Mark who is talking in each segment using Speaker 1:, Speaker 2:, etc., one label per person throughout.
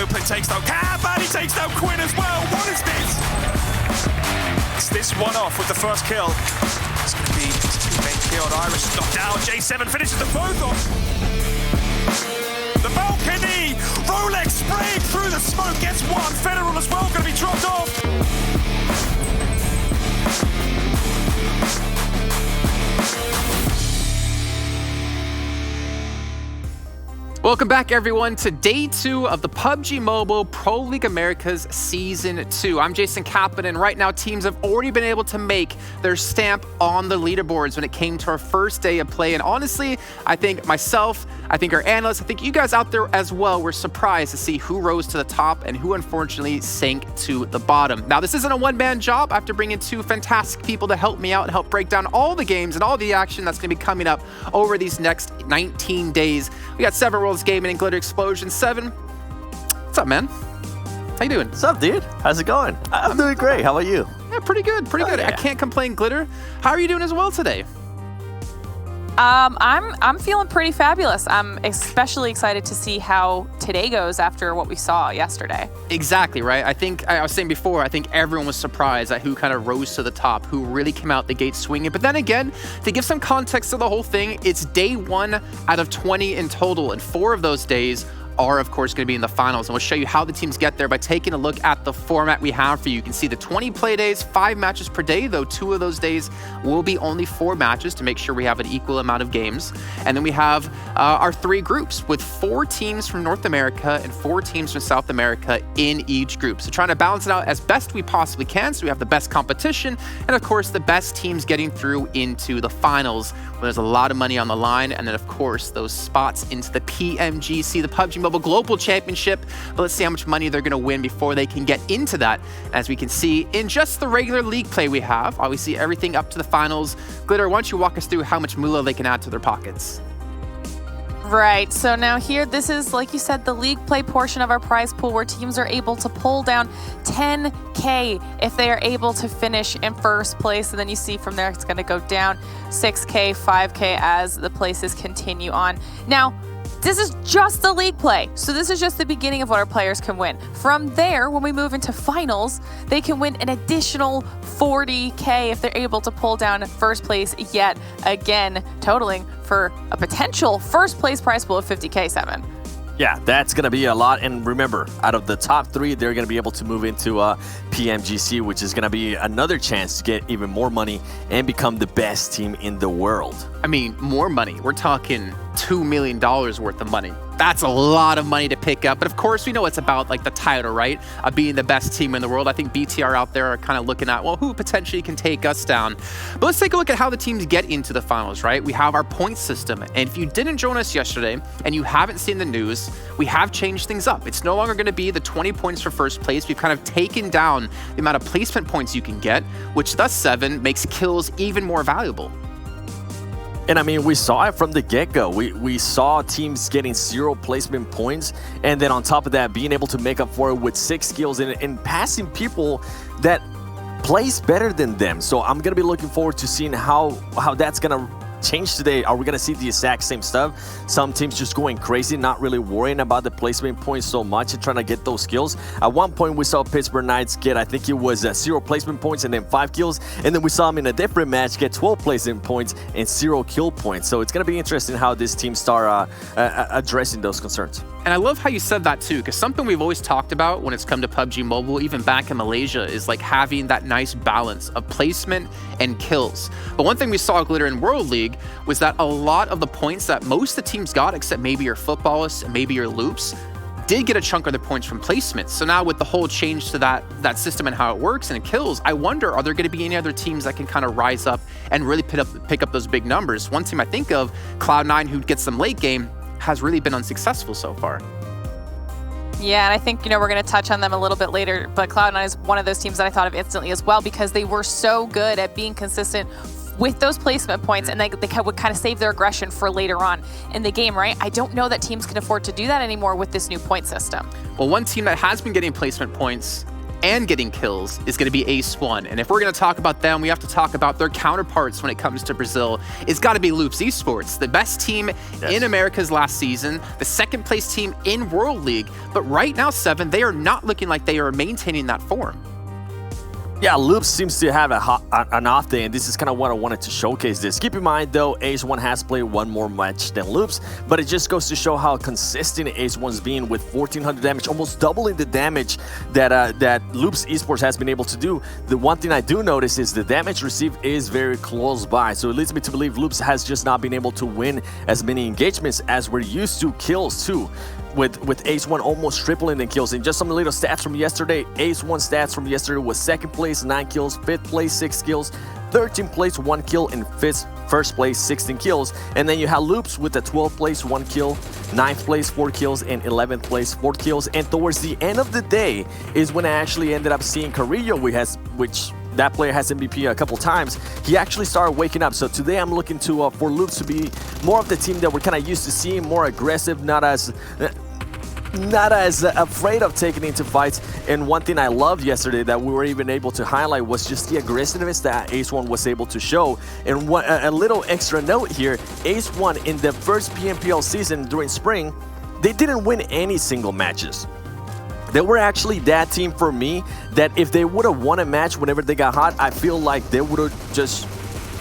Speaker 1: Open takes down Cab, and he takes down Quinn as well. What is this? It's this one off with the first kill. It's going to be his teammate killed. Irish is knocked down. J7 finishes them both off. The balcony! Rolex spraying through the smoke, gets one. Federal as well, going to be dropped off.
Speaker 2: Welcome back, everyone, to day 2 of the PUBG Mobile Pro League Americas Season 2. I'm Jason Kaplan, and right now teams have already been able to make their stamp on the leaderboards when it came to our first day of play. And honestly, I think myself, I think our analysts, I think you guys out there as well were surprised to see who rose to the top and who unfortunately sank to the bottom. Now, this isn't a one-man job. I have to bring in 2 fantastic people to help me out and help break down all the games and all the action that's going to be coming up over these next 19 days. We got Seven Worlds Gaming and Glitter Explosion. Seven, what's up, man? How you doing?
Speaker 3: What's up, dude? How's it going? I'm doing great. How about you?
Speaker 2: Yeah, pretty good, pretty good.
Speaker 3: Yeah.
Speaker 2: I can't complain, Glitter. How are you doing as well today?
Speaker 4: I'm feeling pretty fabulous. I'm especially excited to see how today goes after what we saw yesterday.
Speaker 2: Exactly, right? I think, I was saying before, I think everyone was surprised at who kind of rose to the top, who really came out the gate swinging. But then again, to give some context to the whole thing, it's day 1 out of 20 in total, and 4 of those days are, of course, going to be in the finals. And we'll show you how the teams get there by taking a look at the format we have for you. You can see the 20 play days, 5 matches per day, though 2 of those days will be only 4 matches to make sure we have an equal amount of games. And then we have our 3 groups with 4 teams from North America and 4 teams from South America in each group. So trying to balance it out as best we possibly can so we have the best competition and, of course, the best teams getting through into the finals where there's a lot of money on the line. And then, of course, those spots into the PMGC, the PUBG Mobile Global Championship. But let's see how much money they're going to win before they can get into that. As we can see in just the regular league play we have, obviously everything up to the finals. Glitter, why don't you walk us through how much moolah they can add to their pockets?
Speaker 4: Right, so now here, this is, like you said, the league play portion of our prize pool where teams are able to pull down 10K if they are able to finish in first place. And then you see from there, it's going to go down 6K, 5K as the places continue on. Now, this is just the league play, so this is just the beginning of what our players can win. From there, when we move into finals, they can win an additional 40K if they're able to pull down first place yet again, totaling for a potential first place prize pool of 50K, 7.
Speaker 3: Yeah, that's going to be a lot. And remember, out of the top 3, they're going to be able to move into PMGC, which is going to be another chance to get even more money and become the best team in the world.
Speaker 2: I mean, more money. We're talking $2 million worth of money. That's a lot of money to pick up. But of course, we know it's about like the title, right? Of being the best team in the world. I think BTR out there are kind of looking at, well, who potentially can take us down? But let's take a look at how the teams get into the finals, right? We have our point system. And if you didn't join us yesterday and you haven't seen the news, we have changed things up. It's no longer going to be the 20 points for first place. We've kind of taken down the amount of placement points you can get, which thus 7 makes kills even more valuable.
Speaker 3: And I mean, we saw it from the get-go. We saw teams getting 0 placement points, and then on top of that, being able to make up for it with 6 kills and passing people that plays better than them. So I'm going to be looking forward to seeing how that's going to change today. Are we going to see the exact same stuff? Some teams just going crazy, not really worrying about the placement points so much and trying to get those kills. At one point, we saw Pittsburgh Knights get, I think it was 0 placement points and then 5 kills. And then we saw them in a different match get 12 placement points and 0 kill points. So it's going to be interesting how this team start addressing those concerns.
Speaker 2: And I love how you said that too, because something we've always talked about when it's come to PUBG Mobile, even back in Malaysia, is like having that nice balance of placement and kills. But one thing we saw Glitter in World League was that a lot of the points that most of the teams got, except maybe your footballists and maybe your loops, did get a chunk of their points from placement. So now with the whole change to that system and how it works and kills, I wonder, are there going to be any other teams that can kind of rise up and really pick up those big numbers? One team I think of, Cloud9, who gets them late game, has really been unsuccessful so far.
Speaker 4: Yeah, and I think, we're going to touch on them a little bit later, but Cloud9 is one of those teams that I thought of instantly as well because they were so good at being consistent with those placement points, and they would kind of save their aggression for later on in the game, right? I don't know that teams can afford to do that anymore with this new point system.
Speaker 2: Well, one team that has been getting placement points and getting kills is going to be Ace One. And if we're going to talk about them, we have to talk about their counterparts when it comes to Brazil. It's got to be Klaze Esports, the best team in Americas last season, the second place team in World League. But right now, Seven, they are not looking like they are maintaining that form.
Speaker 3: Yeah, Loops seems to have an off day, and this is kind of what I wanted to showcase this. Keep in mind, though, Ace One has played one more match than Loops, but it just goes to show how consistent Ace One's been with 1,400 damage, almost doubling the damage that Loops Esports has been able to do. The one thing I do notice is the damage received is very close by, so it leads me to believe Loops has just not been able to win as many engagements as we're used to. Kills, too. With Ace One almost tripling in kills. And just some little stats from yesterday, Ace One stats from yesterday was 2nd place, 9 kills, 5th place, 6 kills, 13th place, 1 kill, and 1st place, 16 kills. And then you have Loops with the 12th place, 1 kill, 9th place, 4 kills, and 11th place, 4 kills. And towards the end of the day is when I actually ended up seeing Carrillo, which that player has MVP a couple times. He actually started waking up. So today I'm looking to for Loops to be more of the team that we're kind of used to seeing, more aggressive, not as afraid of taking into fights. And one thing I loved yesterday that we were even able to highlight was just the aggressiveness that Ace One was able to show. And a little extra note here, Ace One in the first PMPL season during spring, they didn't win any single matches. They were actually that team for me that if they would have won a match whenever they got hot, I feel like they would have just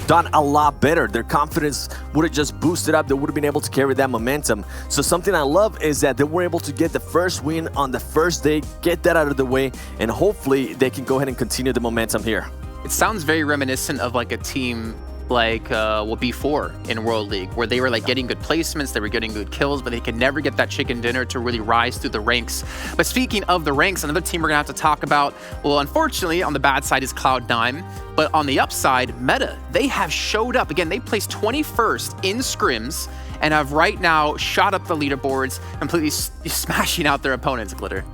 Speaker 3: done a lot better. Their confidence would have just boosted up. They would have been able to carry that momentum. So something I love is that they were able to get the first win on the first day, get that out of the way, and hopefully they can go ahead and continue the momentum here.
Speaker 2: It sounds very reminiscent of like a team like B4 in World League, where they were like getting good placements, they were getting good kills, but they could never get that chicken dinner to really rise through the ranks. But speaking of the ranks, another team we're gonna have to talk about, well, unfortunately, on the bad side is Cloud9, but on the upside, Meta, they have showed up. Again, they placed 21st in scrims and have right now shot up the leaderboards, completely smashing out their opponents, Glitter.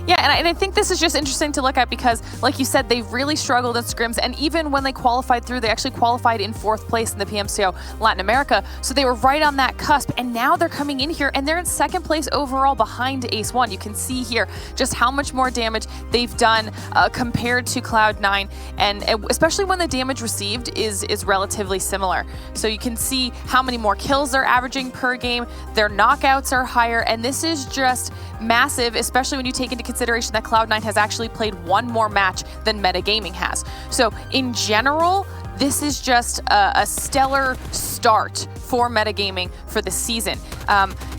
Speaker 4: Yeah, and I think this is just interesting to look at because, like you said, they've really struggled in scrims, and even when they qualified through, they actually qualified in 4th place in the PMCO Latin America, so they were right on that cusp, and now they're coming in here, and they're in 2nd place overall behind Ace One. You can see here just how much more damage they've done compared to Cloud9, and especially when the damage received is relatively similar. So you can see how many more kills they're averaging per game, their knockouts are higher, and this is just massive, especially when you take into consideration that Cloud9 has actually played one more match than Meta Gaming has. So in general, this is just a stellar start for Meta Gaming for the season.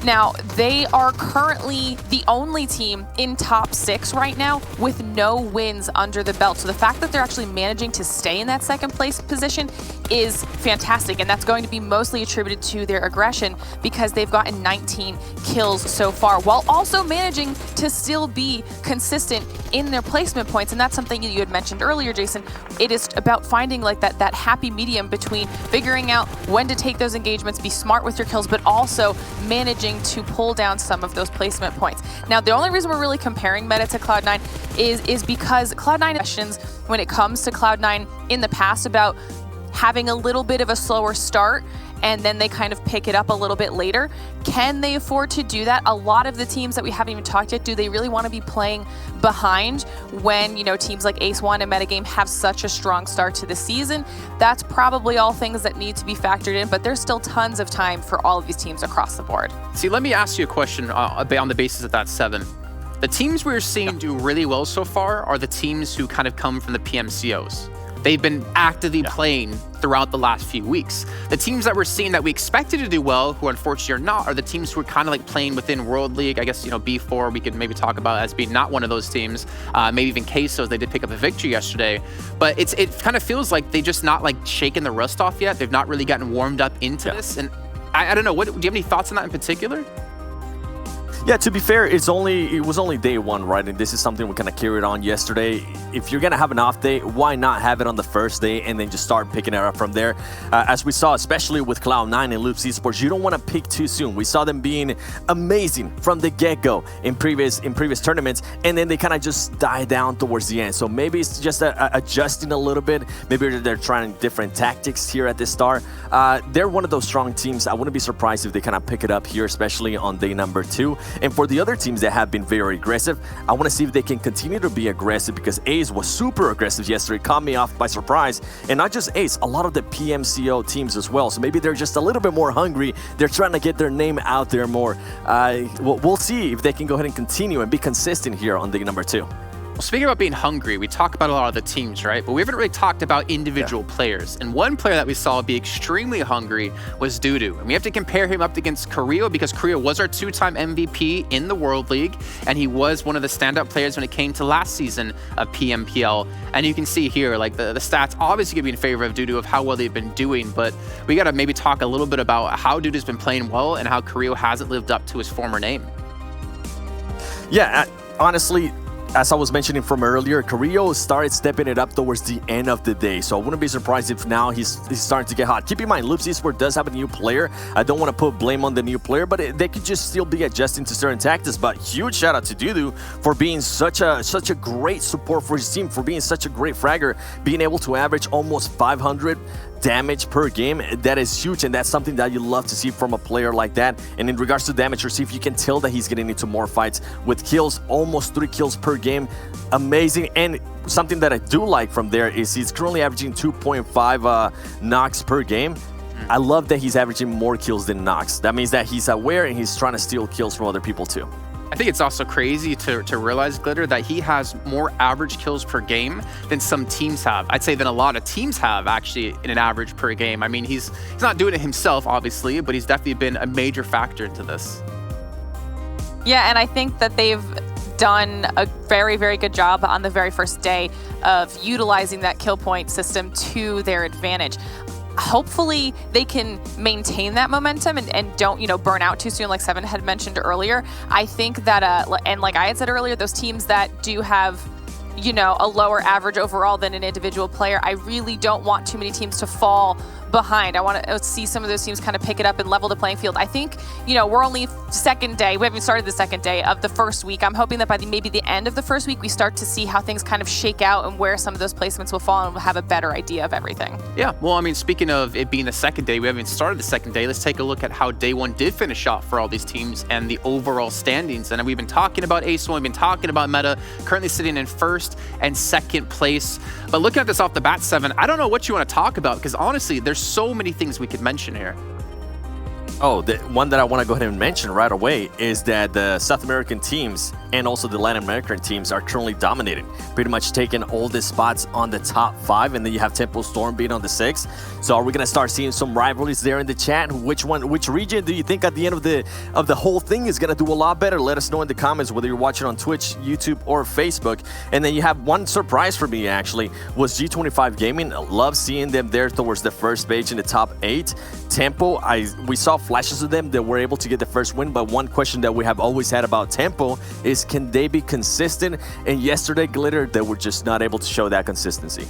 Speaker 4: Now, they are currently the only team in top 6 right now with no wins under the belt. So the fact that they're actually managing to stay in that 2nd place position is fantastic, and that's going to be mostly attributed to their aggression because they've gotten 19 kills so far, while also managing to still be consistent in their placement points. And that's something you had mentioned earlier, Jason. It is about finding like that happy medium between figuring out when to take those engagements, be smart with your kills, but also managing to pull down some of those placement points. Now, the only reason we're really comparing Meta to Cloud9 is because Cloud9 questions when it comes to Cloud9 in the past about having a little bit of a slower start and then they kind of pick it up a little bit later. Can they afford to do that? A lot of the teams that we haven't even talked yet, do they really want to be playing behind when, you know, teams like Ace One and Metagame have such a strong start to the season? That's probably all things that need to be factored in, but there's still tons of time for all of these teams across the board.
Speaker 2: See, let me ask you a question on the basis of that, Seven. The teams we're seeing do really well so far are the teams who kind of come from the PMCOs. They've been actively playing throughout the last few weeks. The teams that we're seeing that we expected to do well, who unfortunately are not, are the teams who are kind of like playing within World League. I guess, you know, B4 we could maybe talk about as being not one of those teams. Maybe even Queso, they did pick up a victory yesterday. But it kind of feels like they just not like shaken the rust off yet. They've not really gotten warmed up into this. And I don't know, do you have any thoughts on that in particular?
Speaker 3: Yeah, to be fair, it was only day one, right? And this is something we kind of carried on yesterday. If you're gonna have an off day, why not have it on the first day and then just start picking it up from there? As we saw, especially with Cloud9 and Klaze Esports, you don't want to pick too soon. We saw them being amazing from the get-go in previous tournaments, and then they kind of just die down towards the end. So maybe it's just adjusting a little bit. Maybe they're trying different tactics here at the start. They're one of those strong teams. I wouldn't be surprised if they kind of pick it up here, especially on day number 2. And for the other teams that have been very aggressive, I want to see if they can continue to be aggressive, because Ace was super aggressive yesterday, caught me off by surprise. And not just Ace, a lot of the PMCO teams as well. So maybe they're just a little bit more hungry. They're trying to get their name out there more. We'll see if they can go ahead and continue and be consistent here on day number 2.
Speaker 2: Well, speaking about being hungry, we talk about a lot of the teams, right? But we haven't really talked about individual players. And one player that we saw be extremely hungry was Dudu. And we have to compare him up against Carrillo, because Carrillo was our 2-time MVP in the World League, and he was one of the standout players when it came to last season of PMPL. And you can see here, like the stats obviously going to be in favor of Dudu, of how well they've been doing. But we got to maybe talk a little bit about how Dudu's been playing well and how Carrillo hasn't lived up to his former name.
Speaker 3: Yeah, honestly, as I was mentioning from earlier, Carrillo started stepping it up towards the end of the day. So I wouldn't be surprised if now he's starting to get hot. Keep in mind, Klaze Esports does have a new player. I don't want to put blame on the new player, but they could just still be adjusting to certain tactics. But huge shout out to Dudu for being such a great support for his team, for being such a great fragger, being able to average almost 500 damage per game. That is huge, and that's something that you love to see from a player like that. And in regards to damage received, you can tell that he's getting into more fights with kills, almost 3 kills per game. Amazing. And something that I do like from there is he's currently averaging 2.5 knocks per game. I love that he's averaging more kills than knocks. That means that he's aware and he's trying to steal kills from other people too.
Speaker 2: I think it's also crazy to realize, Glitter, that he has more average kills per game than some teams have. I'd say than a lot of teams have, actually, in an average per game. I mean, he's not doing it himself, obviously, but he's definitely been a major factor into this.
Speaker 4: Yeah, and I think that they've done a very, very good job on the very first day of utilizing that kill point system to their advantage. Hopefully they can maintain that momentum and don't, burn out too soon, like Seven had mentioned earlier. I think that, and like I had said earlier, those teams that do have, a lower average overall than an individual player, I really don't want too many teams to fall behind. I want to see some of those teams kind of pick it up and level the playing field. I think, we're only second day. We haven't started the second day of the first week. I'm hoping that by maybe the end of the first week, we start to see how things kind of shake out and where some of those placements will fall, and we'll have a better idea of everything.
Speaker 2: Yeah, well, I mean, speaking of it being the second day, we haven't started the second day. Let's take a look at how day 1 did finish off for all these teams and the overall standings. And we've been talking about Ace, we've been talking about Meta, currently sitting in 1st and 2nd place. But looking at this off the bat, Seven, I don't know what you want to talk about, because honestly, there's so many things we could mention here.
Speaker 3: Oh, the one that I want to go ahead and mention right away is that the South American teams and also the Latin American teams are currently dominating, pretty much taking all the spots on the top 5, and then you have Tempo Storm being on the 6th. So are we gonna start seeing some rivalries there in the chat? Which region do you think at the end of the whole thing is gonna do a lot better? Let us know in the comments, whether you're watching on Twitch, YouTube, or Facebook. And then you have one surprise for me, actually, was G25 Gaming. I love seeing them there towards the first page in the top 8. Tempo, we saw flashes of them that were able to get the first win, but one question that we have always had about Tempo is, can they be consistent? And yesterday, Glitter, they were just not able to show that consistency.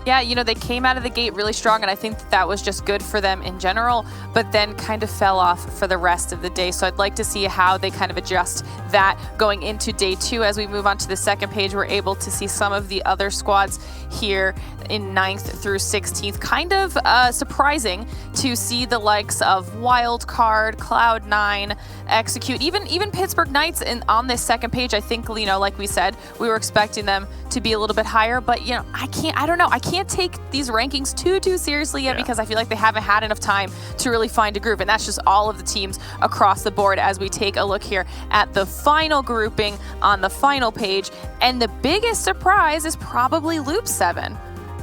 Speaker 4: Yeah, they came out of the gate really strong, and I think that was just good for them in general, but then kind of fell off for the rest of the day. So I'd like to see how they kind of adjust that going into day 2. As we move on to the second page, we're able to see some of the other squads here in 9th through 16th. Kind of surprising to see the likes of Wildcard, Cloud9, Execute, even Pittsburgh Knights on this second page. I think, like we said, we were expecting them to be a little bit higher, but I can't take these rankings too seriously yet, because I feel like they haven't had enough time to really find a groove, and that's just all of the teams across the board as we take a look here at the final grouping on the final page. And the biggest surprise is probably Loop 7.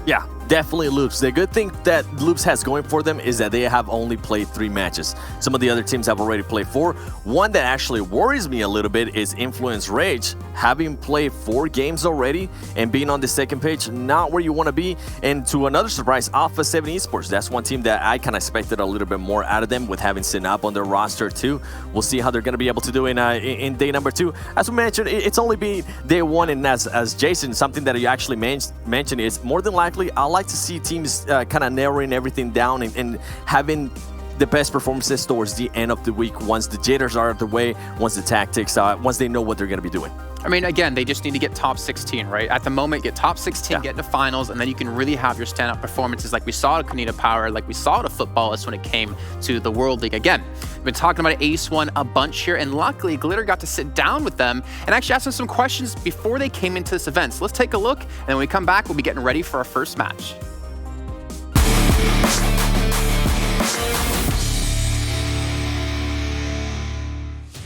Speaker 3: Yeah, definitely Loops. The good thing that Loops has going for them is that they have only played 3 matches. Some of the other teams have already played 4. One that actually worries me a little bit is Influence Rage, having played 4 games already and being on the second page, not where you want to be. And to another surprise, Alpha 7 Esports. That's one team that I kind of expected a little bit more out of them, with having Sinop on their roster too. We'll see how they're going to be able to do in day number 2. As we mentioned, it's only been day 1, and as Jason, something that you actually mentioned is more than likely, I like to see teams kind of narrowing everything down and having the best performances towards the end of the week once the jitters are out of the way, once the tactics, once they know what they're going to be doing.
Speaker 2: I mean, again, they just need to get top 16, right? At the moment, get top 16, get into finals, and then you can really have your standout performances like we saw at Kanita Power, like we saw at a Footballist when it came to the World League. Again, we've been talking about Ace One a bunch here, and luckily, Glitter got to sit down with them and actually ask them some questions before they came into this event. So let's take a look, and when we come back, we'll be getting ready for our first match.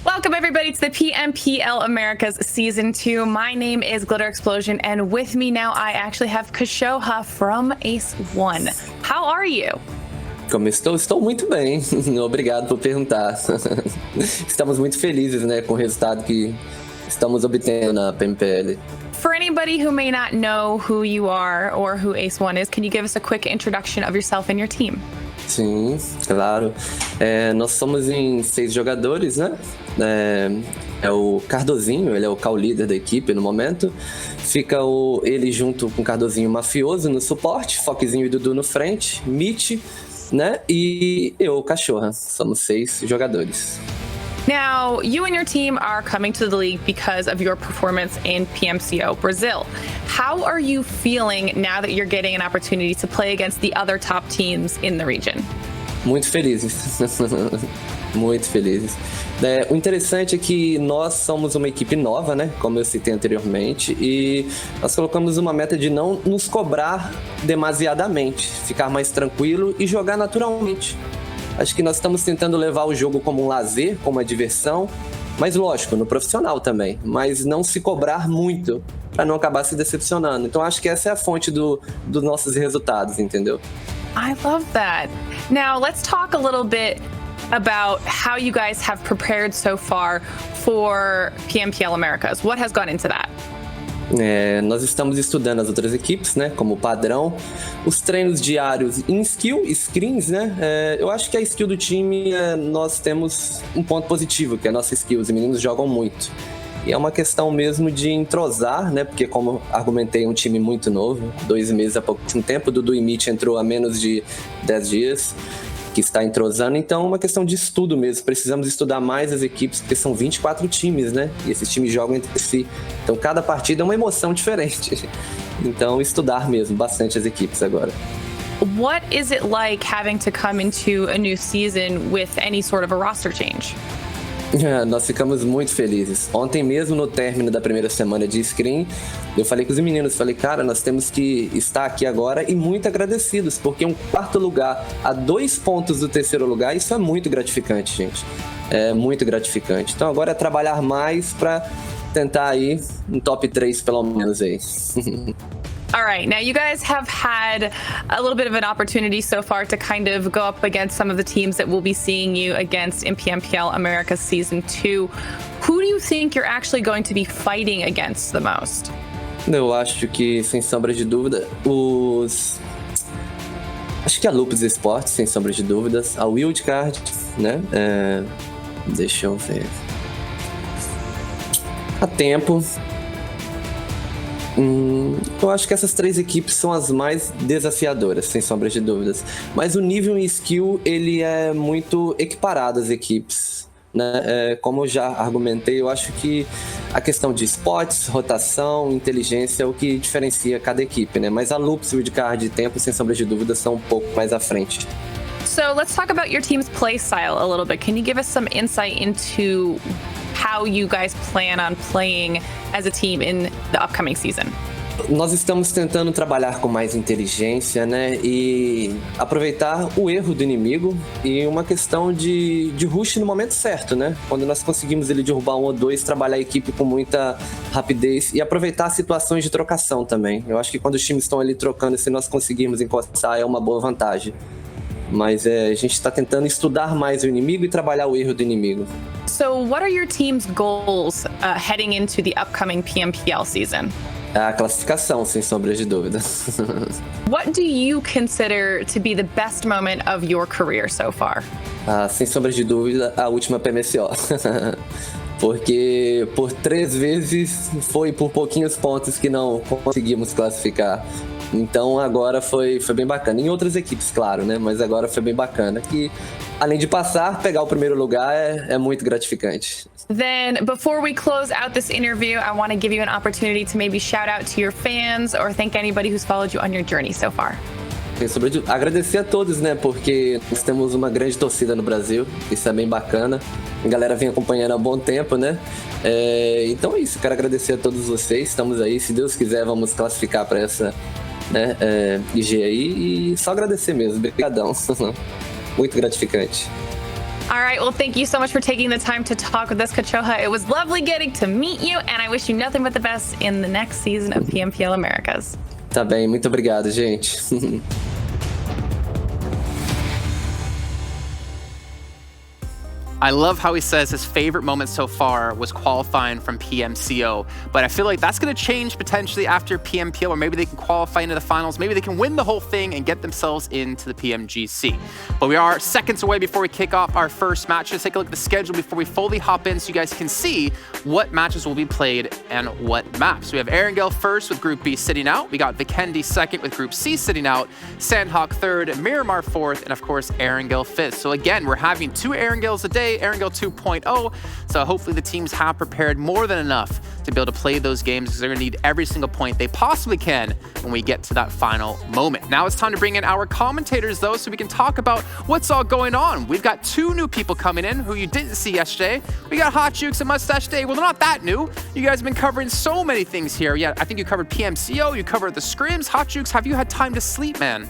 Speaker 4: Welcome everybody to the PMPL Americas Season 2. My name is Glitter Explosion, and with me now I actually have Queso from Ace One. How are you?
Speaker 5: Como estou? Estou muito bem. Obrigado por perguntar. Estamos muito felizes, né, com o resultado que estamos obtendo na PMPL.
Speaker 4: For anybody who may not know who you are or who Ace One is, can you give us a quick introduction of yourself and your team?
Speaker 5: Sim, claro. Nós somos em 6 jogadores, né? É o Cardozinho, ele é o call leader da equipe no momento. Fica ele junto com o Cardozinho Mafioso no suporte, Foquezinho e Dudu no frente, Mitch, né? E eu, o Cachorra. Somos 6 jogadores.
Speaker 4: Now, you and your team are coming to the league because of your performance in PMCO Brazil. How are you feeling now that you're getting an opportunity to play against the other top teams in the region?
Speaker 5: Muito felizes. Muito felizes. O interessante é que nós somos uma equipe nova, né? Como eu citei anteriormente, e nós colocamos uma meta de não nos cobrar demasiadamente, ficar mais tranquilo e jogar naturalmente. Acho que nós estamos tentando levar o jogo como um lazer, como uma diversão, mas lógico, no profissional também, mas não se cobrar muito para não acabar se decepcionando. Então acho que essa é a fonte dos nossos resultados, entendeu?
Speaker 4: I love that. Now let's talk a little bit about how you guys have prepared so far for PMPL Americas. What has gone into that?
Speaker 5: Nós estamos estudando as outras equipes, né, como padrão, os treinos diários em skill, screens, né, eu acho que a skill do time, nós temos um ponto positivo, que é a nossa skill, os meninos jogam muito. E é uma questão mesmo de entrosar, né, porque como argumentei, é um time muito novo, 2 meses há pouco tempo, o Dudu e Mitch entrou há menos de 10 dias, que está entrosando, então é uma questão de estudo mesmo, precisamos estudar mais as equipes, porque são 24 times, né, e esses times jogam entre si, então cada partida é uma emoção diferente, então estudar mesmo bastante as equipes agora.
Speaker 4: What is it like having to come into a new season with any sort of a roster change?
Speaker 5: Nós ficamos muito felizes. Ontem mesmo, no término da primeira semana de screen, eu falei com os meninos, falei, cara, nós temos que estar aqui agora e muito agradecidos, porque um 4º lugar a 2 pontos do 3º lugar, isso é muito gratificante, gente. É muito gratificante. Então agora é trabalhar mais para tentar aí um top 3 pelo menos aí.
Speaker 4: All right, now you guys have had a little bit of an opportunity so far to kind of go up against some of the teams that we'll be seeing you against in PMPL Americas Season 2. Who do you think you're actually going to be fighting against the most?
Speaker 5: Eu acho que, sem sombra de dúvida, acho que a Klaze Esports, sem sombra de dúvidas, a Wildcard, né? Deixa eu ver. A Tempo. Eu acho que essas 3 equipes são as mais desafiadoras, sem sombra de dúvidas. Mas o nível em skill, ele é muito equiparado às equipes, né? Como eu já argumentei, eu acho que a questão de spots, rotação, inteligência é o que diferencia cada equipe, né? Mas a Loops, Wildcard e Tempo, sem sombra de dúvidas, são um pouco mais à frente.
Speaker 4: So let's talk about your team's play style a little bit. Can you give us some insight into how you guys plan on playing as a team in the upcoming season?
Speaker 5: Nós estamos tentando trabalhar com mais inteligência, né, e aproveitar o erro do inimigo e uma questão de rush no momento certo, né? Quando nós conseguimos ele derrubar 1 ou 2, trabalhar a equipe com muita rapidez e aproveitar situações de trocação também. Eu acho que quando os times estão ali trocando, se nós conseguirmos encostar, é uma boa vantagem. Mas a gente está tentando estudar mais o inimigo e trabalhar o erro do inimigo.
Speaker 4: So what are your team's goals heading into the upcoming PMPL season?
Speaker 5: A classificação, sem sombra de dúvida.
Speaker 4: What do you consider to be the best moment of your career so far?
Speaker 5: Sem sombra de dúvida, a última PMCO. Porque por 3 vezes foi por pouquinhos pontos que não conseguimos classificar. Então agora foi bem bacana. Em outras equipes, claro, né? Mas agora foi bem bacana. Que além de passar, pegar o primeiro lugar é muito gratificante.
Speaker 6: Then, before we close out this interview, I want to give you an opportunity to maybe shout out to your fans or thank anybody who's followed you on your journey so far.
Speaker 5: Agradecer a todos, né? Porque nós temos uma grande torcida no Brasil, isso é bem bacana. A galera vem acompanhando há bom tempo, né? Então é isso, quero agradecer a todos vocês. Estamos aí, se Deus quiser, vamos classificar para essa, né, IG aí. E só agradecer mesmo, obrigadão. Muito gratificante.
Speaker 6: All right, well, thank you so much for taking the time to talk with us, Cachoha. It was lovely getting to meet you, and I wish you nothing but the best in the next season of PMPL Americas.
Speaker 5: Tá bem, muito obrigado, gente.
Speaker 2: I love how he says his favorite moment so far was qualifying from PMCO, but I feel like that's going to change potentially after PMPL, or maybe they can qualify into the finals, maybe they can win the whole thing and get themselves into the PMGC. But we are seconds away before we kick off our first match. Let's take a look at the schedule before we fully hop in so you guys can see what matches will be played and what maps. We have Erangel first with Group B sitting out. We got Vikendi second with Group C sitting out. Sanhok third, Miramar fourth, and of course Erangel fifth. So again, we're having 2 Erangels a day, Erangel 2.0, so hopefully the teams have prepared more than enough to be able to play those games, because they're going to need every single point they possibly can when we get to that final moment. Now it's time to bring in our commentators, though, so we can talk about what's all going on. We've got 2 new people coming in who you didn't see yesterday. We got Hot Jukes and Mustache Dave. Well, they're not that new. You guys have been covering so many things here. Yeah, I think you covered PMCO, you covered the scrims. Hot Jukes, have you had time to sleep, man?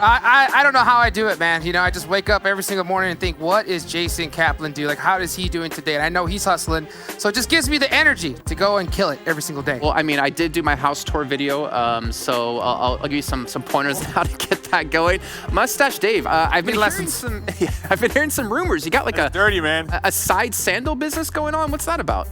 Speaker 7: I don't know how I do it, man. You know, I just wake up every single morning and think, what is Jason Kaplan do? Like, how is he doing today? And I know he's hustling, so it just gives me the energy to go and kill it every single day.
Speaker 2: Well, I mean, I did do my house tour video, so I'll give you some pointers on how to get that going. Mustache Dave, I've been hearing some rumors. You got like
Speaker 8: dirty, man.
Speaker 2: A side sandal business going on. What's that about?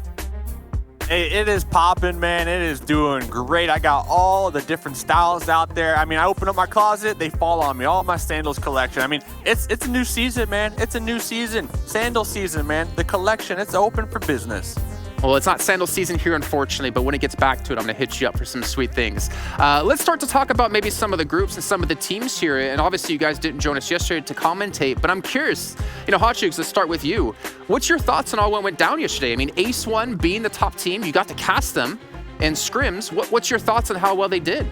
Speaker 8: It is popping, man. It is doing great. I got all the different styles out there. I mean, I open up my closet, they fall on me. All my sandals collection. I mean, it's a new season, man. It's a new season. Sandal season, man. The collection, it's open for business.
Speaker 2: Well, it's not sandal season here, unfortunately, but when it gets back to it, I'm going to hit you up for some sweet things. Let's start to talk about maybe some of the groups and some of the teams here. And obviously, you guys didn't join us yesterday to commentate, but I'm curious, you know, Hot Jukes, let's start with you. What's your thoughts on all what went down yesterday? I mean, Ace One being the top team, you got to cast them in scrims. What's your thoughts on how well they did?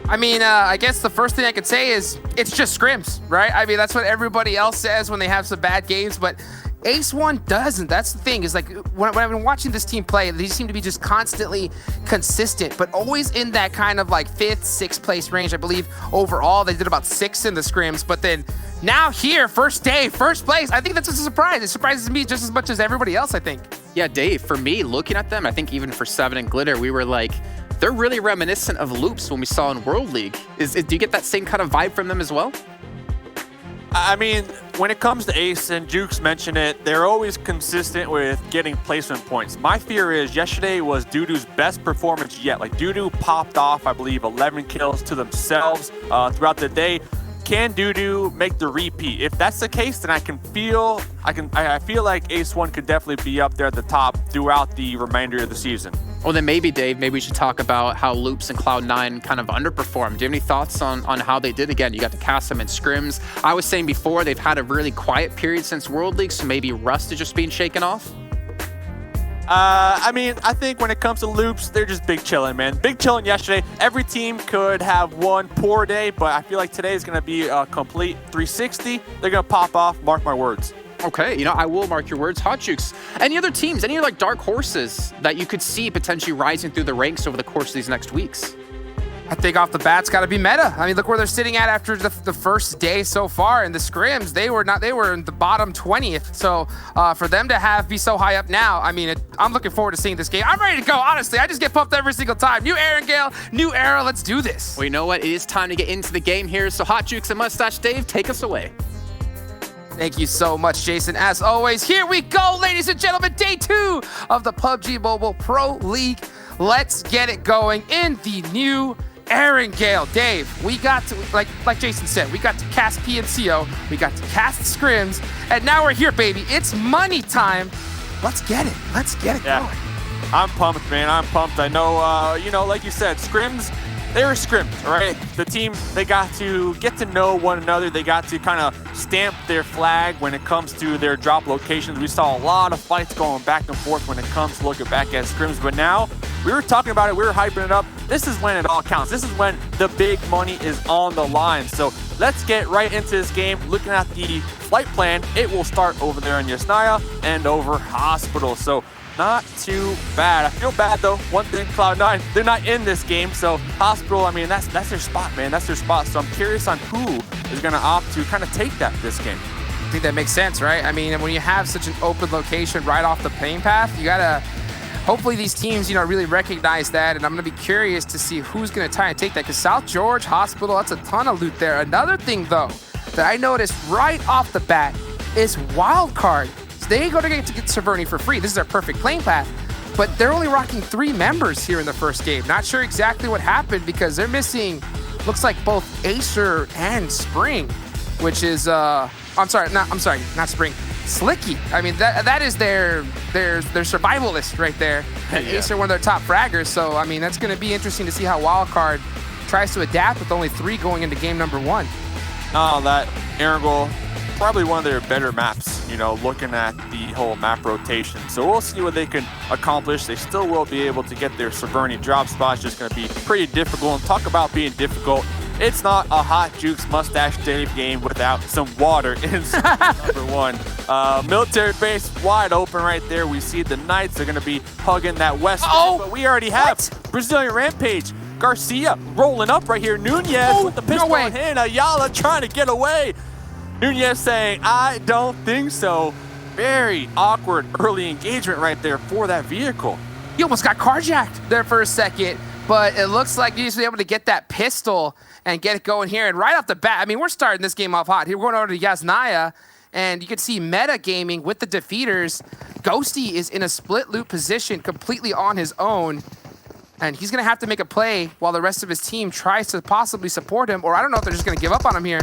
Speaker 7: I mean, I guess the first thing I could say is it's just scrims, right? I mean, that's what everybody else says when they have some bad games, but Ace One doesn't. That's the thing, is like when I've been watching this team play, they seem to be just constantly consistent, but always in that kind of like 5th, 6th place range. I believe overall they did about 6 in the scrims, but then now here, first day, first place, I think that's just a surprise. It surprises me just as much as everybody else, I think.
Speaker 2: Yeah, Dave, for me, looking at them, I think even for Seven and Glitter, we were like, they're really reminiscent of Loops when we saw in World League. Do you get that same kind of vibe from them as well?
Speaker 8: I mean, when it comes to Ace, and Jukes mentioned it, they're always consistent with getting placement points. My fear is yesterday was Dudu's best performance yet. Like, Dudu popped off, I believe, 11 kills to themselves throughout the day. Can Dudu make the repeat? If that's the case, then I feel like Ace One could definitely be up there at the top throughout the remainder of the season.
Speaker 2: Well, then maybe, Dave, maybe we should talk about how Loops and Cloud9 kind of underperformed. Do you have any thoughts on how they did? Again, you got to cast them in scrims. I was saying before, they've had a really quiet period since World League, so maybe Rust is just being shaken off?
Speaker 8: I mean, I think when it comes to Loops, they're just big chilling, man. Big chilling yesterday. Every team could have one poor day, but I feel like today is going to be a complete 360. They're going to pop off, mark my words.
Speaker 2: Okay, you know, I will mark your words. Hot Jukes, any other teams, any like dark horses that you could see potentially rising through the ranks over the course of these next weeks?
Speaker 7: I think off the bat, it's got to be Meta. I mean, look where they're sitting at after the first day so far in the scrims. They were in the bottom 20th. So for them to be so high up now, I mean, I'm looking forward to seeing this game. I'm ready to go, honestly. I just get pumped every single time. New Erangel, new era, let's do this.
Speaker 2: Well, you know what? It is time to get into the game here. So Hot Jukes and Mustache Dave, take us away.
Speaker 7: Thank you so much, Jason. As always, here we go, ladies and gentlemen. Day 2 of the PUBG Mobile Pro League. Let's get it going in the new Erangel. Dave, we got to, like Jason said, we got to cast PMCO, we got to cast scrims, and now we're here, baby. It's money time. Let's get it. Let's get it going.
Speaker 8: I'm pumped, man. I'm pumped. I know, you know, like you said, scrims, they were scrims, right? The team, they got to get to know one another. They got to kind of stamp their flag when it comes to their drop locations. We saw a lot of fights going back and forth when it comes to looking back at scrims. But now, we were talking about it, we were hyping it up. This is when it all counts. This is when the big money is on the line. So let's get right into this game. Looking at the flight plan, it will start over there in Yasnaya and over Hospital. So not too bad. I feel bad though. One thing, Cloud9, they're not in this game. So Hospital, I mean, that's their spot, man. That's their spot. So I'm curious on who is going to opt to kind of take that this game.
Speaker 7: I think that makes sense, right? I mean, when you have such an open location right off the plane path, you gotta, hopefully these teams, you know, really recognize that, and I'm gonna be curious to see who's gonna try and take that, because South George Hospital, that's a ton of loot there. Another thing though, that I noticed right off the bat is Wildcard. So they ain't gonna get to get Severny for free. This is their perfect playing path, but they're only rocking 3 members here in the first game. Not sure exactly what happened, because they're missing, looks like both Acer and Spring, which is, not Spring, Slicky. I mean, that is their survivalist right there. And
Speaker 8: Yeah.
Speaker 7: Acer, one of their top fraggers. So, I mean, that's going to be interesting to see how Wildcard tries to adapt with only 3 going into game number 1.
Speaker 8: Oh, that Erangel, probably one of their better maps, you know, looking at the whole map rotation. So we'll see what they can accomplish. They still will be able to get their Severny drop spot. It's just going to be pretty difficult. And talk about being difficult. It's not a hot Jukes Mustache Dave game without some water in number 1. Military base wide open right there. We see the Knights. They're going to be hugging that west. But we already have Brazilian Rampage. Garcia rolling up right here. Nunez with the pistol in hand. Ayala trying to get away. Nunez saying, I don't think so. Very awkward early engagement right there for that vehicle.
Speaker 7: He almost got carjacked there for a second, but it looks like he's able to get that pistol and get it going here. And right off the bat, I mean, we're starting this game off hot. Here we're going over to Yasnaya, and you can see Meta Gaming with the defeaters. Ghosty is in a split loop position completely on his own, and he's going to have to make a play while the rest of his team tries to possibly support him, or I don't know if they're just going to give up on him here.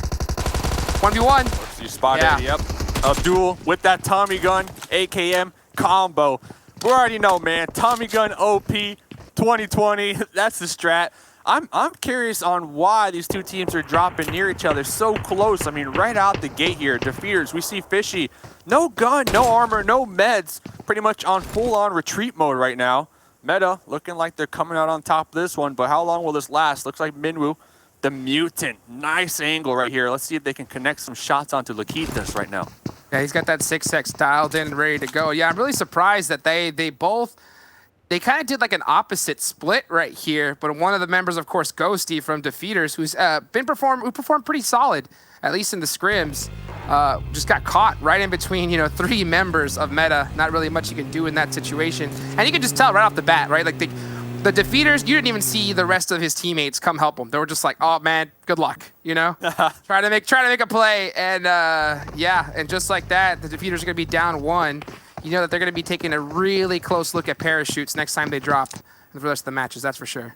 Speaker 7: 1v1.
Speaker 8: You spotted it, yep. Abdul with that Tommy gun, AKM combo. We already know, man. Tommy gun OP 2020. That's the strat. I'm curious on why these two teams are dropping near each other so close. I mean, right out the gate here, defeaters. We see Fishy, no gun, no armor, no meds, pretty much on full-on retreat mode right now. Meta looking like they're coming out on top of this one, but how long will this last? Looks like Minwoo, the mutant. Nice angle right here. Let's see if they can connect some shots onto Laquitas right now.
Speaker 7: Yeah, he's got that 6x dialed in and ready to go. Yeah, I'm really surprised that they kind of did like an opposite split right here, but one of the members, of course, Ghosty from Defeaters, who performed pretty solid, at least in the scrims, just got caught right in between, you know, 3 members of Meta. Not really much you can do in that situation. And you can just tell right off the bat, right? Like the Defeaters, you didn't even see the rest of his teammates come help him. They were just like, oh man, good luck, you know? try to make a play, and yeah, and just like that, the Defeaters are gonna be down 1. You know that they're going to be taking a really close look at parachutes next time they drop for the rest of the matches, that's for sure.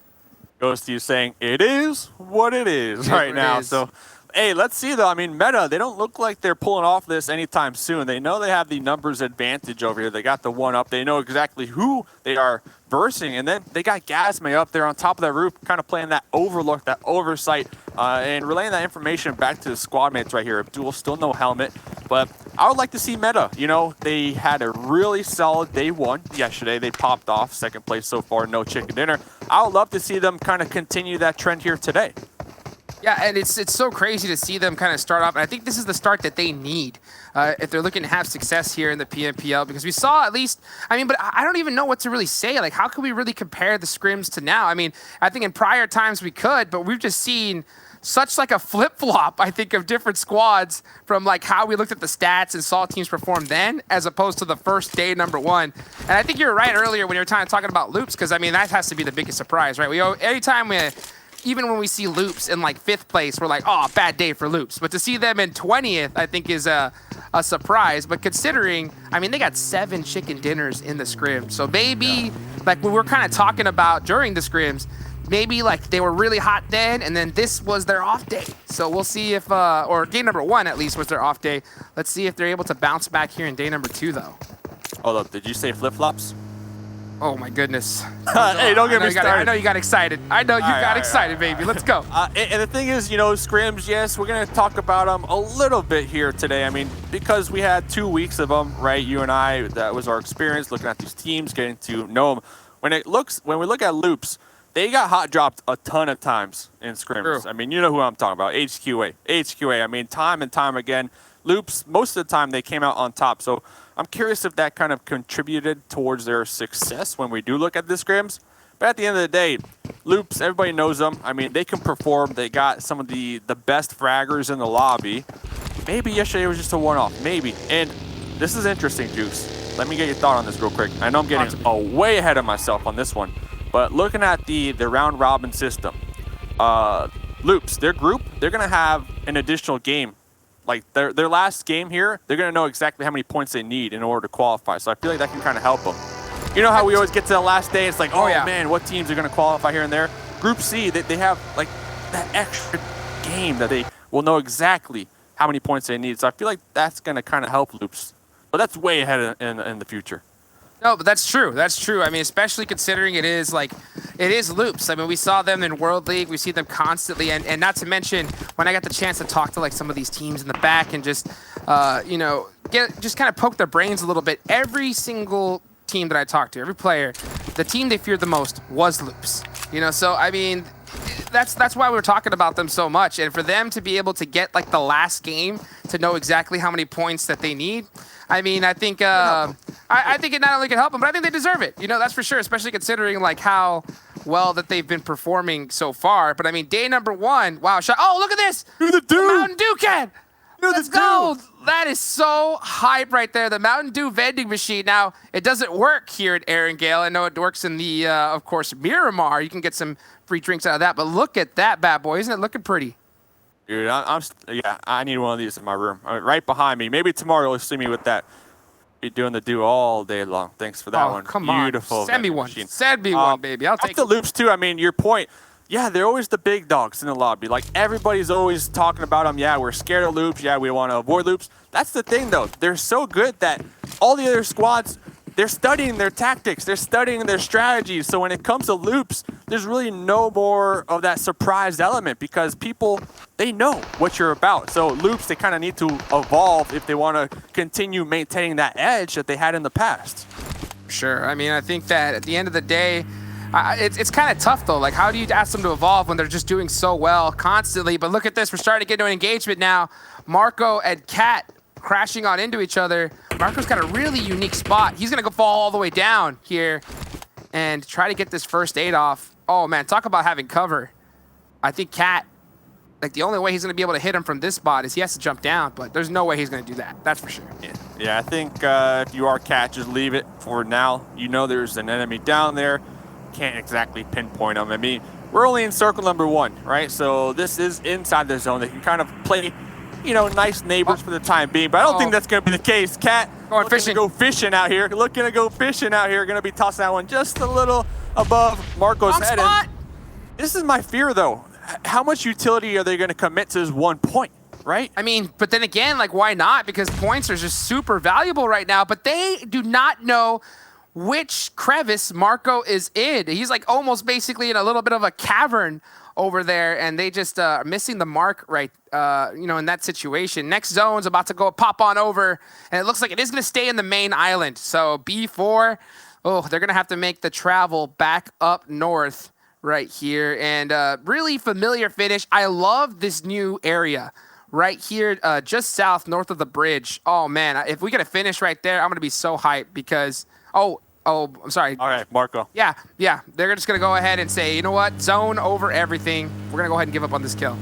Speaker 8: Goes to you saying, it is what it is right now. So, hey, let's see, though. I mean, Meta, they don't look like they're pulling off this anytime soon. They know they have the numbers advantage over here. They got the 1-up. They know exactly who they are versing. And then they got Gasme up there on top of that roof, kind of playing that overlook, that oversight, and relaying that information back to the squad mates right here. Abdul, still no helmet. But I would like to see Meta. You know, they had a really solid day 1 yesterday. They popped off 2nd place so far, no chicken dinner. I would love to see them kind of continue that trend here today.
Speaker 7: Yeah, and it's so crazy to see them kind of start off. And I think this is the start that they need if they're looking to have success here in the PMPL, because we saw at least, I mean, but I don't even know what to really say. Like, how can we really compare the scrims to now? I mean, I think in prior times we could, but we've just seen such like a flip-flop, I think, of different squads from like how we looked at the stats and saw teams perform then as opposed to the first day number 1. And I think you were right earlier when you were talking about loops, because I mean, that has to be the biggest surprise, right? Even when we see loops in like 5th place, we're like, oh, bad day for loops. But to see them in 20th, I think is a surprise. But considering, I mean, they got 7 chicken dinners in the scrim. So maybe, like we were kind of talking about during the scrims, maybe like they were really hot then, and then this was their off day. So we'll see if, or game number 1 at least was their off day. Let's see if they're able to bounce back here in day number 2, though.
Speaker 8: Hold up, did you say flip-flops?
Speaker 7: Oh my goodness.
Speaker 8: Hey, don't get me
Speaker 7: I
Speaker 8: started.
Speaker 7: know you got excited. I know you got excited, baby. Let's go.
Speaker 8: And the thing is, you know, scrims, yes, we're going to talk about them a little bit here today. I mean, because we had 2 weeks of them, right? You and I, that was our experience looking at these teams, getting to know them. When we look at Loops, they got hot dropped a ton of times in scrims.
Speaker 7: True.
Speaker 8: I mean, you know who I'm talking about, HQA. I mean, time and time again, Loops, most of the time they came out on top. So I'm curious if that kind of contributed towards their success when we do look at the scrims. But at the end of the day, Loops, everybody knows them. I mean, they can perform. They got some of the best fraggers in the lobby. Maybe yesterday was just a one-off, maybe. And this is interesting, Juice. Let me get your thought on this real quick. I know I'm getting way ahead of myself on this one. But looking at the round robin system, Loops, their group, they're going to have an additional game. Like their last game here, they're going to know exactly how many points they need in order to qualify. So I feel like that can kind of help them. You know how we always get to the last day, it's like, oh man, what teams are going to qualify here and there? Group C, they have like that extra game that they will know exactly how many points they need. So I feel like that's going to kind of help Loops. But that's way ahead in the future.
Speaker 7: No, but that's true. That's true. I mean, especially considering it is Loops. I mean, we saw them in World League. We see them constantly. And not to mention, when I got the chance to talk to like some of these teams in the back and just, you know, just kind of poke their brains a little bit. Every single team that I talked to, every player, the team they feared the most was Loops. You know, so, I mean, that's why we're talking about them so much. And for them to be able to get like the last game to know exactly how many points that they need, I mean, I think I think it not only can help them, but I think they deserve it. You know, that's for sure, especially considering like how well that they've been performing so far. But I mean, day number 1, wow, shot. Oh, look at this.
Speaker 8: The
Speaker 7: Mountain Dew can. Let's go. That is so hype right there. The Mountain Dew vending machine. Now, it doesn't work here at Erangel. I know it works in the, of course, Miramar. You can get some free drinks out of that. But look at that bad boy. Isn't it looking pretty?
Speaker 8: Dude, I need one of these in my room. Right behind me. Maybe tomorrow you'll see me with that. Be doing the do all day long. Thanks for that one.
Speaker 7: Come
Speaker 8: Beautiful.
Speaker 7: on. Send me one.
Speaker 8: Machine.
Speaker 7: Send me one, baby. I'll take
Speaker 8: the Loops, too. I mean, your point. Yeah, they're always the big dogs in the lobby. Like, everybody's always talking about them. Yeah, we're scared of Loops. Yeah, we want to avoid Loops. That's the thing, though. They're so good that all the other squads, they're studying their tactics. They're studying their strategies. So when it comes to Loops, there's really no more of that surprise element because people, they know what you're about. So Loops, they kind of need to evolve if they want to continue maintaining that edge that they had in the past.
Speaker 7: Sure. I mean, I think that at the end of the day, it's kind of tough, though. Like, how do you ask them to evolve when they're just doing so well constantly? But look at this. We're starting to get into an engagement now. Marco and Cat crashing on into each other. Marco's got a really unique spot. He's going to go fall all the way down here and try to get this first aid off. Oh, man, talk about having cover. I think Cat, like, the only way he's going to be able to hit him from this spot is he has to jump down, but there's no way he's going to do that. That's for sure.
Speaker 8: Yeah, I think if you are Cat, just leave it for now. You know there's an enemy down there. Can't exactly pinpoint them. I mean, we're only in circle number 1, right? So this is inside the zone. They can kind of play, you know, nice neighbors for the time being. But I don't think that's going to be the case. Cat looking to go fishing out here. Looking to go fishing out here. Going to be tossing that one just a little above Marco's head. And this is my fear, though. How much utility are they going to commit to this 1 point, right?
Speaker 7: I mean, but then again, like, why not? Because points are just super valuable right now. But they do not know which crevice Marco is in. He's like almost basically in a little bit of a cavern over there, and they just are missing the mark right, you know, in that situation. Next zone's about to go pop on over, and it looks like it is going to stay in the main island. So B4, oh, they're going to have to make the travel back up north right here, and really familiar finish. I love this new area right here, just south, north of the bridge. Oh, man, if we get a finish right there, I'm going to be so hyped because... Oh, I'm sorry.
Speaker 8: All right, Marco.
Speaker 7: Yeah. They're just going to go ahead and say, you know what? Zone over everything. We're going to go ahead and give up on this kill.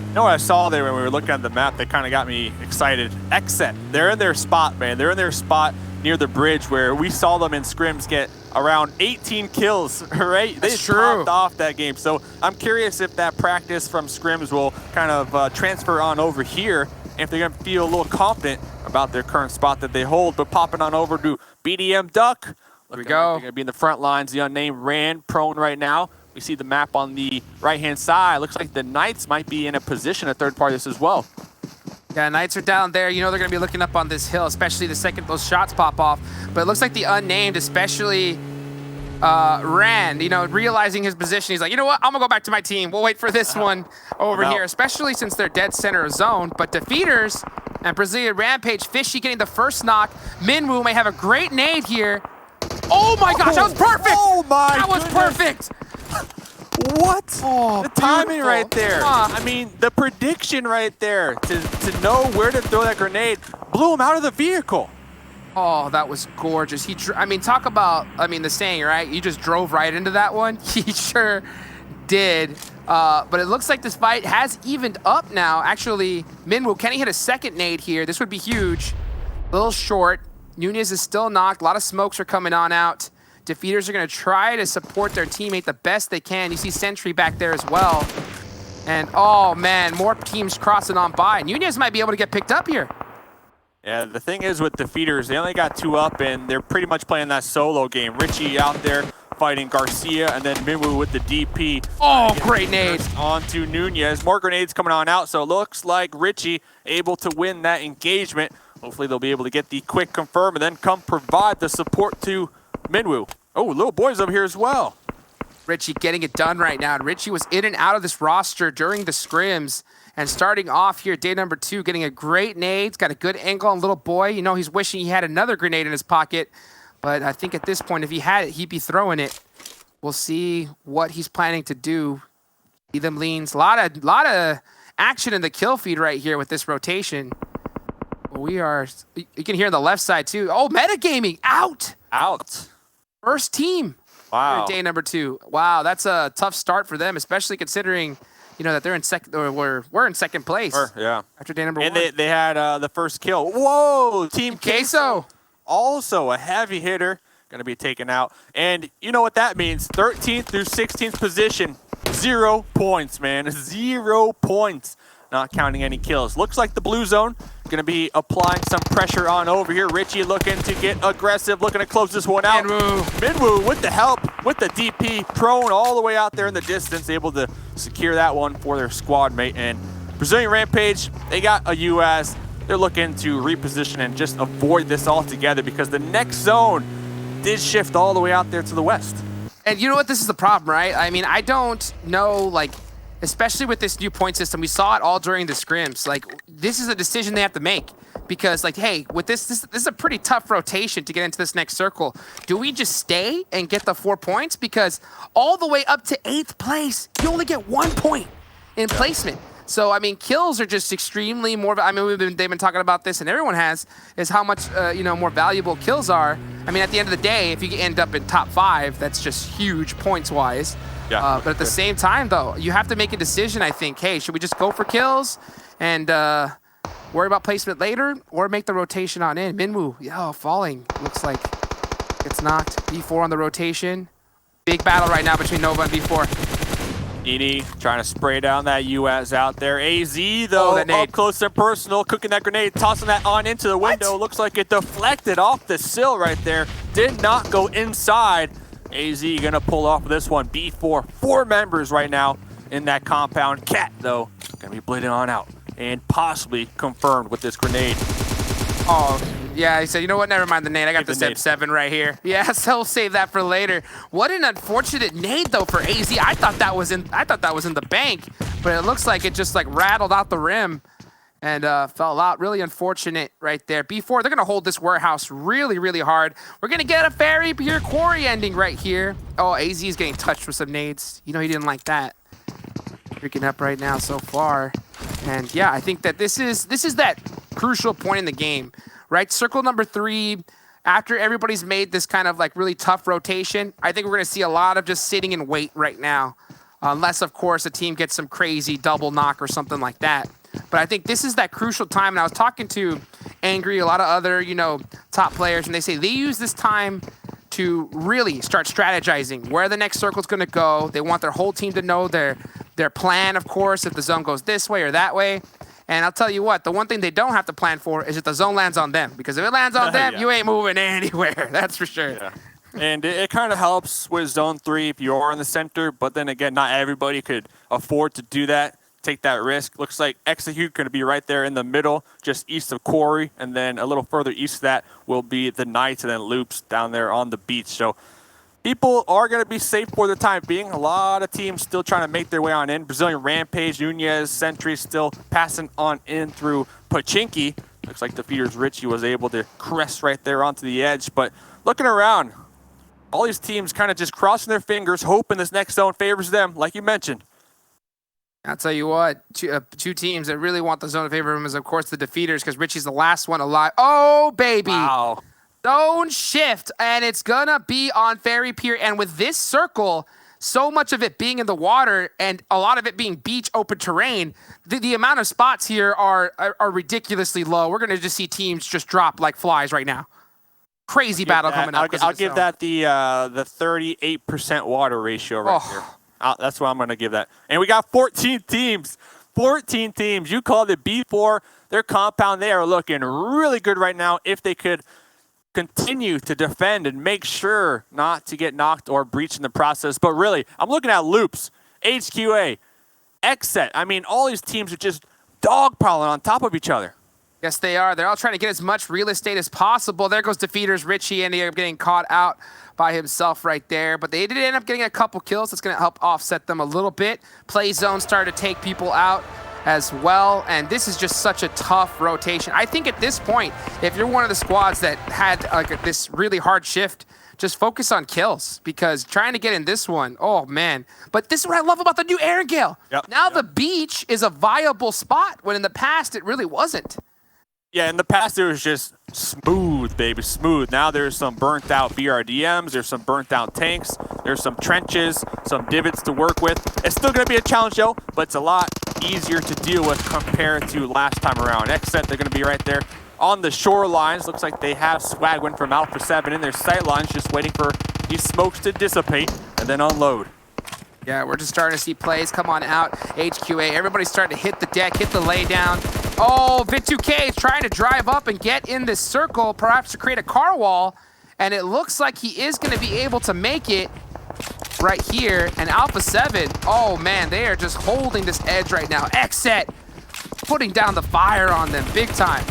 Speaker 8: You know what I saw there when we were looking at the map that kind of got me excited? XSET. They're in their spot, man. They're in their spot near the bridge where we saw them in scrims get around 18 kills, right? They popped off that game. So I'm curious if that practice from scrims will kind of transfer on over here, if they're going to feel a little confident about their current spot that they hold. But popping on over to BDM Duck.
Speaker 7: There we go.
Speaker 8: They're going to be in the front lines. The Unnamed ran prone right now. We see the map on the right-hand side. Looks like the Knights might be in a position at third part of this as well.
Speaker 7: Yeah, Knights are down there. You know they're going to be looking up on this hill, especially the second those shots pop off. But it looks like the Unnamed, especially ran, realizing his position. He's like, you know what? I'm going to go back to my team. We'll wait for this one over here, especially since they're dead center of zone. But Defeaters and Brazilian Rampage, Fishy getting the first knock. Minwoo may have a great nade here. Oh my gosh, that was perfect!
Speaker 8: Oh my
Speaker 7: That was perfect!
Speaker 8: What?
Speaker 7: Oh,
Speaker 8: the timing
Speaker 7: beautiful.
Speaker 8: right there.
Speaker 7: Huh.
Speaker 8: I mean, the prediction right there to know where to throw that grenade blew him out of the vehicle.
Speaker 7: Oh, that was gorgeous. Talk about, the saying, right? You just drove right into that one. He sure did. But it looks like this fight has evened up now. Actually, Minwoo, can he hit a second nade here? This would be huge. A little short. Nunez is still knocked. A lot of smokes are coming on out. Defeaters are going to try to support their teammate the best they can. You see Sentry back there as well. And, oh, man, more teams crossing on by. Nunez might be able to get picked up here.
Speaker 8: Yeah, the thing is with Defeaters, they only got 2 up, and they're pretty much playing that solo game. Richie out there fighting Garcia, and then Minwoo with the DP.
Speaker 7: Oh, great nade.
Speaker 8: On to Nunez. More grenades coming on out, so it looks like Richie able to win that engagement. Hopefully they'll be able to get the quick confirm and then come provide the support to Minwoo. Oh, little boy's up here as well.
Speaker 7: Richie getting it done right now. And Richie was in and out of this roster during the scrims. And starting off here, day number 2, getting a great nade. He's got a good angle on little boy. He's wishing he had another grenade in his pocket. But I think at this point, if he had it, he'd be throwing it. We'll see what he's planning to do. See them leans. A lot of action in the kill feed right here with this rotation. You can hear on the left side too. Oh, Metagaming out. First team.
Speaker 8: Wow.
Speaker 7: Day number 2. Wow, that's a tough start for them, especially considering, that they're in second, or we're in second place.
Speaker 8: Yeah.
Speaker 7: After day number 1.
Speaker 8: And they had the first kill. Whoa, Team
Speaker 7: Queso.
Speaker 8: Also a heavy hitter. Going to be taken out. And you know what that means. 13th through 16th position. 0 points, man. 0 points. Not counting any kills. Looks like the blue zone going to be applying some pressure on over here. Richie looking to get aggressive, looking to close this one out. Minwoo with the help, with the DP, prone all the way out there in the distance, able to secure that one for their squad mate. And Brazilian Rampage, they got a US. They're looking to reposition and just avoid this altogether because the next zone did shift all the way out there to the west.
Speaker 7: And you know what? This is the problem, right? I don't know, especially with this new point system, we saw it all during the scrims. This is a decision they have to make because, hey, with this is a pretty tough rotation to get into this next circle. Do we just stay and get the 4 points? Because all the way up to 8th place, you only get 1 point in placement. So, kills are just extremely more. They've been talking about this, and everyone has, is how much more valuable kills are. At the end of the day, if you end up in top 5, that's just huge points-wise.
Speaker 8: Yeah,
Speaker 7: but at the same time, though, you have to make a decision, I think. Hey, should we just go for kills and worry about placement later, or make the rotation on in? Minwoo, falling. Looks like it's knocked. B4 on the rotation. Big battle right now between Nova and B4.
Speaker 8: Nini trying to spray down that US out there. AZ, though, up close and personal, cooking that grenade, tossing that on into the window. Looks like it deflected off the sill right there. Did not go inside. AZ gonna pull off this one. B4, 4 members right now in that compound. Cat, though, gonna be bleeding on out and possibly confirmed with this grenade.
Speaker 7: Oh, yeah, he said, you know what, never mind the nade. I got the step 7 right here. Yeah, so we'll save that for later. What an unfortunate nade, though, for AZ. I thought that was in the bank, but it looks like it just rattled out the rim and fell out. Really unfortunate right there. B4, they're going to hold this warehouse really, really hard. We're going to get a very pure quarry ending right here. Oh, AZ is getting touched with some nades. He didn't like that. Freaking up right now so far. And yeah, I think that this is that crucial point in the game, right? Circle number 3, after everybody's made this kind of really tough rotation, I think we're going to see a lot of just sitting in wait right now. Unless, of course, a team gets some crazy double knock or something like that. But I think this is that crucial time. And I was talking to Angry, a lot of other, top players, and they say they use this time to really start strategizing where the next circle is going to go. They want their whole team to know their plan, of course, if the zone goes this way or that way. And I'll tell you what, the one thing they don't have to plan for is if the zone lands on them. Because if it lands on them, you ain't moving anywhere. That's for sure. Yeah.
Speaker 8: And it kind of helps with Zone 3 if you are in the center. But then again, not everybody could afford to do that, take that risk. Looks like Execute going to be right there in the middle, just east of Quarry. And then a little further east of that will be the Knights and then Loops down there on the beach. So People are going to be safe for the time being. A lot of teams still trying to make their way on in. Brazilian Rampage, Nunez, Sentry still passing on in through Pachinki. Looks like Defeater's Richie was able to crest right there onto the edge. But looking around, all these teams kind of just crossing their fingers, hoping this next zone favors them, like you mentioned.
Speaker 7: I'll tell you what, two teams that really want the zone to favor them is, of course, the Defeaters, because Richie's the last one alive. Oh, baby.
Speaker 8: Wow.
Speaker 7: Zone shift, and it's gonna be on Ferry Pier. And with this circle, so much of it being in the water and a lot of it being beach open terrain, the amount of spots here are ridiculously low. We're gonna just see teams just drop like flies right now. Crazy battle coming up.
Speaker 8: I'll give that the 38% water ratio right there. That's what I'm gonna give that. And we got 14 teams. 14 teams. You called it before. Their compound, they are looking really good right now. If they could continue to defend and make sure not to get knocked or breached in the process. But really, I'm looking at Loops, HQA, XSET. I mean, all these teams are just dogpiling on top of each other.
Speaker 7: Yes, they are. They're all trying to get as much real estate as possible. There goes Defeaters Richie, and they're getting caught out by himself right there. But they did end up getting a couple kills. That's going to help offset them a little bit. Play zone started to take people out as well, and this is just such a tough rotation. I think at this point, if you're one of the squads that had like this really hard shift, just focus on kills, because trying to get in this one, oh man. But this is what I love about the new Erangel. Now the beach is a viable spot, when in the past it really wasn't.
Speaker 8: Yeah, in the past it was just smooth, baby, smooth. Now there's some burnt out BRDMs, there's some burnt out tanks, there's some trenches, some divots to work with. It's still going to be a challenge though, but it's a lot easier to deal with compared to last time around. XSET, they're going to be right there on the shorelines. Looks like they have Swagwin from Alpha 7 in their sight lines, just waiting for these smokes to dissipate and then unload.
Speaker 7: Yeah, we're just starting to see plays come on out. HQA, everybody's starting to hit the deck, hit the laydown. Oh, Vit2K is trying to drive up and get in this circle, perhaps to create a car wall. And it looks like he is going to be able to make it right here. And Alpha 7, oh man, they are just holding this edge right now. XSET putting down the fire on them big time.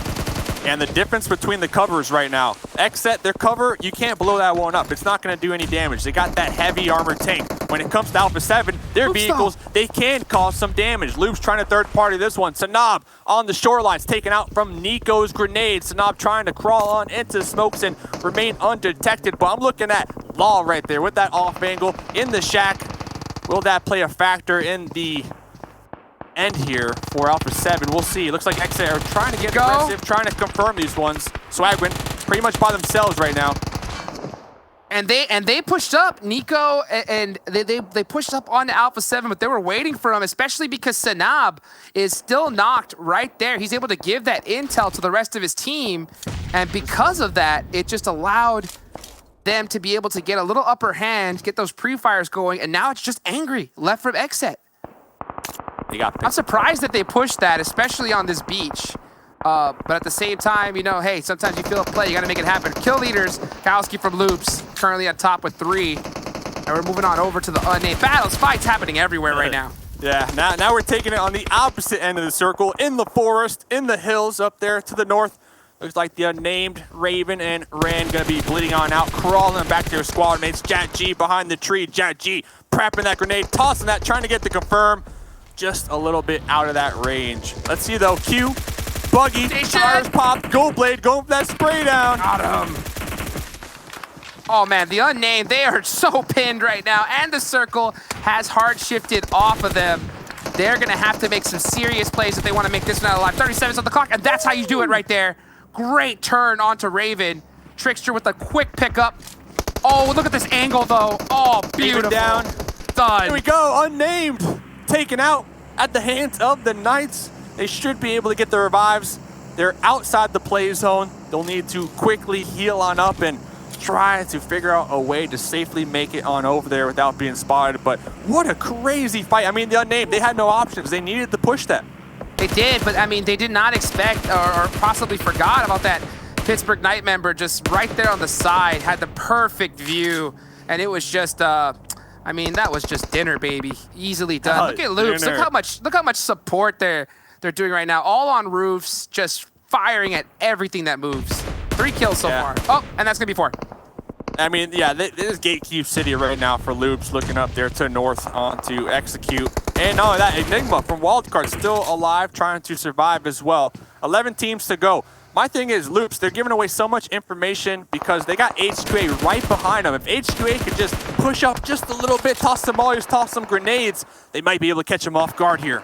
Speaker 8: And the difference between the covers right now, XSET, their cover, you can't blow that one up. It's not going to do any damage. They got that heavy armored tank. When it comes to Alpha 7, their vehicles, they can cause some damage. Loop's trying to third party this one. Sanhok on the shorelines, taken out from Nico's grenade. Sanhok trying to crawl on into smokes and remain undetected. But I'm looking at Law right there with that off angle in the shack. Will that play a factor in the end here for Alpha 7? We'll see. It looks like XSET are trying to get aggressive, trying to confirm these ones. Swagwin pretty much by themselves right now.
Speaker 7: And they pushed up, Nico, and they pushed up on Alpha 7, but they were waiting for him, especially because Sanhok is still knocked right there. He's able to give that intel to the rest of his team, and because of that, it just allowed them to be able to get a little upper hand, get those pre-fires going, and now it's just angry left from XSET. I'm surprised that they pushed that, especially on this beach. But at the same time, you know, hey, sometimes you feel a play, you got to make it happen. Kill leaders, Kowski from Loops, currently on top with 3. And we're moving on over to the unnamed battles. Fights happening everywhere right now.
Speaker 8: Yeah, now we're taking it on the opposite end of the circle, in the forest, in the hills up there to the north. Looks like the unnamed Raven and Ran going to be bleeding on out, crawling back to their squad mates. Jat G behind the tree. Jat G prepping that grenade, tossing that, trying to get the confirm. Just a little bit out of that range. Let's see though. Q, Buggy, tires pop, Gold Blade going for that spray down.
Speaker 7: Got him. Oh man, the unnamed, they are so pinned right now, and the circle has hard shifted off of them. They're gonna have to make some serious plays if they want to make this one out alive. 37 on the clock, and that's how you do it right there. Great turn onto Raven. Trickster with a quick pickup. Oh, look at this angle though. Oh, beautiful.
Speaker 8: Down.
Speaker 7: Done.
Speaker 8: Here we go, unnamed. Taken out at the hands of the Knights. They should be able to get the revives. They're outside the play zone. They'll need to quickly heal on up and try to figure out a way to safely make it on over there without being spotted. But what a crazy fight. I mean, the unnamed, they had no options. They needed to push that.
Speaker 7: They did, but I mean, they did not expect or possibly forgot about that Pittsburgh Knight member just right there on the side, had the perfect view, and it was just, I mean, that was just dinner, baby. Easily done. Look at Loops. Look how much support they're doing right now. All on roofs, just firing at everything that moves. 3 kills so far. Oh, and that's gonna be 4.
Speaker 8: I mean, yeah, this is Gatekeep City right now for Loops, looking up there to north onto Execute. And not only that, Enigma from Wildcard still alive, trying to survive as well. 11 teams to go. My thing is, Loops, they're giving away so much information because they got HQA right behind them. If HQA could just push up just a little bit, toss some mollies, toss some grenades, they might be able to catch them off guard here.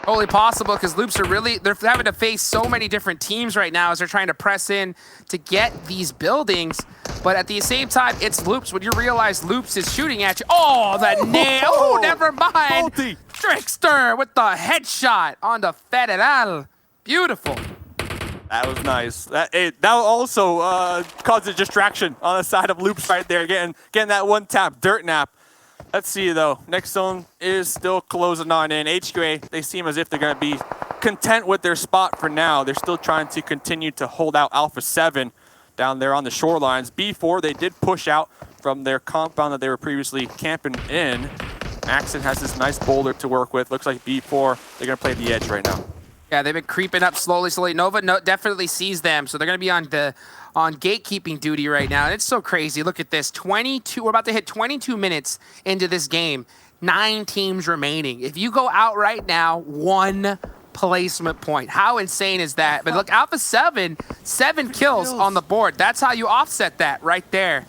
Speaker 7: Totally possible, because Loops are they're having to face so many different teams right now as they're trying to press in to get these buildings. But at the same time, it's Loops. When you realize Loops is shooting at you, oh, the nail! Oh, never mind.
Speaker 8: Multi.
Speaker 7: Trickster with the headshot on the Federal. Beautiful.
Speaker 8: That was nice. That also caused a distraction on the side of Loops right there, getting that one tap, dirt nap. Let's see, though. Next zone is still closing on in. HQA, they seem as if they're going to be content with their spot for now. They're still trying to continue to hold out Alpha 7 down there on the shorelines. B4, they did push out from their compound that they were previously camping in. Maxon has this nice boulder to work with. Looks like B4, they're going to play the edge right now.
Speaker 7: Yeah, they've been creeping up slowly. Nova definitely sees them, so they're going to be on gatekeeping duty right now. And it's so crazy. Look at this. 22. We're about to hit 22 minutes into this game. 9 teams remaining. If you go out right now, 1 placement point. How insane is that? But look, Alpha 7 kills on the board. That's how you offset that right there.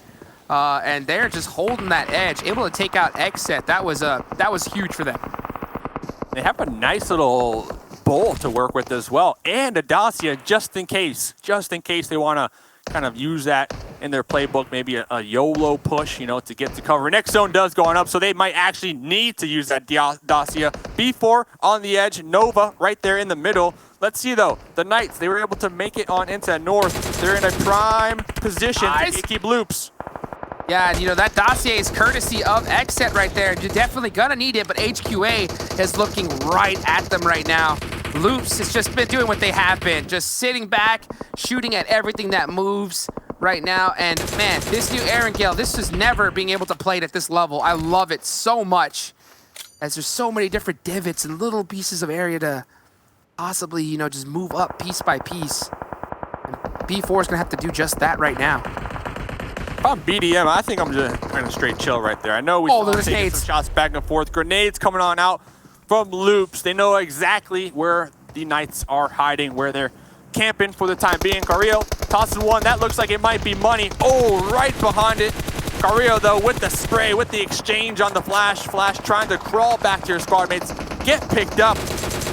Speaker 7: And they're just holding that edge, able to take out XSET. That was huge for them.
Speaker 8: They have a nice little bowl to work with as well, and a Dacia just in case they want to kind of use that in their playbook, maybe a YOLO push, you know, to get to cover. Next zone does go on up, so they might actually need to use that Dacia. B4 on the edge, Nova right there in the middle. Let's see, though, the Knights, they were able to make it on into north. They're in a prime position to keep Loops.
Speaker 7: Yeah, you know, that dossier is courtesy of XSET right there. You're definitely gonna need it, but HQA is looking right at them right now. Loops has just been doing what they have been, just sitting back, shooting at everything that moves right now. And man, this new Erangel, this is never being able to play it at this level. I love it so much, as there's so many different divots and little pieces of area to possibly, you know, just move up piece by piece. And B4 is gonna have to do just that right now.
Speaker 8: If I'm BDM, I think I'm just kind of straight chill right there. I know we're taking some shots back and forth. Grenades coming on out from Loops. They know exactly where the Knights are hiding, where they're camping for the time being. Carrillo tosses one. That looks like it might be money. Oh, right behind it. Carrillo, though, with the spray, with the exchange on the flash. Flash trying to crawl back to your squad mates. Get picked up.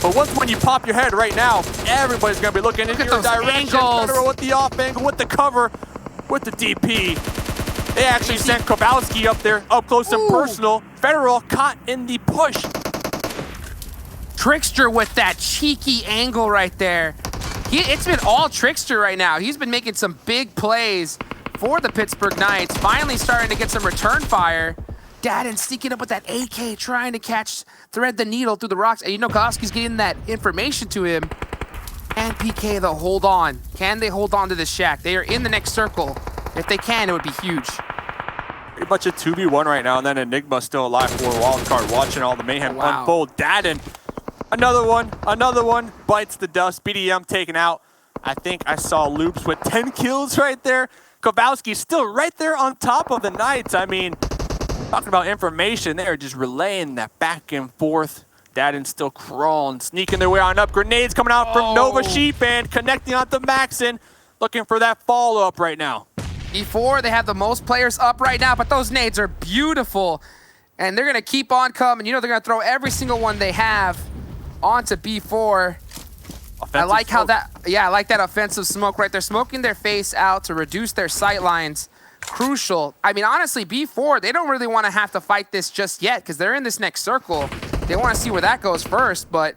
Speaker 8: But when you pop your head right now, everybody's going to be looking in your direction. Federal with the off angle, with the cover, with the DP. They actually sent Kowalski up there, up close and personal. Federal caught in the push.
Speaker 7: Trickster with that cheeky angle right there. It's been all Trickster right now. He's been making some big plays for the Pittsburgh Knights. Finally starting to get some return fire. Dadden sneaking up with that AK, trying to thread the needle through the rocks. And you know Kowalski's getting that information to him. And PK, though, hold on. Can they hold on to this shack? They are in the next circle. If they can, it would be huge.
Speaker 8: Pretty much a 2v1 right now, and then Enigma still alive for Wildcard, watching all the mayhem unfold. Dadden, another one, bites the dust. BDM taken out. I think I saw Loops with 10 kills right there. Kowalski still right there on top of the Knights. I mean, talking about information, they're just relaying that back and forth. Dadden still crawling, sneaking their way on up. Grenades coming out from Nova Sheep and connecting onto Maxon, looking for that follow-up right now.
Speaker 7: B4, they have the most players up right now, but those nades are beautiful. And they're going to keep on coming. You know, they're going to throw every single one they have onto B4. I like how I like that offensive smoke right there. Smoking their face out to reduce their sight lines. Crucial. I mean, honestly, B4, they don't really want to have to fight this just yet because they're in this next circle. They want to see where that goes first, but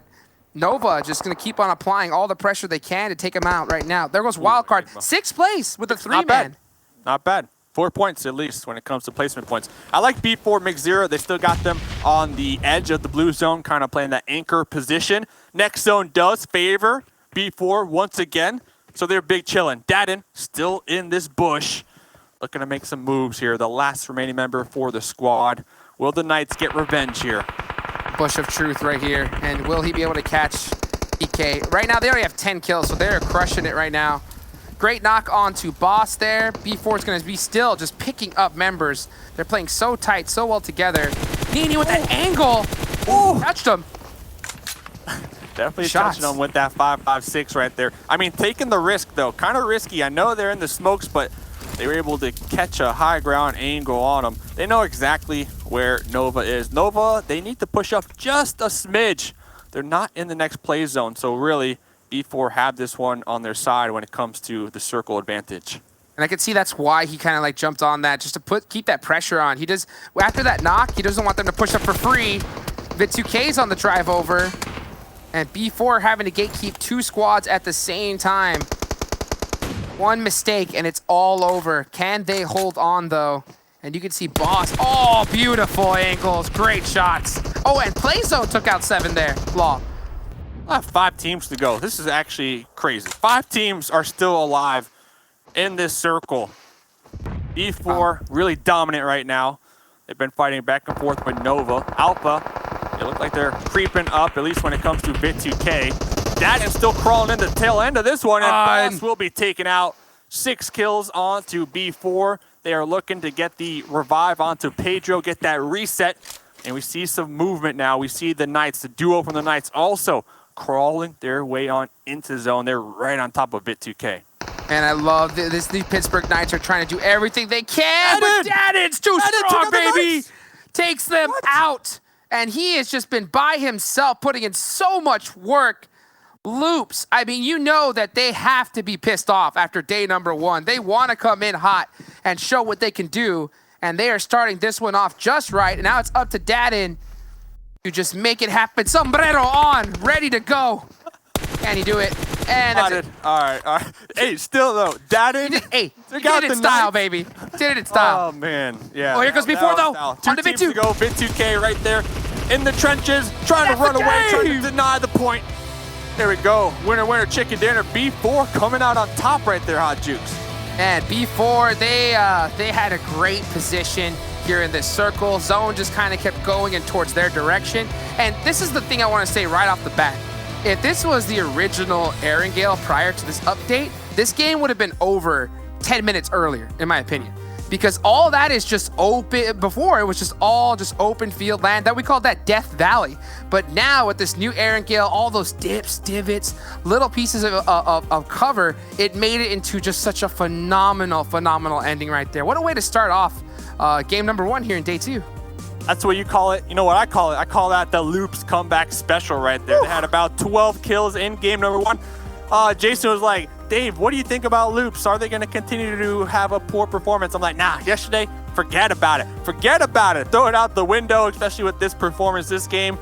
Speaker 7: Nova just going to keep on applying all the pressure they can to take them out right now. There goes Wildcard. 6th place with a 3-man.
Speaker 8: Not bad. 4 points at least when it comes to placement points. I like B4 Mix Zero. They still got them on the edge of the blue zone, kind of playing that anchor position. Next zone does favor B4 once again, so they're big chilling. Dadden still in this bush, looking to make some moves here. The last remaining member for the squad. Will the Knights get revenge here?
Speaker 7: Bush of truth right here, and will he be able to catch PK? Right now, they already have 10 kills, so they're crushing it right now. Great knock onto Boss there. B4 is going to be still just picking up members. They're playing so tight, so well together. Nini with that angle. Ooh, touched him.
Speaker 8: Definitely
Speaker 7: Shots.
Speaker 8: touching them with that 5.56 right there. I mean, taking the risk, though. Kind of risky. I know they're in the smokes, but they were able to catch a high ground angle on them. They know exactly where Nova is. Nova, they need to push up just a smidge. They're not in the next play zone, so really, B4 have this one on their side when it comes to the circle advantage.
Speaker 7: And I could see that's why he kind of like jumped on that, just to keep that pressure on. He does, after that knock, he doesn't want them to push up for free. Vit2K's on the drive over. And B4 having to gatekeep 2 squads at the same time. One mistake and it's all over. Can they hold on though? And you can see Boss. Oh, beautiful angles. Great shots. Oh, and Playzone took out 7 there. Law.
Speaker 8: 5 teams to go. This is actually crazy. 5 teams are still alive in this circle. B4 really dominant right now. They've been fighting back and forth with Nova. Alpha, they look like they're creeping up, at least when it comes to Vit2K. That is still crawling in the tail end of this one, and Boss will be taken out. 6 kills onto B4. They are looking to get the revive onto Pedro, get that reset, and we see some movement now. We see the Knights, the duo from the Knights, also crawling their way on into zone. They're right on top of Vit2K.
Speaker 7: And I love this. The Pittsburgh Knights are trying to do everything they can, but Dadin's too strong, baby. Takes them out. And he has just been by himself, putting in so much work. Loops, I mean, you know that they have to be pissed off after day number 1. They want to come in hot and show what they can do. And they are starting this one off just right. And now it's up to Dadin to just make it happen. Sombrero on, ready to go. Can he do it? And that's it.
Speaker 8: All right. Hey, still though, Dadin.
Speaker 7: He did it in style, baby. Did it in style.
Speaker 8: Oh man, yeah.
Speaker 7: Oh, here goes B4 though.
Speaker 8: 2
Speaker 7: On to
Speaker 8: teams
Speaker 7: Vit2.
Speaker 8: to go. Vit2K right there in the trenches, trying to run away, trying to deny the point. There we go. Winner, winner, chicken dinner. B4 coming out on top right there, Hot Jukes.
Speaker 7: And B4, they had a great position here in this circle. Zone just kind of kept going and towards their direction. And this is the thing I want to say right off the bat. If this was the original Erangel prior to this update, this game would have been over 10 minutes earlier, in my opinion. Because all that is just open. Before, it was just all just open field land. That we called that Death Valley. But now with this new Erangel, all those dips, divots, little pieces of cover, it made it into just such a phenomenal ending right there. What a way to start off game number 1 here in day 2.
Speaker 8: That's what you call it. You know what I call it? I call that the Loops comeback special right there. They had about 12 kills in game number 1. Jason was like, Dave, what do you think about Loops? Are they going to continue to have a poor performance? I'm like, nah, yesterday, forget about it. Forget about it. Throw it out the window, especially with this performance this game.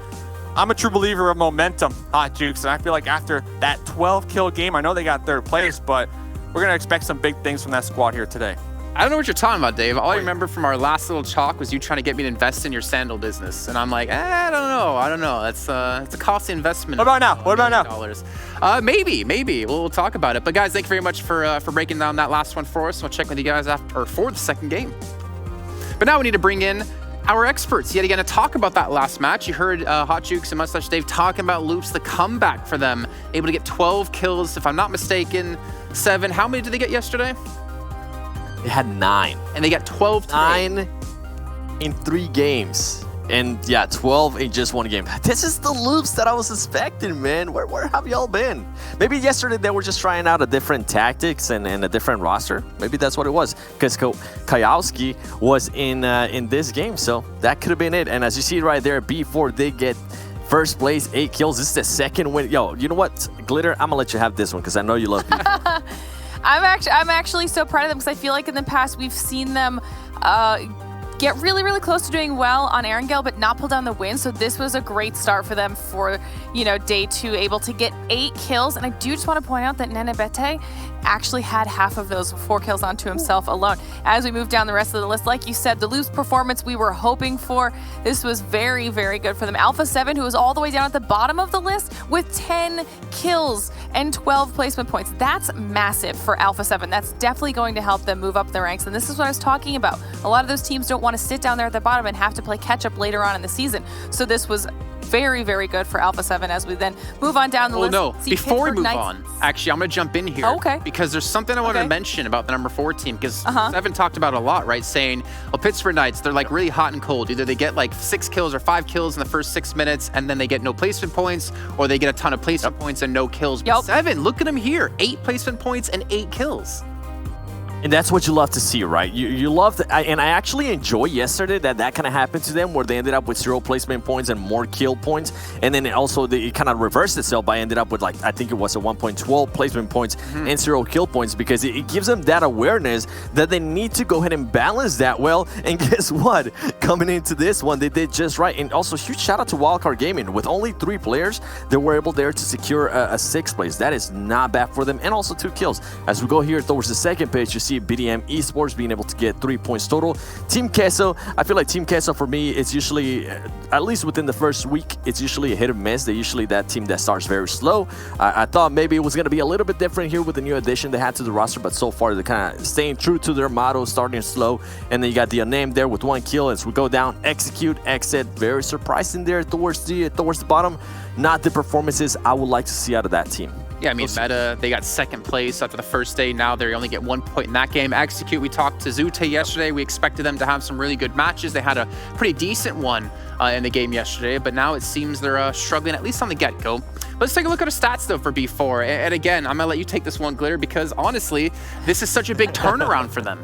Speaker 8: I'm a true believer of momentum, Hot Jukes, and I feel like after that 12-kill game, I know they got 3rd place, but we're going to expect some big things from that squad here today.
Speaker 2: I don't know what you're talking about, Dave. All I remember from our last little talk was you trying to get me to invest in your sandal business. And I'm like, I don't know. That's it's a costly investment.
Speaker 8: What about now? What about now?
Speaker 2: Maybe. We'll talk about it. But guys, thank you very much for breaking down that last one for us. We'll check with you guys for the second game. But now we need to bring in our experts yet again to talk about that last match. You heard Hot Jukes and Mustache Dave talking about Loops, the comeback for them. Able to get 12 kills, if I'm not mistaken. 7. How many did they get yesterday?
Speaker 3: They had 9.
Speaker 2: And they got 12 today.
Speaker 3: 9 in 3 games. And yeah, 12 in just 1 game. This is the Loops that I was expecting, man. Where have y'all been? Maybe yesterday they were just trying out a different tactics and a different roster. Maybe that's what it was. Because Kayowski was in this game, so that could have been it. And as you see right there, B4 did get first place, 8 kills. This is the second win. Yo, you know what, Glitter? I'm gonna let you have this one because I know you love B4.
Speaker 4: I'm actually so proud of them because I feel like in the past we've seen them get really close to doing well on Erangel, but not pull down the win. So this was a great start for them for, day 2, able to get 8 kills. And I do just want to point out that Nenebete actually had half of those 4 kills onto himself alone. As we move down the rest of the list, like you said, the Loops performance we were hoping for, this was very good for them. Alpha 7, who was all the way down at the bottom of the list with 10 kills and 12 placement points. That's massive for Alpha 7. That's definitely going to help them move up the ranks. And this is what I was talking about. A lot of those teams don't want to sit down there at the bottom and have to play catch up later on in the season. So this was very, very good for Alpha 7 as we then move on down the list.
Speaker 2: No,
Speaker 4: See
Speaker 2: before we
Speaker 4: Pittsburgh
Speaker 2: move
Speaker 4: Knights.
Speaker 2: on, actually, I'm going to jump in here.
Speaker 4: Oh, okay.
Speaker 2: Because there's something I wanted to mention about the number 4 team, because Seven talked about it a lot, right? Saying, well, Pittsburgh Knights, they're like really hot and cold. Either they get like 6 kills or 5 kills in the first 6 minutes, and then they get no placement points, or they get a ton of placement points and no kills. But Seven, look at them here. 8 placement points and 8 kills.
Speaker 3: And that's what you love to see, right? You love to, and I actually enjoy yesterday that kind of happened to them, where they ended up with 0 placement points and more kill points. And then also it kind of reversed itself by ended up with, like, I think it was a 1.12 placement points and 0 kill points, because it gives them that awareness that they need to go ahead and balance that well. And guess what? Coming into this one, they did just right. And also huge shout out to Wildcard Gaming. With only 3 players, they were able there to secure a 6th place. That is not bad for them. And also 2 kills. As we go here towards the second page, you see BDM Esports being able to get 3 points total. Team Queso, I feel like Team Queso for me, it's usually, at least within the first week, it's usually a hit or miss. They're usually that team that starts very slow. I thought maybe it was going to be a little bit different here with the new addition they had to the roster, but so far they're kind of staying true to their motto, starting slow. And then you got the Unnamed there with 1 kill. As we go down, Execute, XSET, very surprising there towards the bottom. Not the performances I would like to see out of that team.
Speaker 2: Yeah, I mean, Meta, they got 2nd place after the first day. Now they only get 1 point in that game. Execute, we talked to Zute yesterday. We expected them to have some really good matches. They had a pretty decent one in the game yesterday, but now it seems they're struggling, at least on the get-go. Let's take a look at our stats, though, for B4. And again, I'm going to let you take this one, Glitter, because honestly, this is such a big turnaround for them.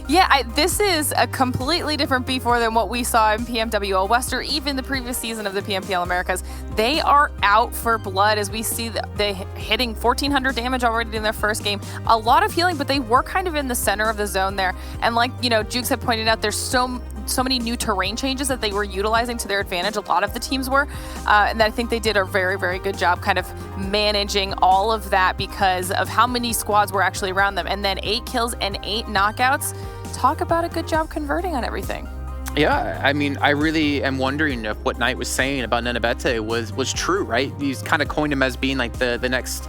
Speaker 4: Yeah, this is a completely different B4 than what we saw in PMWL West or even the previous season of the PMPL Americas. They are out for blood, as we see they hitting 1,400 damage already in their first game. A lot of healing, but they were kind of in the center of the zone there. And like, you know, Jukes had pointed out, there's so many new terrain changes that they were utilizing to their advantage. A lot of the teams were, and I think they did a very, very good job kind of managing all of that because of how many squads were actually around them. And then 8 kills and 8 knockouts. Talk about a good job converting on everything.
Speaker 2: Yeah, I mean, I really am wondering if what Knight was saying about Nenebete was true, right? He's kind of coined him as being like the next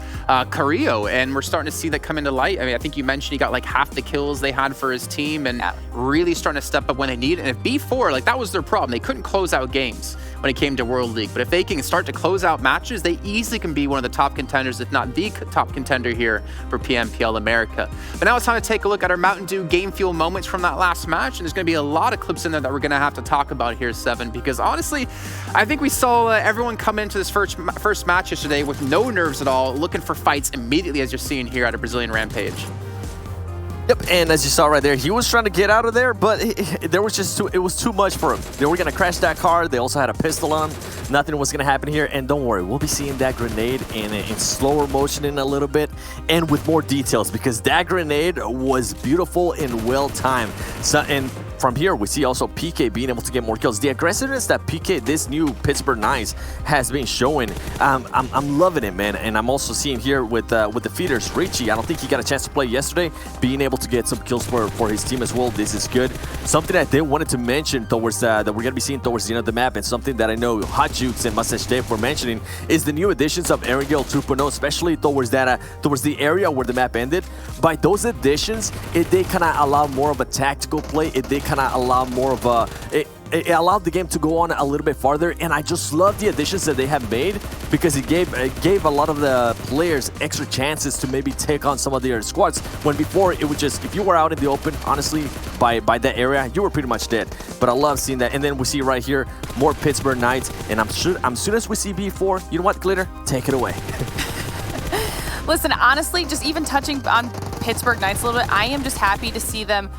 Speaker 2: Carrillo, and we're starting to see that come into light. I mean, I think you mentioned he got like half the kills they had for his team and really starting to step up when they need it. And if B4, like that was their problem. They couldn't close out games when it came to World League. But if they can start to close out matches, they easily can be one of the top contenders, if not the top contender here for PMPL America. But now it's time to take a look at our Mountain Dew Game Fuel moments from that last match. And there's going to be a lot of clips in there that we're going to have to talk about here, Seven, because honestly, I think we saw everyone come into this first match yesterday with no nerves at all, looking for fights immediately, as you're seeing here at a Brazilian Rampage.
Speaker 3: Yep, and as you saw right there, he was trying to get out of there, but there was just it was too much for him. They were going to crash that car. They also had a pistol on. Nothing was going to happen here. And don't worry, we'll be seeing that grenade in slower motion in a little bit and with more details, because that grenade was beautiful and well-timed. So, and from here, we see also PK being able to get more kills. The aggressiveness that PK, this new Pittsburgh Knights, has been showing, I'm loving it, man. And I'm also seeing here with the feeders, Richie, I don't think he got a chance to play yesterday, being able to get some kills for his team as well. This is good. Something I did wanted to mention towards that we're going to be seeing towards the end of the map, and something that I know Hot Jukes and Mustache Dave were mentioning, is the new additions of Erangel 2.0, especially towards the area where the map ended. By those additions, they kind of allow more of a tactical play. They kind of allow more of a... It allowed the game to go on a little bit farther, and I just love the additions that they have made, because it gave a lot of the players extra chances to maybe take on some of their squads, when before it would just, if you were out in the open, honestly, by that area, you were pretty much dead. But I love seeing that. And then we see right here, more Pittsburgh Knights, and as soon as we see B4, you know what, Glitter? Take it away.
Speaker 4: Listen, honestly, just even touching on Pittsburgh Knights a little bit, I am just happy to see them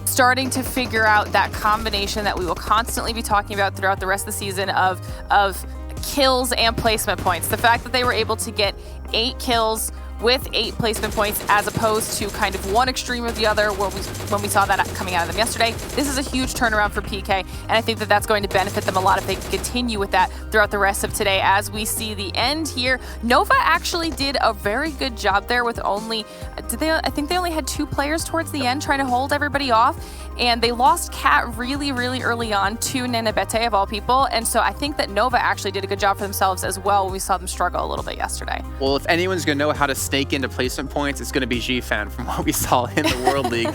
Speaker 4: starting to figure out that combination that we will constantly be talking about throughout the rest of the season of kills and placement points. The fact that they were able to get 8 kills with 8 placement points, as opposed to kind of one extreme or the other when we saw that coming out of them yesterday. This is a huge turnaround for PK, and I think that that's going to benefit them a lot if they can continue with that throughout the rest of today. As we see the end here, Nova actually did a very good job there with only, I think they only had 2 players towards the end trying to hold everybody off, and they lost Cat really, really early on to Nenebete of all people, and so I think that Nova actually did a good job for themselves as well when we saw them struggle a little bit yesterday.
Speaker 2: Well, if anyone's going to know how to snake into placement points, it's going to be G-Fan from what we saw in the World League.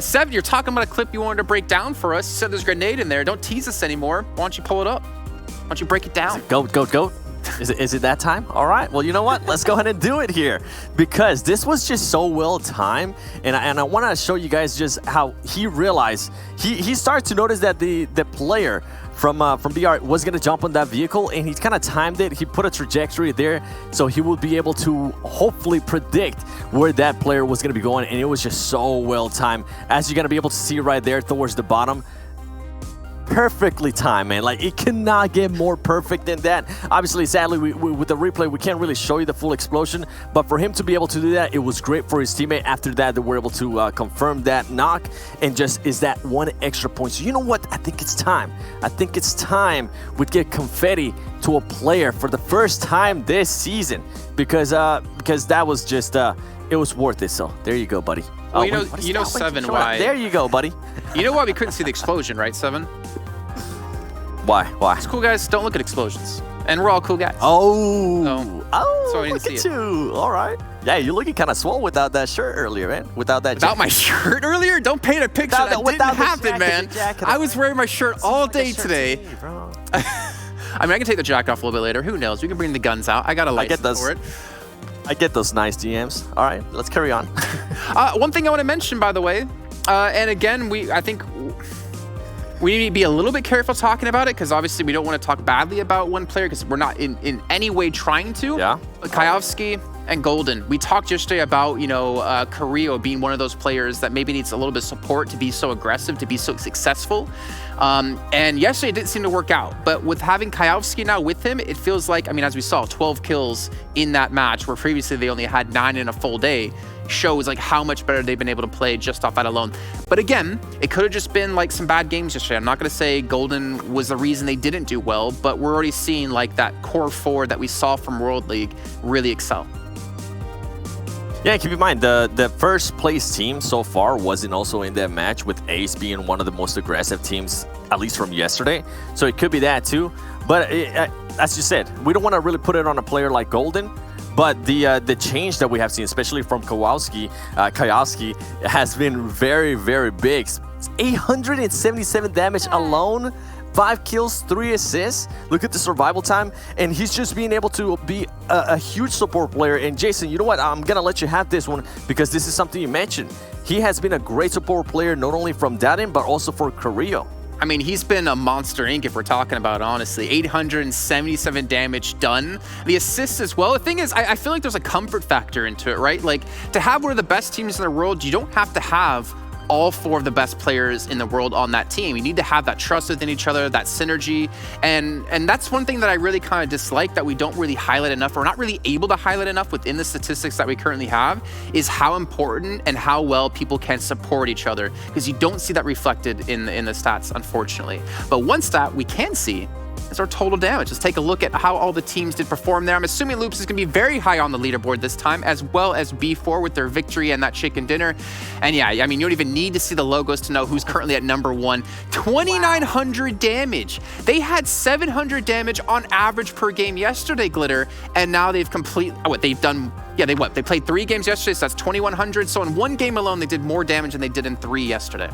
Speaker 2: Seven, you're talking about a clip you wanted to break down for us. You said there's a grenade in there. Don't tease us anymore. Why don't you pull it up? Why don't you break it down?
Speaker 3: Goat. Is it that time? All right. Well, you know what? Let's go ahead and do it here because this was just so well timed, and I want to show you guys just how he realized he started to notice that the player from BR was gonna jump on that vehicle, and he kind of timed it. He put a trajectory there, so he would be able to hopefully predict where that player was gonna be going, and it was just so well timed. As you're gonna be able to see right there towards the bottom. Perfectly timed, man. Like, it cannot get more perfect than that. Obviously, sadly, we with the replay, we can't really show you the full explosion, but for him to be able to do that, it was great for his teammate. After that, they were able to confirm that knock, and just is that one extra point. So you know what? I think it's time. I think it's time we get confetti to a player for the first time this season, because that was just it was worth it. So there you go, buddy.
Speaker 2: Well, you know, Seven, why?
Speaker 3: There you go, buddy.
Speaker 2: You know why we couldn't see the explosion, right, Seven?
Speaker 3: Why?
Speaker 2: Because cool guys don't look at explosions. And we're all cool guys. So I didn't
Speaker 3: look
Speaker 2: see
Speaker 3: at
Speaker 2: it.
Speaker 3: you. All right. Yeah, you're looking kind of swole without that shirt earlier, man. Without
Speaker 2: my shirt earlier? Don't paint a picture. That didn't happen, man. I was wearing my shirt all day today. I mean, I can take the jacket off a little bit later. Who knows? We can bring the guns out. I got a license for it.
Speaker 3: I get those nice DMs. All right, let's carry on.
Speaker 2: One thing I want to mention, by the way, and again, I think we need to be a little bit careful talking about it, because obviously we don't want to talk badly about one player, because we're not in any way trying to.
Speaker 3: Yeah.
Speaker 2: But Kayovsky and Golden, we talked yesterday about, Carrillo being one of those players that maybe needs a little bit of support to be so aggressive, to be so successful. And yesterday it didn't seem to work out. But with having Kayovsky now with him, it feels like, I mean, as we saw, 12 kills in that match, where previously they only had 9 in a full day, shows like how much better they've been able to play just off that alone. But again, it could have just been like some bad games yesterday. I'm not going to say Golden was the reason they didn't do well, but we're already seeing like that core 4 that we saw from World League really excel.
Speaker 3: Yeah, keep in mind, the first place team so far wasn't also in that match, with Ace being one of the most aggressive teams, at least from yesterday. So it could be that too. But as you said, we don't want to really put it on a player like Golden. But the change that we have seen, especially from Kayovsky, has been very, very big. 877 damage alone. 5 kills, 3 assists. Look at the survival time, and he's just being able to be a huge support player. And Jason, you know what? I'm gonna let you have this one, because this is something you mentioned. He has been a great support player, not only from Daden, but also for Carrillo.
Speaker 2: I mean, he's been a monster ink, if we're talking about, honestly. 877 damage done. The assists as well. The thing is, I feel like there's a comfort factor into it, right? Like, to have one of the best teams in the world, you don't have to have all 4 of the best players in the world on that team. You need to have that trust within each other, that synergy. And that's one thing that I really kind of dislike, that we don't really highlight enough, or not really able to highlight enough within the statistics that we currently have, is how important and how well people can support each other, because you don't see that reflected in the stats, unfortunately. But one stat we can see is our total damage. Let's take a look at how all the teams did perform there. I'm assuming Loops is going to be very high on the leaderboard this time, as well as B4 with their victory and that chicken dinner. And yeah, I mean, you don't even need to see the logos to know who's currently at number 1. 2,900 damage. They had 700 damage on average per game yesterday, Glitter, and now they've they played 3 games yesterday, so that's 2,100. So in 1 game alone, they did more damage than they did in 3 yesterday.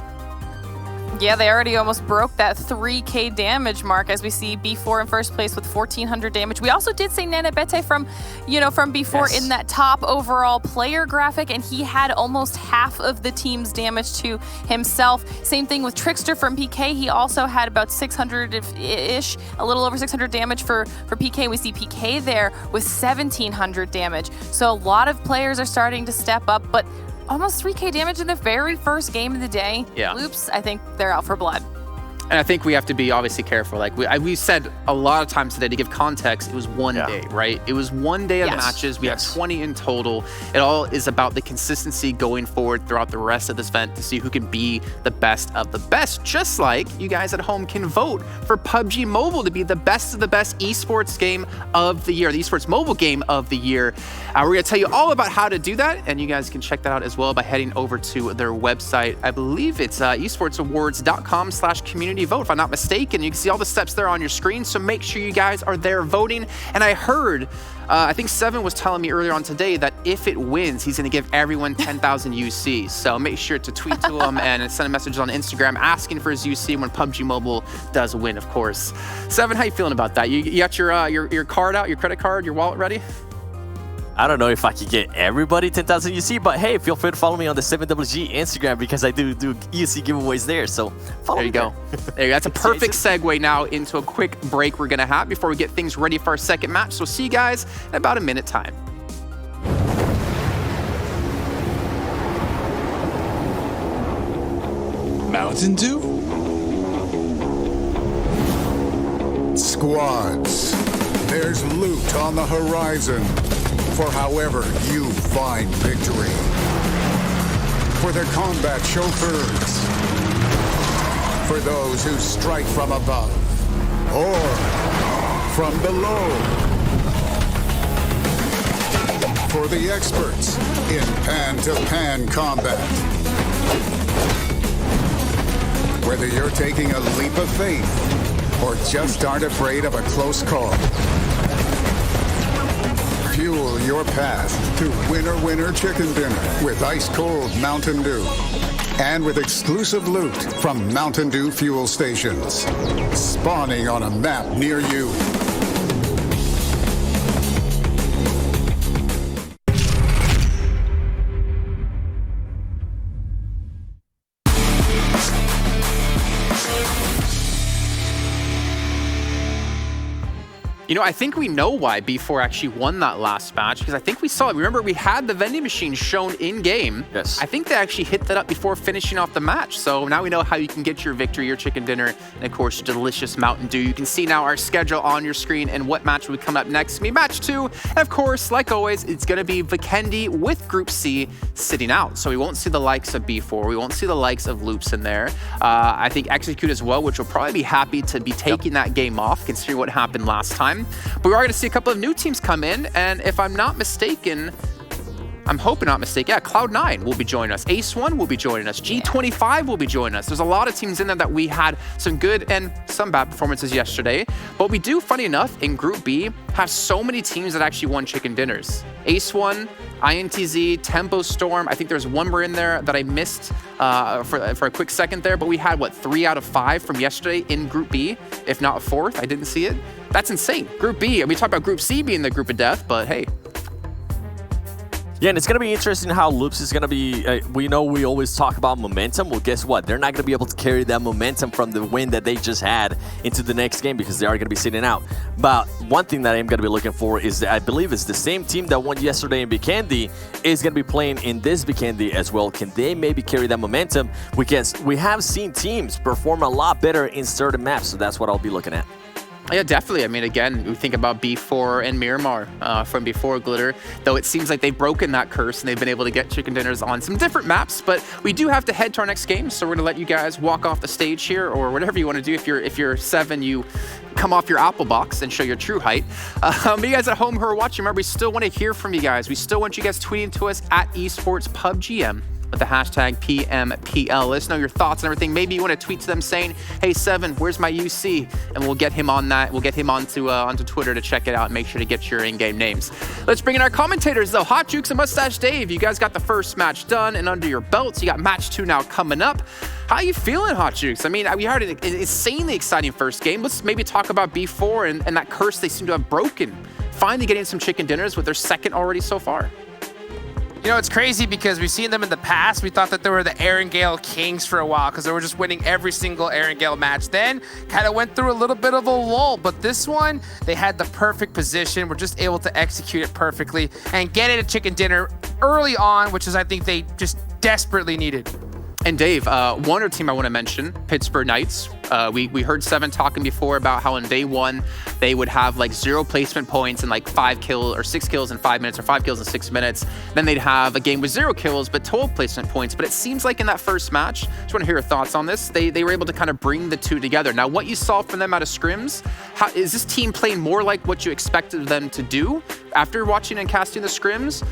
Speaker 4: Yeah, they already almost broke that 3K damage mark, as we see B4 in first place with 1,400 damage. We also did see Nanabete from B4 in that top overall player graphic, and he had almost half of the team's damage to himself. Same thing with Trickster from PK. He also had about 600-ish, a little over 600 damage for PK. We see PK there with 1,700 damage. So a lot of players are starting to step up, but almost 3K damage in the very first game of the day.
Speaker 2: Yeah.
Speaker 4: Loops, I think they're out for blood.
Speaker 2: And I think we have to be obviously careful. Like we said a lot of times today, to give context, it was one day, right? It was 1 day of matches. We have 20 in total. It all is about the consistency going forward throughout the rest of this event to see who can be the best of the best. Just like you guys at home can vote for PUBG Mobile to be the best of the best esports game of the year, the esports mobile game of the year. We're going to tell you all about how to do that, and you guys can check that out as well by heading over to their website. I believe it's esportsawards.com/community community vote, if I'm not mistaken. You can see all the steps there on your screen, so make sure you guys are there voting. And I heard, I think Seven was telling me earlier on today that if it wins, he's going to give everyone 10,000 UC. So make sure to tweet to him and send a message on Instagram asking for his UC when PUBG Mobile does win, of course. Seven, how you feeling about that? You got your card out, your credit card, your wallet ready?
Speaker 3: I don't know if I could get everybody 10,000 UC, but hey, feel free to follow me on the 7WG Instagram because I do UC giveaways there. So follow
Speaker 2: there you
Speaker 3: me
Speaker 2: go. There you go. That's a perfect segue now into a quick break we're going to have before we get things ready for our second match. So see you guys in about a minute time.
Speaker 9: Mountain Dew? Squads. There's loot on the horizon for however you find victory. For the combat chauffeurs. For those who strike from above or from below. For the experts in pan-to-pan combat. Whether you're taking a leap of faith or just aren't afraid of a close call. Fuel your path to Winner Chicken Dinner with ice-cold Mountain Dew. And with exclusive loot from Mountain Dew fuel stations. Spawning on a map near you.
Speaker 2: You know, I think we know why B4 actually won that last match, because I think we saw it. Remember, we had the vending machine shown in-game.
Speaker 3: Yes.
Speaker 2: I think they actually hit that up before finishing off the match. So now we know how you can get your victory, your chicken dinner, and of course, delicious Mountain Dew. You can see now our schedule on your screen and what match will be coming up next. It's gonna be match 2. And of course, like always, it's going to be Vikendi with Group C sitting out. So we won't see the likes of B4. We won't see the likes of Loops in there. I think XSET as well, which will probably be happy to be taking that game off, considering what happened last time. But we are going to see a couple of new teams come in, and if I'm not mistaken, I'm hoping not mistaken, yeah, Cloud9 will be joining us. Ace1 will be joining us. G25 will be joining us. There's a lot of teams in there that we had some good and some bad performances yesterday. But we do, funny enough, in Group B, have so many teams that actually won chicken dinners. Ace1, INTZ, Tempo Storm. I think there's one more in there that I missed for a quick second there. But we had, what, 3 out of 5 from yesterday in Group B, if not a 4th. I didn't see it. That's insane. Group B, we talked about Group C being the group of death, but hey.
Speaker 3: Yeah, and it's going to be interesting how Loops is going to be, we know we always talk about momentum. Well, guess what? They're not going to be able to carry that momentum from the win that they just had into the next game because they are going to be sitting out. But one thing that I'm going to be looking for is that I believe it's the same team that won yesterday in Vikendi is going to be playing in this Vikendi as well. Can they maybe carry that momentum? Because we have seen teams perform a lot better in certain maps, so that's what I'll be looking at.
Speaker 2: Yeah, definitely. I mean, again, we think about B4 and Miramar from before Glitter, though it seems like they've broken that curse and they've been able to get chicken dinners on some different maps. But we do have to head to our next game, so we're going to let you guys walk off the stage here, or whatever you want to do. If you're 7, you come off your Apple box and show your true height. But you guys at home who are watching, remember, we still want to hear from you guys. We still want you guys tweeting to us at esports PUBGM. With the hashtag PMPL. Let us know your thoughts and everything. Maybe you want to tweet to them saying, hey, Seven, where's my UC? And we'll get him on that. We'll get him onto Twitter to check it out and make sure to get your in-game names. Let's bring in our commentators, though. Hot Jukes and Mustache Dave, you guys got the first match done and under your belts. You got match 2 now coming up. How are you feeling, Hot Jukes? I mean, we had an insanely exciting first game. Let's maybe talk about B4 and that curse they seem to have broken. Finally getting some chicken dinners with their second already so far.
Speaker 7: You know, it's crazy because we've seen them in the past. We thought that they were the Erangel Kings for a while because they were just winning every single Erangel match. Then kind of went through a little bit of a lull, but this one, they had the perfect position. We're just able to execute it perfectly and get it a chicken dinner early on, which is, I think, they just desperately needed.
Speaker 2: And Dave, one other team I want to mention, Pittsburgh Knights. We heard Seven talking before about how on day 1 they would have like 0 placement points and like 5 kills or 6 kills in 5 minutes or 5 kills in 6 minutes. Then they'd have a game with 0 kills but 12 placement points. But it seems like in that first match, just want to hear your thoughts on this. They were able to kind of bring the two together. Now, what you saw from them out of scrims, is this team playing more like what you expected them to do after watching and casting the scrims,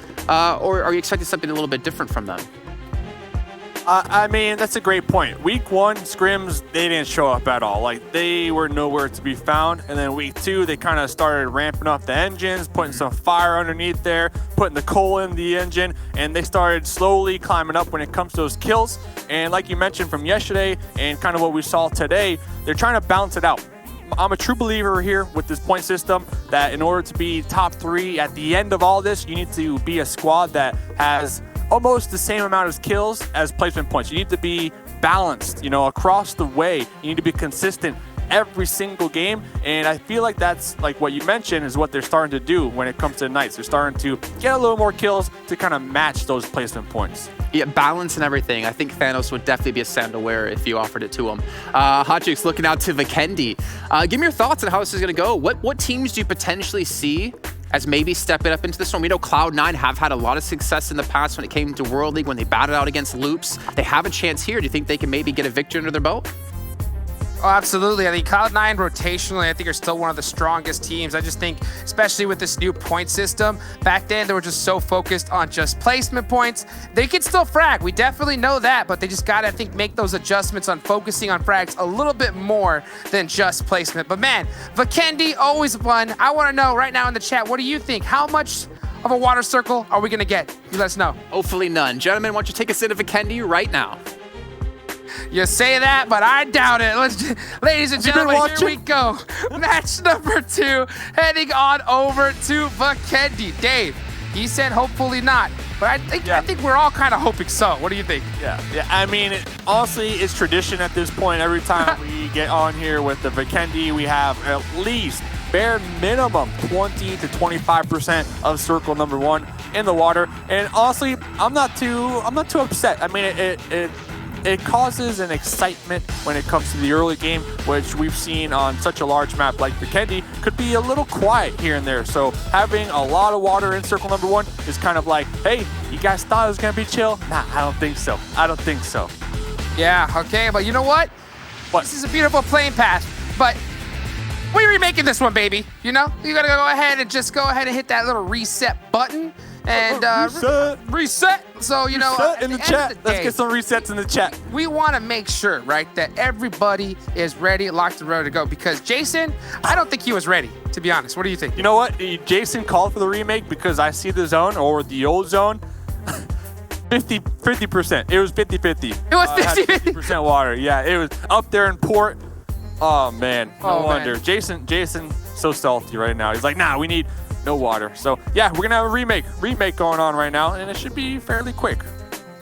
Speaker 2: or are you expecting something a little bit different from them?
Speaker 8: I mean, that's a great point. Week 1, scrims, they didn't show up at all. Like, they were nowhere to be found. And then week 2, they kind of started ramping up the engines, putting some fire underneath there, putting the coal in the engine, and they started slowly climbing up when it comes to those kills. And like you mentioned from yesterday and kind of what we saw today, they're trying to balance it out. I'm a true believer here with this point system that in order to be top 3 at the end of all this, you need to be a squad that has almost the same amount of kills as placement points. You need to be balanced, you know, across the way. You need to be consistent every single game, and I feel like that's like what you mentioned is what they're starting to do when it comes to the Knights. They're starting to get a little more kills to kind of match those placement points.
Speaker 2: Yeah, balance and everything. I think Thanos would definitely be a sandal wearer if you offered it to him. Hotchicks looking out to Vikendi. Give me your thoughts on how this is going to go. What teams do you potentially see as maybe stepping up into this one? We know Cloud9 have had a lot of success in the past when it came to World League, when they battled out against Loops. They have a chance here. Do you think they can maybe get a victory under their belt?
Speaker 7: Oh, absolutely. I think Cloud9 rotationally, I think are still one of the strongest teams. I just think, especially with this new point system, back then they were just so focused on just placement points. They can still frag. We definitely know that, but they just got to, I think, make those adjustments on focusing on frags a little bit more than just placement. But man, Vikendi, always fun. I want to know right now in the chat, what do you think? How much of a water circle are we going to get? You let us know.
Speaker 2: Hopefully none. Gentlemen, why don't you take us into Vikendi right now?
Speaker 7: You say that, but I doubt it. Ladies and gentlemen, here we go. Match number 2, heading on over to Vikendi. Dave, he said hopefully not, but I think we're all kind of hoping so. What do you think?
Speaker 8: Yeah. I mean, honestly, it's tradition at this point. Every time we get on here with the Vikendi, we have at least bare minimum 20 to 25% of circle number 1 in the water. And honestly, I'm not too upset. I mean, it causes an excitement when it comes to the early game, which we've seen on such a large map like Vikendi could be a little quiet here and there. So having a lot of water in circle number 1 is kind of like, hey, you guys thought it was going to be chill? Nah, I don't think so.
Speaker 7: Yeah, okay, but you know what? This is a beautiful playing path, but we're remaking this one, baby. You know, you got to go ahead and hit that little reset button. And reset. So, you know,
Speaker 8: in the chat. Let's get some resets in the chat.
Speaker 7: We want to make sure, right, that everybody is ready, locked and ready to go. Because Jason, I don't think he was ready, to be honest. What do you think?
Speaker 8: You know what? Jason called for the remake because I see the zone, or the old zone, 50%. It was 50-50.
Speaker 7: It was 50-50.
Speaker 8: 50% water. Yeah, it was up there in port. Oh, man. No wonder. Man. Jason, so salty right now. He's like, nah, we need no water. So yeah, we're gonna have a remake going on right now, and it should be fairly quick.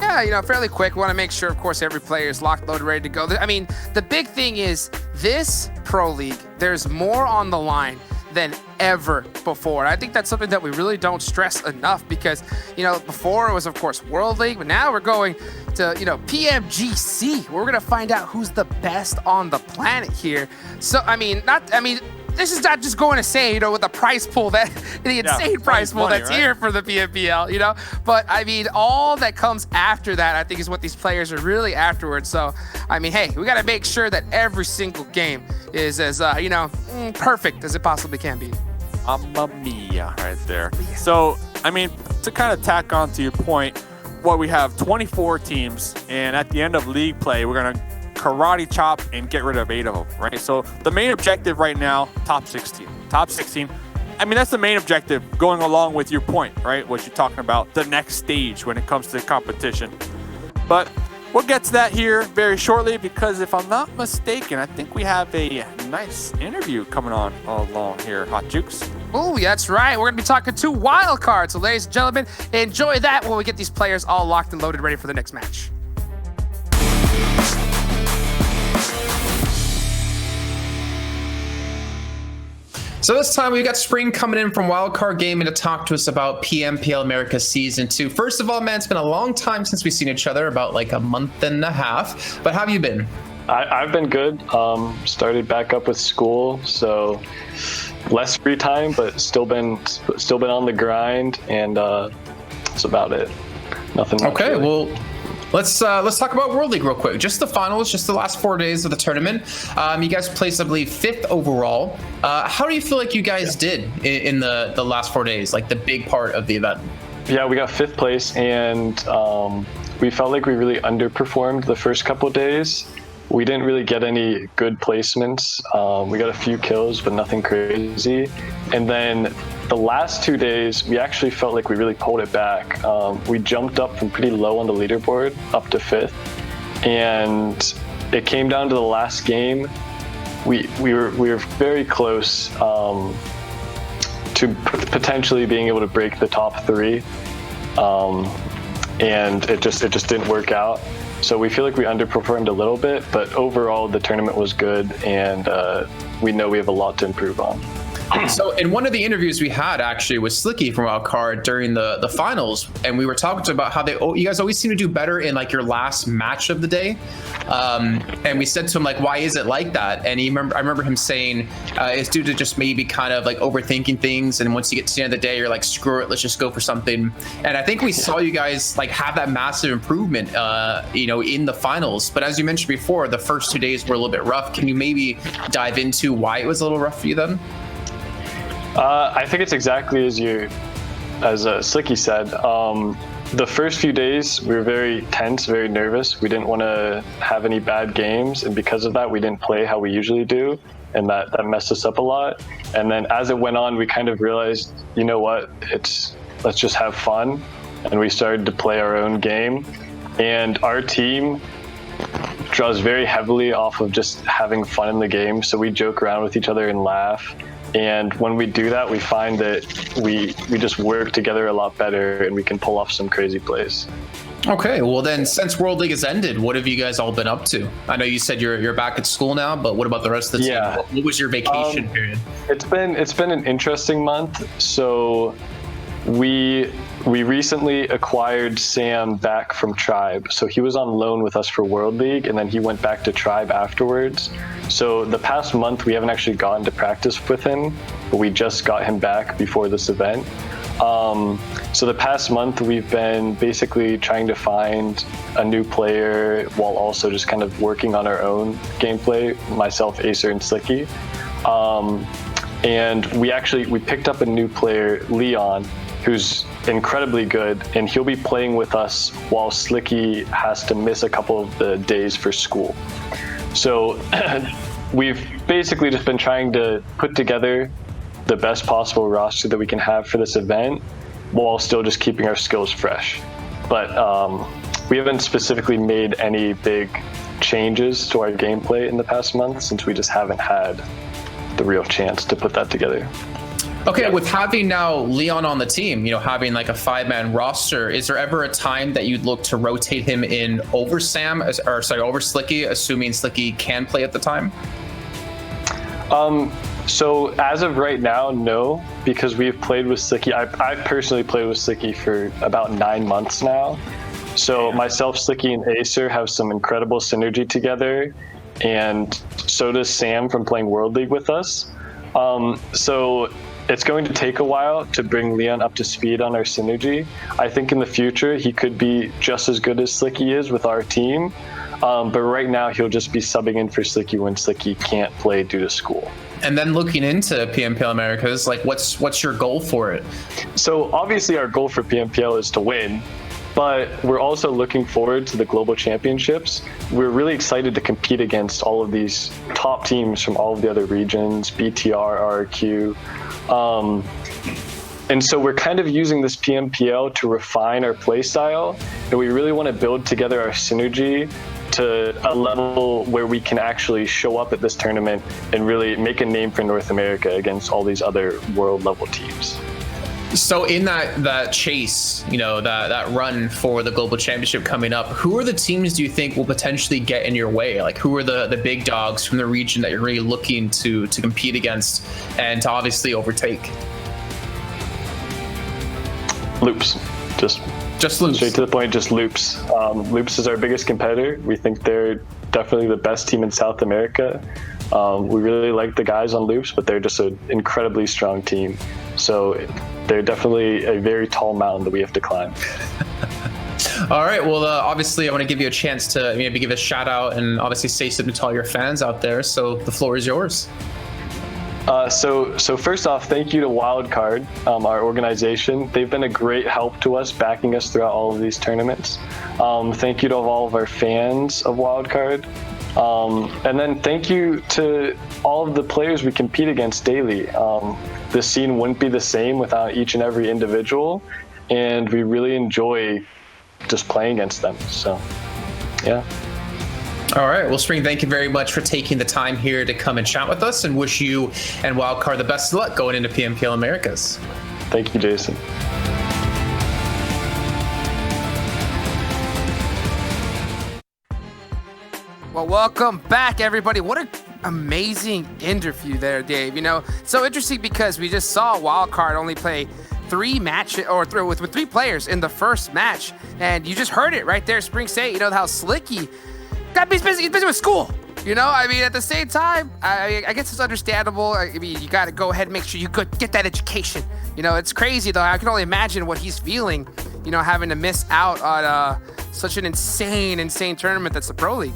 Speaker 7: Yeah, you know, fairly quick. We want to make sure, of course, every player is locked, loaded, ready to go. I mean, the big thing is this Pro League, there's more on the line than ever before. And I think that's something that we really don't stress enough because, you know, before it was, of course, World League, but now we're going to, you know, PMGC. We're going to find out who's the best on the planet here. So, this is not just going to say, you know, with the price pool the insane price pool that's here for the PMPL, you know, but I mean, all that comes after that, I think is what these players are really afterwards. So, I mean, hey, we got to make sure that every single game is as, perfect as it possibly can be.
Speaker 8: Mamma mia right there. So, I mean, to kind of tack on to your point, we have 24 teams, and at the end of league play, we're going to karate chop and get rid of 8 of them, right? So the main objective right now, top 16. I mean, that's the main objective going along with your point, right? What you're talking about, the next stage when it comes to competition. But we'll get to that here very shortly because if I'm not mistaken, I think we have a nice interview coming on along here, Hot Jukes.
Speaker 7: Oh, that's right. We're going to be talking to Wildcard. So ladies and gentlemen, enjoy that when we get these players all locked and loaded, ready for the next match.
Speaker 10: So this time we got Spring coming in from Wildcard Gaming to talk to us about PMPL Americas Season 2. First of all, man, it's been a long time since we've seen each other, about like a month and a half. But how have you been?
Speaker 11: I've been good. Started back up with school, so less free time, but still been on the grind, and that's about it. Nothing much.
Speaker 10: Okay,
Speaker 11: really.
Speaker 10: Well, let's talk about World League real quick. Just the finals, just the last 4 days of the tournament. You guys placed, I believe, 5th overall. How do you feel like you guys did in the last 4 days, like the big part of the event?
Speaker 11: Yeah, we got 5th place, and we felt like we really underperformed the first couple days. We didn't really get any good placements. We got a few kills, but nothing crazy. And then the last 2 days, we actually felt like we really pulled it back. We jumped up from pretty low on the leaderboard up to 5th. And it came down to the last game. We were very close to potentially being able to break the top 3. And it just didn't work out. So we feel like we underperformed a little bit, but overall the tournament was good, and we know we have a lot to improve on.
Speaker 10: So in one of the interviews we had actually with Slicky from Wildcard during the finals, and we were talking about how you guys always seem to do better in like your last match of the day. And we said to him, like, why is it like that? And I remember him saying it's due to just maybe kind of like overthinking things. And once you get to the end of the day, you're like, screw it, let's just go for something. And I think we saw you guys like have that massive improvement, in the finals. But as you mentioned before, the first 2 days were a little bit rough. Can you maybe dive into why it was a little rough for you then?
Speaker 11: I think it's exactly as Slicky said. The first few days we were very tense, very nervous. We didn't want to have any bad games, and because of that, we didn't play how we usually do, and that messed us up a lot. And then as it went on, we kind of realized, you know what, let's just have fun, and we started to play our own game. And our team draws very heavily off of just having fun in the game, so we joke around with each other and laugh. And when we do that, we find that we just work together a lot better, and we can pull off some crazy plays.
Speaker 10: Okay, well then, since World League has ended, what have you guys all been up to? I know you said you're back at school now, but what about the rest of the team? What was your vacation period?
Speaker 11: It's been an interesting month. So we recently acquired Sam back from Tribe. So he was on loan with us for World League, and then he went back to Tribe afterwards. So the past month, we haven't actually gotten to practice with him, but we just got him back before this event. So the past month, we've been basically trying to find a new player while also just kind of working on our own gameplay, myself, Acer, and Slicky. And we picked up a new player, Leon, who's incredibly good, and he'll be playing with us while Slicky has to miss a couple of the days for school. So we've basically just been trying to put together the best possible roster that we can have for this event while still just keeping our skills fresh. But we haven't specifically made any big changes to our gameplay in the past month, since we just haven't had the real chance to put that together.
Speaker 10: Okay, with having now Leon on the team, having like a 5-man roster, is there ever a time that you'd look to rotate him in over over Slicky, assuming Slicky can play at the time?
Speaker 11: So as of right now, no, because we've played with Slicky. I've personally played with Slicky for about 9 months now. So myself, Slicky, and Acer have some incredible synergy together, and so does Sam from playing World League with us. So it's going to take a while to bring Leon up to speed on our synergy. I think in the future, he could be just as good as Slicky is with our team. But right now, he'll just be subbing in for Slicky when Slicky can't play due to school.
Speaker 10: And then looking into PMPL Americas, like what's your goal for it?
Speaker 11: So obviously our goal for PMPL is to win, but we're also looking forward to the global championships. We're really excited to compete against all of these top teams from all of the other regions, BTR, RRQ. And so we're kind of using this PMPL to refine our play style, and we really want to build together our synergy to a level where we can actually show up at this tournament and really make a name for North America against all these other world level teams.
Speaker 10: So in that chase, that run for the global championship coming up, who are the teams do you think will potentially get in your way? Like, who are the big dogs from the region that you're really looking to compete against and to obviously overtake?
Speaker 11: Loops. Just Loops. Straight to the point, just Loops. Loops is our biggest competitor. We think they're definitely the best team in South America. We really like the guys on Loops, but they're just an incredibly strong team. So they're definitely a very tall mountain that we have to climb.
Speaker 10: All right. Well, obviously, I want to give you a chance to maybe give a shout out and obviously say something to all your fans out there. So the floor is yours.
Speaker 11: So first off, thank you to Wildcard, our organization. They've been a great help to us, backing us throughout all of these tournaments. Thank you to all of our fans of Wildcard. And then thank you to all of the players we compete against daily. The scene wouldn't be the same without each and every individual, and we really enjoy just playing against them. So, yeah.
Speaker 10: All right. Well, Spring, thank you very much for taking the time here to come and chat with us, and wish you and Wildcard the best of luck going into PMPL Americas.
Speaker 11: Thank you, Jason.
Speaker 7: Well, welcome back, everybody. What an amazing interview there, Dave. You know, so interesting because we just saw Wildcard only play with 3 players in the first match, and you just heard it right there. Spring say, you know, how Slicky he's busy with school. You know, I mean, at the same time, I guess it's understandable. I mean, you got to go ahead and make sure you get that education. You know, it's crazy, though. I can only imagine what he's feeling, you know, having to miss out on such an insane tournament that's the Pro League.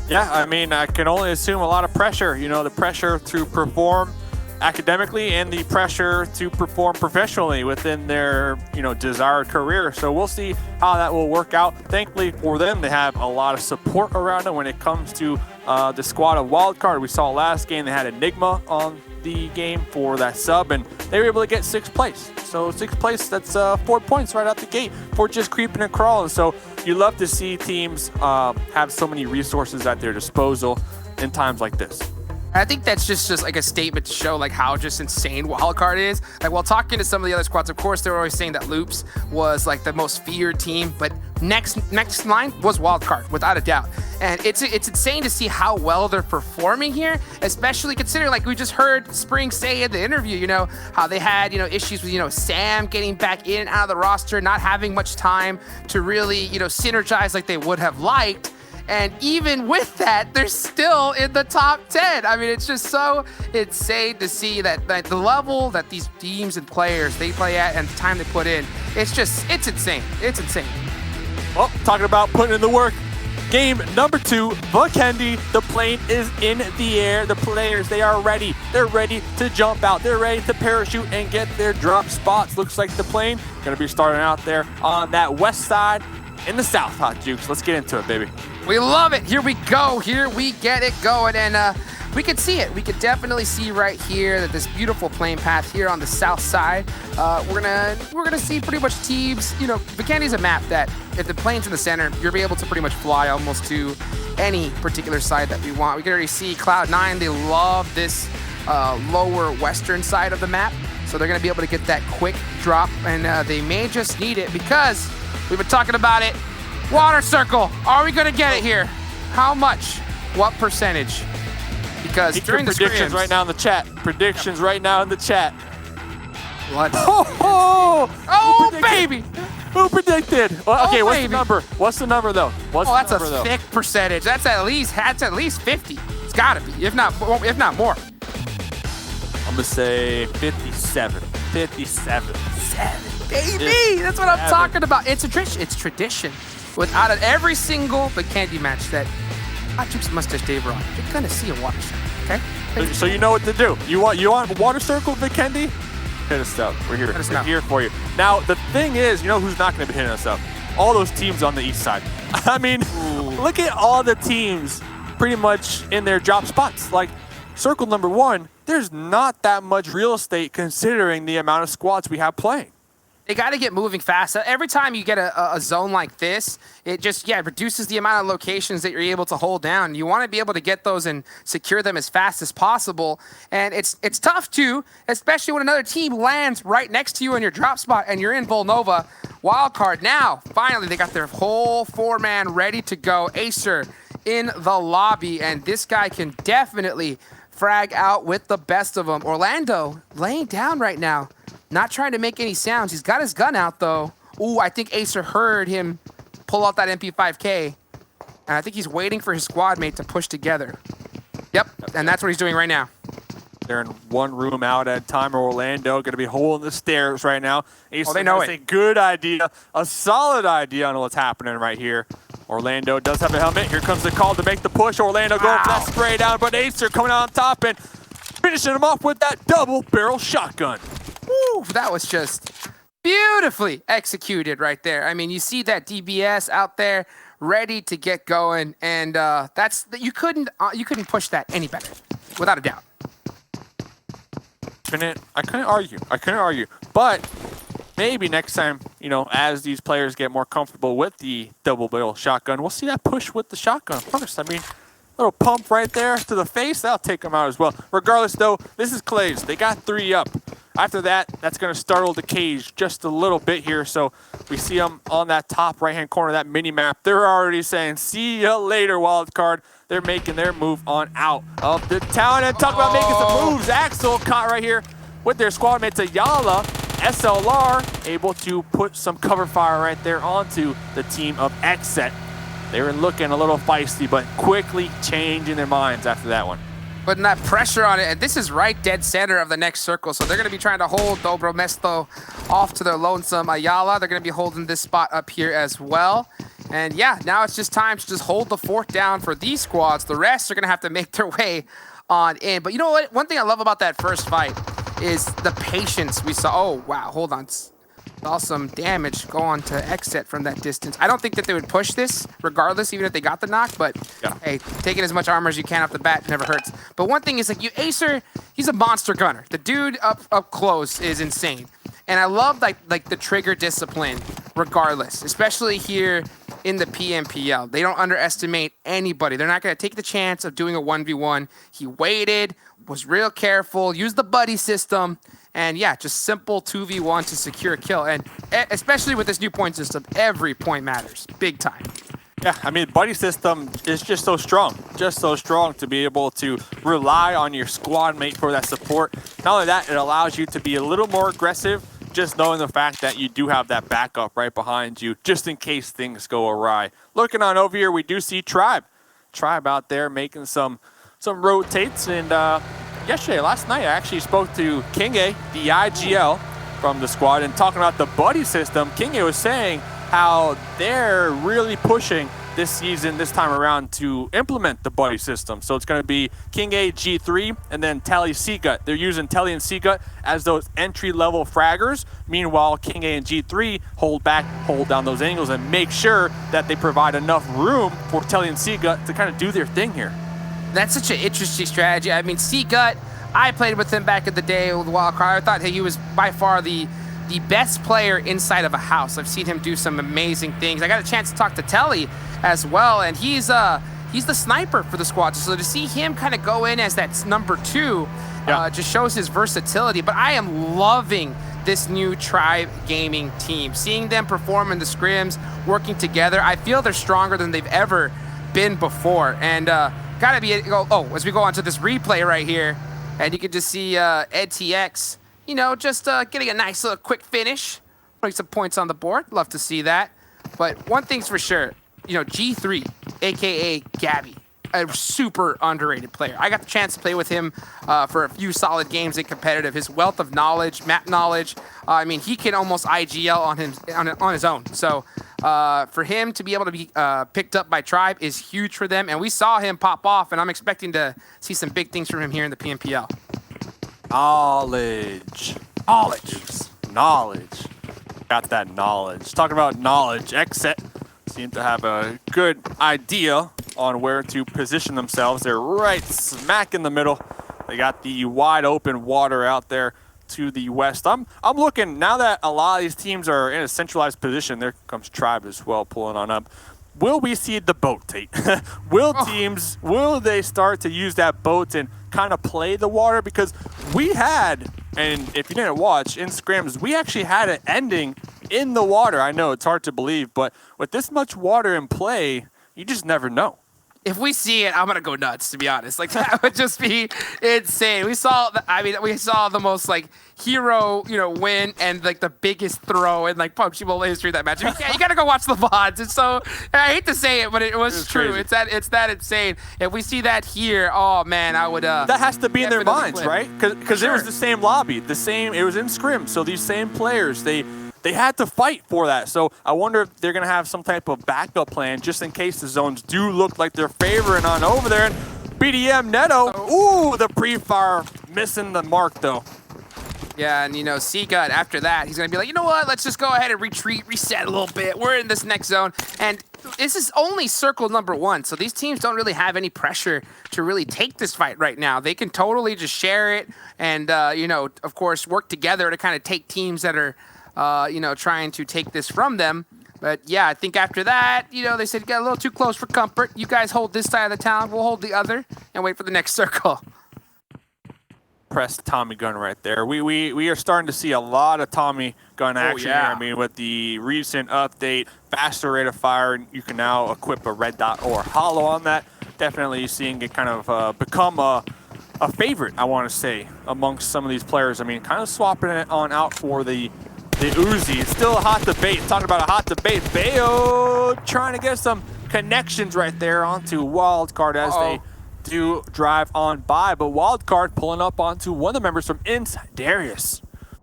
Speaker 8: Yeah, I mean, I can only assume a lot of pressure. You know, the pressure to perform academically and the pressure to perform professionally within their, you know, desired career. So we'll see how that will work out. Thankfully for them, they have a lot of support around them when it comes to the squad of Wildcard. We saw last game they had Enigma on the game for that sub, and they were able to get 6th place. So 6th place, that's 4 points right out the gate for just creeping and crawling. So you love to see teams have so many resources at their disposal in times like this.
Speaker 7: I think that's just like a statement to show like how just insane Wildcard is. Like while talking to some of the other squads, of course, they were always saying that Loops was like the most feared team, but next line was Wildcard, without a doubt. And it's insane to see how well they're performing here, especially considering, like we just heard Spring say in the interview, you know, how they had, you know, issues with, you know, Sam getting back in and out of the roster, not having much time to really, you know, synergize like they would have liked. And even with that, they're still in the top 10. I mean, it's just so insane to see that the level that these teams and players they play at and the time they put in, it's insane. It's insane.
Speaker 8: Well, talking about putting in the work. Game number 2, Vikendi. The plane is in the air. The players, they are ready. They're ready to jump out. They're ready to parachute and get their drop spots. Looks like the plane going to be starting out there on that west side in the south, Hot Jukes. Let's get into it, baby.
Speaker 7: We love it. Here we go. Here we get it going. And we could see it. We could definitely see right here that this beautiful plane path here on the south side. We're gonna see pretty much teams. You know, Vikendi's a map that if the plane's in the center, you'll be able to pretty much fly almost to any particular side that we want. We can already see Cloud9. They love this lower western side of the map. So they're gonna be able to get that quick drop, and they may just need it because we've been talking about it. Water circle. Are we going to get it here? How much? What percentage? Because during the
Speaker 8: predictions
Speaker 7: scrims,
Speaker 8: right now in the chat. Predictions right now in the chat.
Speaker 7: What?
Speaker 8: Oh,
Speaker 7: baby.
Speaker 8: Who predicted? Well, okay, what's
Speaker 7: baby.
Speaker 8: the number? What's the number though?
Speaker 7: That's a thick percentage. That's at least 50. It's got to be, if not more.
Speaker 8: I'm gonna say 57. 57.
Speaker 7: Baby, that's what I'm talking about. It's tradition. Without it, every single Vikendi match that Hot Chips Mustache Dave on, you're gonna see a water circle, okay?
Speaker 8: So you know what to do. You want water circle, Vikendi? Hit us up. We're here. We're here for you. Now the thing is, you know who's not gonna be hitting us up? All those teams on the east side. I mean, look at all the teams pretty much in their drop spots. Like circle number 1, there's not that much real estate considering the amount of squads we have playing.
Speaker 7: They got to get moving fast. Every time you get a zone like this, it just, reduces the amount of locations that you're able to hold down. You want to be able to get those and secure them as fast as possible. And it's tough too, especially when another team lands right next to you in your drop spot and you're in Volnova. Wildcard now, finally, they got their whole 4-man ready to go. Acer in the lobby, and this guy can definitely frag out with the best of them. Orlando laying down right now. Not trying to make any sounds. He's got his gun out, though. Ooh, I think Acer heard him pull out that MP5K. And I think he's waiting for his squad mate to push together. Yep, and that's what he's doing right now.
Speaker 8: They're in one room out at a time. Orlando going to be holding the stairs right now. Acer
Speaker 7: they know
Speaker 8: has
Speaker 7: it.
Speaker 8: a good idea, a solid idea on what's happening right here. Orlando does have a helmet. Here comes the call to make the push. Orlando going for that spray down, but Acer coming out on top, and finishing him off with that double barrel shotgun.
Speaker 7: Woo, that was just beautifully executed right there. I mean, you see that DBS out there ready to get going, and you couldn't push that any better, without a doubt.
Speaker 8: I couldn't argue. But maybe next time, you know, as these players get more comfortable with the double barrel shotgun, we'll see that push with the shotgun first. I mean, little pump right there to the face, that'll take them out as well. Regardless, though, this is Klaze. They got 3 up. After that, that's going to startle the cage just a little bit here. So we see them on that top right-hand corner of that mini-map. They're already saying, see ya later, Wildcard. They're making their move on out of the town. And talk about making some moves. Axel caught right here with their squad mates Ayala. SLR able to put some cover fire right there onto the team of XSET. They were looking a little feisty, but quickly changing their minds after that one.
Speaker 7: Putting that pressure on it, and this is right dead center of the next circle, so they're going to be trying to hold Dobro Mesto off to their lonesome Ayala. They're going to be holding this spot up here as well. And yeah, now it's just time to just hold the fort down for these squads. The rest are going to have to make their way on in. But you know what? One thing I love about that first fight is the patience we saw. Oh, wow, hold on. Saw some damage go on to XSET from that distance. I don't think that they would push this regardless, even if they got the knock, but yeah. Hey, taking as much armor as you can off the bat never hurts. But one thing is, like, Acer, he's a monster gunner. The dude up close is insane. And I love like the trigger discipline regardless, especially here in the PMPL. They don't underestimate anybody. They're not going to take the chance of doing a 1v1. He waited, was real careful, used the buddy system, and yeah, just simple 2v1 to secure a kill. And especially with this new point system, every point matters, big time.
Speaker 8: Yeah, I mean, buddy system is just so strong to be able to rely on your squad mate for that support. Not only that, it allows you to be a little more aggressive, just knowing the fact that you do have that backup right behind you, just in case things go awry. Looking on over here, we do see Tribe out there making some rotates. And last night, I actually spoke to Kinge, the IGL from the squad, and talking about the buddy system. Kinge was saying how they're really pushing this season, this time around, to implement the buddy system. So it's going to be Kinge, G3, and then Telly Seagut. They're using Telly and Seagut as those entry-level fraggers. Meanwhile, Kinge and G3 hold back, hold down those angles, and make sure that they provide enough room for Telly and Seagut to kind of do their thing here.
Speaker 7: That's such an interesting strategy. I mean, Seagut, I played with him back in the day with Wildcard. I thought he was by far the best player inside of a house. I've seen him do some amazing things. I got a chance to talk to Telly as well, and he's the sniper for the squad. So to see him kind of go in as that number 2 just shows his versatility. But I am loving this new Tribe Gaming team. Seeing them perform in the scrims, working together, I feel they're stronger than they've ever been before. And gotta be, as we go on to this replay right here, and you can just see EdTX, you know, just getting a nice little quick finish, putting some points on the board. Love to see that. But one thing's for sure, you know, G3, aka Gabby, a super underrated player. I got the chance to play with him for a few solid games in competitive. His wealth of knowledge, map knowledge, I mean, he can almost IGL on his own. So for him to be able to be picked up by Tribe is huge for them. And we saw him pop off, and I'm expecting to see some big things from him here in the PMPL.
Speaker 8: Knowledge. Got that knowledge. Talking about knowledge, XSET seem to have a good idea on where to position themselves. They're right smack in the middle. They got the wide open water out there to the west. I'm looking, now that a lot of these teams are in a centralized position, there comes Tribe as well pulling on up. Will we see the boat, Tate? Will they start to use that boat and kind of play the water? Because we had, and if you didn't watch, in scrims, we actually had an ending in the water. I know it's hard to believe, but with this much water in play, you just never know.
Speaker 7: If we see it, I'm gonna go nuts, to be honest. Like, that would just be insane. We saw the most like hero, you know, win and like the biggest throw in like PUBG Mobile history of that match. You gotta go watch the VODs. It's so, I hate to say it, but it was true. Crazy. It's that insane. If we see that here, oh man, I would.
Speaker 8: That has to be in their minds, right? Because it was the same lobby, it was in scrim. So these same players, they had to fight for that. So I wonder if they're going to have some type of backup plan just in case the zones do look like they're favoring on over there. And BDM Neto, ooh, the pre-fire missing the mark, though.
Speaker 7: Yeah, and you know, Seagut, after that, he's going to be like, you know what, let's just go ahead and retreat, reset a little bit. We're in this next zone. And this is only circle number 1, so these teams don't really have any pressure to really take this fight right now. They can totally just share it and, you know, of course, work together to kind of take teams that are, you know, trying to take this from them. But yeah, I think after that, you know, they said, get a little too close for comfort. You guys hold this side of the town, we'll hold the other, and wait for the next circle.
Speaker 8: Press Tommy gun right there. We are starting to see a lot of Tommy gun action here. I mean, with the recent update, faster rate of fire, you can now equip a red dot or hollow on that. Definitely seeing it kind of become a favorite, I want to say, amongst some of these players. I mean, kind of swapping it on out for the Uzi. It's still a hot debate. Talking about a hot debate. Bayo trying to get some connections right there onto Wildcard as they do drive on by, but Wildcard pulling up onto one of the members from INTZ, Darius.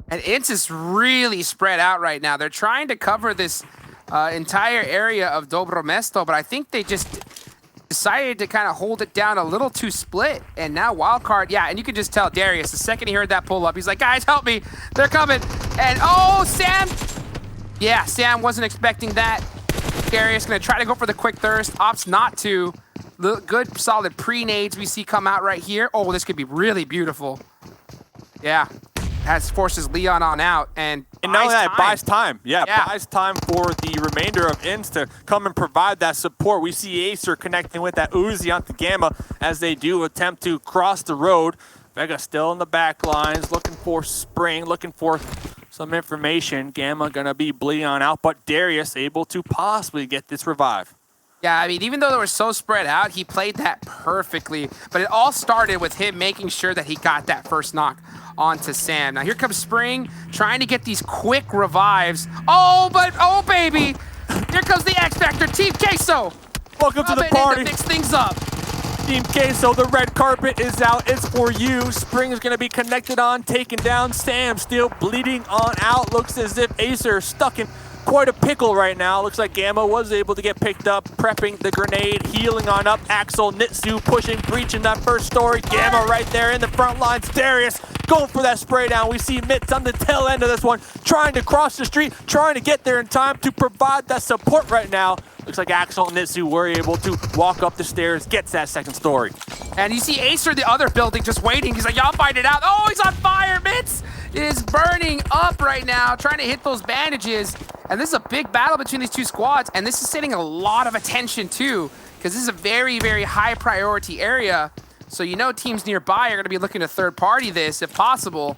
Speaker 7: And INTZ is really spread out right now. They're trying to cover this entire area of Dobro Mesto, but I think they just decided to kind of hold it down a little too split. And now Wildcard, yeah, and you can just tell Darius, the second he heard that pull up, he's like, guys, help me, they're coming. And oh, Sam, yeah, Sam wasn't expecting that. Darius gonna try to go for the quick thirst, opts not to. The good solid pre-nades we see come out right here. Oh, this could be really beautiful. Yeah, has forces Leon on out and
Speaker 8: not only that, it buys time. Yeah, buys time for the remainder of INTZ to come and provide that support. We see Acer connecting with that Uzi onto Gamma as they do attempt to cross the road. Vega still in the back lines, looking for Spring, looking for some information. Gamma gonna be bleeding on out, but Darius able to possibly get this revive.
Speaker 7: Yeah, I mean, even though they were so spread out, he played that perfectly. But it all started with him making sure that he got that first knock onto Sam. Now here comes Spring, trying to get these quick revives. Oh, but, oh, baby! Here comes the X Factor, Team Queso!
Speaker 8: Welcome to the party!
Speaker 7: To mix things up.
Speaker 8: Team Queso, the red carpet is out. It's for you. Spring is going to be connected on, taken down. Sam still bleeding on out. Looks as if Acer is stuck in quite a pickle right now. Looks like Gamma was able to get picked up, prepping the grenade, healing on up. Axel, Nitsu pushing, breaching that first story. Gamma right there in the front lines. Darius going for that spray down. We see Mitz on the tail end of this one, trying to cross the street, trying to get there in time to provide that support right now. Looks like Axel and Nitsu were able to walk up the stairs, gets that second story.
Speaker 7: And you see Acer, the other building, just waiting. He's like, y'all fight it out. Oh, he's on fire. Mitz is burning up right now, trying to hit those bandages. And this is a big battle between these two squads, and this is getting a lot of attention too, because this is a very, very high priority area. So you know teams nearby are going to be looking to third party this if possible.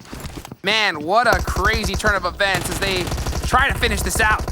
Speaker 7: Man, what a crazy turn of events as they try to finish this out.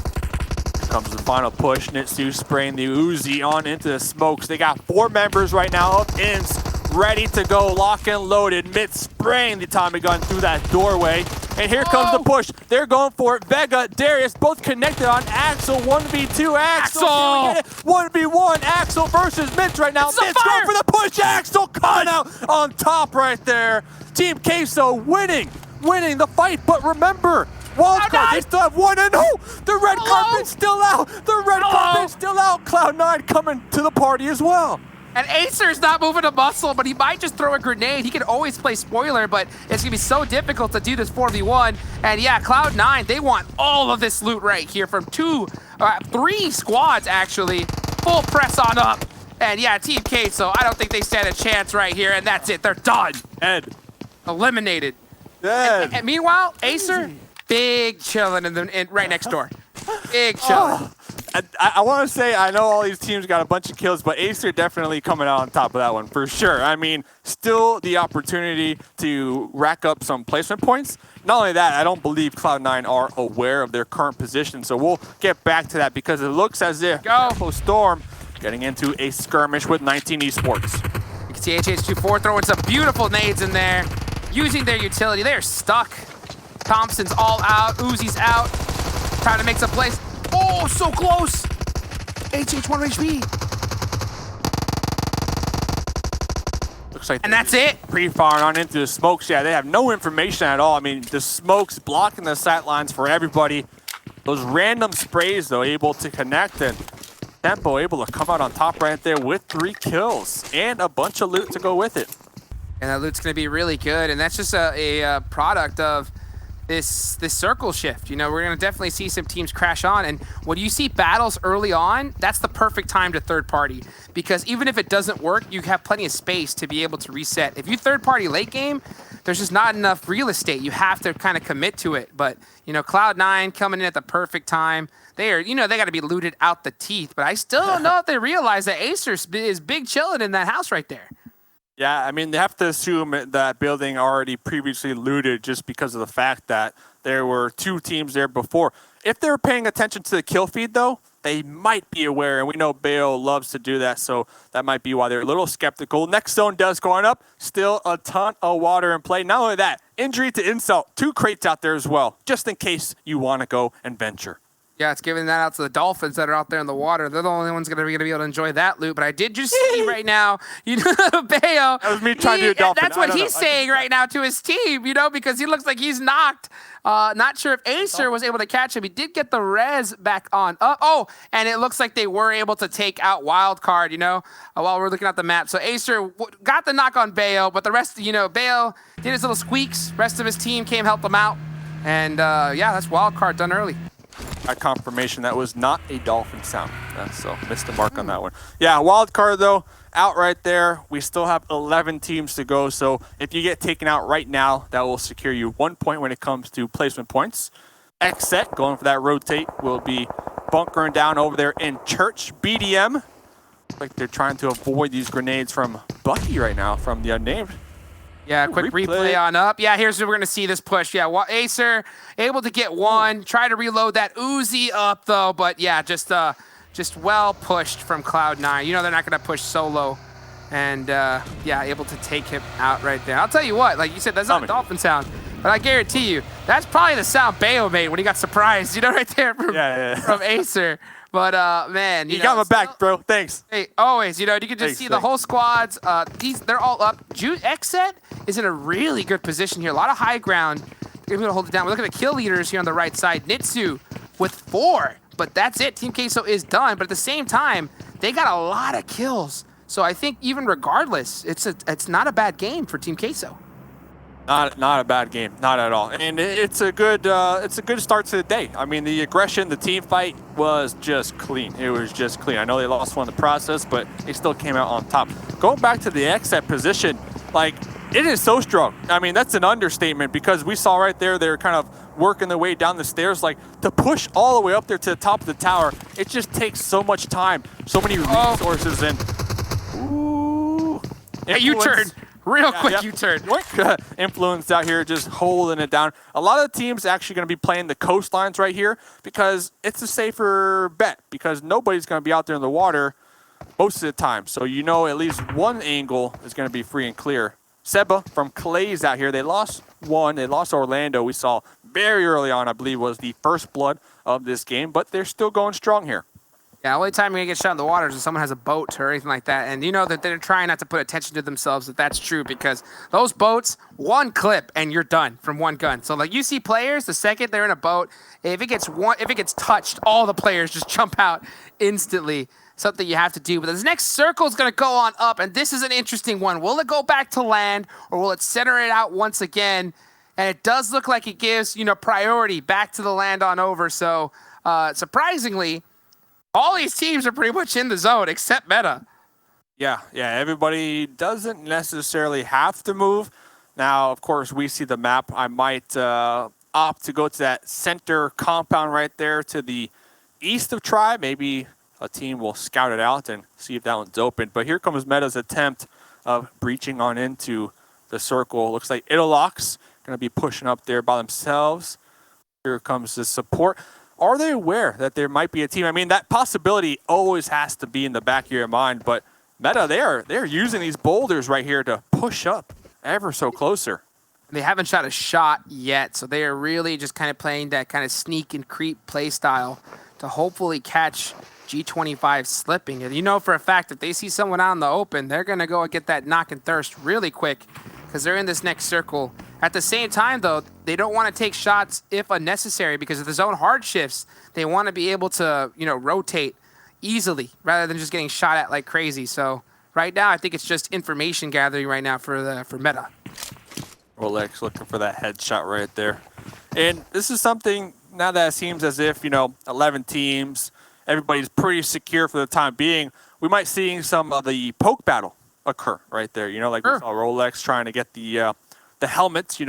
Speaker 8: Here comes the final push. Nitsu spraying the Uzi on into the smokes. They got 4 members right now of INTZ ready to go, lock and loaded. Mitz spraying the Tommy gun through that doorway. And here comes the push. They're going for it. Vega, Darius, both connected on Axel. 1v2, Axel! 1v1, Axel versus Mitz right now. Mitz going for the push. Axel coming out on top right there. Team Queso winning the fight. But remember, Wildcard, they still have 1-0. The red carpet's still out. The red carpet's still out. Cloud9 coming to the party as well.
Speaker 7: And Acer's not moving a muscle, but he might just throw a grenade. He can always play spoiler, but it's gonna be so difficult to do this 4v1. And yeah, Cloud9, they want all of this loot right here from 3 squads actually. Full press on up. And yeah, Team Queso, I don't think they stand a chance right here, and that's it, they're done.
Speaker 8: Ed.
Speaker 7: Eliminated.
Speaker 8: Ed.
Speaker 7: And meanwhile, Acer, big chilling right next door. Big chilling.
Speaker 8: I want to say, I know all these teams got a bunch of kills, but Acer definitely coming out on top of that one, for sure. I mean, still the opportunity to rack up some placement points. Not only that, I don't believe Cloud9 are aware of their current position, so we'll get back to that because it looks as if Storm getting into a skirmish with 19 Esports.
Speaker 7: You can see HH24 throwing some beautiful nades in there, using their utility. They're stuck. Thompson's all out, Uzi's out, trying to make some plays. Oh, so close! HH1 HP.
Speaker 8: Looks like,
Speaker 7: and that's it.
Speaker 8: Pre-firing on into the smokes. Yeah, they have no information at all. I mean, the smokes blocking the sight lines for everybody. Those random sprays, though, able to connect, and Tempo able to come out on top right there with 3 kills and a bunch of loot to go with it.
Speaker 7: And that loot's going to be really good. And that's just a product of this circle shift. You know, we're going to definitely see some teams crash on. And when you see battles early on, that's the perfect time to third party. Because even if it doesn't work, you have plenty of space to be able to reset. If you third party late game, there's just not enough real estate. You have to kind of commit to it. But, you know, Cloud9 coming in at the perfect time. They are, you know, they got to be looted out the teeth. But I still don't know if they realize that Acer is big chilling in that house right there.
Speaker 8: Yeah, I mean, they have to assume that building already previously looted just because of the fact that there were 2 teams there before. If they're paying attention to the kill feed, though, they might be aware, and we know Bayo loves to do that, so that might be why they're a little skeptical. Next zone does going up. Still a ton of water in play. Not only that, injury to insult. 2 crates out there as well, just in case you want to go and venture.
Speaker 7: Yeah, it's giving that out to the Dolphins that are out there in the water. They're the only ones going to be able to enjoy that loot. But I did just see right now, you know, Bayo.
Speaker 8: That was me trying to do a Dolphin.
Speaker 7: That's what he's saying right now to his team, you know, because he looks like he's knocked. Not sure if Acer was able to catch him. He did get the res back on. Oh, and it looks like they were able to take out Wildcard, you know, while we're looking at the map. So Acer got the knock on Bayo, but the rest, you know, Bayo did his little squeaks. Rest of his team came help him out. And, yeah, that's Wildcard done early.
Speaker 8: A confirmation that was not a dolphin sound. So missed the mark on that one. Yeah, wild card though, out right there. We still have 11 teams to go. So if you get taken out right now, that will secure you 1 point when it comes to placement points. XSET going for that rotate will be bunkering down over there in Church. BDM, looks like they're trying to avoid these grenades from Bucky right now from the Unnamed.
Speaker 7: Yeah, quick replay on up. Yeah, here's where we're going to see this push. Yeah, Acer able to get one. Try to reload that Uzi up, though. But, yeah, just well pushed from Cloud9. You know they're not going to push solo. And, yeah, able to take him out right there. I'll tell you what, like you said, that's not a dolphin sound. But I guarantee you, that's probably the sound Bayo made when he got surprised. You know, right there from Acer. But, man.
Speaker 8: You got my back, bro. Thanks.
Speaker 7: Hey, always. You know, you can just see the whole squads. They're all up. XSET is in a really good position here. A lot of high ground. They're going to hold it down. We're looking at the kill leaders here on the right side. Nitsu with 4. But that's it. Team Queso is done. But at the same time, they got a lot of kills. So I think even regardless, it's not a bad game for Team Queso.
Speaker 8: Not a bad game, not at all, and it's a good start to the day. I mean, the aggression, the team fight was just clean. It was just clean. I know they lost one in the process, but they still came out on top. Going back to the XSET position, like it is so strong. I mean, that's an understatement because we saw right there they're kind of working their way down the stairs, like to push all the way up there to the top of the tower. It just takes so much time, so many resources, and
Speaker 7: hey, U-turn. Real quick U-turn.
Speaker 8: Influence out here just holding it down. A lot of the teams actually going to be playing the coastlines right here because it's a safer bet because nobody's going to be out there in the water most of the time. So you know at least one angle is going to be free and clear. Seba from Klaze out here. They lost one. They lost Orlando. We saw very early on, I believe, was the first blood of this game, but they're still going strong here.
Speaker 7: Yeah, only time you're going to get shot in the water is if someone has a boat or anything like that. And you know that they're trying not to put attention to themselves that that's true because those boats, one clip and you're done from one gun. So like you see players, the second they're in a boat, if it gets touched, all the players just jump out instantly. Something you have to do. But this next circle is going to go on up, and this is an interesting one. Will it go back to land or will it center it out once again? And it does look like it gives, you know, priority back to the land on over. So surprisingly, all these teams are pretty much in the zone except Meta.
Speaker 8: Yeah, everybody doesn't necessarily have to move. Now, of course, we see the map. I might opt to go to that center compound right there to the east of Tribe. Maybe a team will scout it out and see if that one's open. But here comes Meta's attempt of breaching on into the circle. Looks like Italox going to be pushing up there by themselves. Here comes the support. Are they aware that there might be a team? I mean, that possibility always has to be in the back of your mind, but Meta, they're using these boulders right here to push up ever so closer.
Speaker 7: They haven't shot a shot yet, so they are really just kind of playing that kind of sneak and creep play style to hopefully catch G25 slipping. And you know for a fact if they see someone out in the open, they're going to go and get that knock and thirst really quick because they're in this next circle. At the same time, though, they don't want to take shots if unnecessary because of the zone hard shifts. They want to be able to, you know, rotate easily rather than just getting shot at like crazy. So right now, I think it's just information gathering right now for Meta.
Speaker 8: Rolex looking for that headshot right there. And this is something now that it seems as if, 11 teams, everybody's pretty secure for the time being. We might see some of the poke battle occur right there. Like we saw Rolex trying to get the helmets,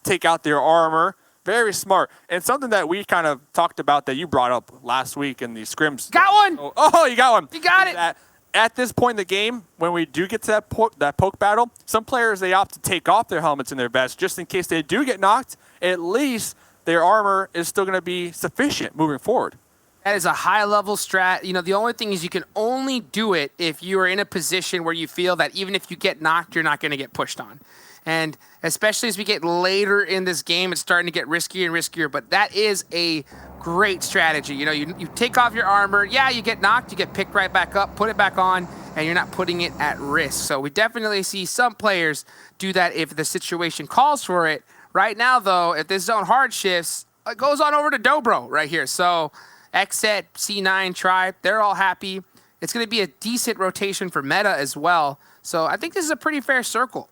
Speaker 8: take out their armor. Very smart. And something that we kind of talked about that you brought up last week in the scrims.
Speaker 7: Got one!
Speaker 8: Oh, you got one.
Speaker 7: You got it!
Speaker 8: At this point in the game, when we do get to that poke battle, some players, they opt to take off their helmets and their vests just in case they do get knocked. At least their armor is still going to be sufficient moving forward.
Speaker 7: That is a high-level strat. The only thing is you can only do it if you are in a position where you feel that even if you get knocked, you're not going to get pushed on. And especially as we get later in this game, it's starting to get riskier and riskier, but that is a great strategy. You take off your armor. Yeah, you get knocked, you get picked right back up, put it back on, and you're not putting it at risk. So we definitely see some players do that if the situation calls for it. Right now, though, if this zone hard shifts, it goes on over to Dobro right here. So XSET, C9, Tribe, they're all happy. It's going to be a decent rotation for Meta as well. So I think this is a pretty fair circle.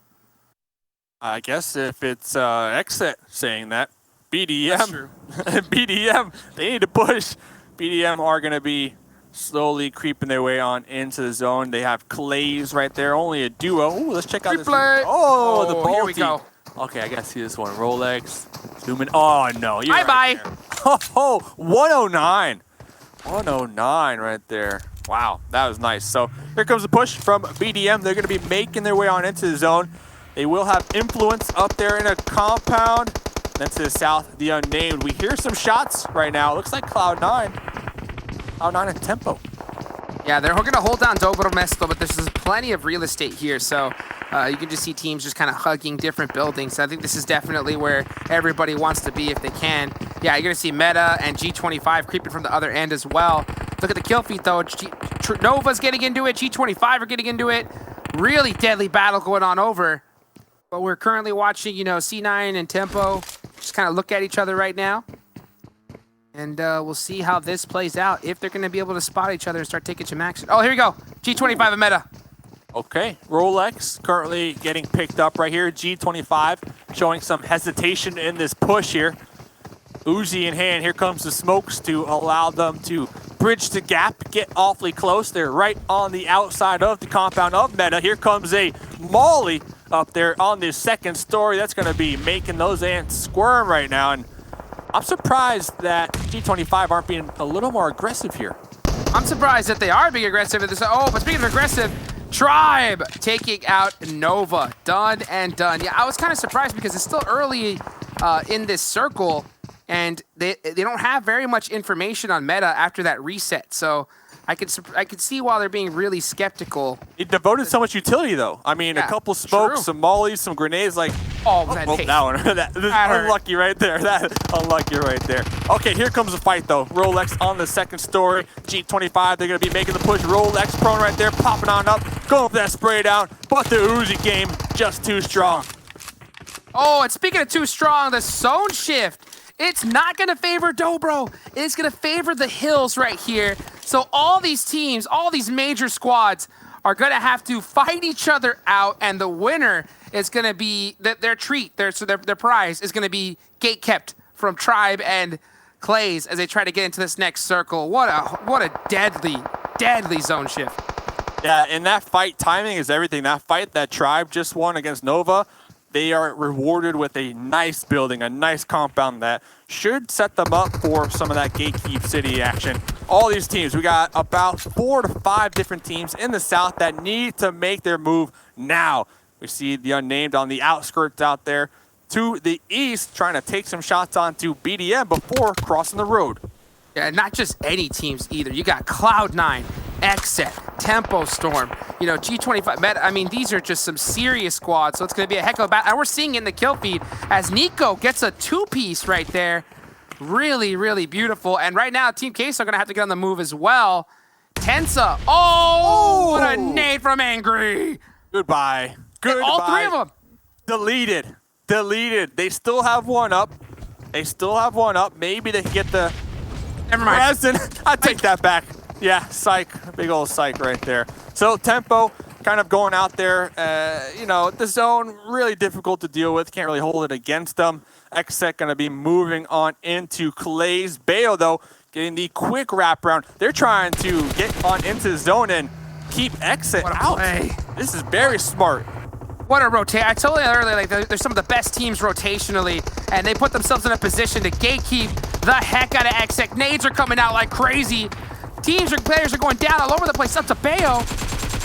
Speaker 8: I guess if it's XSET saying that, BDM, BDM, they need to push. BDM are going to be slowly creeping their way on into the zone. They have Klaze right there, only a duo. Ooh, let's check out this. Oh, the ball.
Speaker 7: Here we go.
Speaker 8: Okay, I got to see this one. Rolex, zoom in. Oh, no.
Speaker 7: Bye-bye.
Speaker 8: Oh, 109. 109 right there. Wow, that was nice. So here comes the push from BDM. They're going to be making their way on into the zone. They will have influence up there in a compound. Then to the south, the Unnamed. We hear some shots right now. It looks like Cloud9. Cloud9 and Tempo.
Speaker 7: Yeah, they're going to hold down Dobro Mesto, but there's plenty of real estate here. So you can just see teams just kind of hugging different buildings. So I think this is definitely where everybody wants to be if they can. Yeah, you're going to see Meta and G25 creeping from the other end as well. Look at the kill feed, though. Nova's getting into it. G25 are getting into it. Really deadly battle going on over. But we're currently watching, C9 and Tempo just kind of look at each other right now. And we'll see how this plays out, if they're going to be able to spot each other and start taking some action. Oh, here we go. G25 and Meta.
Speaker 8: Okay, Rolex currently getting picked up right here. G25 showing some hesitation in this push here. Uzi in hand. Here comes the smokes to allow them to bridge the gap, get awfully close. They're right on the outside of the compound of Meta. Here comes a Molly up there on the second story. That's going to be making those ants squirm right now. And I'm surprised that G25 aren't being a little more aggressive here.
Speaker 7: I'm surprised that they are being aggressive. Oh, but speaking of aggressive, Tribe taking out Nova. Done and done. Yeah, I was kind of surprised because it's still early in this circle, and they don't have very much information on Meta after that reset. So I could see why they're being really skeptical.
Speaker 8: It devoted so much utility, though. I mean, a couple smokes, some mollies, some grenades, like...
Speaker 7: that
Speaker 8: one. That unlucky right there. Unlucky right there. Okay, here comes the fight, though. Rolex on the second story. G25, they're going to be making the push. Rolex prone right there, popping on up, going for that spray down. But the Uzi game, just too strong.
Speaker 7: Oh, and speaking of too strong, the zone shift. It's not going to favor Dobro. It's going to favor the hills right here. So all these teams, all these major squads are going to have to fight each other out, and the winner is going to be their treat. Their prize is going to be gate kept from Tribe and Klaze as they try to get into this next circle. What a deadly zone shift.
Speaker 8: Yeah, and that fight timing is everything. That fight that Tribe just won against Nova, they are rewarded with a nice building, a nice compound that should set them up for some of that gatekeep city action. All these teams, we got about 4 to 5 different teams in the south that need to make their move now. We see the Unnamed on the outskirts out there to the east, trying to take some shots onto BDM before crossing the road.
Speaker 7: Yeah, not just any teams either. You got Cloud9, XSET, Tempo Storm, G25, Meta. I mean, these are just some serious squads, so it's going to be a heck of a battle. And we're seeing in the kill feed as Nico gets a 2-piece right there. Really, really beautiful. And right now, Team Queso are going to have to get on the move as well. Tensa. Oh, what a nade from Angry.
Speaker 8: Goodbye.
Speaker 7: And all 3 of them.
Speaker 8: Deleted. They still have one up. Maybe they can get the...
Speaker 7: Never mind.
Speaker 8: I take that back. Yeah, psych. Big old psych right there. So Tempo kind of going out there. You know, the zone really difficult to deal with. Can't really hold it against them. XSET going to be moving on into Klaze. Bayo, though, getting the quick wraparound. They're trying to get on into the zone and keep XSET out.
Speaker 7: Play.
Speaker 8: This is very smart.
Speaker 7: What a rotate. I told you earlier, like, they're some of the best teams rotationally, and they put themselves in a position to gatekeep the heck out of XSET. Nades are coming out like crazy. Teams or players are going down all over the place. Up to Bayo.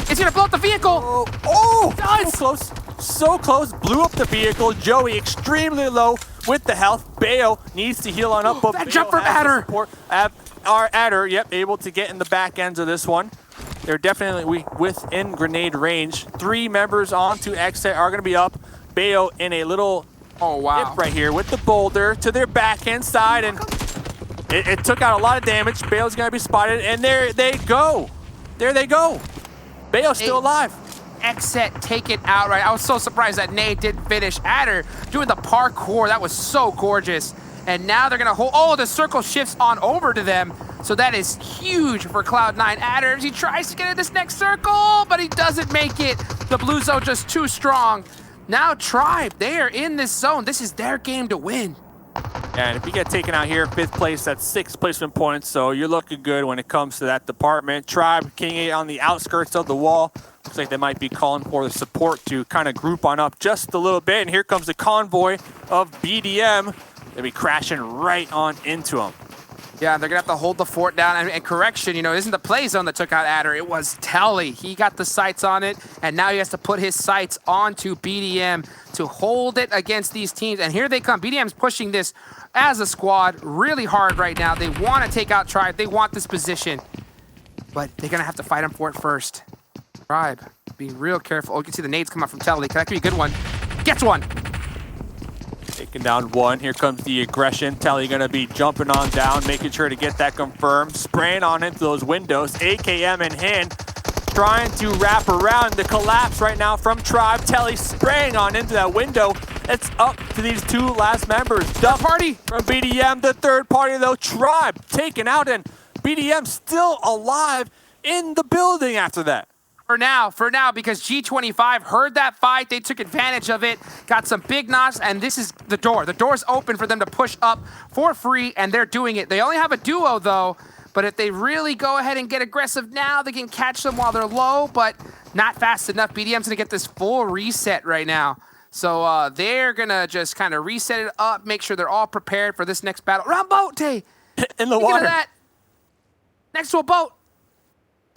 Speaker 7: It's going to blow up the vehicle.
Speaker 8: Oh, so close. So close. Blew up the vehicle. Joey extremely low with the health. Bayo needs to heal on up. But
Speaker 7: that jump from Adder.
Speaker 8: Our Adder, yep, able to get in the back ends of this one. They're definitely within grenade range. 3 members onto XSET are going to be up. Bayo in a little dip right here with the boulder to their back end side, and it took out a lot of damage. Bayo's going to be spotted, and there they go. There they go. Bayo's still alive.
Speaker 7: XSET take it outright. I was so surprised that Nate didn't finish. Adder doing the parkour. That was so gorgeous. And now they're going to hold. Oh, the circle shifts on over to them. So that is huge for Cloud9. Adder, he tries to get in this next circle, but he doesn't make it. The blue zone just too strong. Now Tribe, they are in this zone. This is their game to win.
Speaker 8: And if you get taken out here, 5th place, that's 6 placement points. So you're looking good when it comes to that department. Tribe, King 8 on the outskirts of the wall. Looks like they might be calling for the support to kind of group on up just a little bit. And here comes the convoy of BDM. They'll be crashing right on into them.
Speaker 7: Yeah, they're going to have to hold the fort down. And correction, you know, it isn't the play zone that took out Adder. It was Telly. He got the sights on it, and now he has to put his sights onto BDM to hold it against these teams. And here they come. BDM's pushing this as a squad really hard right now. They want to take out Tribe. They want this position, but they're going to have to fight him for it first. Tribe, be real careful. Oh, you can see the nades come out from Telly. That could be a good one. Gets one.
Speaker 8: Taking down 1. Here comes the aggression. Telly going to be jumping on down, making sure to get that confirmed. Spraying on into those windows. AKM in hand. Trying to wrap around the collapse right now from Tribe. Telly spraying on into that window. It's up to these 2 last members. Duff party from BDM. The third party, though, Tribe taken out, and BDM still alive in the building after that.
Speaker 7: For now, because G25 heard that fight, they took advantage of it, got some big knocks, and this is the door. The door's open for them to push up for free, and they're doing it. They only have a duo, though, but if they really go ahead and get aggressive now, they can catch them while they're low, but not fast enough. BDM's gonna get this full reset right now. So they're gonna just kind of reset it up, make sure they're all prepared for this next battle. Rambote!
Speaker 8: In the water.
Speaker 7: That. Next to a boat.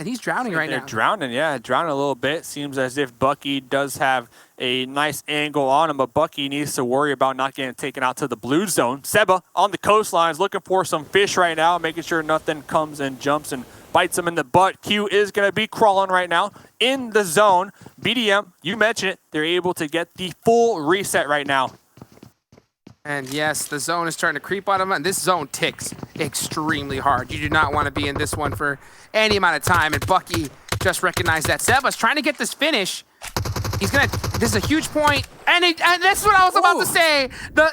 Speaker 7: And he's drowning right now.
Speaker 8: They're drowning, yeah, drowning a little bit. Seems as if Bucky does have a nice angle on him, but Bucky needs to worry about not getting taken out to the blue zone. Seba on the coastlines looking for some fish right now, making sure nothing comes and jumps and bites him in the butt. Q is going to be crawling right now in the zone. BDM, you mentioned it, they're able to get the full reset right now.
Speaker 7: And yes, the zone is starting to creep on him, and this zone ticks extremely hard. You do not want to be in this one for any amount of time, and Bucky just recognized that. Seba's trying to get this finish. He's gonna, this is a huge point, and that's what I was about to say.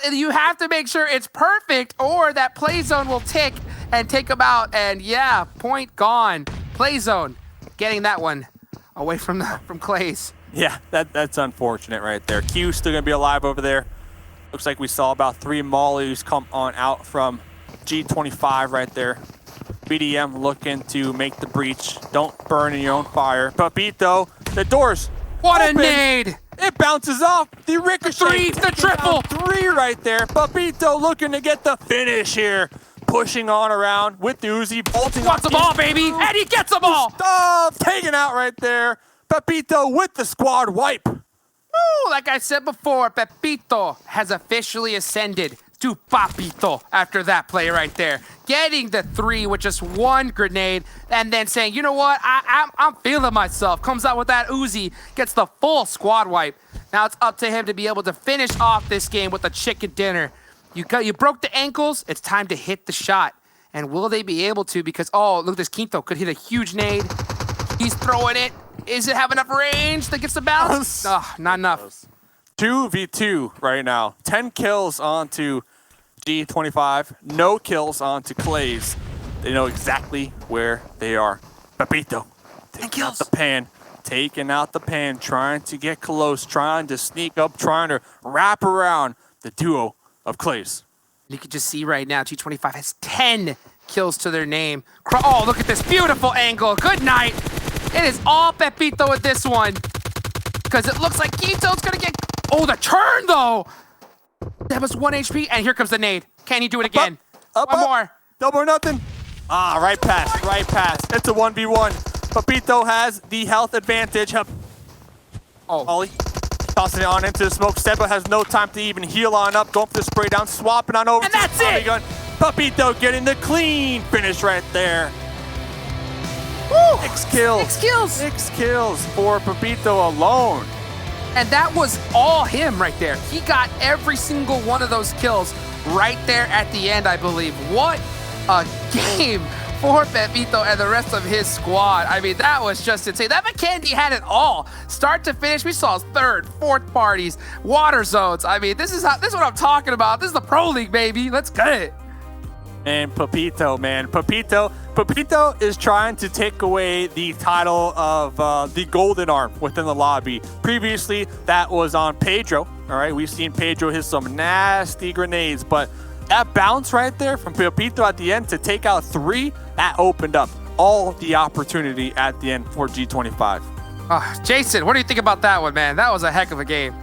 Speaker 7: You have to make sure it's perfect, or that play zone will tick and take him out, and yeah, point gone. Play zone, getting that one away from Klaze.
Speaker 8: Yeah, that's unfortunate right there. Q's still gonna be alive over there. Looks like we saw about 3 mollies come on out from G25 right there. BDM looking to make the breach. Don't burn in your own fire. Papito, the doors.
Speaker 7: What
Speaker 8: open.
Speaker 7: A nade!
Speaker 8: It bounces off. The ricochet.
Speaker 7: The triple.
Speaker 8: 3 right there. Papito looking to get the finish here. Pushing on around with the Uzi. Bolting
Speaker 7: wants them all, baby. And he gets them all.
Speaker 8: Stuff taken out right there. Papito with the squad wipe.
Speaker 7: Ooh, like I said before, Pepito has officially ascended to Papito after that play right there. Getting the 3 with just 1 grenade and then saying, you know what, I'm feeling myself. Comes out with that Uzi, gets the full squad wipe. Now it's up to him to be able to finish off this game with a chicken dinner. You broke the ankles, it's time to hit the shot. And will they be able to? Because, oh, look, this Quinto could hit a huge nade. He's throwing it. Is it have enough range that gets the bounce? Oh, not enough.
Speaker 8: 2v2 right now. 10 kills onto G25. No kills onto Klaze. They know exactly where they are. Papito taking out the pan. taking out the pan, trying to get close, trying to sneak up, trying to wrap around the duo of Klaze.
Speaker 7: You can just see right now, G25 has 10 kills to their name. Oh, look at this beautiful angle. Good night. It is all Pepito with this one. Because it looks like Quito's going to get... Oh, the turn, though. That was 1 HP, and here comes the nade. Can he do it again? One more.
Speaker 8: Double or nothing. Ah, right pass. It's a 1v1. Pepito has the health advantage. Oh. Ollie tossing it on into the smoke. Seba has no time to even heal on up. Going for the spray down, swapping on over
Speaker 7: and
Speaker 8: to
Speaker 7: that's
Speaker 8: the Tommy
Speaker 7: it.
Speaker 8: gun. Pepito getting the clean finish right there. Woo! 6 kills.
Speaker 7: 6 kills.
Speaker 8: 6 kills for Pepito alone.
Speaker 7: And that was all him right there. He got every single one of those kills right there at the end, I believe. What a game for Pepito and the rest of his squad. I mean, that was just insane. That Vikendi had it all. Start to finish, we saw third, fourth parties, water zones. I mean, this is what I'm talking about. This is the Pro League, baby. Let's get it.
Speaker 8: And Pepito, man. Pepito is trying to take away the title of the golden arm within the lobby. Previously, that was on Pedro. All right, we've seen Pedro hit some nasty grenades, but that bounce right there from Pepito at the end to take out 3, that opened up all the opportunity at the end for G25.
Speaker 7: Jason, what do you think about that one, man? That was a heck of a game.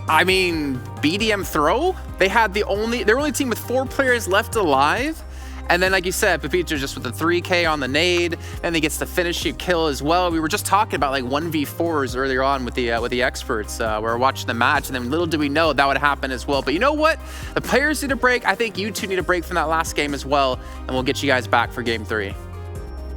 Speaker 2: I mean, BDM throw, they had their only team with 4 players left alive. And then, like you said, Pepito just with the 3K on the nade, and he gets the finish kill as well. We were just talking about like 1v4s earlier on with the experts. We were watching the match, and then little did we know that would happen as well. But you know what? The players need a break. I think you two need a break from that last game as well, and we'll get you guys back for game 3.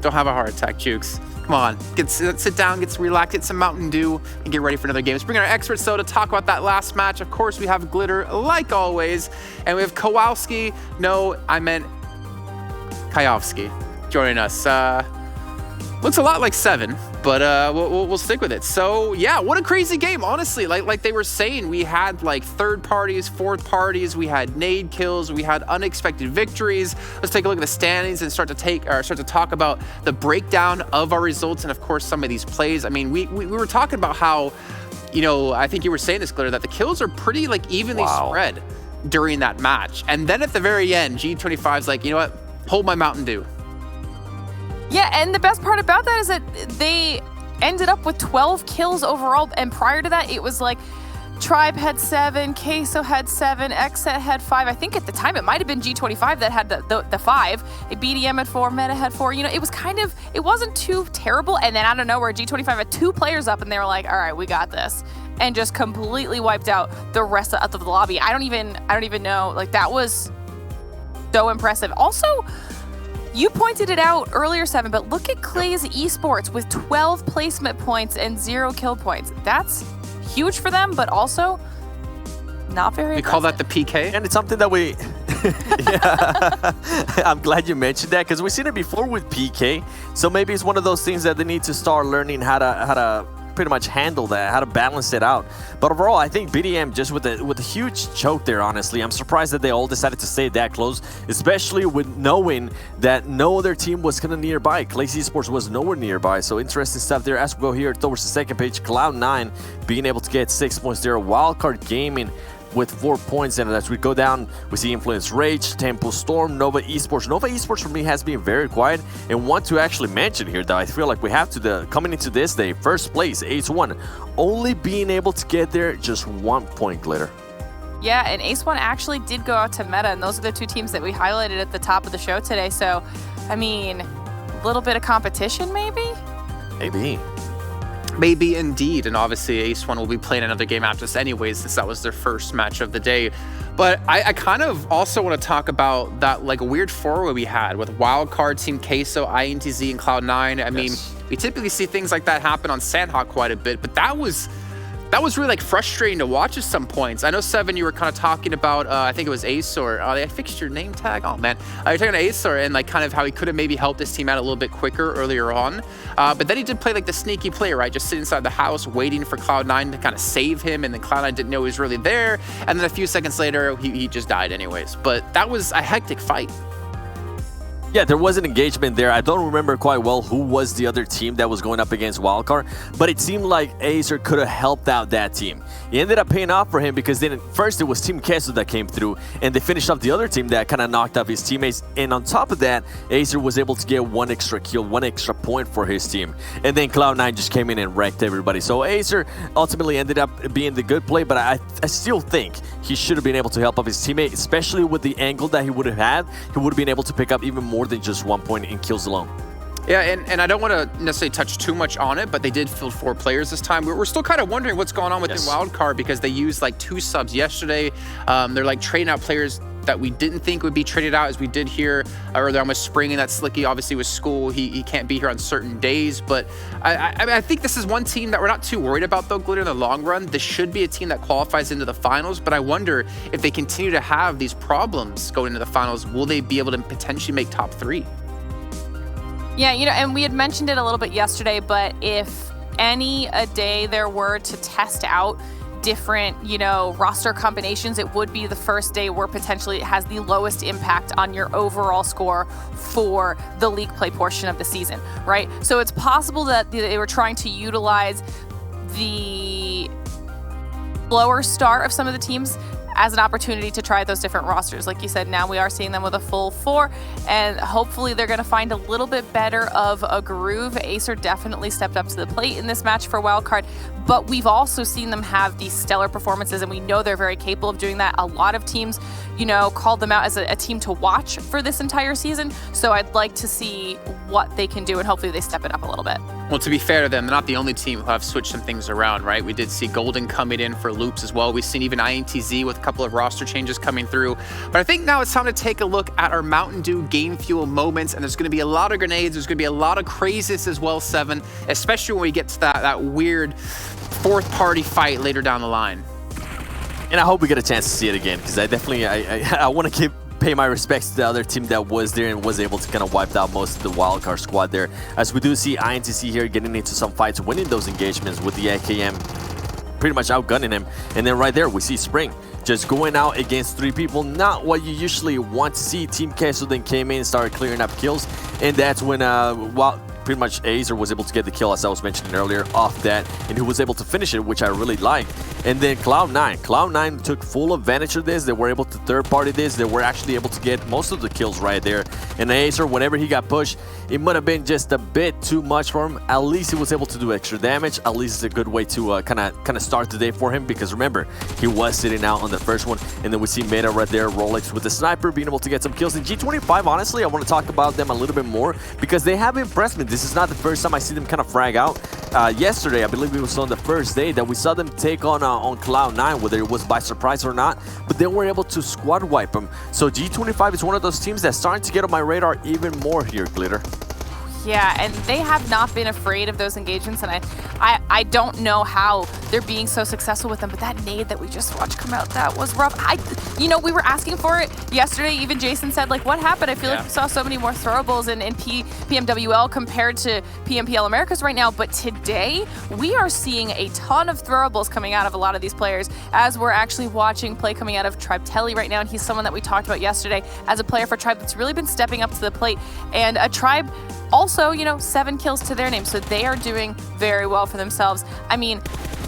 Speaker 2: Don't have a heart attack, Jukes. Come on, sit down, get some relax, get some Mountain Dew, and get ready for another game. Let's bring in our experts, though, to talk about that last match. Of course, we have Glitter, like always, and we have Kowalski. No, I meant Kayovsky joining us. Looks a lot like 7, but we'll stick with it. So yeah, what a crazy game, honestly. Like they were saying, we had like third parties, fourth parties, we had nade kills, we had unexpected victories. Let's take a look at the standings and start to talk about the breakdown of our results and of course some of these plays. I mean, we were talking about how, you know, I think you were saying this, Glitter, that the kills are pretty like evenly spread during that match. And then at the very end, G25's like, you know what? Hold my Mountain Dew.
Speaker 4: Yeah, and the best part about that is that they ended up with 12 kills overall, and prior to that, it was like Tribe had 7, Queso had 7, XSET had 5. I think at the time it might have been G25 that had the 5. BDM had 4, Meta had 4. You know, it was it wasn't too terrible, and then out of nowhere, G25 had 2 players up, and they were like, all right, we got this, and just completely wiped out the rest of the lobby. I don't even know, like that was so impressive. Also, you pointed it out earlier, 7, but look at Klaze Esports with 12 placement points and 0 kill points. That's huge for them, but also not very
Speaker 2: We call that the PK?
Speaker 3: And it's something that we... yeah. I'm glad you mentioned that because we've seen it before with PK. So maybe it's one of those things that they need to start learning how to pretty much handle that, how to balance it out. But overall, I think BDM just with a huge choke there, honestly. I'm surprised that they all decided to stay that close, especially with knowing that no other team was kind of nearby. Klaze Esports was nowhere nearby, so interesting stuff there. As we go here towards the second page, Cloud9 being able to get 6 points there. Wildcard Gaming with 4 points, and as we go down, we see Influence Rage, Temple Storm, Nova Esports. Nova Esports for me has been very quiet, and want to actually mention here that I feel like we have to, coming into this day, first place, Ace1, only being able to get there just 1 point, Glitter.
Speaker 4: Yeah, and Ace1 actually did go out to Meta, and those are the 2 teams that we highlighted at the top of the show today. So, I mean, a little bit of competition, maybe?
Speaker 2: Maybe indeed, and obviously Ace1 will be playing another game after this anyways, since that was their first match of the day. But I kind of also want to talk about that like weird four-way we had with Wildcard, Team Queso, INTZ, and Cloud9. I mean, we typically see things like that happen on Sanhok quite a bit, but that was really like frustrating to watch at some points. I know 7, you were kind of talking about, I think it was Azor. I fixed your name tag. Oh man, you're talking about Azor and like kind of how he could have maybe helped his team out a little bit quicker earlier on. But then he did play like the sneaky play, right? Just sit inside the house waiting for Cloud9 to kind of save him, and then Cloud9 didn't know he was really there. And then a few seconds later, he just died anyways. But that was a hectic fight.
Speaker 3: Yeah, there was an engagement there. I don't remember quite well who was the other team that was going up against Wildcard, but it seemed like Acer could have helped out that team. It ended up paying off for him because then first it was Team Queso that came through, and they finished off the other team that kind of knocked off his teammates. And on top of that, Acer was able to get one extra kill, one extra point for his team. And then Cloud9 just came in and wrecked everybody. So Acer ultimately ended up being the good play, but I still think he should have been able to help up his teammate, especially with the angle that he would have had. He would have been able to pick up even more than just 1 point in kills alone.
Speaker 2: Yeah, and I don't want to necessarily touch too much on it, but they did field 4 players this time. We're still kind of wondering what's going on within Wildcard because they used like 2 subs yesterday. They're like trading out players that we didn't think would be traded out, as we did here earlier on with Spring, and that Slicky obviously with school. He can't be here on certain days, but I think this is one team that we're not too worried about though, Glitter, in the long run. This should be a team that qualifies into the finals, but I wonder if they continue to have these problems going into the finals, will they be able to potentially make top 3?
Speaker 4: Yeah, you know, and we had mentioned it a little bit yesterday, but if a day there were to test out different, you know, roster combinations, it would be the first day where potentially it has the lowest impact on your overall score for the league play portion of the season, right? So it's possible that they were trying to utilize the lower start of some of the teams as an opportunity to try those different rosters. Like you said, now we are seeing them with a full 4, and hopefully they're going to find a little bit better of a groove. Acer definitely stepped up to the plate in this match for Wildcard, but we've also seen them have these stellar performances, and we know they're very capable of doing that. A lot of teams, you know, called them out as a team to watch for this entire season, so I'd like to see what they can do, and hopefully they step it up a little bit.
Speaker 2: Well, to be fair to them, they're not the only team who have switched some things around, right? We did see Golden coming in for loops as well. We've seen even INTZ with a couple of roster changes coming through. But I think now it's time to take a look at our Mountain Dew Game Fuel moments, and there's going to be a lot of grenades. There's going to be a lot of craziness as well, Seven, especially when we get to that weird fourth party fight later down the line.
Speaker 3: And I hope we get a chance to see it again, because I definitely I want to pay my respects to the other team that was there and was able to kind of wipe out most of the wildcard squad there. As we do see INTZ here getting into some fights, winning those engagements with the AKM, pretty much outgunning him. And then right there, we see Spring just going out against 3 people. Not what you usually want to see. Team Queso then came in and started clearing up kills. And that's when, pretty much Acer was able to get the kill, as I was mentioning earlier, off that, and who was able to finish it, which I really liked. And then Cloud9 took full advantage of this. They were able to third-party this. They were actually able to get most of the kills right there. And Acer, whenever he got pushed, it might have been just a bit too much for him. At least he was able to do extra damage. At least it's a good way to kind of start the day for him, because remember, he was sitting out on the first one. And then we see Meta right there, Rolex with the sniper, being able to get some kills. And G25, honestly, I want to talk about them a little bit more, because they have impressed me. This is not the first time I see them kind of frag out. Yesterday, I believe it was on the first day that we saw them take on Cloud9, whether it was by surprise or not, but they were able to squad wipe them. So G25 is one of those teams that's starting to get on my radar even more here, Glitter.
Speaker 4: Yeah, and they have not been afraid of those engagements, and I don't know how they're being so successful with them, but that nade that we just watched come out, that was rough. You know, we were asking for it yesterday. Even Jason said, like, what happened? I feel like we saw so many more throwables in PMWL compared to PMPL Americas right now, but today we are seeing a ton of throwables coming out of a lot of these players, as we're actually watching play coming out of Tribe Telly right now, and he's someone that we talked about yesterday as a player for Tribe that's really been stepping up to the plate, and a Tribe also, you know, 7 kills to their name, so they are doing very well for themselves. I mean,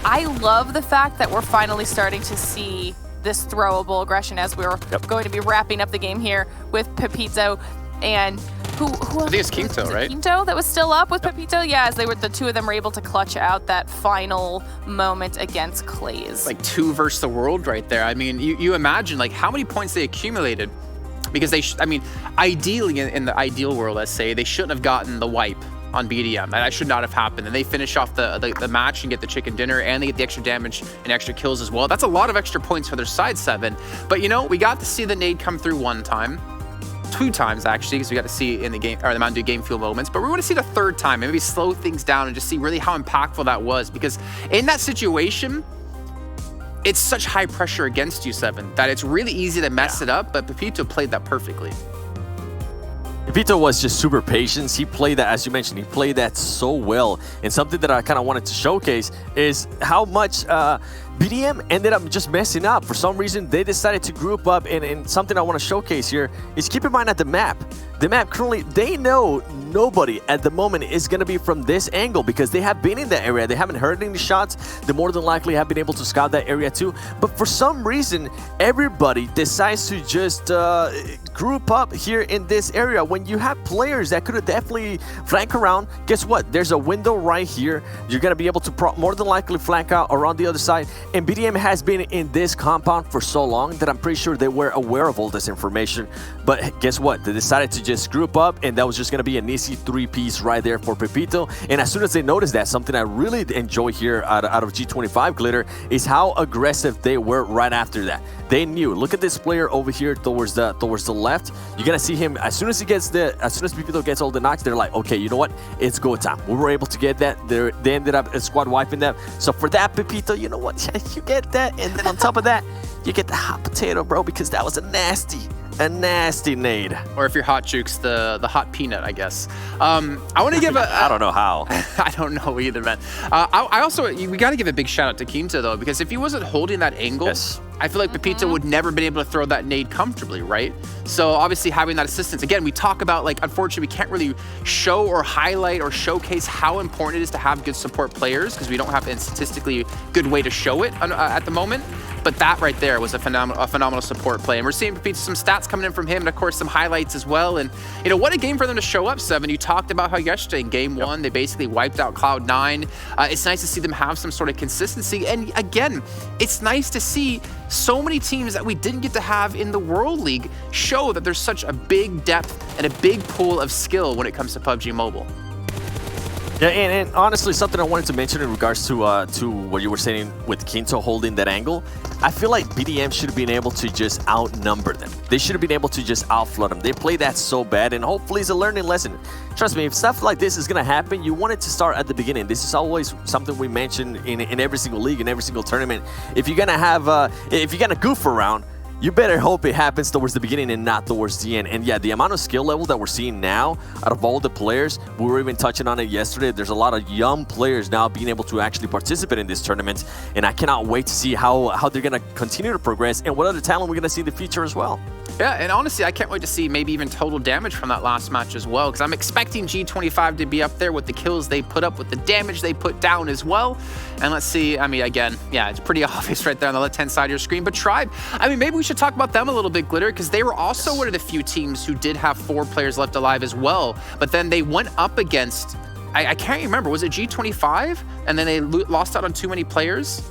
Speaker 4: I love the fact that we're finally starting to see this throwable aggression as we're going to be wrapping up the game here with Pepito and who
Speaker 2: I think it's Quinto, right?
Speaker 4: Quinto that was still up with Pepito? Yeah, as the 2 of them were able to clutch out that final moment against Klaze.
Speaker 2: Like 2 versus the world right there. I mean, you imagine like how many points they accumulated. Because they, I mean, ideally in the ideal world, let's say, they shouldn't have gotten the wipe on BDM. That should not have happened. And they finish off the match and get the chicken dinner, and they get the extra damage and extra kills as well. That's a lot of extra points for their side 7. But you know, we got to see the nade come through 1 time. 2 times actually, because we got to see in the game, or the Mountain Dew Game Fuel moments. But we want to see the 3rd time and maybe slow things down and just see really how impactful that was. Because in that situation, it's such high pressure against you, 7, that it's really easy to mess it up, but Pepito played that perfectly.
Speaker 3: Pepito was just super patient. He played that, as you mentioned, he played that so well. And something that I kind of wanted to showcase is how much BDM ended up just messing up. For some reason, they decided to group up, and something I want to showcase here is keep in mind at the map. The map currently, they know nobody at the moment is going to be from this angle because they have been in that area. They haven't heard any shots. They more than likely have been able to scout that area too. But for some reason, everybody decides to just group up here in this area when you have players that could have definitely flank around. Guess what? There's a window right here. You're going to be able to more than likely flank out around the other side. And BDM has been in this compound for so long that I'm pretty sure they were aware of all this information. But guess what? They decided to just group up, and that was just going to be an easy 3-piece right there for Pepito. And as soon as they noticed that, something I really enjoy here out of G25 Glitter is how aggressive they were right after that. They knew. Look at this player over here towards the left. You're gonna see him as soon as Pepito gets all the knocks. They're like, okay, you know what? It's go time. We were able to get that. They ended up squad wiping them. So for that, Pepito, you know what? You get that, and then on top of that, you get the hot potato, bro, because that was a nasty nade.
Speaker 2: Or if you're hot jukes, the hot peanut, I guess. I want to give
Speaker 3: I don't know how.
Speaker 2: I don't know either, man. We got to give a big shout out to Quinto though, because if he wasn't holding that angle,
Speaker 3: yes,
Speaker 2: I feel like Pepito would never been able to throw that nade comfortably, right? So obviously having that assistance, again, we talk about, like, unfortunately we can't really show or highlight or showcase how important it is to have good support players because we don't have a statistically good way to show it at the moment. But that right there was a phenomenal support play. And we're seeing Pepito, some stats coming in from him, and of course some highlights as well. And you know, what a game for them to show up, Seven. You talked about how yesterday in game one, they basically wiped out Cloud9. It's nice to see them have some sort of consistency. And again, it's nice to see so many teams that we didn't get to have in the World League show that there's such a big depth and a big pool of skill when it comes to PUBG Mobile.
Speaker 3: Yeah, and honestly, something I wanted to mention in regards to what you were saying with Quinto holding that angle, I feel like BDM should have been able to just outnumber them. They should have been able to just outflood them. They play that so bad, and hopefully it's a learning lesson. Trust me, if stuff like this is going to happen, you want it to start at the beginning. This is always something we mention in every single league, in every single tournament. If you're going to have, if you're going to goof around, you better hope it happens towards the beginning and not towards the end. And yeah, the amount of skill level that we're seeing now out of all the players, we were even touching on it yesterday. There's a lot of young players now being able to actually participate in this tournament. And I cannot wait to see how they're going to continue to progress and what other talent we're going to see in the future as well.
Speaker 2: Yeah, and honestly, I can't wait to see maybe even total damage from that last match as well, because I'm expecting G25 to be up there with the kills they put up, with the damage they put down as well. And let's see, I mean, again, yeah, it's pretty obvious right there on the left-hand side of your screen. But Tribe, I mean, maybe we should talk about them a little bit, Glitter, because they were also one of the few teams who did have 4 players left alive as well. But then they went up against, I can't remember, was it G25? And then they lost out on too many players?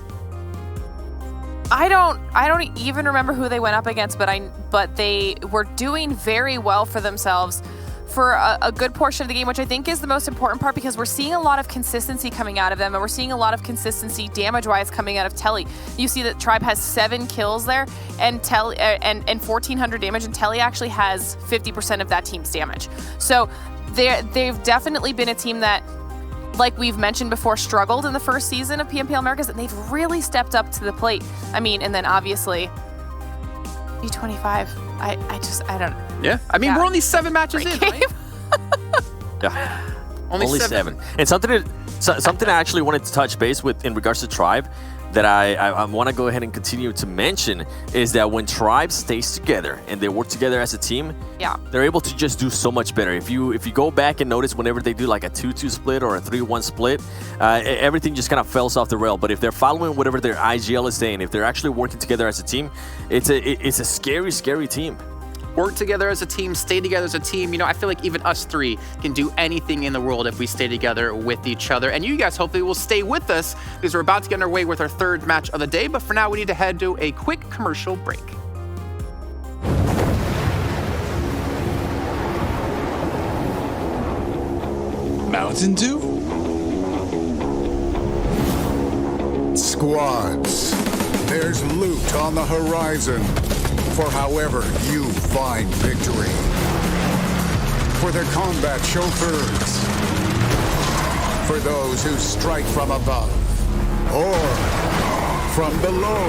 Speaker 4: I don't even remember who they went up against, but they were doing very well for themselves for a good portion of the game, which I think is the most important part, because we're seeing a lot of consistency coming out of them, and we're seeing a lot of consistency damage-wise coming out of Telly. You see that Tribe has 7 kills there, and 1,400 damage, and Telly actually has 50% of that team's damage. So they've definitely been a team that, like we've mentioned before, struggled in the first season of PMPL Americas, and they've really stepped up to the plate. I mean, and then obviously G25, I don't know.
Speaker 2: Yeah, I mean, we're only 7 matches in, right?
Speaker 3: Yeah, only 7. And something I actually wanted to touch base with in regards to Tribe that I want to go ahead and continue to mention is that when Tribe stays together and they work together as a team,
Speaker 4: yeah,
Speaker 3: they're able to just do so much better. If you go back and notice whenever they do like a 2-2 split or a 3-1 split, everything just kind of falls off the rail. But if they're following whatever their IGL is saying, if they're actually working together as a team, it's a scary team.
Speaker 2: Work together as a team, stay together as a team. You know, I feel like even us 3 can do anything in the world if we stay together with each other. And you guys hopefully will stay with us, because we're about to get underway with our 3rd match of the day. But for now, we need to head to a quick commercial break.
Speaker 12: Mountain Dew?
Speaker 9: Squads, there's loot on the horizon for however you find victory. For the combat chauffeurs, for those who strike from above or from below,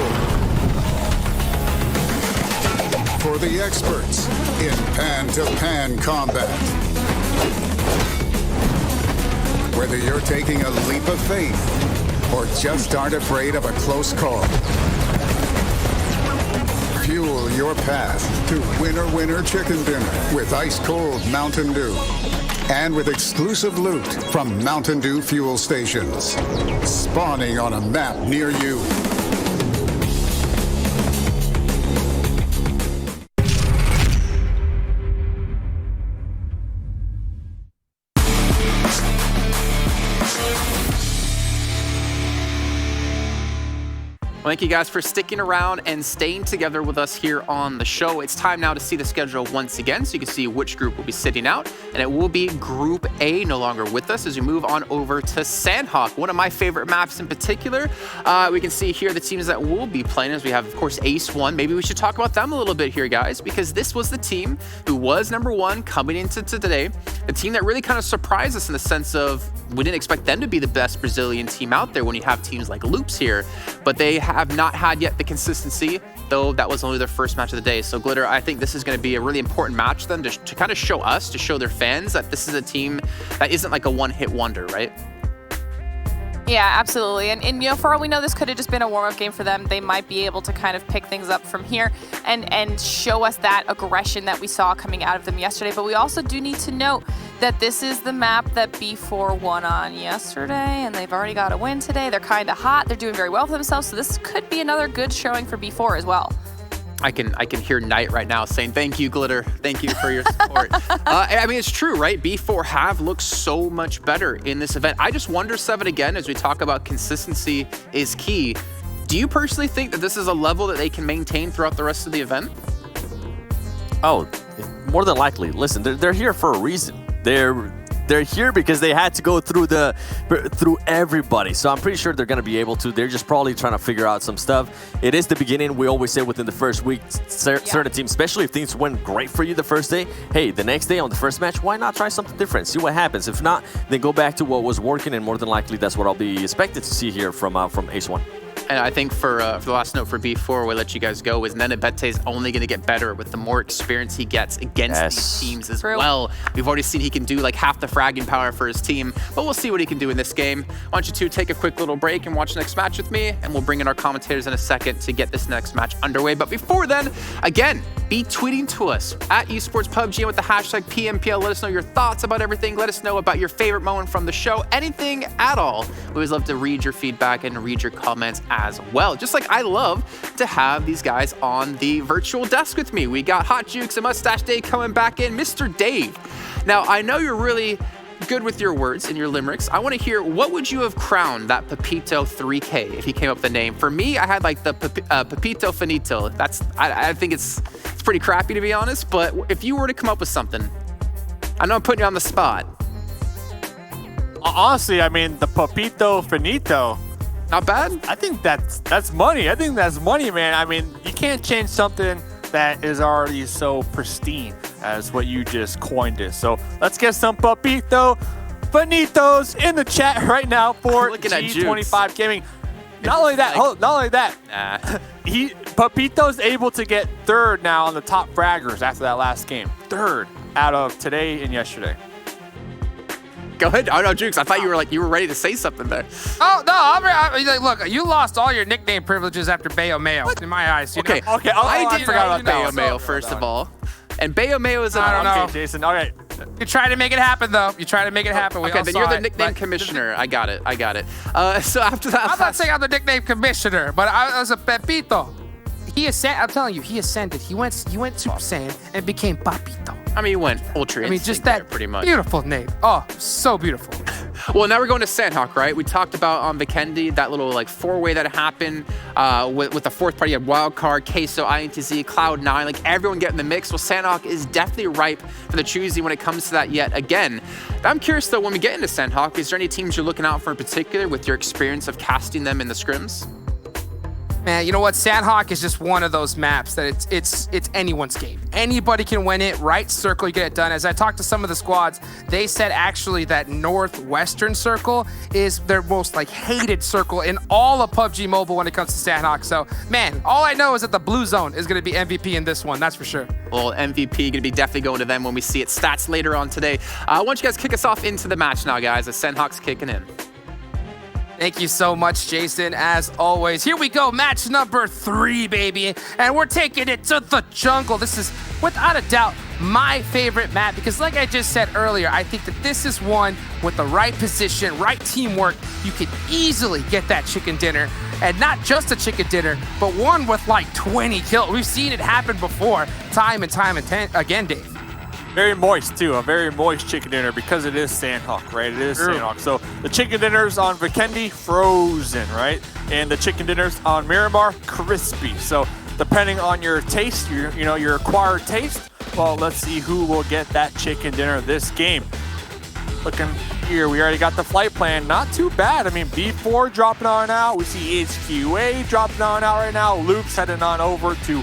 Speaker 9: for the experts in pan-to-pan combat. Whether you're taking a leap of faith or just aren't afraid of a close call? Fuel your path to Winner Chicken Dinner with ice-cold Mountain Dew. And with exclusive loot from Mountain Dew fuel stations. Spawning on a map near you.
Speaker 2: Well, thank you guys for sticking around and staying together with us here on the show. It's time now to see the schedule once again so you can see which group will be sitting out. And it will be Group A no longer with us as we move on over to Sanhok, one of my favorite maps in particular. We can see here the teams that will be playing as we have, of course, Ace 1. Maybe we should talk about them a little bit here, guys, because this was the team who was #1 coming into today. The team that really kind of surprised us in the sense of we didn't expect them to be the best Brazilian team out there when you have teams like Loops here, but they have not had yet the consistency, though that was only their first match of the day. So Glitter, I think this is going to be a really important match then to kind of show us, to show their fans that this is a team that isn't like a one-hit wonder, right?
Speaker 4: Yeah, absolutely. And you know, for all we know, this could have just been a warm-up game for them. They might be able to kind of pick things up from here and show us that aggression that we saw coming out of them yesterday. But we also do need to note that this is the map that B4 won on yesterday, and they've already got a win today. They're kind of hot. They're doing very well for themselves. So this could be another good showing for B4 as well.
Speaker 2: I can hear Knight right now saying, thank you, Glitter. Thank you for your support. I mean, it's true, right? B4 have looked so much better in this event. I just wonder, Seven, again, as we talk about consistency is key. Do you personally think that this is a level that they can maintain throughout the rest of the event?
Speaker 3: Oh, more than likely. Listen, they're here for a reason. They're here because they had to go through everybody. So I'm pretty sure they're going to be able to. They're just probably trying to figure out some stuff. It is the beginning. We always say within the first week, certain teams, especially if things went great for you the first day, hey, the next day on the first match, why not try something different? See what happens. If not, then go back to what was working, and more than likely that's what I'll be expected to see here from Ace 1.
Speaker 2: And I think for the last note for B4, we'll let you guys go, is Nenebete is only going to get better with the more experience he gets against these teams as well. We've already seen he can do like half the fragging power for his team, but we'll see what he can do in this game. Why don't you two take a quick little break and watch the next match with me, and we'll bring in our commentators in a second to get this next match underway. But before then, again, be tweeting to us at Esports PUBG with the hashtag PMPL. Let us know your thoughts about everything. Let us know about your favorite moment from the show, anything at all. We always love to read your feedback and read your comments as well. Just like I love to have these guys on the virtual desk with me. We got Hot Jukes and Mustache Dave coming back in. Mr. Dave. Now, I know you're really good with your words and your limericks. I want to hear, what would you have crowned that Pepito 3K if he came up with the name? For me, I had like the Pepito Finito. I think it's pretty crappy, to be honest, but if you were to come up with something, I know I'm putting you on the spot.
Speaker 8: Honestly, I mean, the Pepito Finito,
Speaker 2: not bad.
Speaker 8: I think that's money. I think that's money, man. I mean, you can't change something that is already so pristine as what you just coined it. So let's get some Pepito Finitos in the chat right now for G25 Gaming. Not only that, Pepito's able to get third now on the top fraggers after that last game. Third out of today and yesterday.
Speaker 2: Go ahead. Oh no, Jukes. I thought you were ready to say something there.
Speaker 7: Oh no, look, you lost all your nickname privileges after Bayo Mayo. In my eyes.
Speaker 2: Okay.
Speaker 7: Know?
Speaker 2: Okay. I did forgot about Bayo Mayo first of all, and Bayo Mayo is.
Speaker 7: I don't know,
Speaker 8: okay, Jason. All right.
Speaker 7: You try to make it happen, though. You try to make it happen.
Speaker 2: Okay, then you're the nickname commissioner. I got it. So after that,
Speaker 7: I'm not saying I'm the nickname commissioner, but I was a Pepito. I'm telling you, he ascended. He went Super Saiyan and became Papito.
Speaker 2: I mean, he went Ultra.
Speaker 7: I mean, just that
Speaker 2: pretty much
Speaker 7: beautiful name. Oh, so beautiful.
Speaker 2: Well, now we're going to Sanhok, right? We talked about on Vikendi, that little like four-way that happened with the fourth party. You had Wildcard, Queso, INTZ, Cloud9, like everyone getting the mix. Well, Sanhok is definitely ripe for the choosing when it comes to that yet again. I'm curious though, when we get into Sanhok, is there any teams you're looking out for in particular with your experience of casting them in the scrims?
Speaker 7: Man, you know what? Sanhok is just one of those maps that it's anyone's game. Anybody can win it. Right circle, you get it done. As I talked to some of the squads, they said actually that northwestern circle is their most like hated circle in all of PUBG Mobile when it comes to Sanhok. So, man, all I know is that the blue zone is going to be MVP in this one. That's for sure.
Speaker 2: Well, MVP going to be definitely going to them when we see its stats later on today. Why don't you guys kick us off into the match now, guys, as Sanhok's kicking in.
Speaker 7: Thank you so much, Jason, as always. Here we go, match number 3, baby. And we're taking it to the jungle. This is, without a doubt, my favorite map because like I just said earlier, I think that this is one with the right position, right teamwork. You can easily get that chicken dinner. And not just a chicken dinner, but one with like 20 kills. We've seen it happen before, time and time again, Dave.
Speaker 8: Very moist, too. A very moist chicken dinner because it is Sanhok, right? It is Sanhok. So the chicken dinners on Vikendi, frozen, right? And the chicken dinners on Miramar, crispy. So depending on your taste, your acquired taste, well, let's see who will get that chicken dinner this game. Looking here, we already got the flight plan. Not too bad. I mean, B4 dropping on out. We see HQA dropping on out right now. Luke's heading on over to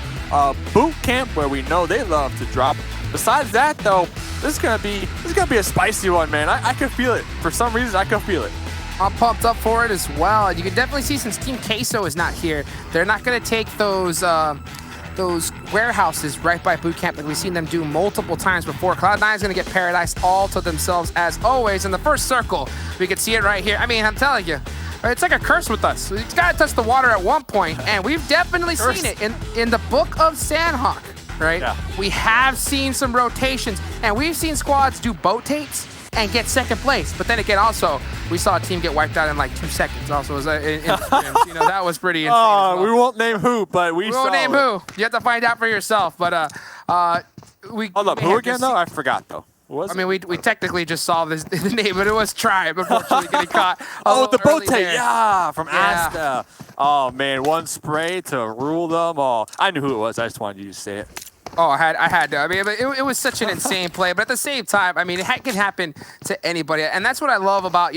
Speaker 8: boot camp where we know they love to drop. Besides that, though, this is gonna be a spicy one, man. I can feel it. For some reason, I can feel it.
Speaker 7: I'm pumped up for it as well. You can definitely see since Team Queso is not here, they're not gonna take those warehouses right by boot camp like we've seen them do multiple times before. Cloud9 is gonna get Paradise all to themselves as always. In the first circle, we can see it right here. I mean, I'm telling you, it's like a curse with us. It's gotta touch the water at one point, and we've definitely seen it in the book of Sanhok. Right? Yeah. We have seen some rotations, and we've seen squads do botates and get second place. But then again, also, we saw a team get wiped out in like 2 seconds. Also, in that was pretty insane. Well.
Speaker 8: We won't name who, but we
Speaker 7: won't name who. You have to find out for yourself. But
Speaker 8: hold up, who again though? I forgot though.
Speaker 7: I mean, we technically just saw the name, but it was Tribe, unfortunately, getting caught.
Speaker 8: The botate, yeah, from Asta. Oh, man, one spray to rule them all. I knew who it was. I just wanted you to say it.
Speaker 7: Oh, I had to. I mean, it was such an insane play. But at the same time, I mean, it can happen to anybody. And that's what I love about,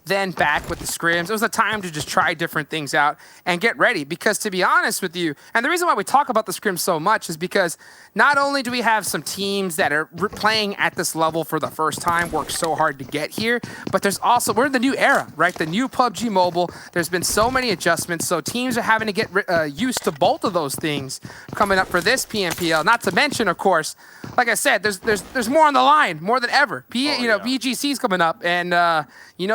Speaker 7: then back with the scrims. It was a time to just try different things out and get ready. Because to be honest with you, and the reason why we talk about the scrims so much is because not only do we have some teams that are playing at this level for the first time, work so hard to get here, but there's also, we're in the new era, right? The new PUBG Mobile. There's been so many adjustments. So teams are having to get used to both of those things coming up for this PMPL. Not to mention, of course, like I said, there's more on the line, more than ever. BGC's coming up, and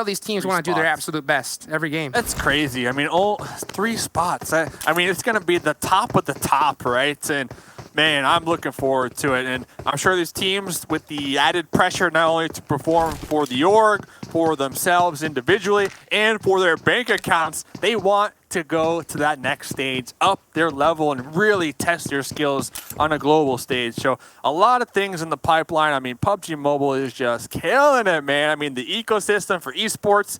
Speaker 7: these teams want to do their absolute best every game.
Speaker 8: That's crazy. I mean, 3 spots. I mean, it's going to be the top of the top, right? And man, I'm looking forward to it. And I'm sure these teams, with the added pressure not only to perform for the org, for themselves individually, and for their bank accounts, they want to go to that next stage, up their level, and really test their skills on a global stage. So a lot of things in the pipeline. I mean, PUBG Mobile is just killing it, man. I mean, the ecosystem for esports,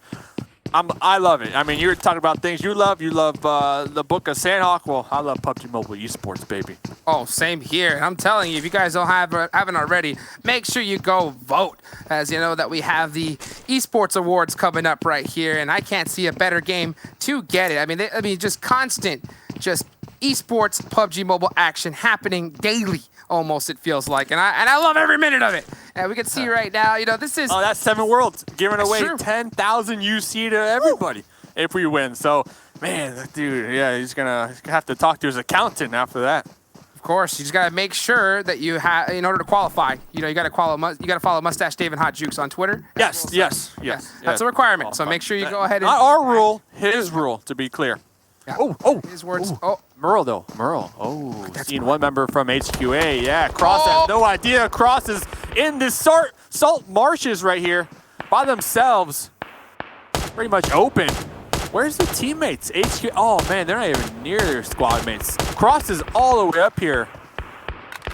Speaker 8: I love it. I mean, you're talking about things you love. You love the book of Sanhok. Well, I love PUBG Mobile esports, baby.
Speaker 7: Oh, same here. And I'm telling you, if you guys haven't already, make sure you go vote. As you know that we have the esports awards coming up right here, and I can't see a better game to get it. I mean, just constant, just esports PUBG Mobile action happening daily. Almost, it feels like, and I love every minute of it. And we can see right now, this is
Speaker 8: that's 7 Worlds giving away 10,000 UC to everybody if we win. So, man, dude, yeah, he's gonna have to talk to his accountant after that.
Speaker 7: Of course, you just gotta make sure that you have, in order to qualify, you gotta follow Mustache Dave and Hot Jukes on Twitter.
Speaker 8: Yes.
Speaker 7: That's a requirement. So make sure you go ahead and.
Speaker 8: Not our rule, his rule, to be clear.
Speaker 7: Yeah. His words.
Speaker 8: Merle, though. Merle. Seen one member from HQA. Yeah, Cross has no idea. Cross is in the salt marshes right here by themselves. Pretty much open. Where's the teammates? HQ. Oh, man, they're not even near their squad mates. Cross is all the way up here.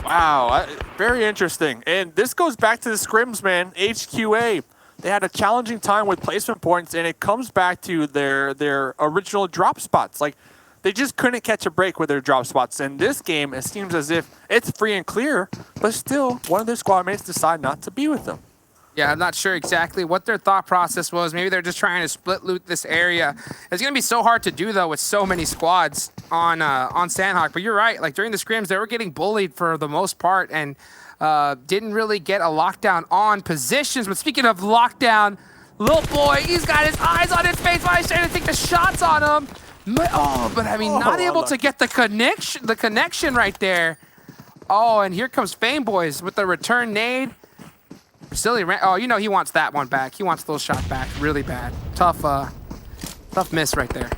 Speaker 8: Wow, very interesting. And this goes back to the scrims, man. HQA. They had a challenging time with placement points, and it comes back to their original drop spots. Like, they just couldn't catch a break with their drop spots. In this game, it seems as if it's free and clear, but still, one of their squad mates decide not to be with them.
Speaker 7: Yeah, I'm not sure exactly what their thought process was. Maybe they're just trying to split loot this area. It's going to be so hard to do, though, with so many squads on Sanhok. But you're right. Like, during the scrims, they were getting bullied for the most part, and didn't really get a lockdown on positions. But speaking of lockdown, little boy, he's got his eyes on his face while he's trying to take the shots on him. But I mean, not able to get the connection right there. Oh, and here comes Fame Boys with the return nade. He wants that one back. He wants those shot back really bad. Tough Tough miss right there.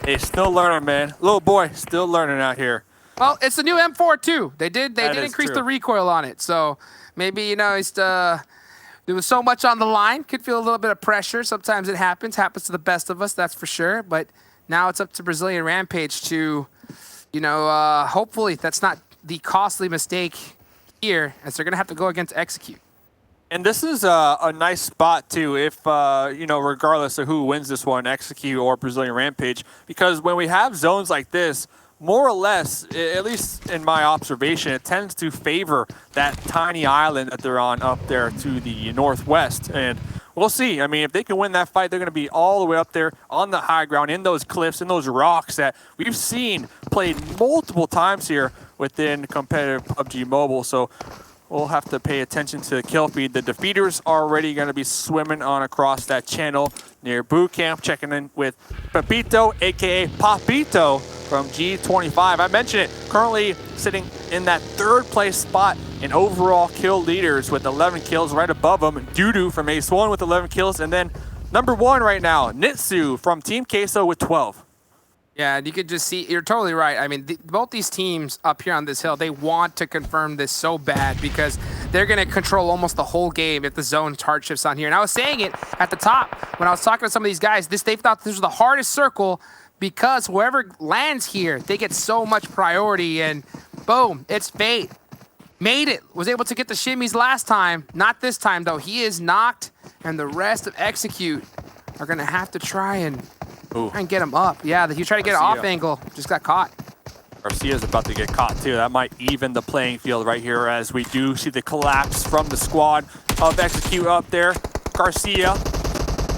Speaker 8: Hey, still learning, man. Little boy, still learning out here.
Speaker 7: Well, it's the new M4 too. They did increase
Speaker 8: true.
Speaker 7: the recoil on it, so maybe he's there was so much on the line. Could feel a little bit of pressure. Sometimes it happens to the best of us, that's for sure. But now it's up to Brazilian Rampage to, hopefully that's not the costly mistake here, as they're gonna have to go against Execute.
Speaker 8: And this is a nice spot too, if regardless of who wins this one, Execute or Brazilian Rampage, because when we have zones like this, more or less, at least in my observation, it tends to favor that tiny island that they're on up there to the northwest. And we'll see. I mean, if they can win that fight, they're going to be all the way up there on the high ground, in those cliffs, in those rocks that we've seen played multiple times here within competitive PUBG Mobile. So we'll have to pay attention to the kill feed. The defeaters are already going to be swimming on across that channel near boot camp, checking in with Pepito, a.k.a. Papito from G25. I mentioned it, currently sitting in that third place spot in overall kill leaders with 11 kills. Right above him, Dudu from Ace 1 with 11 kills. And then number 1 right now, Nitsu from Team Queso with 12.
Speaker 7: Yeah, and you could just see, you're totally right. I mean, both these teams up here on this hill, they want to confirm this so bad because they're going to control almost the whole game if the zone hard shifts on here. And I was saying it at the top when I was talking to some of these guys, they thought this was the hardest circle because whoever lands here, they get so much priority. And boom, it's fate. Made it. Was able to get the shimmies last time. Not this time, though. He is knocked, and the rest of Execute are going to have to try and get him up. Yeah, he tried to get an off angle. Just got caught.
Speaker 8: Garcia's about to get caught, too. That might even the playing field right here as we do see the collapse from the squad of Execute up there. Garcia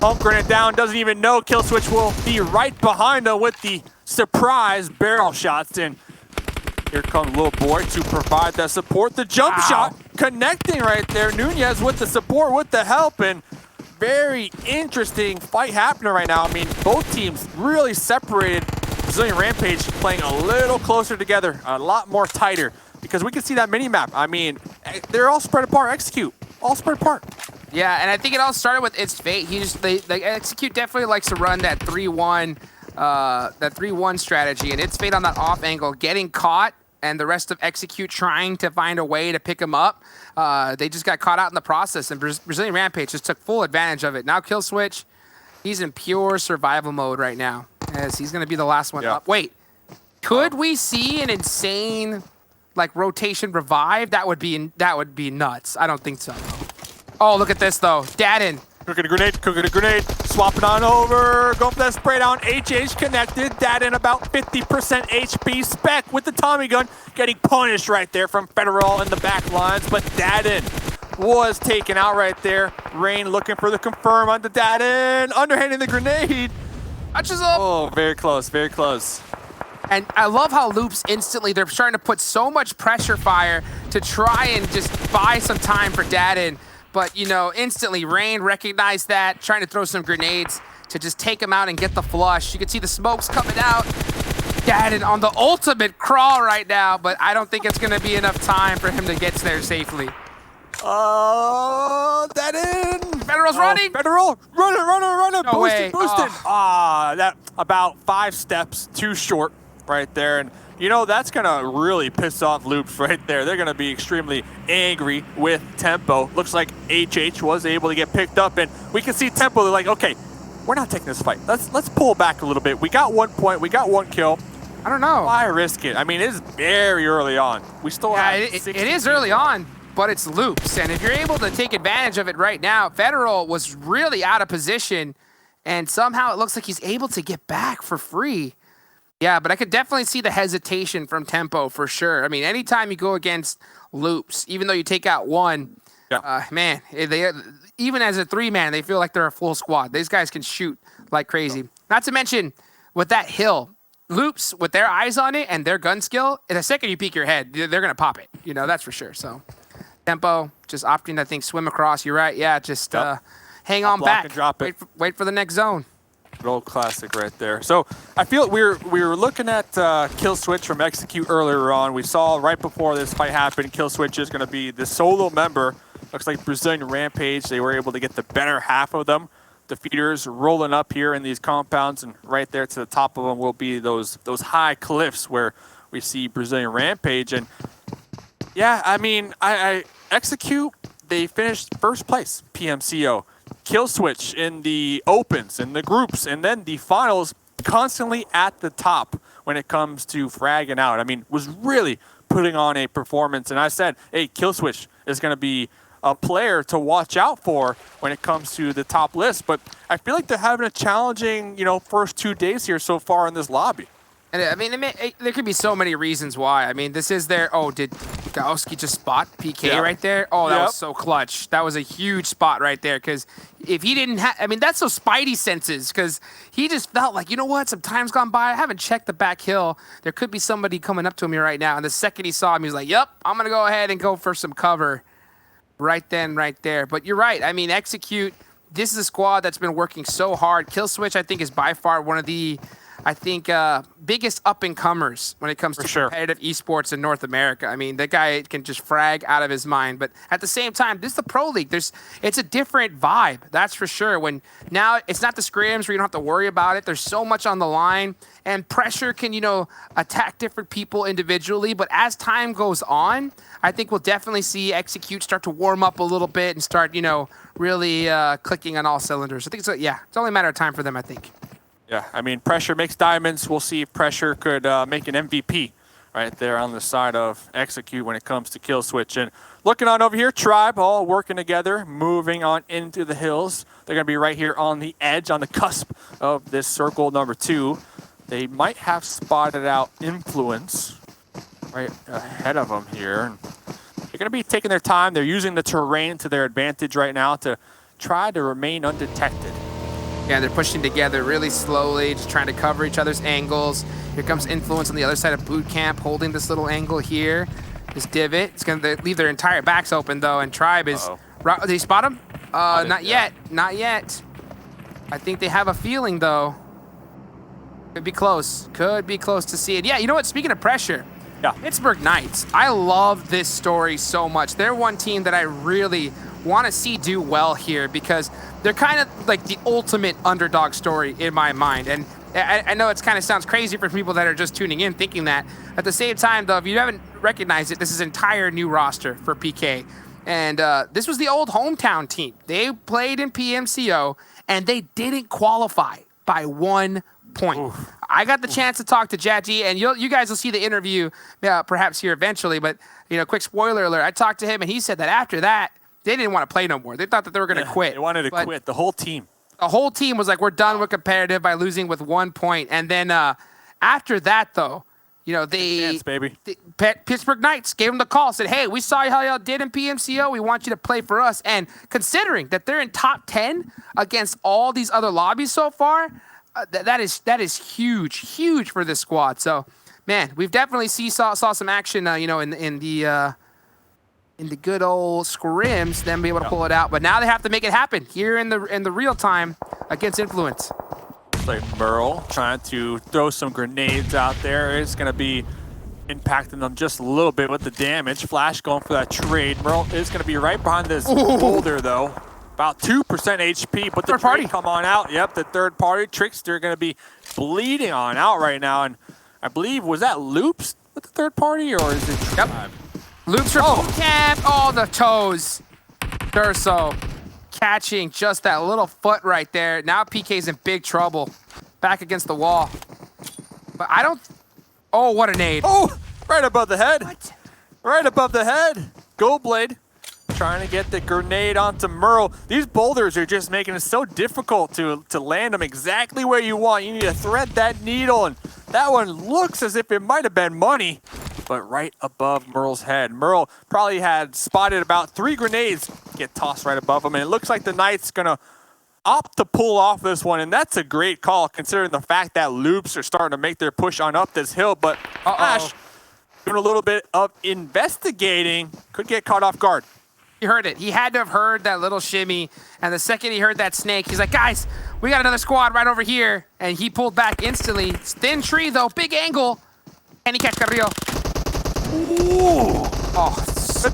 Speaker 8: bunkering it down. Doesn't even know Kill Switch will be right behind him with the surprise barrel shots. And here comes Little Boy to provide that support. The jump shot connecting right there. Nunez with the support, with the help. And very interesting fight happening right now. I mean, both teams really separated. Brazilian Rampage playing a little closer together, a lot more tighter, because we can see that mini-map. I mean, they're all spread apart. Execute, all spread apart.
Speaker 7: Yeah, and I think it all started with It's Fate. They Execute definitely likes to run that 3-1 strategy, and It's Fate on that off angle, getting caught, and the rest of Execute trying to find a way to pick him up. They just got caught out in the process, and Brazilian Rampage just took full advantage of it. Now Kill Switch, he's in pure survival mode right now, as he's going to be the last one up. Wait, could we see an insane rotation revive? That would be nuts. I don't think so. Oh, look at this though, Dadden.
Speaker 8: Cooking a grenade, swapping on over, going for that spray down. HH connected, Dadden about 50% HP. Spec with the Tommy gun, getting punished right there from Federal in the back lines, but Dadden was taken out right there. Rain looking for the confirm on the Dadden, underhanding the grenade.
Speaker 7: Touches up.
Speaker 8: Oh, very close, very close.
Speaker 7: And I love how Loops instantly, they're starting to put so much pressure fire to try and just buy some time for Dadden. But, instantly Rain recognized that, trying to throw some grenades to just take him out and get the flush. You can see the smokes coming out. Dadden on the ultimate crawl right now, but I don't think it's going to be enough time for him to get there safely.
Speaker 8: Dadden!
Speaker 7: Federal's running!
Speaker 8: Federal! Run it!
Speaker 7: No way.
Speaker 8: Boosted! That about 5 steps too short right there. And that's going to really piss off Loops right there. They're going to be extremely angry with Tempo. Looks like HH was able to get picked up, and we can see Tempo. They're like, okay, we're not taking this fight. Let's pull back a little bit. We got 1 point. We got 1 kill.
Speaker 7: I don't know.
Speaker 8: Why risk it? I mean, it is very early on. We still have
Speaker 7: it is early on, but it's Loops. And if you're able to take advantage of it right now, Federal was really out of position, and somehow it looks like he's able to get back for free. Yeah, but I could definitely see the hesitation from Tempo for sure. I mean, anytime you go against Loops, even though you take out one, man, even as a 3-man, they feel like they're a full squad. These guys can shoot like crazy. Not to mention, with that hill, Loops, with their eyes on it and their gun skill, in a second you peek your head, they're going to pop it. That's for sure. So, Tempo just opting, I think, swim across. You're right. Yeah, just hang on back.
Speaker 8: And drop it.
Speaker 7: Wait for the next zone.
Speaker 8: Old classic right there. So I feel we were looking at Kill Switch from Execute earlier on. We saw right before this fight happened, Kill Switch is going to be the solo member. Looks like Brazilian Rampage, they were able to get the better half of them. defeaters rolling up here in these compounds, and right there to the top of them will be those high cliffs where we see Brazilian Rampage. And yeah, I mean, I execute. They finished first place, PMCO. Kill switch in the opens, in the groups, and then the finals, constantly at the top when it comes to fragging out. I mean, was really putting on a performance. And I said, hey, Kill switch is going to be a player to watch out for when it comes to the top list. But I feel like they're having a challenging, first 2 days here so far in this lobby.
Speaker 7: And I mean, there could be so many reasons why. I mean, this is their... Oh, did Gauski just spot PK right there? Oh, that was so clutch. That was a huge spot right there, because if he didn't have... I mean, that's those spidey senses, because he just felt like, you know what? Some time's gone by. I haven't checked the back hill. There could be somebody coming up to him here right now. And the second he saw him, he was like, yep, I'm going to go ahead and go for some cover right then, right there. But you're right. I mean, execute. This is a squad that's been working so hard. Kill switch, I think, is by far one of the... biggest up-and-comers when it comes to competitive esports in North America. I mean, that guy can just frag out of his mind. But at the same time, this is the Pro League. It's a different vibe, that's for sure. When now it's not the scrims where you don't have to worry about it. There's so much on the line, and pressure can, attack different people individually. But as time goes on, I think we'll definitely see execute start to warm up a little bit and start, really clicking on all cylinders. I think it's only a matter of time for them, I think.
Speaker 8: Yeah, I mean, pressure makes diamonds. We'll see if pressure could make an MVP right there on the side of execute when it comes to kill switch. And looking on over here, Tribe all working together, moving on into the hills. They're going to be right here on the edge, on the cusp of this circle number 2. They might have spotted out Influence right ahead of them here. They're going to be taking their time. They're using the terrain to their advantage right now to try to remain undetected.
Speaker 7: Yeah, they're pushing together really slowly, just trying to cover each other's angles. Here comes Influence on the other side of boot camp, holding this little angle here. This divot. It's going to leave their entire backs open, though, and Tribe is... Did he spot him? Not yet. Not yet. I think they have a feeling, though. Could be close. Could be close to see it. Yeah, you know what? Speaking of pressure, Pittsburgh Knights. I love this story so much. They're one team that I really want to see do well here, because they're kind of like the ultimate underdog story in my mind. And I know it kind of sounds crazy for people that are just tuning in thinking that. At the same time, though, if you haven't recognized it, this is an entire new roster for PK. And this was the old hometown team. They played in PMCO, and they didn't qualify by 1 point. Oof. I got the chance to talk to Jadji, and you guys will see the interview perhaps here eventually. But, quick spoiler alert, I talked to him, and he said that after that, they didn't want to play no more. They thought that they were going to quit.
Speaker 8: They wanted to quit, the whole team.
Speaker 7: The whole team was like, we're done with competitive by losing with 1 point. And then after that, though, Pittsburgh Knights gave them the call, said, hey, we saw how y'all did in PMCO. We want you to play for us. And considering that they're in top 10 against all these other lobbies so far, that is huge for this squad. So, man, we've definitely saw some action, in the good old scrims, then be able to pull it out. But now they have to make it happen here in the real time against Influence.
Speaker 8: Like Merle trying to throw some grenades out there. It's going to be impacting them just a little bit with the damage. Flash going for that trade. Merle is going to be right behind this boulder, though. About 2% HP, but the trade come on out. Yep, the third party. Trickster going to be bleeding on out right now. And I believe, was that Loops with the third party, or is it Tribe?
Speaker 7: Yep. Loops for cap. Oh, the toes. Durso catching just that little foot right there. Now PK's in big trouble. Back against the wall. But I don't... Oh, what a nade.
Speaker 8: Oh, right above the head.
Speaker 7: What?
Speaker 8: Right above the head. Goldblade trying to get the grenade onto Merle. These boulders are just making it so difficult to land them exactly where you want. You need to thread that needle, and that one looks as if it might have been money, but right above Merle's head. Merle probably had spotted about 3 grenades get tossed right above him, and it looks like the Knights gonna opt to pull off this one, and that's a great call considering the fact that Loops are starting to make their push on up this hill, but Ash doing a little bit of investigating, could get caught off guard.
Speaker 7: He heard it. He had to have heard that little shimmy, and the second he heard that snake, he's like, guys, we got another squad right over here, and he pulled back instantly. It's thin tree, though, big angle. Can he catch Carrillo?
Speaker 8: Ooh.
Speaker 7: Oh, so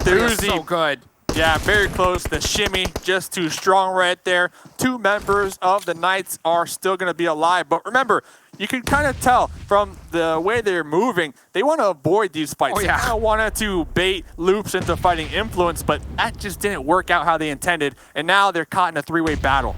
Speaker 7: good.
Speaker 8: Yeah, very close. The shimmy just too strong right there. 2 members of the Knights are still going to be alive. But remember, you can kind of tell from the way they're moving, they want to avoid these fights.
Speaker 7: Oh, yeah.
Speaker 8: They kind of wanted to bait Loops into fighting Influence, but that just didn't work out how they intended. And now they're caught in a 3-way battle.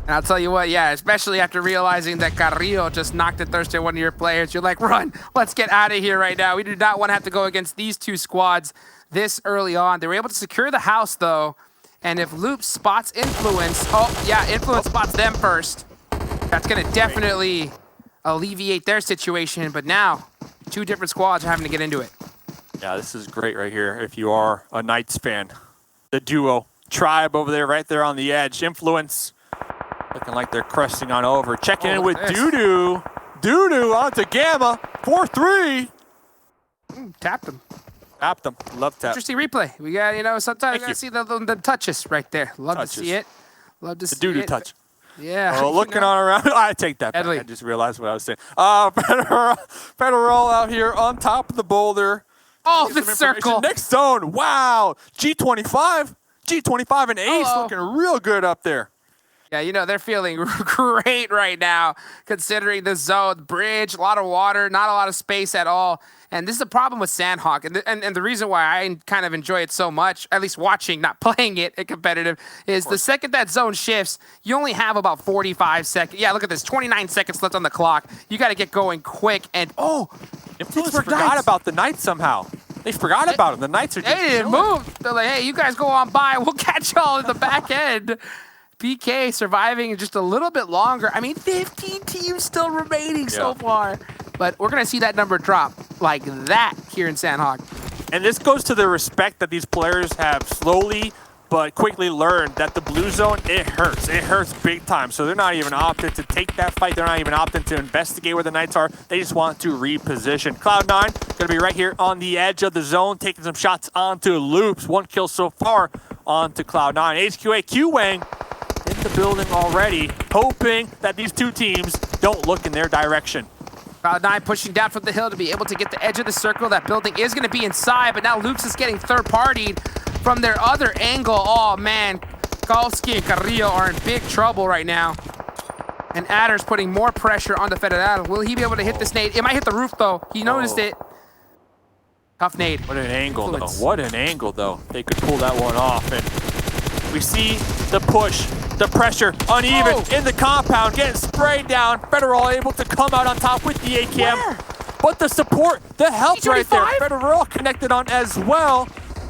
Speaker 7: And I'll tell you what, yeah, especially after realizing that Carrillo just knocked a thirst at one of your players, you're like, run, let's get out of here right now. We do not want to have to go against these 2 squads this early on. They were able to secure the house, though, and if Loop spots Influence, oh, yeah, Influence spots them first. That's going to definitely alleviate their situation, but now 2 different squads are having to get into it.
Speaker 8: Yeah, this is great right here if you are a Knights fan. The duo, Tribe over there, right there on the edge. Influence. Looking like they're cresting on over. Checking in with Doodoo. Doodoo onto Gamma. 4-3.
Speaker 7: Tapped him.
Speaker 8: Tapped them. Love tap.
Speaker 7: Interesting replay. We got, you know, sometimes you gotta see the touches right there. Love to see it. Love to see
Speaker 8: the Doodoo
Speaker 7: it.
Speaker 8: touch.
Speaker 7: Yeah.
Speaker 8: Oh, looking on around. I take that back. I just realized what I was saying. Federal out here on top of the boulder.
Speaker 7: Oh, the circle.
Speaker 8: Next zone. Wow. G25. G25 and Ace looking real good up there.
Speaker 7: Yeah, you know, they're feeling great right now, considering the zone, bridge, a lot of water, not a lot of space at all. And this is the problem with Sanhok. And the reason why I kind of enjoy it so much, at least watching, not playing it in competitive, is the second that zone shifts, you only have about 45 seconds. Yeah, look at this, 29 seconds left on the clock. You got to get going quick. And,
Speaker 8: Influence forgot about the Knights somehow. They forgot about them. The Knights are just
Speaker 7: They didn't move. They're like, hey, you guys go on by. We'll catch y'all in the back end. PK surviving just a little bit longer. I mean, 15 teams still remaining so far. But we're going to see that number drop like that here in Sanhok.
Speaker 8: And this goes to the respect that these players have slowly but quickly learned that the blue zone, it hurts. It hurts big time. So they're not even opted to take that fight. They're not even opted to investigate where the Knights are. They just want to reposition. Cloud9 going to be right here on the edge of the zone, taking some shots onto Loops. 1 kill so far onto Cloud9. HQA Q-Wang in the building already, hoping that these 2 teams don't look in their direction.
Speaker 7: Cloud9 pushing down from the hill to be able to get the edge of the circle. That building is going to be inside, but now Loops is getting third-partied from their other angle. Oh, man. Kalski and Carrillo are in big trouble right now. And Adder's putting more pressure on the Federal. Will he be able to hit this nade? It might hit the roof, though. He noticed it. Tough nade.
Speaker 8: What an angle, though. What an angle, though. They could pull that one off. And we see the push. The pressure, uneven in the compound, getting sprayed down. Federal able to come out on top with the AKM. But the support, the help right there. Federal connected on as well.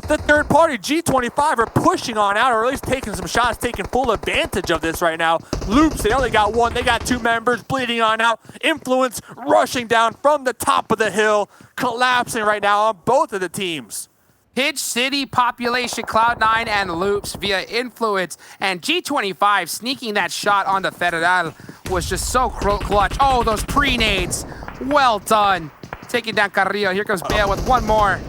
Speaker 8: The third party, G25, are pushing on out, or at least taking some shots, taking full advantage of this right now. Loops, they only got 1. They got 2 members bleeding on out. Influence rushing down from the top of the hill, collapsing right now on both of the teams.
Speaker 7: Pitch City population, Cloud9 and Loops via Influence, and G25 sneaking that shot on the Federal was just so clutch. Oh, those pre-nades. Well done. Taking down Carrillo. Here comes Bale with 1 more.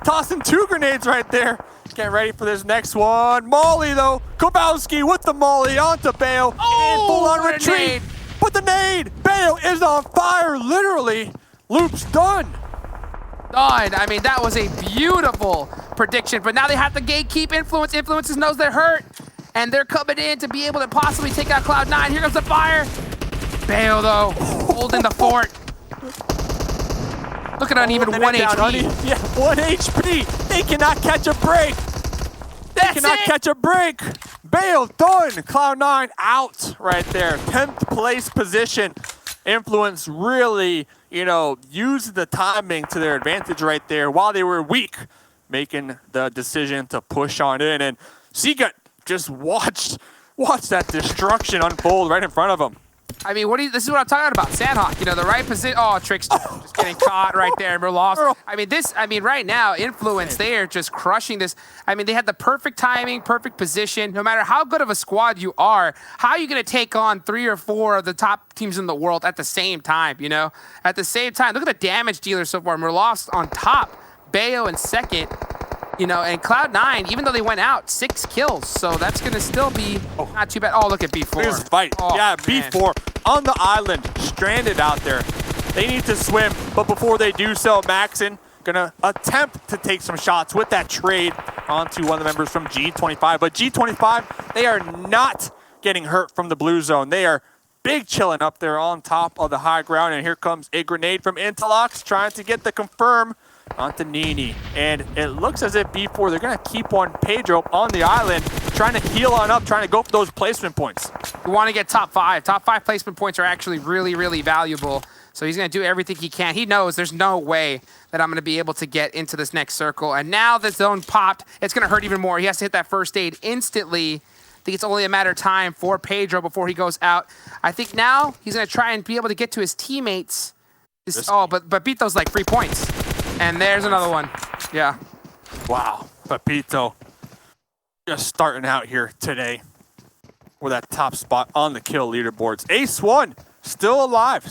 Speaker 8: Tossing 2 grenades right there. Getting ready for this next one. Molly, though. Kowalski with the Molly onto Bale. And full-on retreat. But the nade. Bale is on fire, literally. Loops done.
Speaker 7: I mean, that was a beautiful prediction, but now they have to gatekeep Influence. Influences knows they're hurt, and they're coming in to be able to possibly take out Cloud9. Here comes the fire. Bale, though, holding the fort. Look at uneven 1 HP.
Speaker 8: Yeah, 1 HP. They cannot catch a break. Catch a break. Bale done. Cloud9 out right there. 10th place position. Influence really, you know, used the timing to their advantage right there while they were weak, making the decision to push on in. And Seagut just watched that destruction unfold right in front of him.
Speaker 7: I mean, this is what I'm talking about. Sanhok, you know, the right position. Oh, Trickster just getting caught right there. We're lost. I mean, right now, Influence, they are just crushing this. I mean, they had the perfect timing, perfect position. No matter how good of a squad you are, how are you going to take on 3 or 4 of the top teams in the world at the same time, you know? At the same time, look at the damage dealer so far. We're lost on top. Bayo in second. You know, and Cloud9, even though they went out, 6 kills. So that's going to still be not too bad. Oh, look at B4.
Speaker 8: Here's the fight. Yeah, man. B4 on the island, stranded out there. They need to swim, but before they do so, Maxon gonna attempt to take some shots with that trade onto one of the members from G25. But G25, they are not getting hurt from the blue zone. They are big chilling up there on top of the high ground. And here comes a grenade from INTZ trying to get the confirm onto Nini. And it looks as if B4, they're gonna keep on Pedro on the island, trying to heal on up, trying to go for those placement points.
Speaker 7: We want to get top 5. Top 5 placement points are actually really, really valuable. So he's going to do everything he can. He knows there's no way that I'm going to be able to get into this next circle. And now the zone popped. It's going to hurt even more. He has to hit that first aid instantly. I think it's only a matter of time for Pedro before he goes out. I think now he's going to try and be able to get to his teammates. But beat those like 3 points. And there's another one. Yeah.
Speaker 8: Wow. Pepito just starting out here today with that top spot on the kill leaderboards. Ace 1. Still alive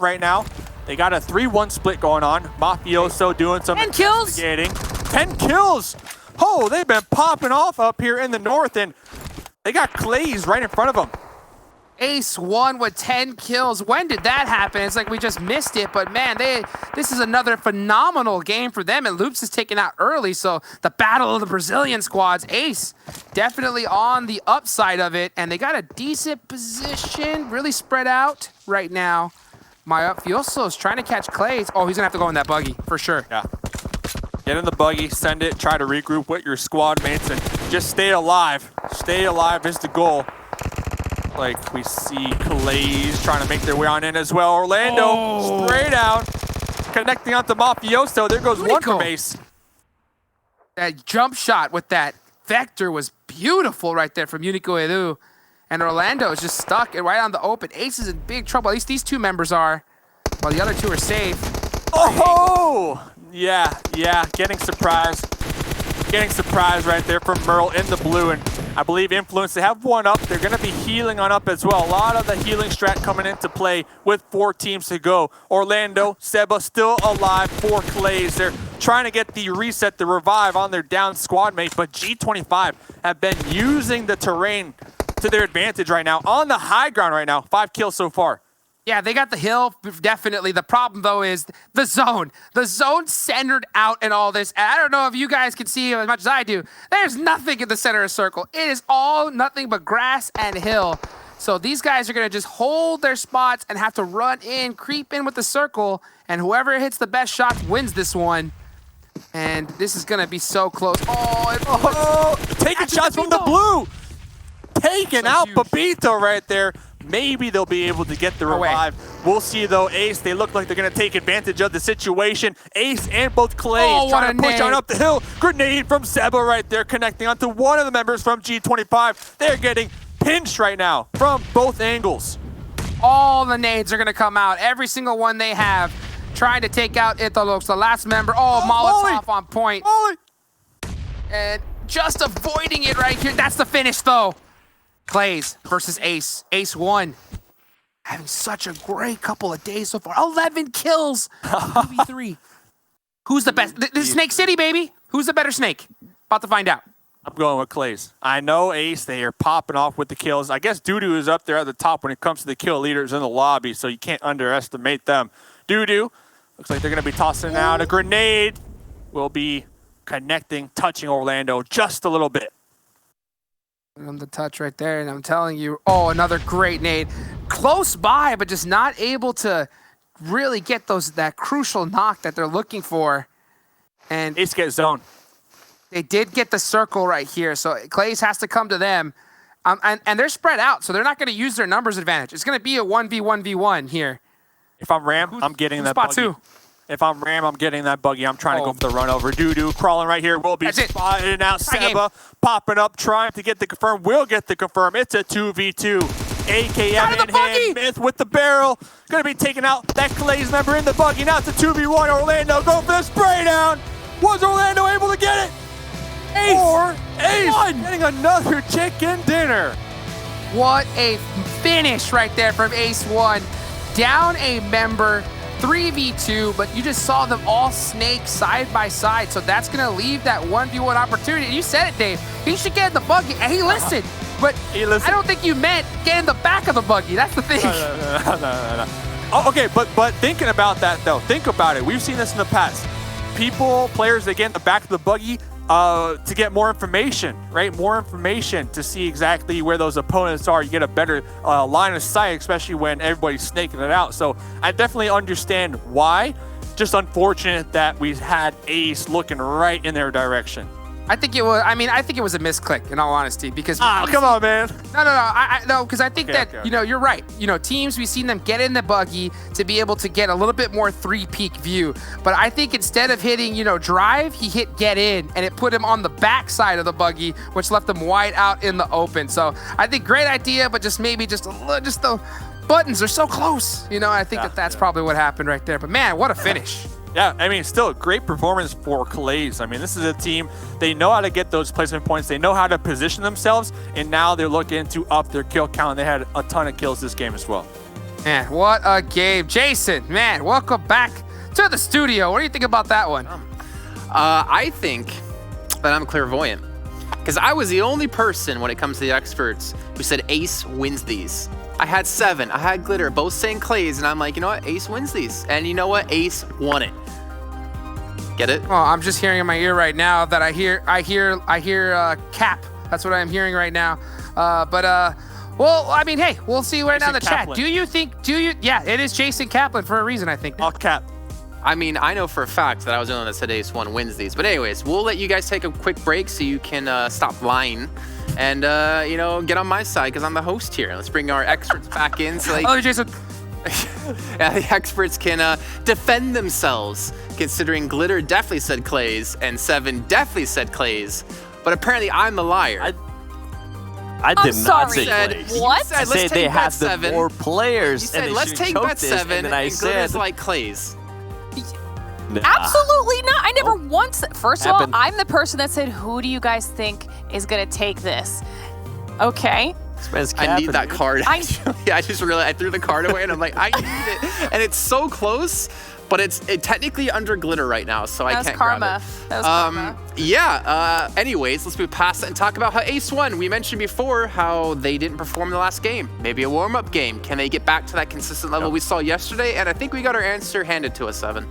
Speaker 8: right now. They got a 3-1 split going on. Mafioso doing some
Speaker 7: 10 kills.
Speaker 8: 10 kills. Oh, they've been popping off up here in the north, and they got Klaze right in front of them.
Speaker 7: Ace 1 with 10 kills. When did that happen? It's like we just missed it, but man, this is another phenomenal game for them, and Loops is taken out early, so the battle of the Brazilian squads. Ace definitely on the upside of it, and they got a decent position, really spread out right now. Mafioso is trying to catch Klaze. Oh, he's gonna have to go in that buggy, for sure.
Speaker 8: Yeah. Get in the buggy, send it, try to regroup with your squad mates, and just stay alive. Stay alive is the goal. Like we see Klaze trying to make their way on in as well. Orlando straight out, connecting onto Mafioso. There goes one from Ace.
Speaker 7: That jump shot with that vector was beautiful right there from Unico Edu. And Orlando is just stuck and right on the open. Ace is in big trouble. At least these 2 members are, while the other 2 are safe.
Speaker 8: Oh! Yeah, getting surprised. Getting surprised right there from Merle in the blue. And I believe Influence, they have 1 up. They're going to be healing on up as well. A lot of the healing strat coming into play with 4 teams to go. Orlando, Seba still alive for Klaze. They're trying to get the reset, the revive on their down squad mate. But G25 have been using the terrain to their advantage right now. On the high ground right now. 5 kills so far.
Speaker 7: Yeah, they got the hill, definitely. The problem, though, is the zone. The zone centered out in all this. And I don't know if you guys can see as much as I do. There's nothing in the center of the circle. It is all nothing but grass and hill. So these guys are going to just hold their spots and have to run in, creep in with the circle, and whoever hits the best shots wins this one. And this is going to be so close.
Speaker 8: Taking shots from the blue. Taking out Pepito right there. Maybe they'll be able to get the revive. We'll see, though. Ace, they look like they're going to take advantage of the situation. Ace and both Klaze trying to push on up the hill. Grenade from Seba right there, connecting onto one of the members from G25. They're getting pinched right now from both angles.
Speaker 7: All the nades are going to come out. Every single one they have. Trying to take out Italox, the last member. Molotov on point. And just avoiding it right here. That's the finish, though. Klaze versus Ace. Ace 1. Having such a great couple of days so far. 11 kills. 2v3. Who's the best? This is Snake City, baby. Who's the better Snake? About to find out.
Speaker 8: I'm going with Klaze. I know Ace, they are popping off with the kills. I guess Doodoo is up there at the top when it comes to the kill leaders in the lobby, so you can't underestimate them. Doodoo, looks like they're going to be tossing out a grenade. Will be connecting, touching Orlando just a little bit.
Speaker 7: On the touch right there, and I'm telling you, another great nade. Close by, but just not able to really get that crucial knock that they're looking for. And
Speaker 8: Ace gets zone.
Speaker 7: They did get the circle right here, so Klaze has to come to them. And they're spread out, so they're not going to use their numbers advantage. It's going to be a 1v1v1 here.
Speaker 8: If I'm Ram, I'm getting that
Speaker 7: spot
Speaker 8: buggy.
Speaker 7: 2.
Speaker 8: If I'm Ram, I'm getting that buggy. I'm trying to go for the run over. Doodoo crawling right here. Will be spotted out. Seba popping up, trying to get the confirm. Will get the confirm. It's a 2v2. AKM in hand. Myth with the barrel. Going to be taking out that Klaze member in the buggy. Now it's a 2v1. Orlando going for the spray down. Was Orlando able to get it? Ace getting another chicken dinner.
Speaker 7: What a finish right there from Ace 1. Down a member. 3v2, but you just saw them all snake side by side, so that's going to leave that 1v1 opportunity. You said it, Dave. He should get in the buggy, and he listened. But I don't think you meant get in the back of the buggy. That's the thing.
Speaker 8: No. Oh, okay, but thinking about that, though, think about it. We've seen this in the past. players, they get in the back of the buggy to get more information, right? More information to see exactly where those opponents are. You get a better line of sight, especially when everybody's snaking it out. So I definitely understand why. Just unfortunate that we had Ace looking right in their direction.
Speaker 7: I think it was. I mean, I think it was a misclick, in all honesty, because
Speaker 8: come on, man.
Speaker 7: No, because I think that you know, you're right. You know, teams, we've seen them get in the buggy to be able to get a little bit more 3-peak view. But I think instead of hitting, you know, drive, he hit get in, and it put him on the back side of the buggy, which left him wide out in the open. So I think great idea, but just maybe just the buttons are so close. You know, I think that's probably what happened right there. But man, what a finish.
Speaker 8: Yeah, I mean, still a great performance for Klaze. I mean, this is a team, they know how to get those placement points. They know how to position themselves, and now they're looking to up their kill count. They had a ton of kills this game as well.
Speaker 7: Man, what a game. Jason, man, welcome back to the studio. What do you think about that one?
Speaker 2: I think that I'm clairvoyant, because I was the only person when it comes to the experts who said Ace wins these. I had 7. I had Glitter, both saying Klaze, and I'm like, you know what? Ace wins these. And you know what? Ace won it. Get it?
Speaker 7: Well, I'm just hearing in my ear right now that I hear Cap. That's what I'm hearing right now. Well, I mean, hey, we'll see right now in the chat. Yeah, it is Jason Kaplan for a reason, I think.
Speaker 8: All Cap.
Speaker 2: I mean, I know for a fact that I was the only one that said Ace 1 wins these. But anyways, we'll let you guys take a quick break so you can stop lying and, you know, get on my side because I'm the host here. Let's bring our experts back in so
Speaker 7: Jason.
Speaker 2: the experts can defend themselves, considering Glitter definitely said Klaze and 7 definitely said Klaze. But apparently I'm the liar.
Speaker 3: I did not say Klaze.
Speaker 4: What?
Speaker 2: You said,
Speaker 3: I said they have the more players.
Speaker 2: You said, let's take bet 7, and Glitter's like Klaze.
Speaker 3: Nah.
Speaker 4: Absolutely not. I never once. First of all, I'm the person that said, who do you guys think is going to take this? Okay.
Speaker 2: I need that card. Actually. I just realized I threw the card away and I'm like, I need it. And it's so close, but it's technically under Glitter right now, so I can't grab it.
Speaker 4: That was karma.
Speaker 2: Yeah. Anyways, let's move past that and talk about how Ace won. We mentioned before how they didn't perform the last game. Maybe a warm-up game. Can they get back to that consistent level we saw yesterday? And I think we got our answer handed to us, 7.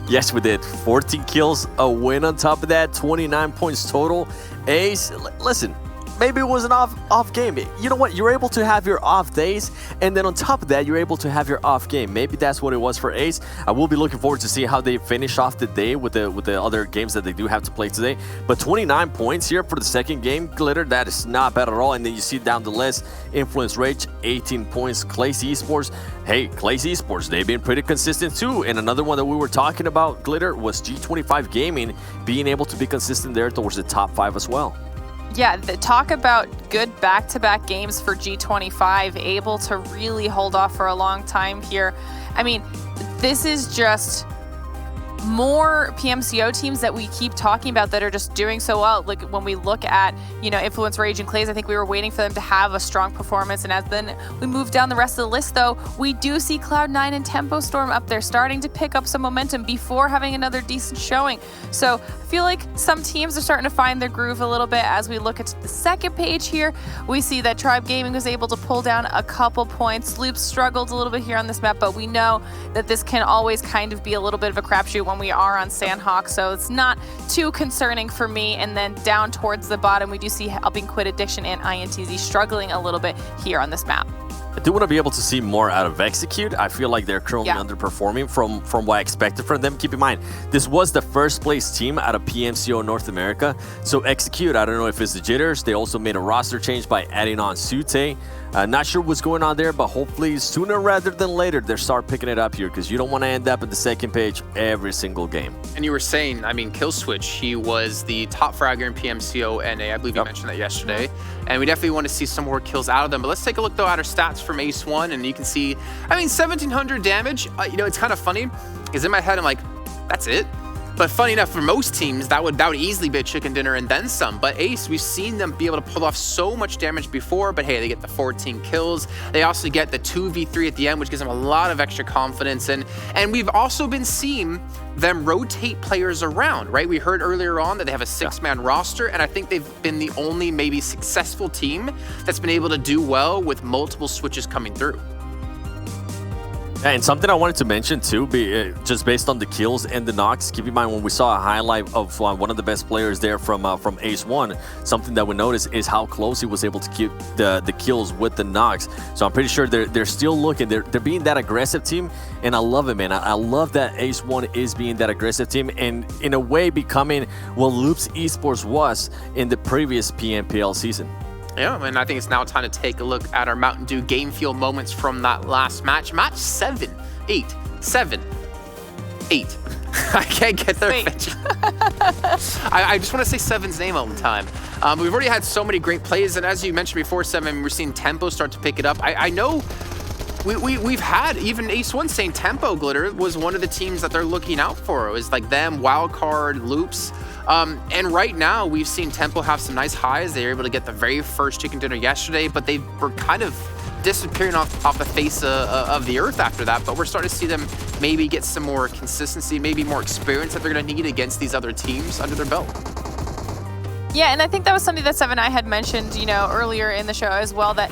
Speaker 3: Yes, we did. 14 kills, a win on top of that, 29 points total. Ace, listen, maybe it was an off game. You know what? You're able to have your off days, and then on top of that, you're able to have your off game. Maybe that's what it was for Ace. I will be looking forward to see how they finish off the day with the other games that they do have to play today. But 29 points here for the second game, Glitter, that is not bad at all. And then you see down the list, Influence Rage, 18 points. Klaze Esports, hey, Klaze Esports, they've been pretty consistent too. And another one that we were talking about, Glitter, was G25 Gaming being able to be consistent there towards the top 5 as well.
Speaker 4: Yeah, talk about good back-to-back games for G25, able to really hold off for a long time here. I mean, this is just more PMCO teams that we keep talking about that are just doing so well. Like when we look at, you know, Influence, Rage, and Klaze, I think we were waiting for them to have a strong performance. And as then we move down the rest of the list, though, we do see Cloud9 and Tempo Storm up there starting to pick up some momentum before having another decent showing. So I feel like some teams are starting to find their groove a little bit. As we look at the second page here, we see that Tribe Gaming was able to pull down a couple points. Loops struggled a little bit here on this map, but we know that this can always kind of be a little bit of a crapshoot when we are on Sanhok, so it's not too concerning for me. And then down towards the bottom, we do see Helping Quit Addiction and INTZ struggling a little bit here on this map.
Speaker 3: I do want to be able to see more out of Execute. I feel like they're currently underperforming from what I expected from them. Keep in mind, this was the first place team out of PMCO North America. So Execute, I don't know if it's the jitters. They also made a roster change by adding on Sute. Not sure what's going on there, but hopefully sooner rather than later, they start picking it up here because you don't want to end up at the second page every single game. And
Speaker 2: you were saying, I mean, Killswitch, he was the top fragger in PMCO NA. I believe you mentioned that yesterday. And we definitely want to see some more kills out of them. But let's take a look, though, at our stats from Ace 1. And you can see, I mean, 1,700 damage. You know, it's kind of funny because in my head, I'm like, that's it. But funny enough, for most teams, that would easily be a chicken dinner and then some. But Ace, we've seen them be able to pull off so much damage before, but hey, they get the 14 kills. They also get the 2v3 at the end, which gives them a lot of extra confidence. And we've also been seeing them rotate players around, right? We heard earlier on that they have a 6-man roster, and I think they've been the only maybe successful team that's been able to do well with multiple switches coming through.
Speaker 3: And something I wanted to mention too, just based on the kills and the knocks, keep in mind when we saw a highlight of one of the best players there from Ace1, something that we noticed is how close he was able to keep the kills with the knocks. So I'm pretty sure they're still looking, they're being that aggressive team, and I love it, man. I love that Ace1 is being that aggressive team, and in a way becoming what Loops Esports was in the previous PMPL season.
Speaker 2: Yeah, and I think it's now time to take a look at our Mountain Dew game feel moments from that last match. Match 7, 8, 7, 8. I can't get there. I just want to say Seven's name all the time. We've already had so many great plays, and as you mentioned before, Seven, we're seeing Tempo start to pick it up. I know we've had even Ace1 saying Tempo Glitter was one of the teams that they're looking out for. It was like them, Wildcard, Loops. And right now, we've seen Tempo have some nice highs. They were able to get the very first chicken dinner yesterday, but they were kind of disappearing off the face of the earth after that. But we're starting to see them maybe get some more consistency, maybe more experience that they're going to need against these other teams under their belt.
Speaker 4: Yeah, and I think that was something that Seven and I had mentioned, earlier in the show as well, that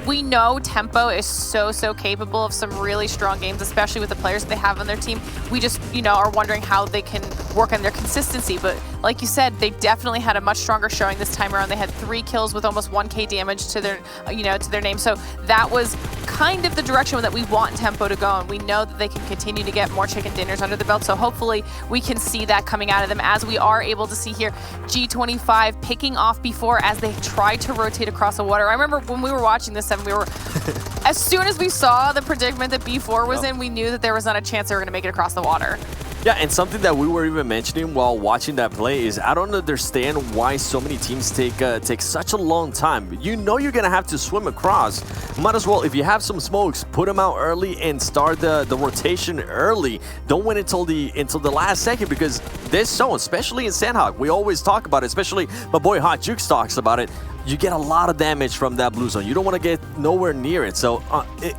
Speaker 4: we know Tempo is so capable of some really strong games, especially with the players that they have on their team. We just, are wondering how they can work on their consistency. But like you said, they definitely had a much stronger showing this time around. They had 3 kills with almost 1k damage to their, to their name. So that was kind of the direction that we want Tempo to go. And we know that they can continue to get more chicken dinners under the belt. So hopefully we can see that coming out of them, as we are able to see here G25 picking off B4 as they try to rotate across the water. I remember when we were watching this, we were, as soon as we saw the predicament that B4 was in, we knew that there was not a chance they were going to make it across the water.
Speaker 3: Yeah, and something that we were even mentioning while watching that play is I don't understand why so many teams take such a long time. You know you're gonna have to swim across. Might as well, if you have some smokes, put them out early and start the rotation early. Don't wait until the last second, because this zone, especially in Sanhok, we always talk about it, especially my boy Hot Jukes talks about it. You get a lot of damage from that blue zone. You don't want to get nowhere near it. So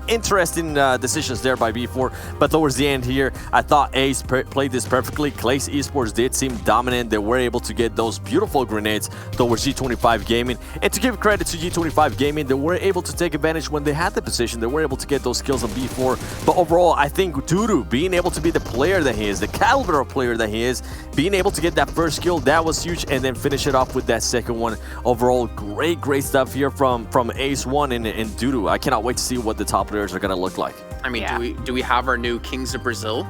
Speaker 3: interesting decisions there by B4. But towards the end here, I thought Ace played this perfectly. Klaze Esports did seem dominant. They were able to get those beautiful grenades towards G25 Gaming. And to give credit to G25 Gaming, they were able to take advantage when they had the position. They were able to get those kills on B4. But overall, I think Dudu being able to be the player that he is, the caliber of player that he is, being able to get that first kill, that was huge. And then finish it off with that second one. Overall, great stuff here from Ace1 and Dudu. I cannot wait to see what the top players are going to look like.
Speaker 2: I mean, do we have our new Kings of Brazil?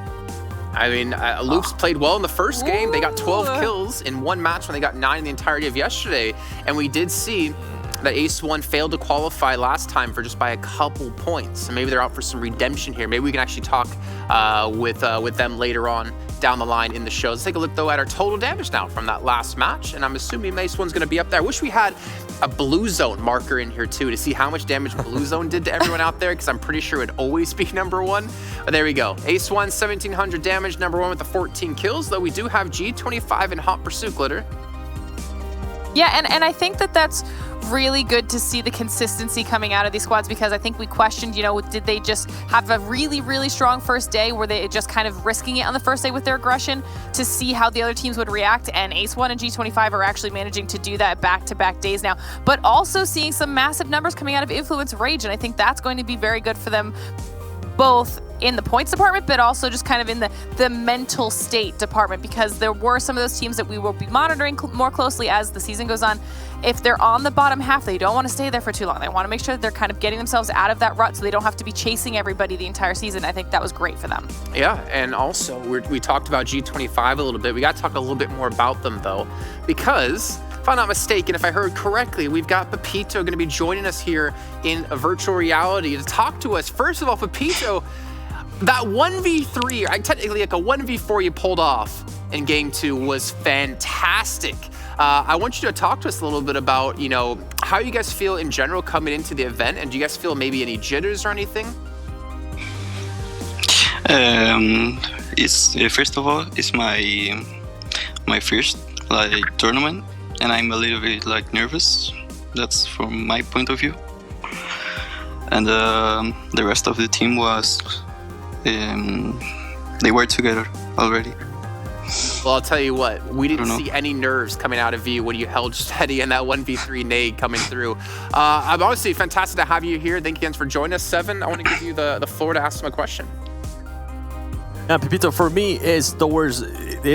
Speaker 2: I mean, Loops played well in the first game. They got 12 kills in one match when they got 9 in the entirety of yesterday. And we did see that Ace1 failed to qualify last time for just by a couple points. So maybe they're out for some redemption here. Maybe we can actually talk with them later on down the line in the show. Let's take a look, though, at our total damage now from that last match. And I'm assuming Ace1's going to be up there. I wish we had a blue zone marker in here, too, to see how much damage blue zone did to everyone out there, because I'm pretty sure it would always be #1. But there we go. Ace1, 1,700 damage, #1 with the 14 kills, though we do have G25 in hot pursuit, Glitter.
Speaker 4: Yeah, and I think that's really good to see the consistency coming out of these squads, because I think we questioned, did they just have a really strong first day? Were they just kind of risking it on the first day with their aggression to see how the other teams would react? And Ace1 and G25 are actually managing to do that back-to-back days now, but also seeing some massive numbers coming out of Influence Rage, and I think that's going to be very good for them, both in the points department, but also just kind of in the mental state department, because there were some of those teams that we will be monitoring more closely as the season goes on. If they're on the bottom half, they don't want to stay there for too long. They want to make sure that they're kind of getting themselves out of that rut so they don't have to be chasing everybody the entire season. I think that was great for them.
Speaker 2: Yeah, and also we talked about G25 a little bit. We got to talk a little bit more about them, though, because if I'm not mistaken, if I heard correctly, we've got Pepito going to be joining us here in a virtual reality to talk to us. First of all, Pepito, that 1v3, technically like a 1v4 you pulled off in Game 2 was fantastic. I want you to talk to us a little bit about, how you guys feel in general coming into the event, and do you guys feel maybe any jitters or anything?
Speaker 13: It's first of all, it's my first tournament, and I'm a little bit nervous. That's from my point of view. And the rest of the team was they were together already.
Speaker 2: Well, I'll tell you what, we didn't see any nerves coming out of you when you held steady in that 1v3 nade coming through. I'm obviously fantastic to have you here. Thank you again for joining us, Seven. I want to give you the floor to ask them a question.
Speaker 3: Yeah, Pepito, for me, it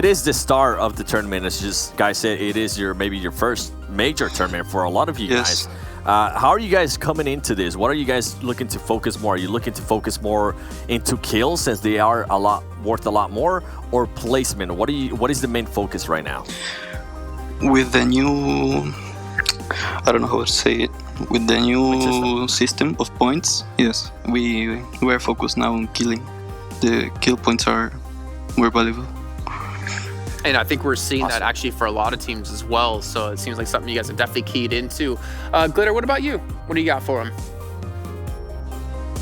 Speaker 3: is the start of the tournament. As just guys said, it is maybe your first major tournament for a lot of you guys. How are you guys coming into this? What are you guys looking to focus more? Are you looking to focus more into kills since they are worth a lot more, or placement? What is the main focus right now?
Speaker 13: With the new, I don't know how to say it. With the new system of points, yes, we are focused now on killing. The kill points are more valuable.
Speaker 2: And I think we're seeing that actually for a lot of teams as well. So it seems like something you guys have definitely keyed into. Glitter, what about you? What do you got for him?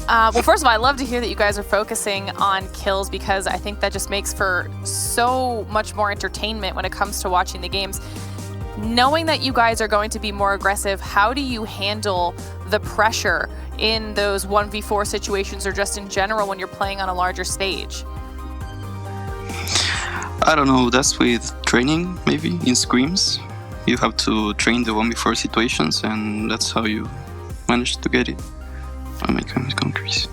Speaker 4: Well, first of all, I love to hear that you guys are focusing on kills, because I think that just makes for so much more entertainment when it comes to watching the games. Knowing that you guys are going to be more aggressive, how do you handle the pressure in those 1v4 situations, or just in general when you're playing on a larger stage?
Speaker 13: I don't know, that's with training, maybe, in scrims. You have to train the 1v4 situations, and that's how you manage to get it. Oh my god, it's going crazy.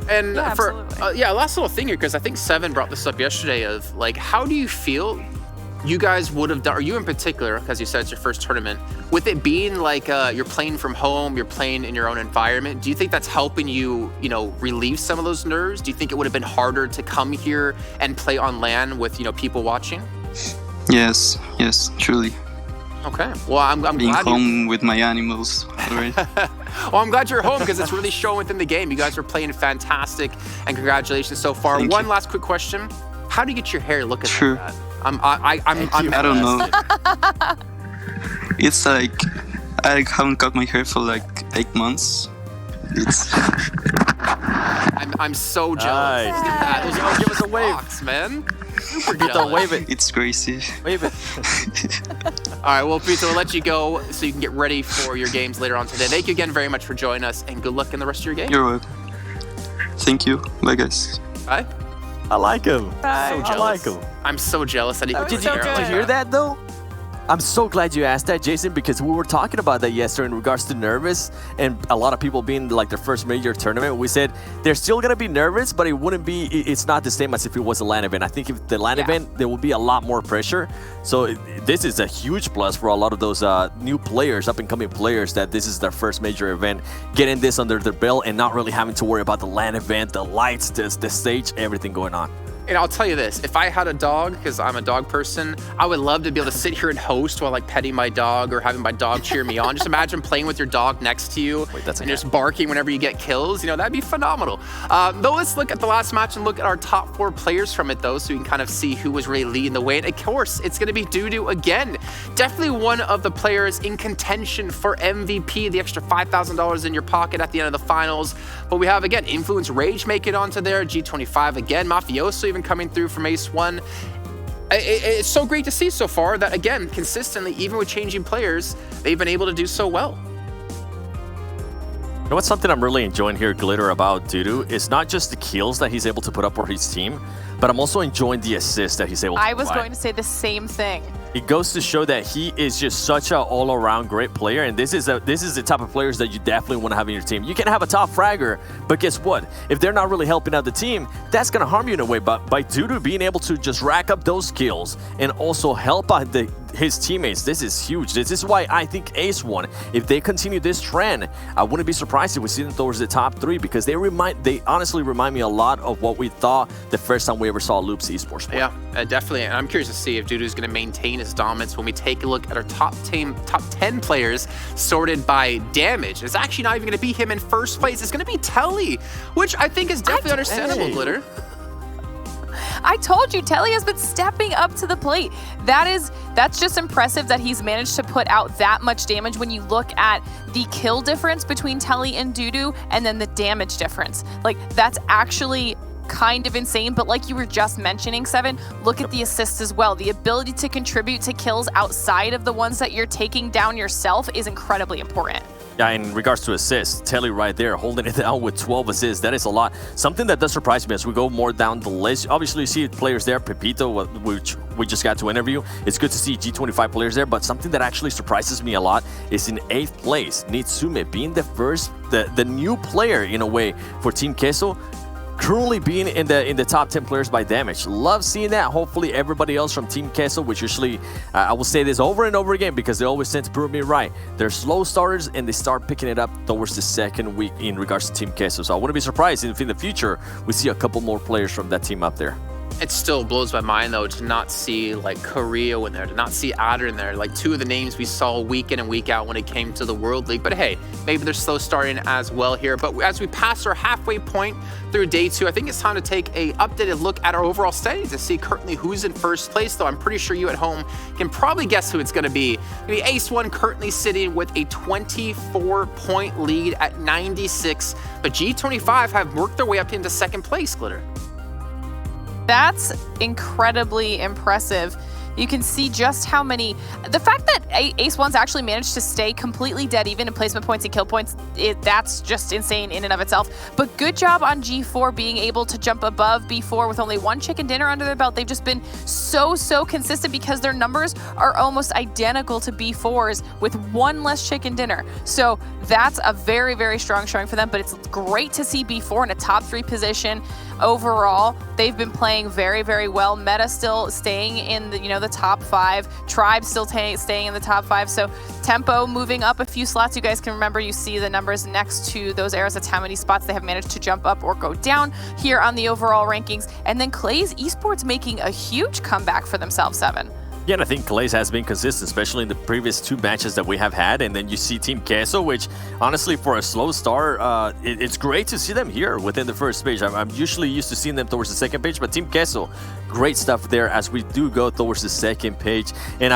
Speaker 2: And
Speaker 4: Yeah,
Speaker 2: for
Speaker 4: absolutely.
Speaker 2: last little thing here, because I think Seven brought this up yesterday, of like, how do you feel you guys would have done, or you in particular, because you said it's your first tournament, with it being like you're playing from home, you're playing in your own environment, do you think that's helping you, relieve some of those nerves? Do you think it would have been harder to come here and play on LAN with, people watching?
Speaker 13: Yes, truly.
Speaker 2: Okay, well, I'm
Speaker 13: Being
Speaker 2: glad
Speaker 13: home with my animals already.
Speaker 2: Well, I'm glad you're home, because it's really showing within the game. You guys are playing fantastic, and congratulations so far.
Speaker 13: Thank
Speaker 2: One
Speaker 13: you.
Speaker 2: last quick question: how do you get your hair looking
Speaker 13: Sure.
Speaker 2: like that? I'm
Speaker 13: I don't know.
Speaker 2: interested.
Speaker 13: It's like I haven't cut my hair for like 8 months. It's
Speaker 2: I'm so jealous.
Speaker 3: Nice.
Speaker 2: Look at that. Those are locks, man. Super jealous.
Speaker 3: Wave it.
Speaker 13: it's crazy.
Speaker 3: Wave it.
Speaker 2: All right, well, Pete, we'll let you go so you can get ready for your games later on today. Thank you again very much for joining us, and good luck in the rest of your game.
Speaker 13: You're welcome. Thank you. Bye guys.
Speaker 2: Bye.
Speaker 3: I like him.
Speaker 2: So
Speaker 3: I
Speaker 2: jealous.
Speaker 3: like him.
Speaker 2: I'm so jealous that he
Speaker 3: Did you hear that though? I'm so glad you asked that, Jason, because we were talking about that yesterday in regards to nervous, and a lot of people being like their first major tournament. We said they're still gonna be nervous, but it's not the same as if it was a LAN event. I think if the LAN event, there will be a lot more pressure. So this is a huge plus for a lot of those new players, up and coming players, that this is their first major event, getting this under their belt and not really having to worry about the LAN event, the lights, the stage, everything going on.
Speaker 2: And I'll tell you this, if I had a dog, because I'm a dog person, I would love to be able to sit here and host while like petting my dog or having my dog cheer me on. Just imagine playing with your dog next to you and just barking whenever you get kills. That'd be phenomenal. Though, let's look at the last match and look at our top 4 players from it, though, so you can kind of see who was really leading the way. And of course, it's going to be Dudu again. Definitely one of the players in contention for MVP, the extra $5,000 in your pocket at the end of the finals. But we have, again, Influence Rage make it onto there, G25 again, Mafioso even coming through from Ace 1. It's so great to see so far that, again, consistently, even with changing players, they've been able to do so well.
Speaker 3: You know what's something I'm really enjoying here, Glitter, about Dudu? It's not just the kills that he's able to put up for his team, but I'm also enjoying the assists that he's able to
Speaker 4: I was
Speaker 3: provide.
Speaker 4: going to say the same thing.
Speaker 3: It goes to show that he is just such an all-around great player, and this is the type of players that you definitely want to have in your team. You can have a top fragger, but guess what? If they're not really helping out the team, that's going to harm you in a way. But by Dudu being able to just rack up those kills and also help out his teammates, this is huge. This is why I think Ace 1, if they continue this trend, I wouldn't be surprised if we see them towards the top 3, because they honestly remind me a lot of what we thought the first time we ever saw Loops Esports play.
Speaker 2: Yeah, definitely. And I'm curious to see if Dudu's going to maintain his dominance when we take a look at our top 10 players sorted by damage. It's actually not even going to be him in first place. It's going to be Telly, which I think is definitely understandable, Glitter.
Speaker 4: I told you, Telly has been stepping up to the plate. That's just impressive that he's managed to put out that much damage when you look at the kill difference between Telly and Dudu and then the damage difference. Like, that's actually kind of insane, but like you were just mentioning, Seven, look at the assists as well. The ability to contribute to kills outside of the ones that you're taking down yourself is incredibly important.
Speaker 3: Yeah, in regards to assists, Telly right there holding it down with 12 assists. That is a lot. Something that does surprise me as we go more down the list. Obviously, you see players there, Pepito, which we just got to interview. It's good to see G25 players there, but something that actually surprises me a lot is in 8th place, Nitsume being the new player in a way for Team Queso, currently being in the top 10 players by damage. Love seeing that. Hopefully everybody else from Team Queso, which usually, I will say this over and over again because they always tend to prove me right. They're slow starters and they start picking it up towards the second week in regards to Team Queso. So I wouldn't be surprised if in the future we see a couple more players from that team up there.
Speaker 2: It still blows my mind though to not see like Korea in there, to not see Adder in there, like two of the names we saw week in and week out when it came to the World League. But hey, maybe they're slow starting as well here. But as we pass our halfway point through day 2, I think it's time to take a updated look at our overall standings to see currently who's in first place, though I'm pretty sure you at home can probably guess who it's going to be. Maybe Ace One currently sitting with a 24-point lead at 96, but G25 have worked their way up into second place, Glitter.
Speaker 4: That's incredibly impressive. You can see just how many, the fact that Ace One's actually managed to stay completely dead even in placement points and kill points, that's just insane in and of itself. But good job on G4 being able to jump above B4 with only 1 chicken dinner under their belt. They've just been so consistent because their numbers are almost identical to B4's with 1 less chicken dinner. So that's a very strong showing for them, but it's great to see B4 in a top 3 position. Overall, they've been playing very well. Meta still staying in the top 5. Tribe still staying in the top 5. So Tempo moving up a few slots. You guys can remember, you see the numbers next to those arrows. That's how many spots they have managed to jump up or go down here on the overall rankings. And then Klaze Esports making a huge comeback for themselves, Seven.
Speaker 3: Yeah, and I think Klaze has been consistent, especially in the previous 2 matches that we have had. And then you see Team Queso, which honestly, for a slow start, it's great to see them here within the first page. I'm usually used to seeing them towards the second page, but Team Queso, great stuff there as we do go towards the second page. And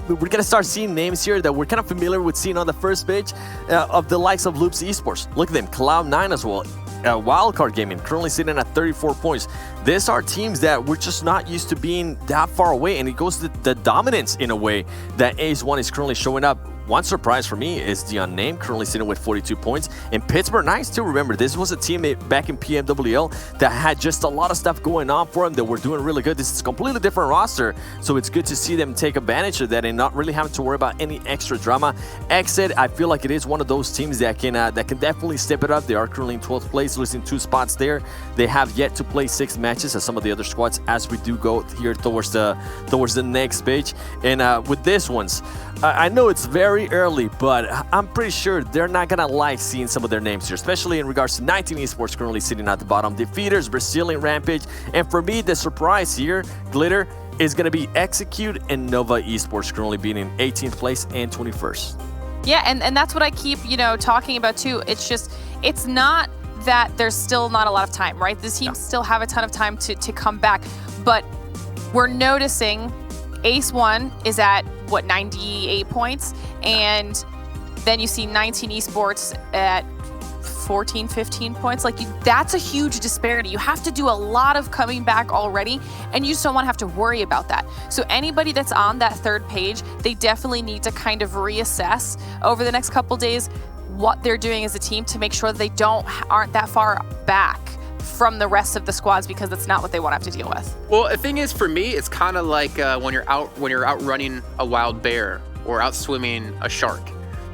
Speaker 3: we're going to start seeing names here that we're kind of familiar with seeing on the first page of the likes of Loops Esports. Look at them, Cloud9 as well. Wildcard Gaming currently sitting at 34 points. These are teams that we're just not used to being that far away, and it goes to the dominance in a way that Ace One is currently showing up. One surprise for me is the Unnamed currently sitting with 42 points. And Pittsburgh Knights too, remember, this was a team back in PMWL that had just a lot of stuff going on for them that were doing really good. This is a completely different roster, so it's good to see them take advantage of that and not really having to worry about any extra drama. XSET, I feel like it is one of those teams that can definitely step it up. They are currently in 12th place, losing 2 spots there. They have yet to play 6 matches as some of the other squads as we do go here towards the next page. And with this ones, I know it's very early, but I'm pretty sure they're not gonna like seeing some of their names here, especially in regards to 19 Esports currently sitting at the bottom. Defeaters, Brazilian Rampage, and for me, the surprise here, Glitter, is gonna be Execute and Nova Esports currently being in 18th place and 21st.
Speaker 4: Yeah, and that's what I keep, talking about too. It's just, it's not that there's still not a lot of time, right? The teams still have a ton of time to come back, but we're noticing Ace One is at, 98 points, and then you see 19 Esports at 14, 15 points. That's a huge disparity. You have to do a lot of coming back already, and you just don't want to have to worry about that. So anybody that's on that 3rd page, they definitely need to kind of reassess over the next couple days what they're doing as a team to make sure that they aren't that far back from the rest of the squads, because that's not what they want to have to deal with.
Speaker 2: Well, the thing is, for me, it's kind of like when you're out running a wild bear or out swimming a shark.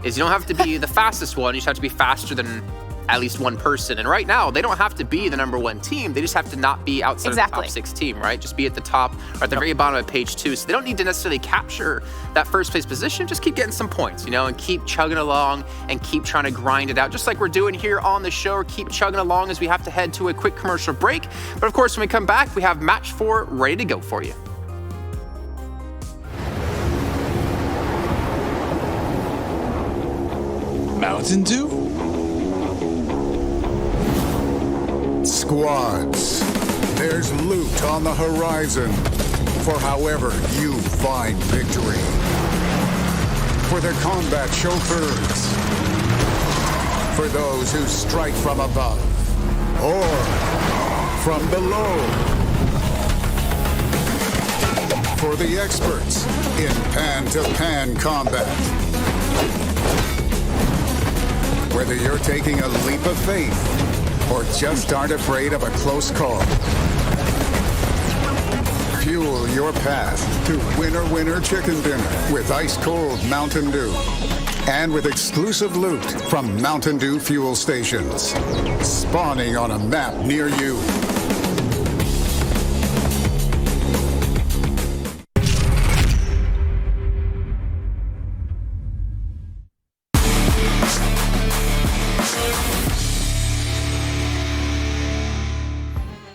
Speaker 2: Is you don't have to be the fastest one, you just have to be faster than at least one person. And right now, they don't have to be the #1 team. They just have to not be outside of the top 6 team, right? Just be at the top or at the very bottom of page 2. So they don't need to necessarily capture that first place position. Just keep getting some points, and keep chugging along and keep trying to grind it out, just like we're doing here on the show. Or keep chugging along as we have to head to a quick commercial break. But of course, when we come back, we have match 4 ready to go for you.
Speaker 12: Mountain Dew?
Speaker 9: Squads, there's loot on the horizon for however you find victory. For the combat chauffeurs, for those who strike from above or from below, for the experts in pan-to-pan combat. Whether you're taking a leap of faith or just aren't afraid of a close call. Fuel your path to Winner Chicken Dinner with ice-cold Mountain Dew. And with exclusive loot from Mountain Dew fuel stations. Spawning on a map near you.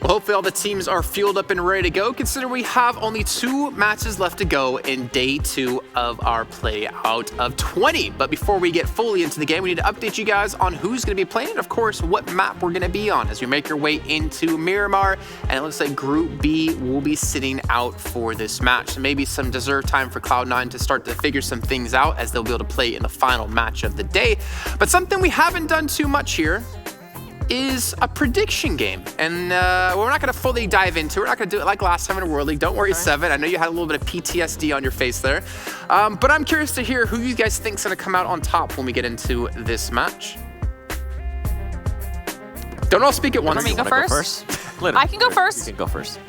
Speaker 2: Hopefully all the teams are fueled up and ready to go, considering we have only 2 matches left to go in day 2 of our play out of 20. But before we get fully into the game, we need to update you guys on who's going to be playing and, of course, what map we're going to be on as we make our way into Miramar. And it looks like Group B will be sitting out for this match. So maybe some deserved time for Cloud9 to start to figure some things out as they'll be able to play in the final match of the day. But something we haven't done too much here is a prediction game, and we're not going to fully dive into it. We're not going to do it like last time in World League. Don't worry, Seven. I know you had a little bit of PTSD on your face there, but I'm curious to hear who you guys think's going to come out on top when we get into this match. Don't all speak at once.
Speaker 4: Let me go first. I can go first.
Speaker 3: You can go first.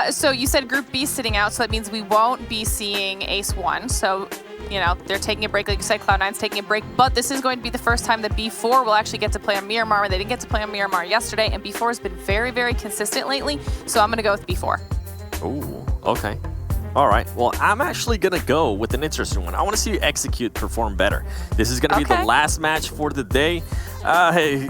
Speaker 4: So you said Group B sitting out, so that means we won't be seeing Ace 1. So, you know, they're taking a break. Like you said, Cloud9's taking a break. But this is going to be the first time that B4 will actually get to play on Miramar. They didn't get to play on Miramar yesterday, and B4 has been very, very consistent lately. So I'm going to go with B4.
Speaker 3: Ooh, okay. All right. Well, I'm actually going to go with an interesting one. I want to see XSET perform better. This is going to be the last match for the day. Hey,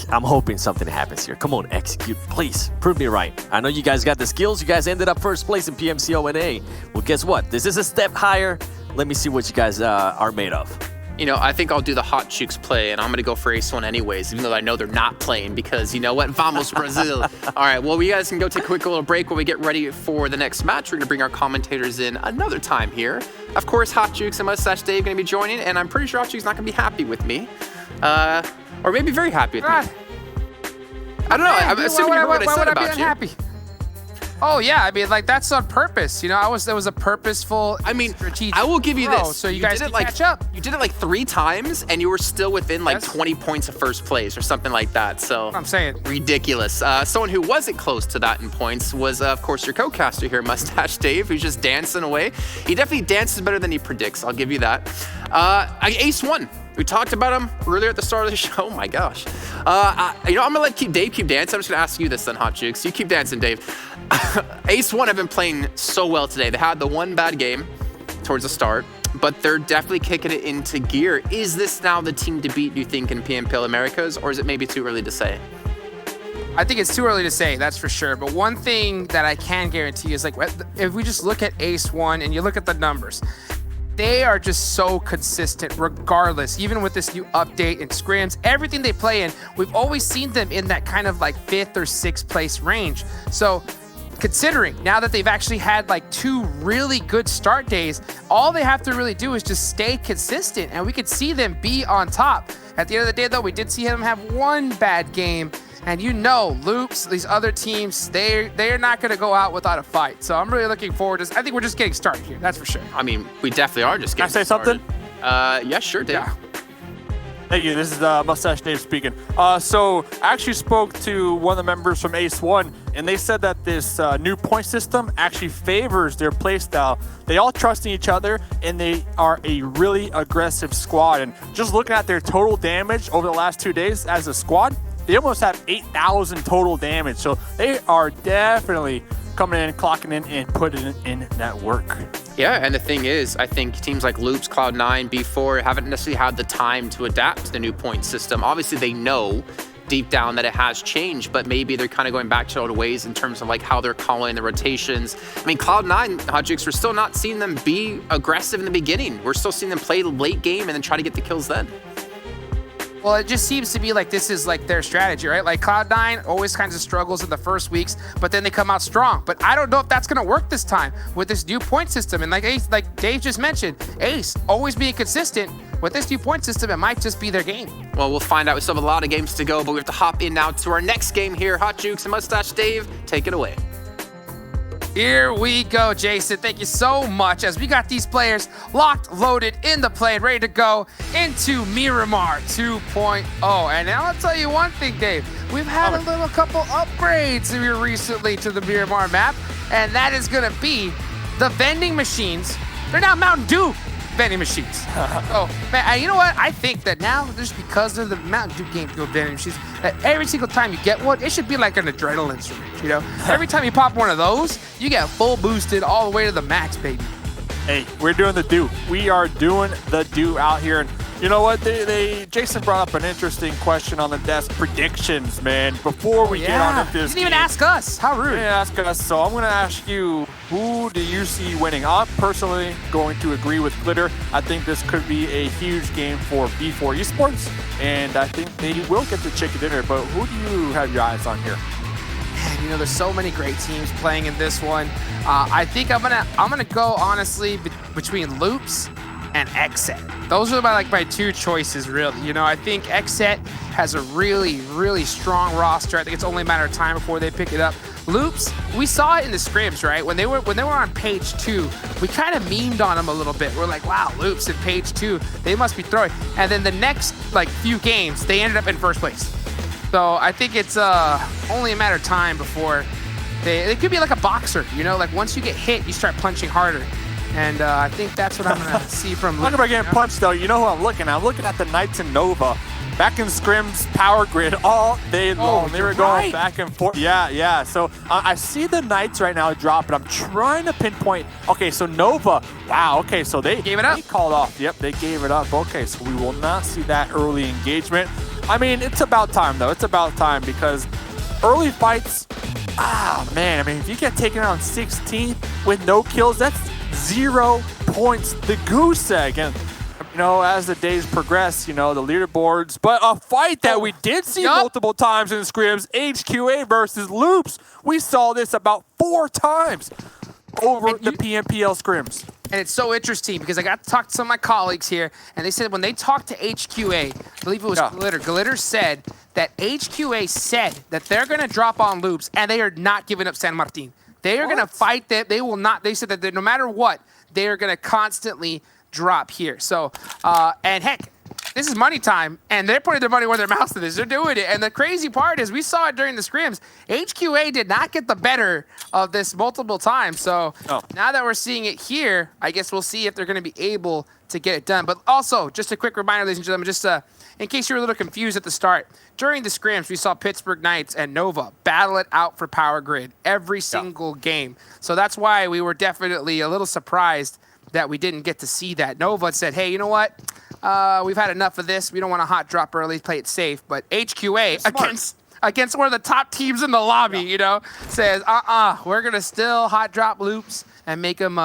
Speaker 3: I'm hoping something happens here. Come on, XSET, please. Prove me right. I know you guys got the skills. You guys ended up first place in PMCONA. Well, guess what? This is a step higher. Let me see what you guys are made of.
Speaker 2: You know, I think I'll do the Hot Chooks play, and I'm going to go for Ace 1 anyways, even though I know they're not playing because, you know what? Vamos, Brazil. All right, well, we guys can go take a quick little break while we get ready for the next match. We're going to bring our commentators in another time here. Of course, Hot Chooks and Mustache Dave are going to be joining, and I'm pretty sure Hot Chooks not going to be happy with me. Or maybe very happy with me. I don't know. I'm assuming you heard what I said about you.
Speaker 7: Unhappy? Oh yeah, I mean, like, that's on purpose. You know, there was a purposeful.
Speaker 2: I mean, I will give you this.
Speaker 7: So you guys can catch up.
Speaker 2: You did it like 3 times, and you were still within like 20 points of first place or something like that. So
Speaker 7: I'm saying
Speaker 2: ridiculous. Someone who wasn't close to that in points was, of course, your co-caster here, Mustache Dave, who's just dancing away. He definitely dances better than he predicts. I'll give you that. Ace 1. We talked about him earlier at the start of the show. Oh my gosh. You know, I'm gonna let Dave keep dancing. I'm just gonna ask you this then, Hot Jukes. You keep dancing, Dave. Ace 1 have been playing so well today. They had the one bad game towards the start, but they're definitely kicking it into gear. Is this now the team to beat, do you think, in PMPL Americas, or is it maybe too early to say?
Speaker 7: I think it's too early to say, that's for sure. But one thing that I can guarantee is, like, if we just look at Ace 1 and you look at the numbers, they are just so consistent regardless, even with this new update and scrims, everything they play in, we've always seen them in that kind of like 5th or 6th place range. So considering now that they've actually had like 2 really good start days, all they have to really do is just stay consistent and we could see them be on top. At the end of the day though, we did see them have 1 bad game. And you know, Loops, these other teams, they're not going to go out without a fight. So I'm really looking forward to. I think we're just getting started here. That's for sure.
Speaker 2: I mean, we definitely are just getting started.
Speaker 8: Can I say something?
Speaker 2: Yeah, sure, Dave.
Speaker 8: Yeah. Thank you. This is Mustache Dave speaking. So I actually spoke to one of the members from Ace 1, and they said that this new point system actually favors their playstyle. They all trust in each other, and they are a really aggressive squad. And just looking at their total damage over the last 2 days as a squad, they almost have 8,000 total damage. So they are definitely coming in, clocking in, and putting in that work.
Speaker 2: Yeah, and the thing is, I think teams like Loops, Cloud9, B4 haven't necessarily had the time to adapt to the new point system. Obviously, they know deep down that it has changed, but maybe they're kind of going back to old ways in terms of like how they're calling the rotations. I mean, Cloud9, Hodgix, we're still not seeing them be aggressive in the beginning. We're still seeing them play late game and then try to get the kills then.
Speaker 7: Well, it just seems to be like this is like their strategy, right? Like Cloud9 always kinds of struggles in the first weeks, but then they come out strong. But I don't know if that's going to work this time with this new point system. And like Dave just mentioned, Ace always being consistent. With this new point system, it might just be their game.
Speaker 2: Well, we'll find out. We still have a lot of games to go, but we have to hop in now to our next game here. Hot Jukes and Mustache Dave, take it away.
Speaker 7: Here we go, Jason. Thank you so much as we got these players locked, loaded in the plane, ready to go into Miramar 2.0. And now I'll tell you one thing, Dave. We've had a little couple upgrades here recently to the Miramar map, and that is going to be the vending machines. They're now Mountain Dew vending machines. Oh, man, you know what? I think that now, just because of the Mountain Dew game field vending machines, that every single time you get one, it should be like an adrenaline syringe, you know? Every time you pop one of those, you get full boosted all the way to the max, baby.
Speaker 8: Hey, we're doing the do. We are doing the do out here. And you know what? Jason brought up an interesting question on the desk. Predictions, man. Before we get on with this,
Speaker 7: you didn't even ask us. How rude.
Speaker 8: You didn't ask us. So I'm going to ask you, who do you see winning? I'm personally going to agree with Glitter. I think this could be a huge game for B4 Esports, and I think they will get the chicken dinner. But who do you have your eyes on here?
Speaker 7: Man, you know, there's so many great teams playing in this one. I think I'm gonna go honestly between Loops and XSET. Those are my two choices, really. You know, I think XSET has a really, really strong roster. I think it's only a matter of time before they pick it up. Loops, we saw it in the scrims, right? When they were on page 2, we kind of memed on them a little bit. We're like, wow, Loops in page 2, they must be throwing. And then the next few games, they ended up in first place. So I think it's only a matter of time before they could be like a boxer, you know, like once you get hit, you start punching harder. And I think that's what I'm going to see from
Speaker 8: Talking about getting punched, though, you know who I'm looking at? I'm looking at the Knights and Nova. Back in scrims, power grid all day long. They were going back and forth. Yeah. So I see the Knights right now drop, but I'm trying to pinpoint. Okay, so Nova. Wow, okay, so they
Speaker 7: gave it up.
Speaker 8: They called off. Yep, they gave it up. Okay, so we will not see that early engagement. I mean, it's about time, though. It's about time because early fights, man. I mean, if you get taken out 16th with no kills, that's 0 points. The goose egg. And you know, as the days progress, you know, the leaderboards. But a fight that we did see multiple times in scrims, HQA versus Loops. We saw this about 4 times over the PMPL scrims.
Speaker 7: And it's so interesting because I got to talk to some of my colleagues here, and they said when they talked to HQA, I believe it was Glitter said that HQA said that they're going to drop on Loops, and they are not giving up San Martin. They are going to fight them. They will not. They said that no matter what, they are going to constantly drop here. So, and heck, this is money time, and they're putting their money where their mouth is. They're doing it. And the crazy part is we saw it during the scrims. HQA did not get the better of this multiple times. So now that we're seeing it here, I guess we'll see if they're going to be able to get it done. But also, just a quick reminder, ladies and gentlemen, just in case you were a little confused at the start, during the scrims, we saw Pittsburgh Knights and Nova battle it out for power grid every single game. So that's why we were definitely a little surprised that we didn't get to see that. Nova said, hey, you know what? We've had enough of this. We don't want to hot drop early, play it safe. But HQA against one of the top teams in the lobby, you know, says, we're going to still hot drop Loops and make them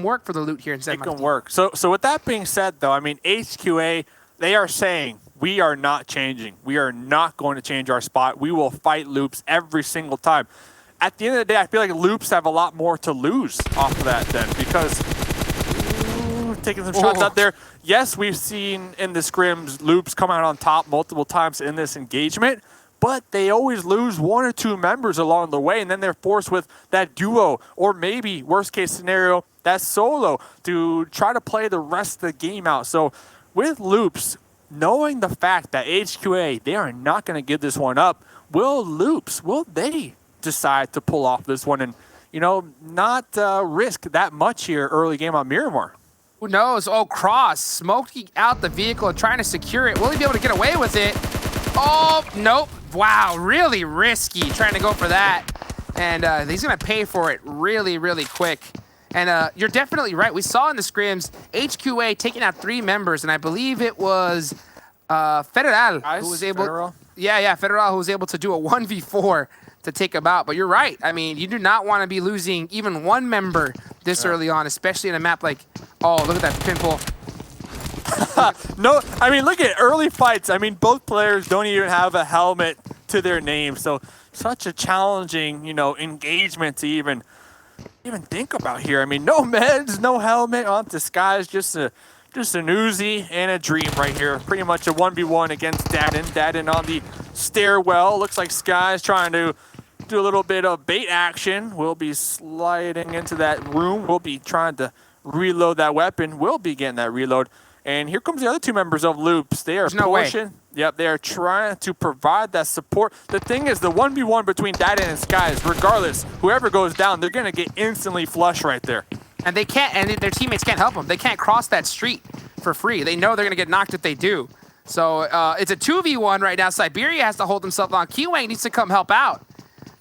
Speaker 7: work for the loot here in San Martin.
Speaker 8: Make them work. So with that being said, though, I mean, HQA, they are saying, we are not changing. We are not going to change our spot. We will fight Loops every single time. At the end of the day, I feel like Loops have a lot more to lose off of that then because taking some shots out there. Yes, we've seen in the scrims Loops come out on top multiple times in this engagement, but they always lose 1 or 2 members along the way, and then they're forced with that duo or maybe, worst case scenario, that solo to try to play the rest of the game out. So with Loops, knowing the fact that HQA, they are not going to give this one up, will they decide to pull off this one and, you know, not risk that much here early game on Miramar?
Speaker 7: Who knows? Oh, Cross smoking out the vehicle and trying to secure it. Will he be able to get away with it? Oh, nope. Wow, really risky trying to go for that. And he's going to pay for it really, really quick. And you're definitely right. We saw in the scrims HQA taking out 3 members, and I believe it was Federal who was able. Federal? Yeah, Federal who was able to do a 1v4 to take him out. But you're right. I mean, you do not want to be losing even 1 member this early on, especially in a map like. Oh, look at that pinball.
Speaker 8: No, I mean, look at early fights. I mean, both players don't even have a helmet to their name. So such a challenging, you know, engagement to even think about here. I mean, no meds, no helmet on disguise, just an Uzi and a Dream right here. Pretty much a 1v1 against Dadin. Dadin on the stairwell. Looks like Sky's trying to do a little bit of bait action. We'll be sliding into that room. We'll be trying to reload that weapon. We'll be getting that reload. And here comes the other two members of Loops. They are pushing. Yep, they are trying to provide that support. The thing is, the 1v1 between Dada and Skies, regardless, whoever goes down, they're going to get instantly flushed right there.
Speaker 7: And they can't, and their teammates can't help them. They can't cross that street for free. They know they're going to get knocked if they do. So it's a 2v1 right now. Siberia has to hold himself on. Kiwang needs to come help out.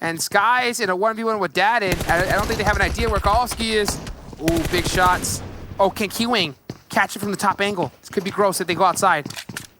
Speaker 7: And Skies in a 1v1 with Dada. I don't think they have an idea where Kowalski is. Ooh, big shots. Oh, can Kiwang catch it from the top angle? This could be gross if they go outside.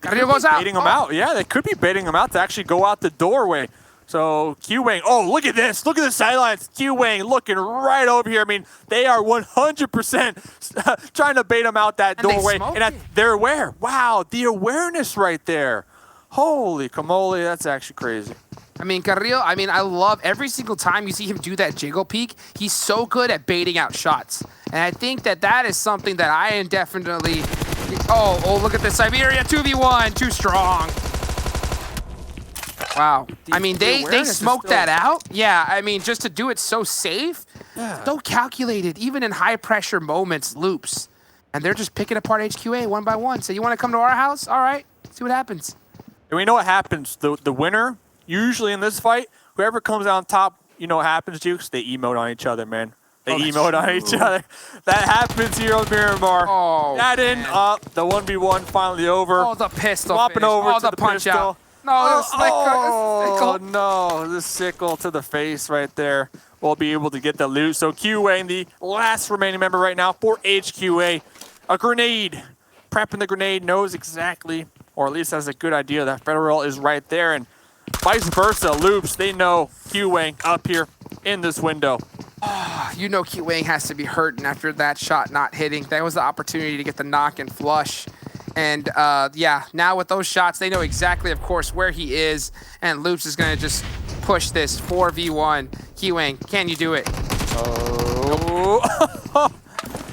Speaker 7: Carrillo goes out.
Speaker 8: Baiting him out. Yeah, they could be baiting him out to actually go out the doorway. So Q-Wang, oh, look at this. Look at the sidelines. Q-Wang looking right over here. I mean, they are 100% trying to bait him out that doorway. And they're aware. Wow, the awareness right there. Holy camole, that's actually crazy.
Speaker 7: I mean, Carrillo, I love every single time you see him do that jiggle peek. He's so good at baiting out shots. And I think that is something that I am definitely... Oh, look at this. Siberia 2v1. Too strong. Wow. I mean, they smoked that out. Yeah, I mean, just to do it so safe, so calculated, even in high-pressure moments, Loops. And they're just picking apart HQA one by one. So you want to come to our house? All right. See what happens.
Speaker 8: And we know what happens. The winner, usually in this fight, whoever comes out on top, you know what happens, Jukes? They emote on each other, man. They emote on each other. That happens here on Miramar.
Speaker 7: Oh,
Speaker 8: that in, the 1v1 finally over.
Speaker 7: Oh, the pistol.
Speaker 8: Swapping over to
Speaker 7: the
Speaker 8: punch
Speaker 7: pistol.
Speaker 8: out.
Speaker 7: No, the sickle.
Speaker 8: No, the sickle to the face right there. We'll be able to get the loot. So QA, the last remaining member right now for HQA. A grenade. Prepping the grenade, knows exactly, or at least has a good idea that Federal is right there. And vice versa, Loops, they know Q-Wang up here in this window.
Speaker 7: You know Q-Wang has to be hurting after that shot not hitting. That was the opportunity to get the knock and flush. And yeah, now with those shots, they know exactly, of course, where he is. And Loops is going to just push this 4v1. Q-Wang, can you do it?
Speaker 8: Oh.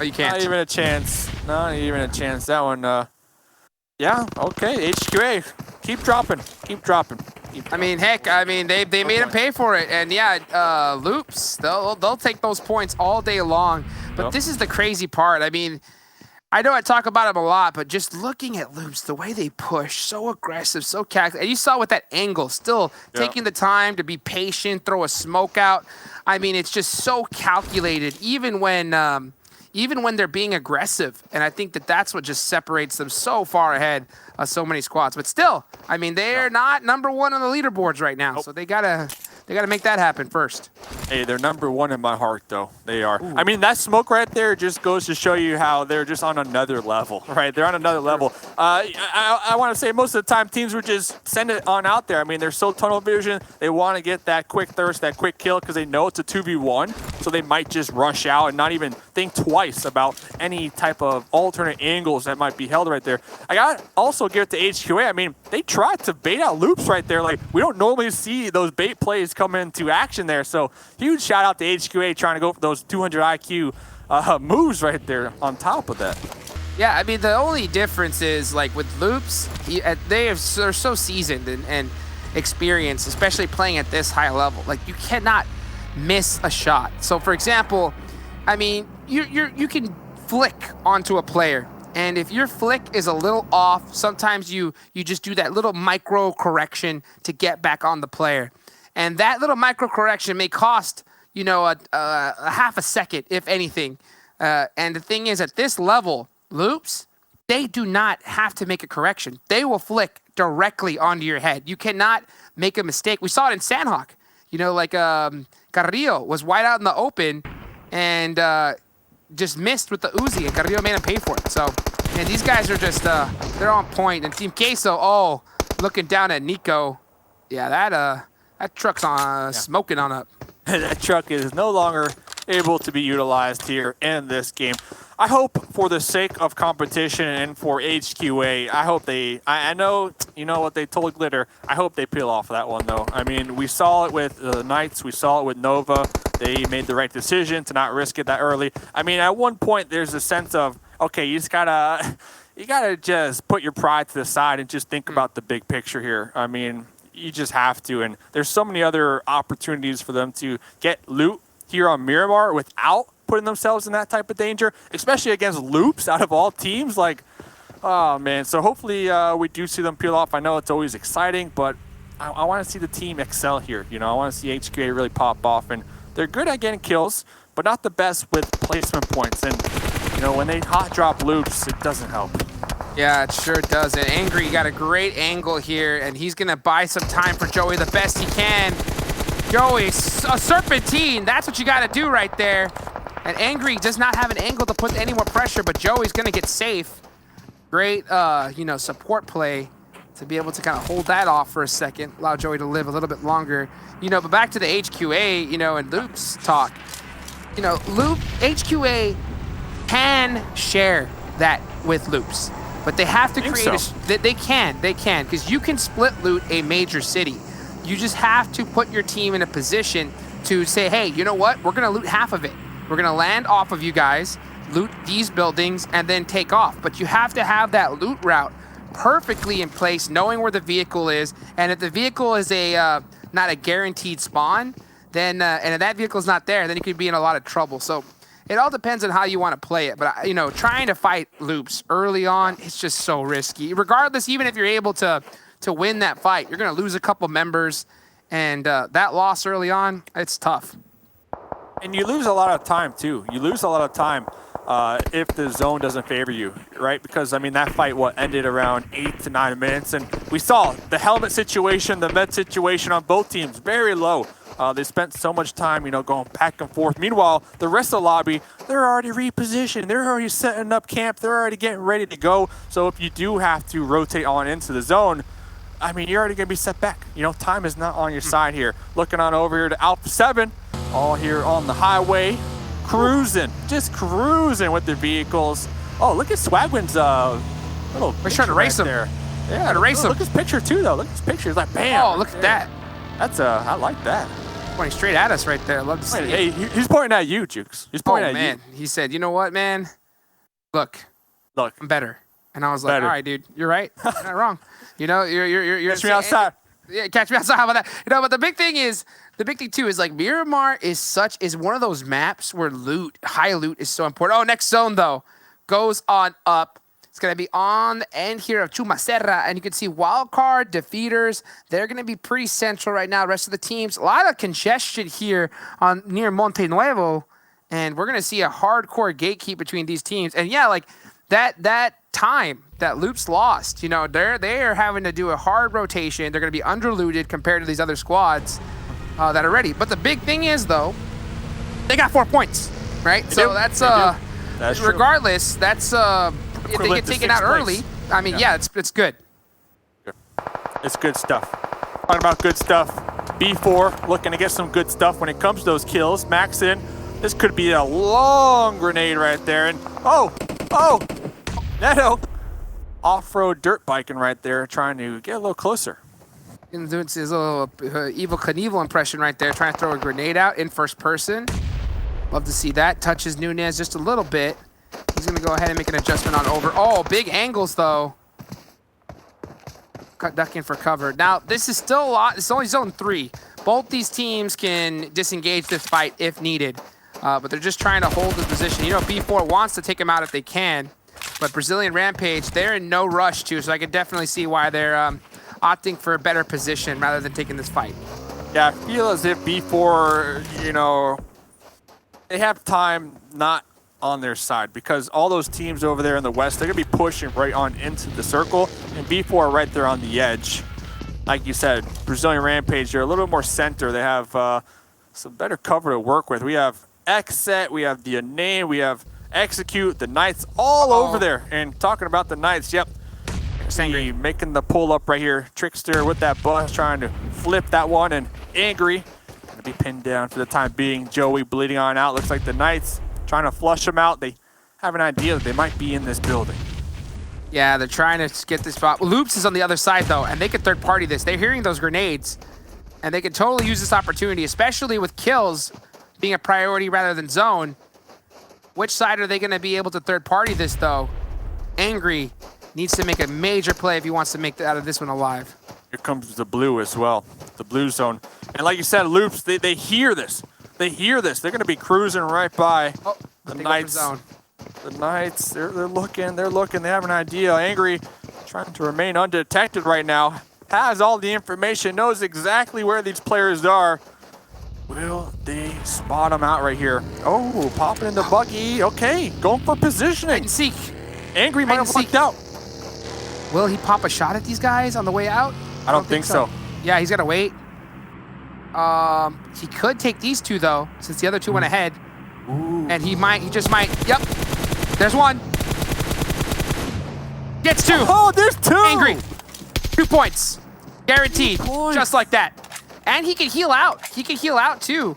Speaker 7: Oh, you can't.
Speaker 8: Not even a chance. Not even a chance. That one, yeah, okay. HQA, keep dropping. Keep dropping.
Speaker 7: I mean, heck, they made him pay for it. And yeah, Loops, they'll take those points all day long. But this is the crazy part. I mean, I know I talk about him a lot, but just looking at Loops, the way they push, so aggressive, so calculated. And you saw with that angle, still taking the time to be patient, throw a smoke out. I mean, it's just so calculated, even when they're being aggressive. And I think that's what just separates them so far ahead of so many squads. But still, I mean, they're not number one on the leaderboards right now, so they gotta make that happen first.
Speaker 8: Hey, they're number one in my heart, though. They are. Ooh. I mean, that smoke right there just goes to show you how they're just on another level, right? They're on another level. I want to say most of the time teams would just send it on out there. I mean, they're so tunnel vision. They want to get that quick thirst, that quick kill, because they know it's a 2v1. So they might just rush out and not even think twice about any type of alternate angles that might be held right there. I got to also give it to HQA. I mean, they tried to bait out Loops right there. Like, we don't normally see those bait plays come into action there. So huge shout out to HQA trying to go for those 200 IQ moves right there on top of that.
Speaker 7: Yeah, I mean, the only difference is, like, with Loops, they're so seasoned and experienced, especially playing at this high level. Like, you cannot miss a shot. So, for example, I mean, you can flick onto a player. And if your flick is a little off, sometimes you just do that little micro correction to get back on the player. And that little micro correction may cost, you know, a half a second, if anything. And the thing is, at this level, Loops, they do not have to make a correction. They will flick directly onto your head. You cannot make a mistake. We saw it in Sanhok. You know, like Carrillo was wide out in the open and just missed with the Uzi, and Carrillo made him pay for it. So, man, these guys are just, they're on point. And Team Queso, looking down at Nico. Yeah, that truck's on smoking on up.
Speaker 8: That truck is no longer able to be utilized here in this game. I hope for the sake of competition and for HQA, I hope I know, you know what they told Glitter, I hope they peel off that one though. I mean, we saw it with the Knights, we saw it with Nova. They made the right decision to not risk it that early. I mean, at one point there's a sense of, okay, you gotta just put your pride to the side and just think about the big picture here. I mean, you just have to. And there's so many other opportunities for them to get loot here on Miramar without putting themselves in that type of danger, especially against Loops out of all teams. Like, oh man. So hopefully we do see them peel off. I know it's always exciting, but I want to see the team excel here. You know, I want to see HQA really pop off, and they're good at getting kills, but not the best with placement points. And you know, when they hot drop Loops, it doesn't help.
Speaker 7: Yeah, it sure does. And Angry got a great angle here, and he's going to buy some time for Joey the best he can. Joey, a serpentine, that's what you got to do right there. And Angry does not have an angle to put any more pressure, but Joey's going to get safe. Great, you know, support play to be able to kind of hold that off for a second, allow Joey to live a little bit longer. You know, but back to the HQA, you know, and Loop's talk. You know, HQA can share that with Loops, but they have to create they can, because you can split loot a major city. You just have to put your team in a position to say, hey, you know what? We're gonna loot half of it. We're gonna land off of you guys, loot these buildings, and then take off. But you have to have that loot route perfectly in place, knowing where the vehicle is. And if the vehicle is a not a guaranteed spawn, then and if that vehicle's not there, then you could be in a lot of trouble. So it all depends on how you want to play it. But you know, trying to fight Loops early on, it's just so risky. Regardless, even if you're able to win that fight, you're gonna lose a couple members, and that loss early on, it's tough.
Speaker 8: And you lose a lot of time too. You lose a lot of time if the zone doesn't favor you, right? Because I mean, that fight ended around 8 to 9 minutes, and we saw the helmet situation, the med situation on both teams very low. They spent so much time, you know, going back and forth. Meanwhile, the rest of the lobby, they're already repositioned. They're already setting up camp. They're already getting ready to go. So if you do have to rotate on into the zone, I mean, you're already going to be set back. You know, time is not on your side here. Looking on over here to Alpha 7, all here on the highway, cruising, just cruising with their vehicles. Oh, look at Swagwin's little
Speaker 7: We're trying to race him.
Speaker 8: there. Yeah,
Speaker 7: Trying to race him.
Speaker 8: Look at his picture too, though. Look at his picture. It's like, bam.
Speaker 7: Oh, look at that.
Speaker 8: That's I like that.
Speaker 7: Pointing straight at us right there. Love to see
Speaker 8: Hey,
Speaker 7: it.
Speaker 8: he's pointing at you, Jukes. He's pointing at
Speaker 7: man.
Speaker 8: you.
Speaker 7: He said, you know what, man? Look, I'm better. And I was like, all right, dude, you're right. You're not wrong. You know, you're
Speaker 8: Catch me outside.
Speaker 7: Yeah, catch me outside. How about that? You know, but the big thing too is like Miramar is one of those maps where high loot is so important. Oh, next zone though goes on up. It's going to be on the end here of Chumacerra, and you can see Wildcard, Defeaters. They're going to be pretty central right now. The rest of the teams, a lot of congestion here near Monte Nuevo, and we're going to see a hardcore gatekeep between these teams. And yeah, like that time that Loops lost, you know, they are having to do a hard rotation. They're going to be underlooted compared to these other squads that are ready. But the big thing is, though, they got 4 points, right? So that's regardless, that's if they get taken out early, I mean, yeah, it's good.
Speaker 8: It's good stuff. Talking about good stuff. B4 looking to get some good stuff when it comes to those kills. Max in. This could be a long grenade right there. And oh, Neto. Off-road dirt biking right there, trying to get a little closer.
Speaker 7: And doing his little Evil Knievel impression right there, trying to throw a grenade out in first person. Love to see that. Touches Nunez just a little bit. He's going to go ahead and make an adjustment on over. Oh, big angles, though. Ducking for cover. Now, this is still a lot. It's only zone 3. Both these teams can disengage this fight if needed. But they're just trying to hold the position. You know, B4 wants to take him out if they can. But Brazilian Rampage, they're in no rush, too. So I can definitely see why they're opting for a better position rather than taking this fight.
Speaker 8: Yeah, I feel as if B4, you know, they have time not on their side, because all those teams over there in the west, they're gonna be pushing right on into the circle, and B4 right there on the edge. Like you said, Brazilian Rampage, they're a little bit more center. They have some better cover to work with. We have XSET, we have the Unnamed, we have Execute, the Knights all over there. And talking about the Knights, yep, Angry making the pull up right here. Trickster with that bus trying to flip that one, and Angry gonna be pinned down for the time being. Joey bleeding on out. Looks like the Knights trying to flush them out. They have an idea that they might be in this building.
Speaker 7: Yeah, they're trying to get this spot. Loops is on the other side, though, and they can third party this. They're hearing those grenades, and they can totally use this opportunity, especially with kills being a priority rather than zone. Which side are they going to be able to third party this, though? Angry needs to make a major play if he wants to make out of this one alive.
Speaker 8: Here comes the blue as well, the blue zone. And like you said, Loops, they hear this. They hear this. They're going to be cruising right by the Knights. The Knights, they're looking. They have an idea. Angry, trying to remain undetected right now. Has all the information, knows exactly where these players are. Will they spot them out right here? Oh, popping in the buggy. Okay, going for positioning.
Speaker 7: And seek.
Speaker 8: Angry might have lucked out.
Speaker 7: Will he pop a shot at these guys on the way out?
Speaker 8: I don't think so.
Speaker 7: Yeah, he's got to wait. He could take these two, though, since the other two went ahead.
Speaker 8: Ooh.
Speaker 7: And he just might. Yep. There's one. Gets two.
Speaker 8: Oh, there's two.
Speaker 7: Angry. 2 points. Guaranteed. Just like that. And he can heal out. He can heal out, too.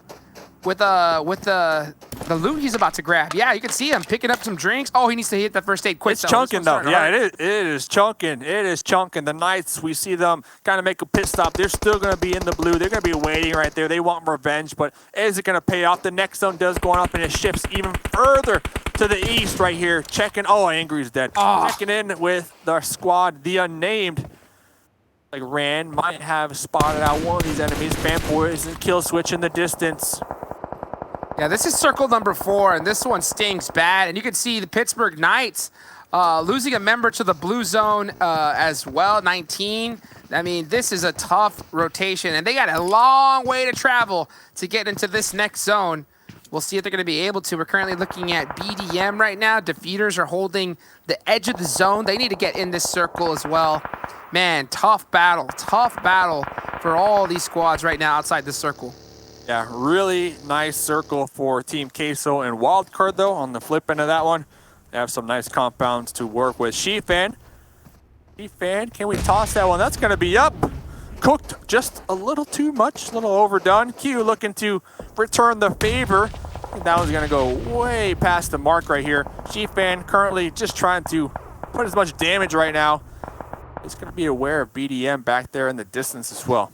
Speaker 7: With the loot he's about to grab. Yeah, you can see him picking up some drinks. Oh, he needs to hit the first aid quick.
Speaker 8: It's chunking, though. Yeah, it is chunking. It is chunking. The Knights, we see them kind of make a pit stop. They're still going to be in the blue. They're going to be waiting right there. They want revenge, but is it going to pay off? The next zone does go on up, and it shifts even further to the east right here. Checking. Oh, Angry's dead. Checking in with the squad, the Unnamed. Like Rand might have spotted out one of these enemies. Fanboys and kill switch in the distance.
Speaker 7: Yeah, this is circle number 4, and this one stings bad. And you can see the Pittsburgh Knights losing a member to the blue zone as well, 19. I mean, this is a tough rotation, and they got a long way to travel to get into this next zone. We'll see if they're going to be able to. We're currently looking at BDM right now. Defeaters are holding the edge of the zone. They need to get in this circle as well. Man, tough battle for all these squads right now outside this circle.
Speaker 8: Yeah, really nice circle for Team Queso and Wildcard, though. On the flip end of that one, they have some nice compounds to work with. She-Fan, can we toss that one? That's going to be up. Cooked just a little too much, a little overdone. Q looking to return the favor. I think that one's going to go way past the mark right here. She-Fan currently just trying to put as much damage right now. He's going to be aware of BDM back there in the distance as well.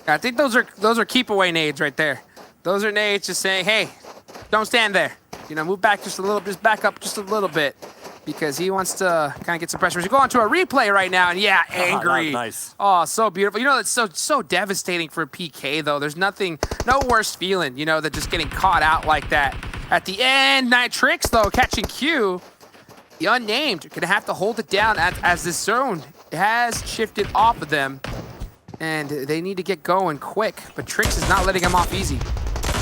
Speaker 7: I think those are keep away nades right there. Those are nades just saying, hey, don't stand there. You know, move back just a little, just back up just a little bit, because he wants to kind of get some pressure. He's going to a replay right now, and yeah, Angry.
Speaker 8: Nice.
Speaker 7: Oh, so beautiful. You know, it's so devastating for PK though. There's no worse feeling, you know, than just getting caught out like that. At the end, Nitrix though catching Q. The Unnamed gonna have to hold it down as this zone has shifted off of them. And they need to get going quick, but Trix is not letting him off easy.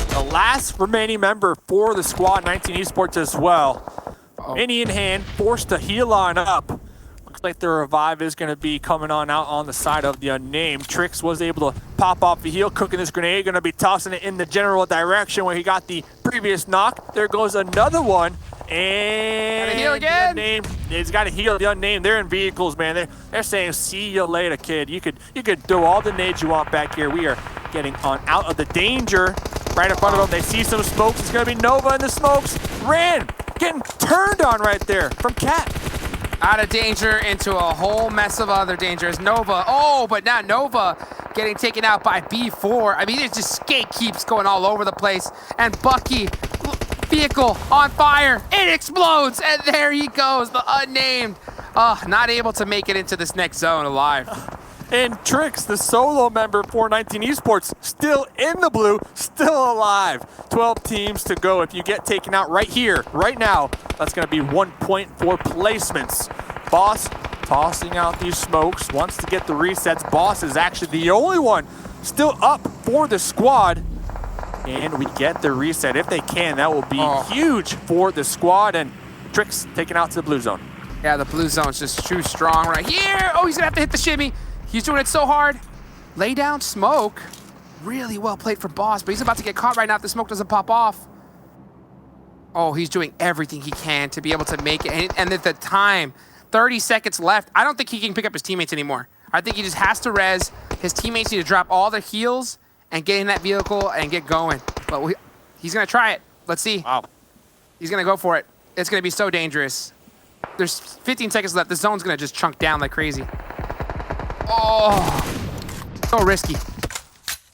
Speaker 8: The last remaining member for the squad, 19 Esports as well. Mini in hand, forced to heal on up. Looks like the revive is going to be coming on out on the side of the Unnamed. Trix was able to pop off the heal, cooking this grenade, going to be tossing it in the general direction where he got the previous knock. There goes another one. And
Speaker 7: gotta heal again.
Speaker 8: The Unnamed, he's got to heal the Unnamed. They're in vehicles, man. They're saying, see you later, kid. You could throw all the nades you want back here. We are getting on out of the danger. Right in front of them, they see some smokes. It's going to be Nova in the smokes. Ran, getting turned on right there from Cat.
Speaker 7: Out of danger into a whole mess of other dangers. Nova, but now Nova getting taken out by B4. I mean, there's just skate keeps going all over the place. And Bucky, vehicle on fire. It explodes, and there he goes, the Unnamed. Not able to make it into this next zone alive.
Speaker 8: And Trix, the solo member for 19 Esports, still in the blue, still alive. 12 teams to go. If you get taken out right here, right now, that's going to be 1 point for placements. Boss tossing out these smokes, wants to get the resets. Boss is actually the only one still up for the squad. And we get the reset. If they can, that will be huge for the squad. And Trix taken out to the blue zone.
Speaker 7: Yeah, the blue zone's just too strong right here. Oh, he's going to have to hit the shimmy. He's doing it so hard. Lay down smoke. Really well played for Boss, but he's about to get caught right now if the smoke doesn't pop off. Oh, he's doing everything he can to be able to make it. And at the time, 30 seconds left, I don't think he can pick up his teammates anymore. I think he just has to res. His teammates need to drop all their heals and get in that vehicle and get going. But he's going to try it. Let's see.
Speaker 8: Wow.
Speaker 7: He's going to go for it. It's going to be so dangerous. There's 15 seconds left. The zone's going to just chunk down like crazy. Oh, so risky.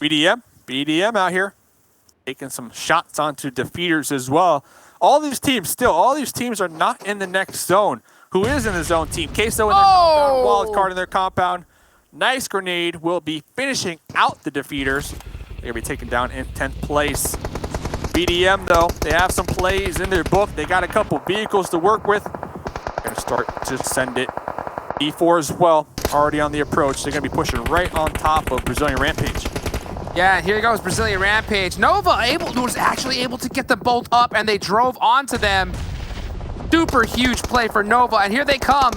Speaker 8: BDM out here, taking some shots onto defeaters as well. All these teams are not in the next zone. Who is in the zone team? Queso in their compound, Wildcard in their compound. Nice grenade will be finishing out the defeaters. They're going to be taken down in 10th place. BDM, though, they have some plays in their book. They got a couple vehicles to work with. They're going to start to send it. E4 as well, already on the approach. They're going to be pushing right on top of Brazilian Rampage.
Speaker 7: Yeah, here goes Brazilian Rampage. Nova was actually able to get them both up, and they drove onto them. Super huge play for Nova, and here they come,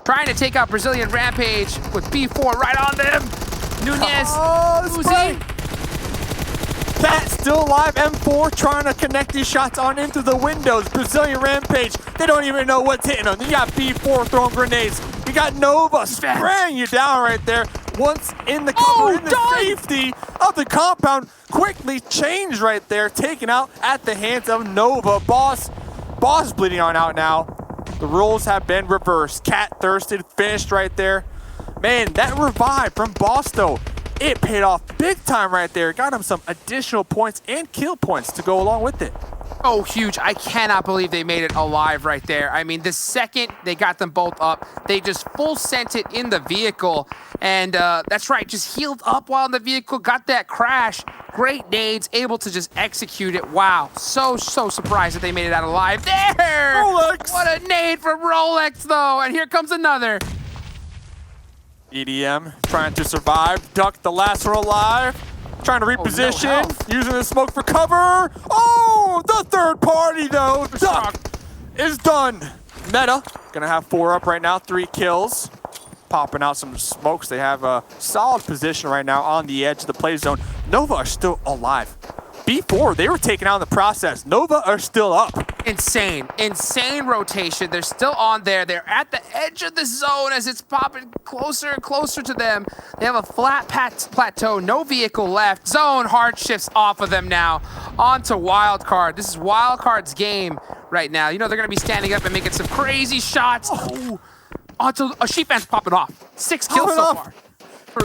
Speaker 7: trying to take out Brazilian Rampage with B4 right on them. Nunez, Uzi.
Speaker 8: Cat still alive. M4 trying to connect these shots on into the windows. Brazilian Rampage, they don't even know what's hitting them. You got B4 throwing grenades. You got Nova spraying you down right there. Once in the cover, in the safety of the compound, quickly changed right there, taken out at the hands of Nova. Boss is bleeding on out now. The roles have been reversed. Cat thirsted, finished right there. Man, that revive from Boss, though, it paid off big time right there. Got him some additional points and kill points to go along with it.
Speaker 7: Oh, huge. I cannot believe they made it alive right there. I mean, the second they got them both up, they just full sent it in the vehicle. And that's right, just healed up while in the vehicle, got that crash. Great nades, able to just execute it. Wow, so surprised that they made it out alive. There!
Speaker 8: Rolex!
Speaker 7: What a nade from Rolex, though. And here comes another.
Speaker 8: EDM trying to survive, duck the last one alive. Trying to reposition, using the smoke for cover. Oh, the third party though. Duck is done. Meta gonna have 4 up right now, 3 kills. Popping out some smokes. They have a solid position right now on the edge of the play zone. Nova are still alive. B4, they were taken out in the process. Nova are still up.
Speaker 7: Insane rotation. They're still on there. They're at the edge of the zone as it's popping closer and closer to them. They have a flat plateau, no vehicle left. Zone hard shifts off of them now. On to Wildcard. This is Wildcard's game right now. You know, they're going to be standing up and making some crazy shots. Oh, onto a sheep fan's popping off. 6 kills so far.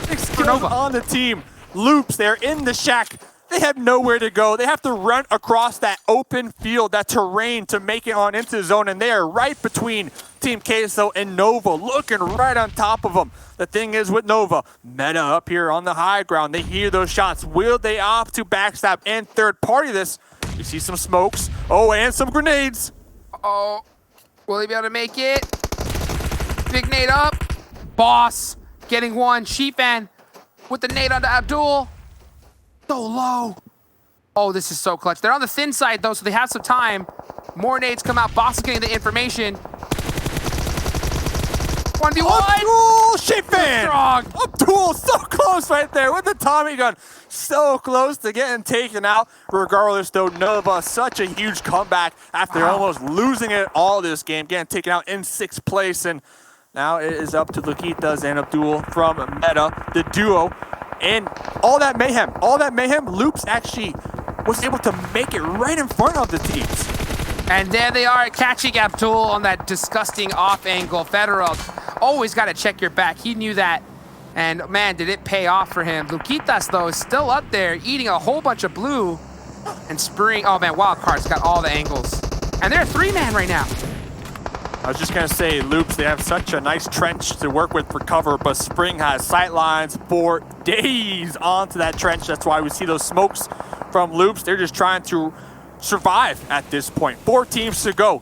Speaker 8: 6 kills on the team. Loops, they're in the shack. They have nowhere to go. They have to run across that open field, that terrain to make it on into the zone, and they are right between Team Queso and Nova, looking right on top of them. The thing is with Nova, Meta up here on the high ground. They hear those shots. Will they opt to backstab and third party this? You see some smokes. Oh, and some grenades.
Speaker 7: Oh, will he be able to make it? Big nade up. Boss getting one. Sheepfan with the nade onto Abdul. So low. Oh, this is so clutch. They're on the thin side, though, so they have some time. More nades come out. Boss is getting the information. 1v1.
Speaker 8: Abdul, Sheepfan.
Speaker 7: Strong.
Speaker 8: Abdul, so close right there with the Tommy gun. So close to getting taken out. Regardless, though, Nova, such a huge comeback after almost losing it all this game. Getting taken out in 6th place. And now it is up to Luquitas and Abdul from Meta, the duo. And all that mayhem, Loops actually was able to make it right in front of the teams.
Speaker 7: And there they are catching Abdul on that disgusting off angle. Federal, always got to check your back. He knew that. And man, did it pay off for him. Luquitas, though, is still up there eating a whole bunch of blue. And Spring, oh man, Wildcard's got all the angles. And they're a 3-man right now.
Speaker 8: I was just going to say, Loops, they have such a nice trench to work with for cover, but Spring has sight lines for days onto that trench. That's why we see those smokes from Loops. They're just trying to survive at this point. 4 teams to go.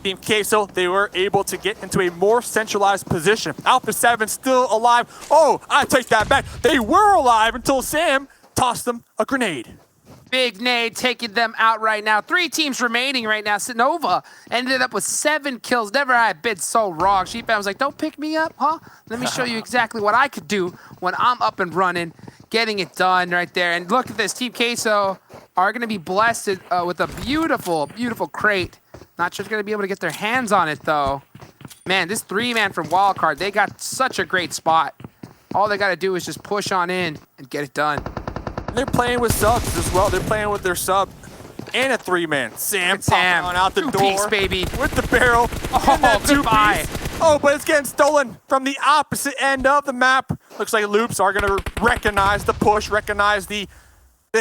Speaker 8: Team Queso, they were able to get into a more centralized position. Alpha 7 still alive. Oh, I take that back. They were alive until Sam tossed them a grenade.
Speaker 7: Big nade taking them out right now. 3 teams remaining right now. Nova ended up with 7 kills. Never had been so wrong. Sheepfan was like, don't pick me up, huh? Let me show you exactly what I could do when I'm up and running. Getting it done right there. And look at this. Team Queso are going to be blessed with a beautiful, beautiful crate. Not sure they're going to be able to get their hands on it, though. Man, this 3-man from Wildcard, they got such a great spot. All they got to do is just push on in and get it done.
Speaker 8: They're playing with subs as well. They're playing with their sub and a 3-man. Sam popping on out the door.
Speaker 7: 2-piece, baby.
Speaker 8: With the barrel.
Speaker 7: Oh, goodbye.
Speaker 8: Oh, but it's getting stolen from the opposite end of the map. Looks like Loops are going to recognize the push, recognize the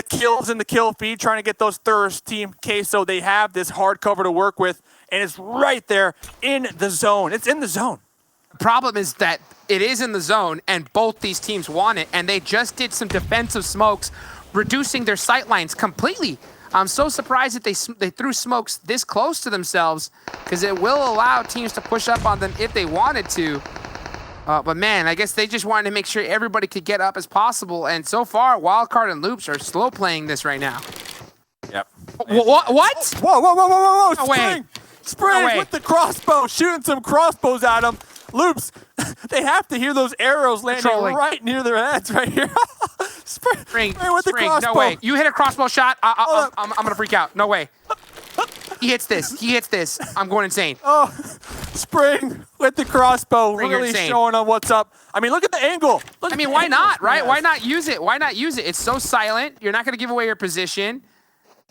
Speaker 8: kills in the kill feed, trying to get those thirst. Team Queso, they have this hard cover to work with, and it's right there in the zone. It's in the zone.
Speaker 7: problem is that it is in the zone, and both these teams want it, and they just did some defensive smokes, reducing their sight lines completely. I'm so surprised that they threw smokes this close to themselves, because it will allow teams to push up on them if they wanted to. But man, I guess they just wanted to make sure everybody could get up as possible, and so far, Wildcard and Loops are slow playing this right now.
Speaker 8: Yep.
Speaker 7: What?
Speaker 8: Whoa!
Speaker 7: No way.
Speaker 8: Spring with the crossbow, shooting some crossbows at them. Loops, they have to hear those arrows landing right near their heads right here. Spring with the crossbow.
Speaker 7: No way. You hit a crossbow shot, I'm going to freak out. No way. He hits this. I'm going insane.
Speaker 8: Oh, Spring with the crossbow, really showing them what's up. I mean, look at the angle.
Speaker 7: Why not, right? Why not use it? It's so silent. You're not going to give away your position,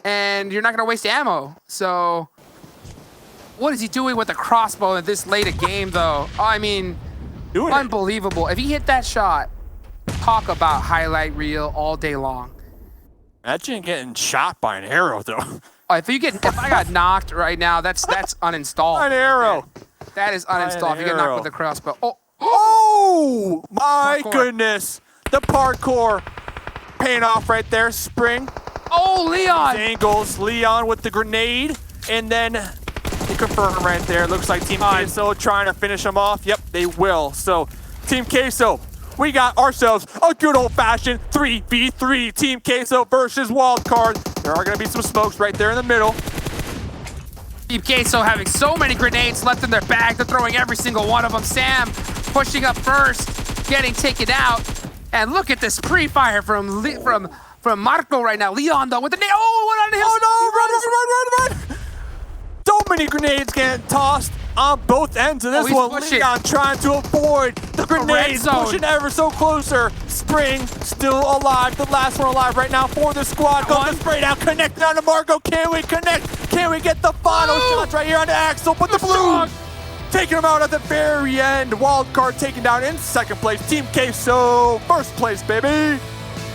Speaker 7: and you're not going to waste ammo. So what is he doing with the crossbow at this late a game, though? Oh, I mean, unbelievable. If he hit that shot, talk about highlight reel all day long.
Speaker 8: Imagine getting shot by an arrow, though.
Speaker 7: If I got knocked right now, that's uninstalled.
Speaker 8: An arrow.
Speaker 7: That is uninstalled. If you get knocked with the crossbow.
Speaker 8: Oh my goodness. The parkour paying off right there. Spring.
Speaker 7: Oh, Leon.
Speaker 8: Angles. Leon with the grenade. And then they confirm right there. Looks like Team Queso trying to finish them off. Yep, they will. So, Team Queso, we got ourselves a good old-fashioned 3v3. Team Queso versus Wildcard. There are going to be some smokes right there in the middle.
Speaker 7: Team Queso having so many grenades left in their bag. They're throwing every single one of them. Sam pushing up first, getting taken out. And look at this pre-fire from Marco right now. Leon, though, with the... Oh, what on his...
Speaker 8: Oh, no, run! So many grenades getting tossed on both ends of this one. Leon trying to avoid the grenades, pushing ever so closer. Spring still alive, the last one alive right now for the squad. Going to spray down, connecting on to Marco. Can we connect? Can we get the final shots right here on the Axel? But the blue taking him out at the very end. Wildcard taken down in second place. Team Queso, first place, baby.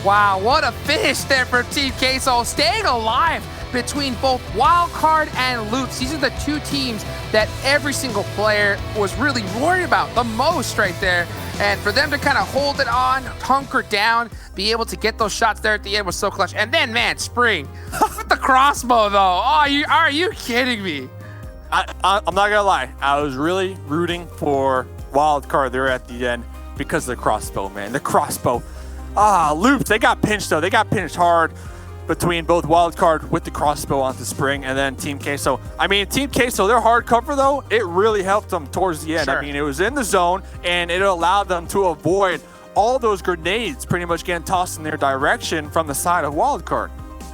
Speaker 7: Wow, what a finish there for Team Queso, staying alive between both Wildcard and Loops. These are the two teams that every single player was really worried about the most right there. And for them to kind of hold it on, hunker down, be able to get those shots there at the end was so clutch. And then, man, Spring with the crossbow, though. Oh, are you kidding me?
Speaker 8: I'm not gonna lie. I was really rooting for Wildcard there at the end because of the crossbow, man. The crossbow. Loops, they got pinched, though. They got pinched hard between both Wildcard with the crossbow onto Spring and then Team Queso. I mean, Team Queso, their hard cover, though, it really helped them towards the end. Sure. I mean, it was in the zone, and it allowed them to avoid all those grenades pretty much getting tossed in their direction from the side of Wildcard.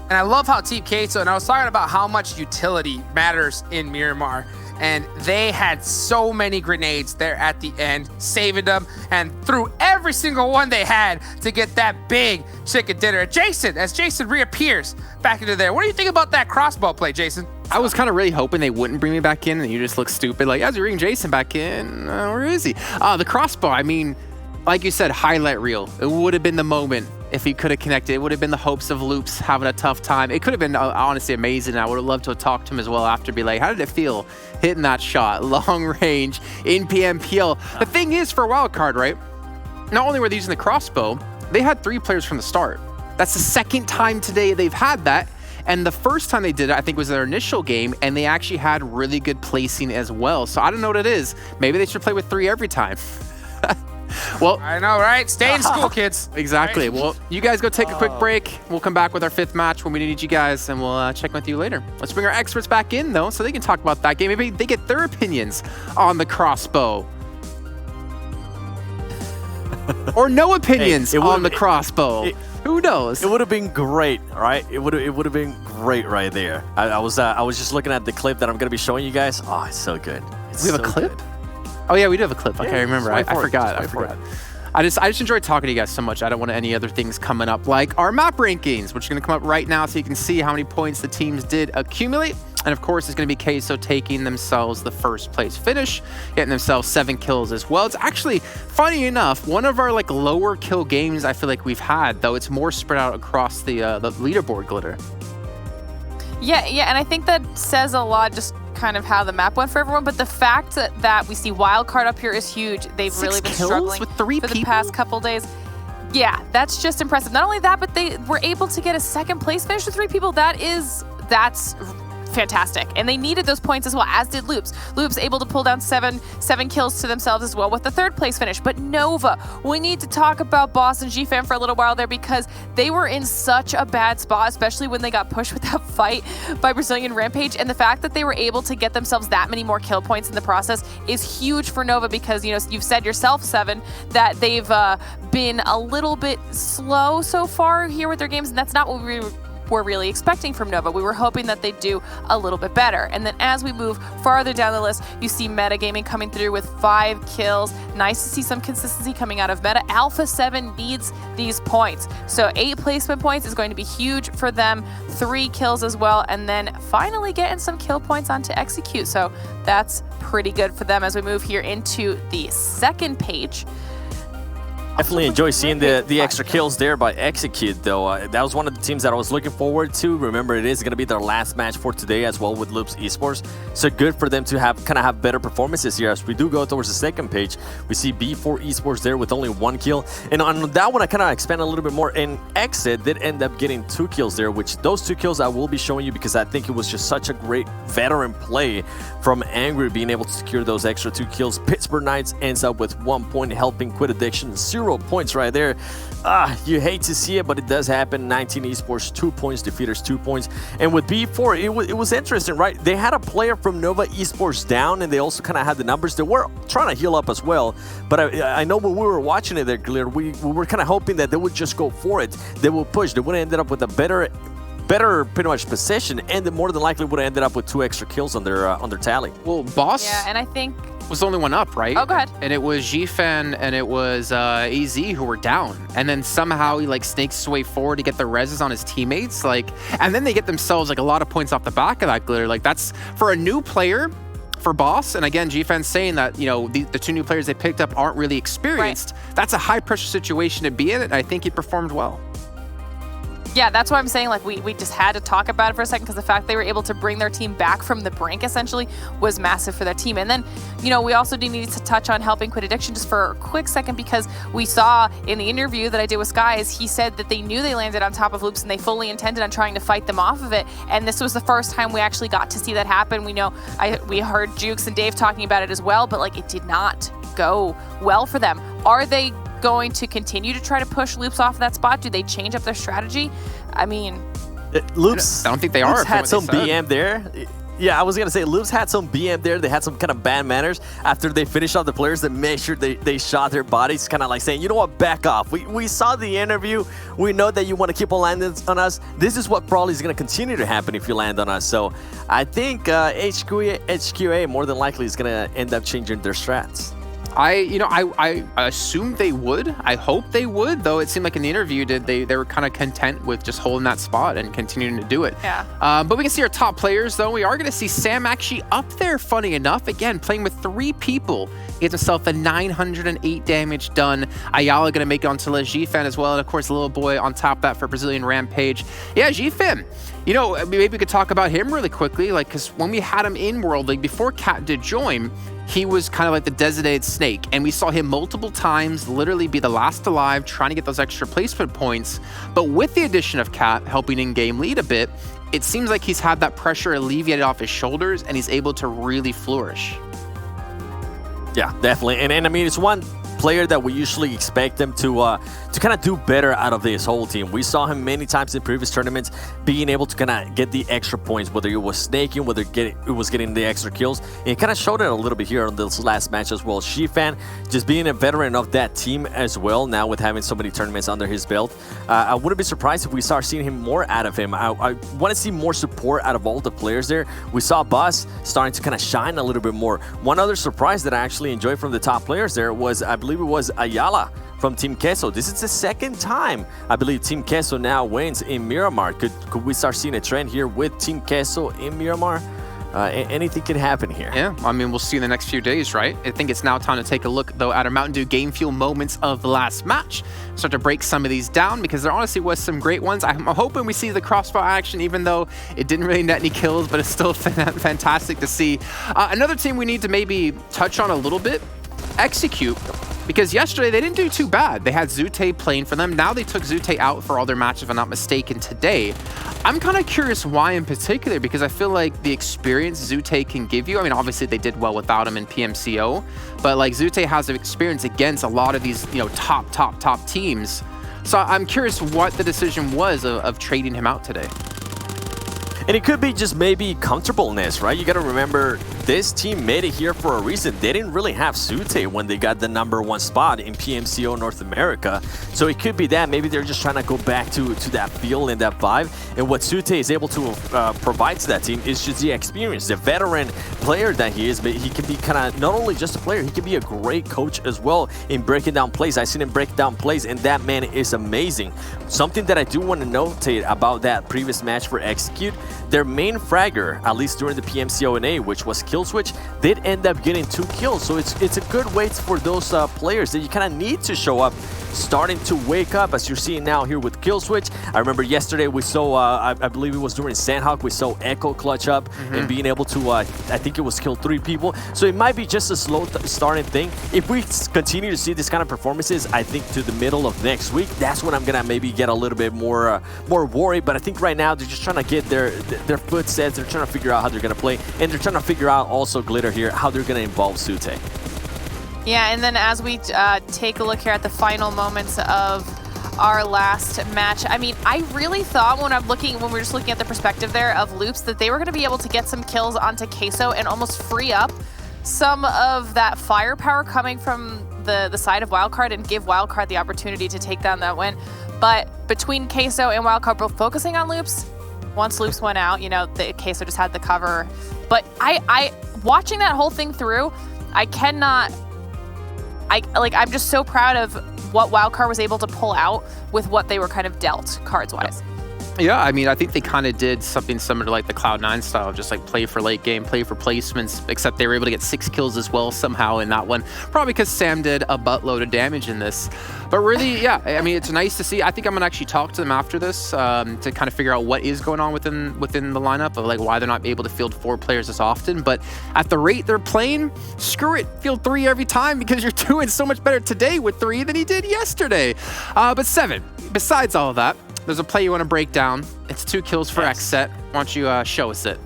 Speaker 7: And I love how Team Queso, and I was talking about how much utility matters in Miramar, and they had so many grenades there at the end, saving them, and threw every single one they had to get that big chicken dinner. Jason, as Jason reappears back into there, what do you think about that crossbow play, Jason?
Speaker 2: I was kind of really hoping they wouldn't bring me back in, and you just look stupid. Like, as you bring Jason back in, where is he? The crossbow, I mean, like you said, highlight reel. It would have been the moment if he could have connected. It would have been the hopes of Loops having a tough time. It could have been honestly amazing. I would have loved to have talked to him as well after, be like, how did it feel hitting that shot long range in PMPL? The thing is, for Wildcard, right, not only were they using the crossbow, they had 3 players from the start. That's the second time today they've had that. And the first time they did it, I think, was their initial game, and they actually had really good placing as well. So I don't know what it is. Maybe they should play with 3 every time. Well,
Speaker 7: I know, right? Stay in school, kids.
Speaker 2: Exactly.
Speaker 7: Right?
Speaker 2: Well, you guys go take a quick break. We'll come back with our 5th match when we need you guys, and we'll check with you later. Let's bring our experts back in, though, so they can talk about that game. Maybe they get their opinions on the crossbow. Or no opinions on the crossbow. Who knows?
Speaker 3: It would have been great, right? It would have been great right there. I was just looking at the clip that I'm going to be showing you guys. Oh, it's so good.
Speaker 2: We have a clip? Good. Oh yeah, we do have a clip. I can't remember. I forgot. I just enjoyed talking to you guys so much. I don't want any other things coming up, like our map rankings, which are going to come up right now so you can see how many points the teams did accumulate. And of course, it's going to be Queso taking themselves the first place finish, getting themselves 7 kills as well. It's actually, funny enough, one of our like lower kill games I feel like we've had, though it's more spread out across the leaderboard, Glitter.
Speaker 4: Yeah, and I think that says a lot just kind of how the map went for everyone, but the fact that we see Wildcard up here is huge. They've really been struggling
Speaker 2: with 3
Speaker 4: for
Speaker 2: people?
Speaker 4: the past couple days. Yeah, that's just impressive. Not only that, but they were able to get a second place finish with 3 people. That's fantastic. And they needed those points as well, as did Loops. Loops able to pull down seven kills to themselves as well with the 3rd place finish. But Nova, we need to talk about Boss and GFAM for a little while there because they were in such a bad spot, especially when they got pushed with that fight by Brazilian Rampage. And the fact that they were able to get themselves that many more kill points in the process is huge for Nova because, you know, you've said yourself, Seven, that they've been a little bit slow so far here with their games, and that's not what we were really expecting from Nova. We were hoping that they'd do a little bit better. And then as we move farther down the list, you see Meta Gaming coming through with 5 kills. Nice to see some consistency coming out of Meta. Alpha 7 needs these points. So 8 placement points is going to be huge for them. 3 kills as well. And then finally getting some kill points onto Execute. So that's pretty good for them as we move here into the 2nd page.
Speaker 3: Definitely enjoy seeing the extra kills there by Execute, though. That was one of the teams that I was looking forward to. Remember, it is going to be their last match for today as well with Loops Esports. So good for them to have better performances here. As we do go towards the 2nd page, we see B4 Esports there with only 1 kill. And on that one, I kind of expand a little bit more. And XSET did end up getting 2 kills there, which those 2 kills I will be showing you because I think it was just such a great veteran play from Angry being able to secure those extra 2 kills. Pittsburgh Knights ends up with 1 point, helping Quit Addiction 0 points right there. You hate to see it, but it does happen. 19 Esports 2 points, Defeaters 2 points. And with B4, it was interesting, right? They had a player from Nova Esports down, and they also kind of had the numbers. They were trying to heal up as well. But I know when we were watching it there, Clear, we were kind of hoping that they would just go for it. They would push. They would have ended up with a better pretty much position, and they more than likely would have ended up with 2 extra kills on their tally.
Speaker 2: Well, Boss.
Speaker 4: Yeah, and I think
Speaker 2: was the only one up, right?
Speaker 4: Oh, go ahead.
Speaker 2: And it was GFAN and it was AZ who were down. And then somehow he like snakes his way forward to get the reses on his teammates. Like, and then they get themselves like a lot of points off the back of that, Glitter. Like that's for a new player for Boss. And again, GFAN's saying that, you know, the 2 new players they picked up aren't really experienced. Right. That's a high pressure situation to be in, and I think he performed well.
Speaker 4: Yeah, that's why I'm saying like we just had to talk about it for a second because the fact they were able to bring their team back from the brink essentially was massive for that team. And then, you know, we also do need to touch on helping Quit Addiction just for a quick second because we saw in the interview that I did with Skies, he said that they knew they landed on top of Loops and they fully intended on trying to fight them off of it. And this was the first time we actually got to see that happen. We know we heard Jukes and Dave talking about it as well, but like it did not go well for them. Are they going to continue to try to push Loops off that spot? Do they change up their strategy? I mean,
Speaker 3: Loops.
Speaker 2: I don't think they
Speaker 3: Loops
Speaker 2: are.
Speaker 3: had some BM there. Yeah, I was gonna say Loops had some BM there. They had some kind of bad manners after they finished off the players that made sure they shot their bodies, kind of like saying, you know what, back off. We saw the interview. We know that you want to keep on landing on us. This is what probably is gonna continue to happen if you land on us. So I think HQA more than likely is gonna end up changing their strats.
Speaker 2: I assumed they would. I hope they would, though it seemed like in the interview they were kind of content with just holding that spot and continuing to do it.
Speaker 4: Yeah.
Speaker 2: But we can see our top players, though. We are going to see Sam actually up there, funny enough. Again, playing with 3 people. He gets himself a 908 damage done. Ayala going to make it onto GFAN as well. And, of course, Little Boy on top of that for Brazilian Rampage. Yeah, GFAN. You know, maybe we could talk about him really quickly, like, because when we had him in World League, before Cat did join, he was kind of like the designated snake, and we saw him multiple times literally be the last alive, trying to get those extra placement points. But with the addition of Cat helping in-game lead a bit, it seems like he's had that pressure alleviated off his shoulders, and he's able to really flourish.
Speaker 3: Yeah, definitely. And I mean, it's one player that we usually expect them to kind of do better out of this whole team. We saw him many times in previous tournaments being able to kind of get the extra points, whether it was snaking, whether it was getting the extra kills. And he kind of showed it a little bit here on this last match as well. GFAN just being a veteran of that team as well, now with having so many tournaments under his belt. I wouldn't be surprised if we start seeing him more out of him. I want to see more support out of all the players there. We saw Buzz starting to kind of shine a little bit more. One other surprise that I actually enjoyed from the top players there was, I believe it was Ayala from Team Queso. This is the 2nd time I believe Team Queso now wins in Miramar. Could we start seeing a trend here with Team Queso in Miramar? Anything can happen here.
Speaker 2: Yeah, I mean, we'll see in the next few days, right? I think it's now time to take a look, though, at our Mountain Dew Game Fuel moments of the last match. Start to break some of these down, because there honestly was some great ones. I'm hoping we see the crossfire action, even though it didn't really net any kills, but it's still fantastic to see. Another team we need to maybe touch on a little bit, Execute. Because yesterday, they didn't do too bad. They had Zute playing for them. Now they took Zute out for all their match, if I'm not mistaken, today. I'm kind of curious why in particular, because I feel like the experience Zute can give you, I mean, obviously they did well without him in PMCO, but like Zute has experience against a lot of these, you know, top teams. So I'm curious what the decision was of trading him out today.
Speaker 3: And it could be just maybe comfortableness, right? You got to remember, this team made it here for a reason. They didn't really have Zute when they got the #1 spot in PMCO North America. So it could be that maybe they're just trying to go back to that feel and that vibe. And what Zute is able to provide to that team is just the experience, the veteran player that he is. But he can be kind of not only just a player, he can be a great coach as well in breaking down plays. I've seen him break down plays, and that man is amazing. Something that I do want to notate about that previous match for Execute, their main fragger, at least during the PMCO&A, which was Killswitch, did end up getting 2 kills. So it's a good way for those players that you kind of need to show up, starting to wake up, as you're seeing now here with Killswitch. I remember yesterday we saw, I believe it was during Sanhok, we saw Echo clutch up and being able to, I think it was kill 3 people. So it might be just a slow starting thing. If we continue to see this kind of performances, I think to the middle of next week, that's when I'm gonna maybe get a little bit more worried. But I think right now they're just trying to get their foot set. They're trying to figure out how they're gonna play, and they're trying to figure out also, Glitter here, how they're gonna involve Zute.
Speaker 4: Yeah, and then as we take a look here at the final moments of our last match, I mean, I really thought when we were just looking at the perspective there of Loops, that they were going to be able to get some kills onto Queso and almost free up some of that firepower coming from the side of Wildcard and give Wildcard the opportunity to take down that win. But between Queso and Wildcard both focusing on Loops, once Loops went out, you know, the Queso just had the cover. But I watching that whole thing through, I'm just so proud of what Wildcard was able to pull out with what they were kind of dealt cards-wise.
Speaker 2: Yeah, I mean, I think they kind of did something similar to like the Cloud9 style, just like play for late game, play for placements, except they were able to get 6 kills as well somehow in that one. Probably because Sam did a buttload of damage in this. But really, yeah, I mean, it's nice to see. I think I'm going to actually talk to them after this to kind of figure out what is going on within the lineup of like why they're not able to field 4 players as often. But at the rate they're playing, screw it, field 3 every time, because you're doing so much better today with 3 than he did yesterday. But 7, besides all of that, there's a play you want to break down. It's 2 kills for XSET. Why don't you show us it?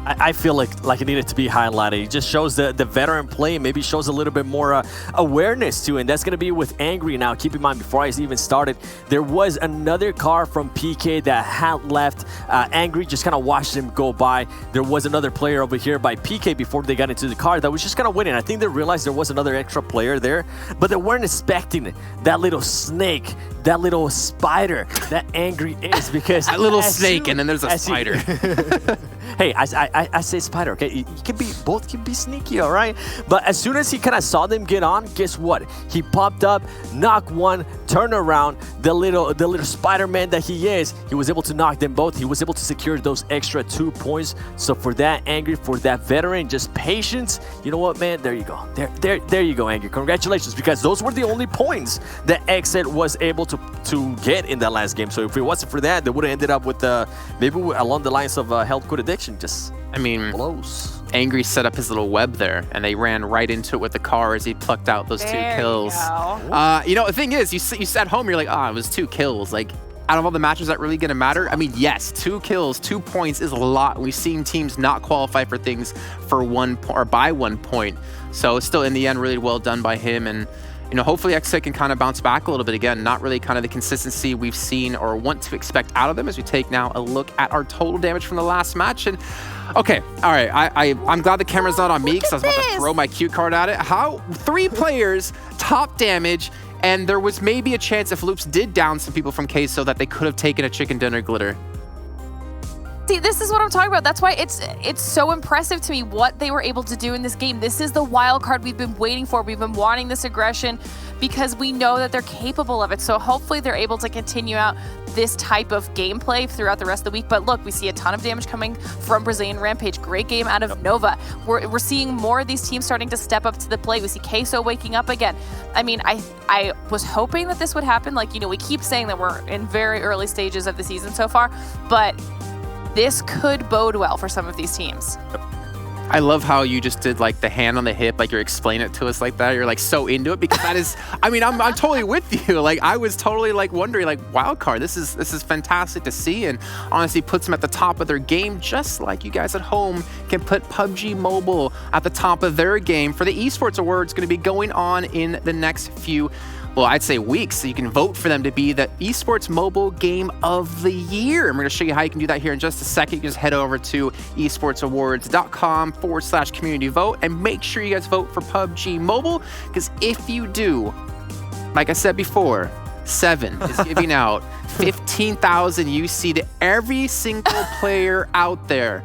Speaker 3: I feel like it needed to be highlighted. It just shows the veteran play, maybe shows a little bit more awareness to it. And that's going to be with Angry now. Keep in mind, before I even started, there was another car from PK that had left. Angry just kind of watched him go by. There was another player over here by PK before they got into the car that was just kind of waiting. I think they realized there was another extra player there, but they weren't expecting that little snake, that little spider that Angry is, because
Speaker 2: that little snake and then there's a spider.
Speaker 3: Hey, I say spider, okay? You can be, both can be sneaky, all right? But as soon as he kind of saw them get on, guess what? He popped up, knocked one, turned around, the little Spider-Man that he is, he was able to knock them both. He was able to secure those extra 2 points. So for that, Angry, for that veteran, just patience. You know what, man? There you go. There you go, Angry. Congratulations, because those were the only points that XSET was able to get in that last game. So if it wasn't for that, they would have ended up with maybe along the lines of health code addiction. Just,
Speaker 2: I mean,
Speaker 3: close.
Speaker 2: Angry set up his little web there, and they ran right into it with the car as he plucked out those 2 kills. You know, the thing is, you sat home, you're like, it was 2 kills. Like, out of all the matches, that really going to matter? I mean, yes, 2 kills, 2 points is a lot. We've seen teams not qualify for things for by 1 point. So still, in the end, really well done by him. And you know, hopefully XSET can kind of bounce back a little bit again. Not really kind of the consistency we've seen or want to expect out of them, as we take now a look at our total damage from the last match. And okay, all right, I'm glad the camera's not on me, because I was about to throw my cue card at it. How 3 players, top damage, and there was maybe a chance if Loops did down some people from Queso that they could have taken a chicken dinner, Glitter.
Speaker 4: See, this is what I'm talking about. That's why it's so impressive to me what they were able to do in this game. This is the wild card we've been waiting for. We've been wanting this aggression because we know that they're capable of it. So hopefully they're able to continue out this type of gameplay throughout the rest of the week. But look, we see a ton of damage coming from Brazilian Rampage. Great game out of Nova. We're seeing more of these teams starting to step up to the plate. We see Queso waking up again. I mean, I was hoping that this would happen. Like, you know, we keep saying that we're in very early stages of the season so far, but this could bode well for some of these teams.
Speaker 2: I love how you just did like the hand on the hip, like you're explaining it to us like that. You're like so into it because that is, I mean, I'm totally with you. Like I was totally like wondering like wildcard, this is fantastic to see and honestly puts them at the top of their game, just like you guys at home can put PUBG Mobile at the top of their game for the Esports Awards going to be going on in the next few, well, I'd say weeks, so you can vote for them to be the Esports Mobile Game of the Year. And we're going to show you how you can do that here in just a second. You can just head over to esportsawards.com/community vote and make sure you guys vote for PUBG Mobile, because if you do, like I said before, 7 is giving out 15,000 UC to every single player out there.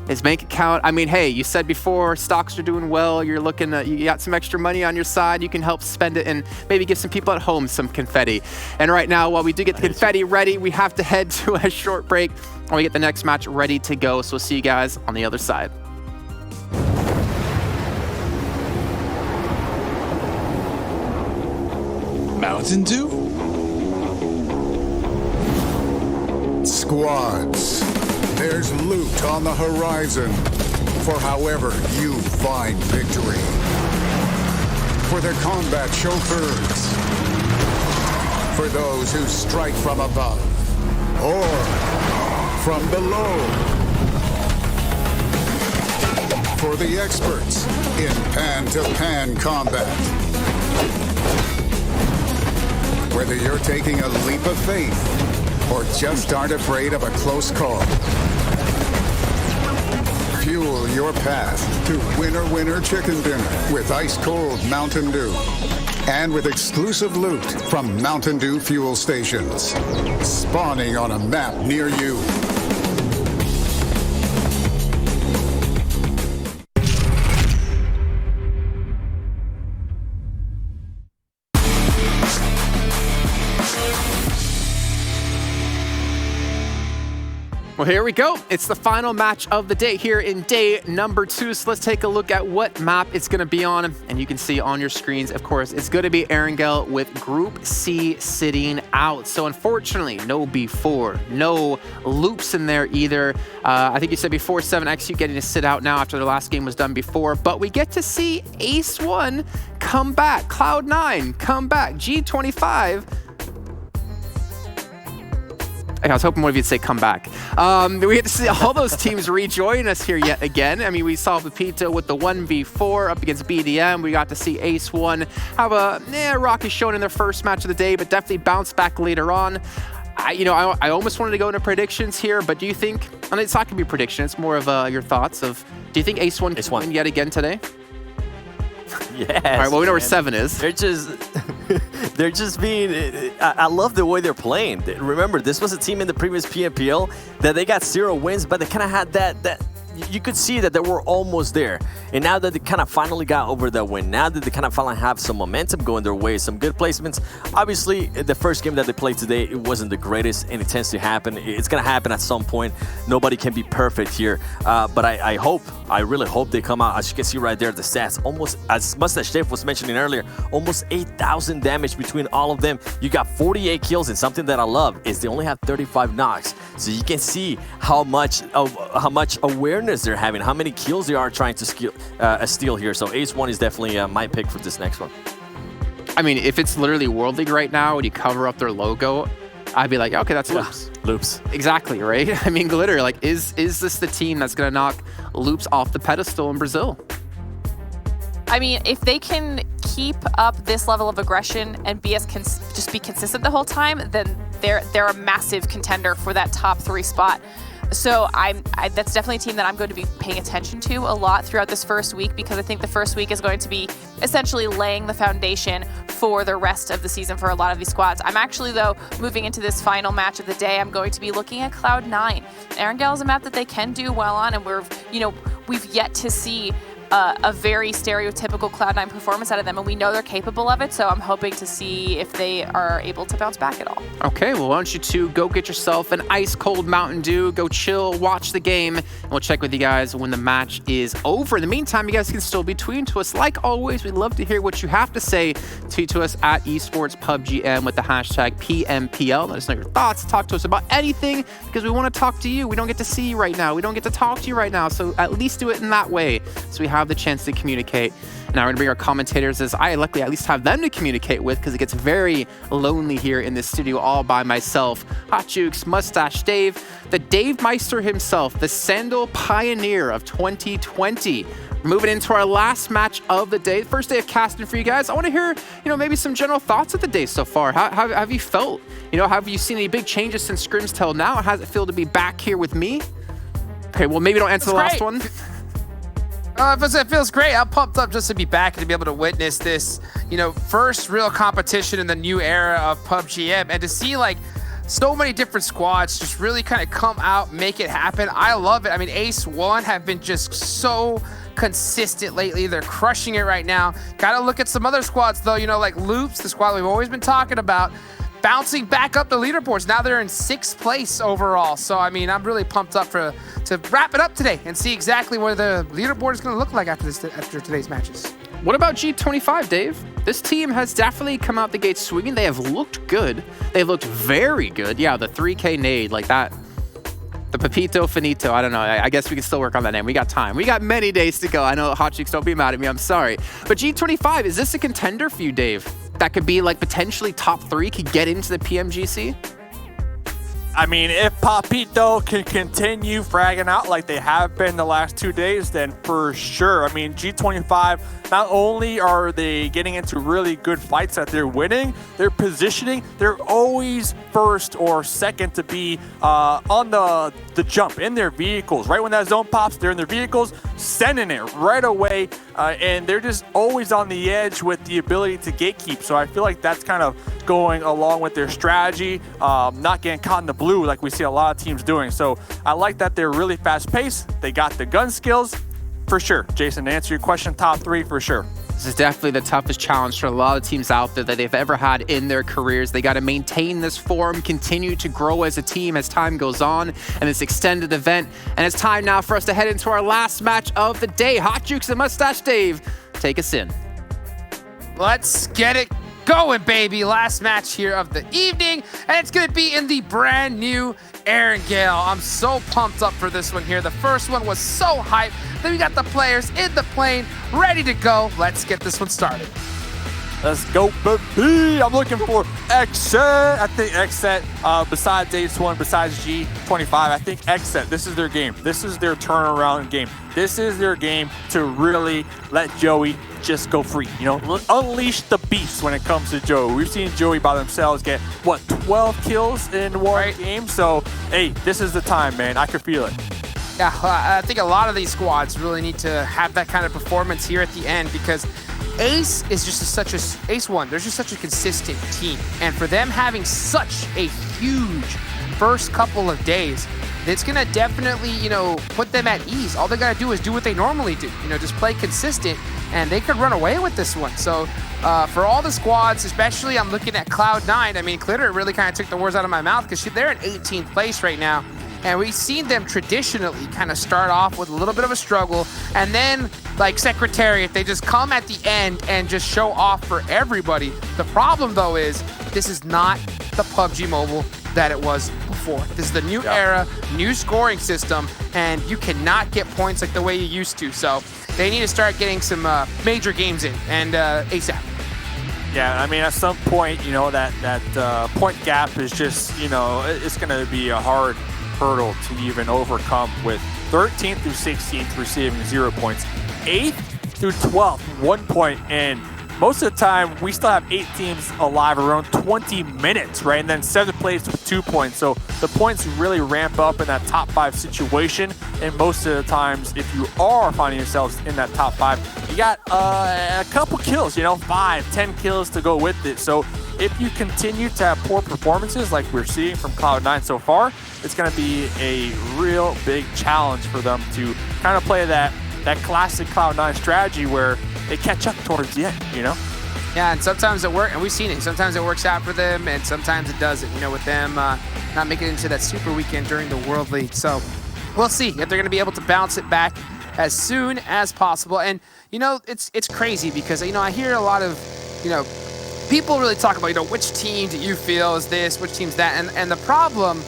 Speaker 2: His bank account, I mean, hey, you said before stocks are doing well, you're looking at, you got some extra money on your side, you can help spend it and maybe give some people at home some confetti. And right now, while we do get the confetti ready, we have to head to a short break while we get the next match ready to go. So we'll see you guys on the other side.
Speaker 12: Mountain Dew?
Speaker 9: Squads. There's loot on the horizon for however you find victory. For the combat chauffeurs. For those who strike from above or from below. For the experts in pan-to-pan combat. Whether you're taking a leap of faith or just aren't afraid of a close call. Fuel your path to Winner Chicken Dinner with ice-cold Mountain Dew. And with exclusive loot from Mountain Dew fuel stations. Spawning on a map near you.
Speaker 2: Well, here we go. It's the final match of the day here in day number 2. So let's take a look at what map it's going to be on. And you can see on your screens, of course, it's going to be Erangel with Group C sitting out. So unfortunately, no B4, no loops in there either. I think you said before 7XU getting to sit out now after the last game was done before. But we get to see Ace 1 come back, Cloud9 come back, G25. I was hoping one of you'd say come back. We get to see all those teams rejoin us here yet again. I mean, we saw Pepito with the 1v4 up against BDM. We got to see Ace 1 have a rocky showing in their first match of the day, but definitely bounce back later on. I almost wanted to go into predictions here, but do you think, and it's not going to be a prediction, it's more of your thoughts of, do you think Ace 1 can win yet again today?
Speaker 3: Yes.
Speaker 2: All right, well, we know where 7 is.
Speaker 3: They're just being, I love the way they're playing. Remember, this was a team in the previous PMPL that they got 0 wins, but they kind of had that you could see that they were almost there. And now that they kind of finally got over that win, now that they kind of finally have some momentum going their way, some good placements. Obviously, the first game that they played today, it wasn't the greatest, and it tends to happen. It's going to happen at some point. Nobody can be perfect here. But I really hope they come out. As you can see right there, the stats, almost, as Mustache Dave was mentioning earlier, almost 8,000 damage between all of them. You got 48 kills, and something that I love is they only have 35 knocks. So you can see how much awareness they're having, how many kills they are trying to steal here. So Ace 1 is definitely my pick for this next one.
Speaker 2: I mean, if it's literally World League right now and you cover up their logo, I'd be like, okay, that's Loops.
Speaker 3: Loops.
Speaker 2: Exactly, right? I mean, literally, like, is this the team that's going to knock Loops off the pedestal in Brazil?
Speaker 4: I mean, if they can keep up this level of aggression and just be consistent the whole time, then they're a massive contender for that top 3 spot. So that's definitely a team that I'm going to be paying attention to a lot throughout this first week, because I think the first week is going to be essentially laying the foundation for the rest of the season for a lot of these squads. I'm actually, though, moving into this final match of the day, I'm going to be looking at Cloud9. Erangel is a map that they can do well on, and we've yet to see a very stereotypical Cloud9 performance out of them, and we know they're capable of it, so I'm hoping to see if they are able to bounce back at all.
Speaker 2: Okay, well, why don't you two go get yourself an ice-cold Mountain Dew, go chill, watch the game, and we'll check with you guys when the match is over. In the meantime, you guys can still be tweeting to us. Like always, we'd love to hear what you have to say. Tweet to us at Esports PUBGM with the hashtag PMPL. Let us know your thoughts. Talk to us about anything, because we want to talk to you. We don't get to see you right now. We don't get to talk to you right now, so at least do it in that way, so we have the chance to communicate. And now we're gonna bring our commentators, as I luckily at least have them to communicate with, because it gets very lonely here in this studio all by myself. Hot Jukes, Mustache Dave, the Dave Meister himself, the Sandal Pioneer of 2020. Moving into our last match of the day, first day of casting for you guys. I want to hear, maybe some general thoughts of the day so far. How have you felt? Have you seen any big changes since scrims till now? How does it feel to be back here with me? Okay, well, maybe don't answer the last one.
Speaker 7: It feels great. I'm pumped up just to be back and to be able to witness this, first real competition in the new era of PUBGM, and to see so many different squads just really kind of come out, make it happen. I love it. I mean, Ace1 have been just so consistent lately. They're crushing it right now. Got to look at some other squads though, like Loops, the squad we've always been talking about, bouncing back up the leaderboards. Now they're in 6th place overall. So, I mean, I'm really pumped up to wrap it up today and see exactly what the leaderboard is going to look like after today's matches. What about G25, Dave? This team has definitely come out the gate swinging. They have looked good. They've looked very good. Yeah, the 3K nade, like that. The Pepito Finito, I don't know. I guess we can still work on that name. We got time. We got many days to go. I know Hot Chicks, don't be mad at me. I'm sorry. But G25, is this a contender for you, Dave? That could be potentially top 3, could get into the PMGC?
Speaker 8: I mean, if Papito can continue fragging out like they have been the last 2 days, then for sure. I mean, G25, not only are they getting into really good fights that they're winning, they're positioning. They're always first or second to be on the jump in their vehicles. Right when that zone pops, they're in their vehicles, sending it right away. And they're just always on the edge with the ability to gatekeep. So I feel like that's kind of going along with their strategy, not getting caught in the blue like we see a lot of teams doing. So I like that they're really fast paced. They got the gun skills for sure. Jason, to answer your question, top 3 for sure.
Speaker 2: This is definitely the toughest challenge for a lot of teams out there that they've ever had in their careers. They got to maintain this form, continue to grow as a team as time goes on, and this extended event. And it's time now for us to head into our last match of the day. Hot Jukes and Mustache Dave, take us in.
Speaker 7: Let's get it going, baby. Last match here of the evening, and it's going to be in the brand new Erangel. I'm so pumped up for this one here. The first one was so hyped. Then we got the players in the plane, ready to go. Let's get this one started.
Speaker 8: Let's go, baby. I'm looking for XSET. I think XSET, besides Ace1, besides G25, I think XSET, this is their game. This is their turnaround game. This is their game to really let Joey just go free. Unleash the beast when it comes to Joey. We've seen Joey by themselves get, 12 kills in one game? So, hey, this is the time, man. I can feel it.
Speaker 7: Yeah, I think a lot of these squads really need to have that kind of performance here at the end, because Ace is just Ace1, there's just such a consistent team. And for them having such a huge first couple of days, it's going to definitely, put them at ease. All they got to do is do what they normally do, just play consistent, and they could run away with this one. So for all the squads, especially I'm looking at Cloud9, I mean, Clitter really kind of took the words out of my mouth, because they're in 18th place right now. And we've seen them traditionally kind of start off with a little bit of a struggle, and then, like Secretariat, they just come at the end and just show off for everybody. The problem, though, is this is not the PUBG Mobile that it was before. This is the new era, new scoring system, and you cannot get points like the way you used to. So they need to start getting some major games in, and ASAP.
Speaker 8: Yeah, I mean, at some point, that point gap is just, it's going to be a hard hurdle to even overcome, with 13th through 16th receiving 0 points, 8th through 12th 1 point, and most of the time, we still have 8 teams alive around 20 minutes, right? And then 7th place with 2 points. So the points really ramp up in that top 5 situation. And most of the times, if you are finding yourselves in that top 5, you got a couple kills, 5, 10 kills to go with it. So if you continue to have poor performances like we're seeing from Cloud9 so far, it's going to be a real big challenge for them to kind of play that classic Cloud9 strategy where they catch up towards the end,
Speaker 7: Yeah, and sometimes it works, and we've seen it. Sometimes it works out for them, and sometimes it doesn't, with them not making it into that super weekend during the World League. So we'll see if they're going to be able to bounce it back as soon as possible. And, it's crazy because, I hear a lot of, people really talk about, which team do you feel is this, which team's that, and the problem,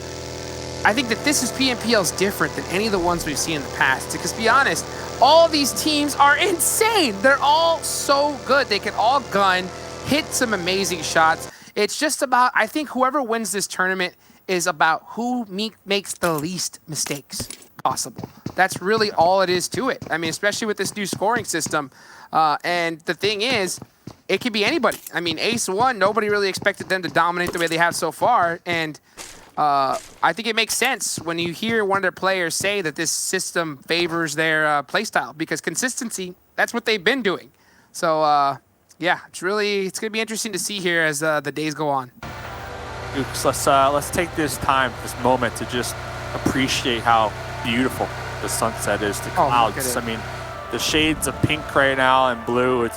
Speaker 7: I think that this is PMPL's different than any of the ones we've seen in the past. Because to be honest, all these teams are insane. They're all so good. They can all gun, hit some amazing shots. It's just about, I think whoever wins this tournament is about who makes the least mistakes possible. That's really all it is to it. I mean, especially with this new scoring system. And the thing is, it could be anybody. I mean, Ace1, nobody really expected them to dominate the way they have so far. And I think it makes sense when you hear one of their players say that this system favors their playstyle, because consistency, that's what they've been doing. So, yeah, it's going to be interesting to see here as the days go on.
Speaker 8: Dukes, let's take this moment to just appreciate how beautiful the sunset is to clouds. I mean, the shades of pink right now and blue,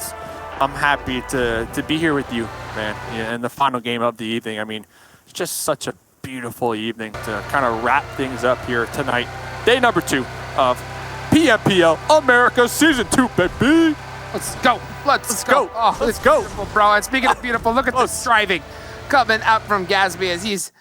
Speaker 8: I'm happy to be here with you, man, in the final game of the evening. I mean, it's just such a beautiful evening to kind of wrap things up here tonight. Day number 2 of PMPL Americas Season 2, baby.
Speaker 7: Let's go. Let's go. Oh,
Speaker 8: let's go.
Speaker 7: Beautiful, bro. And speaking of beautiful, look at this driving coming out from Gatsby as he's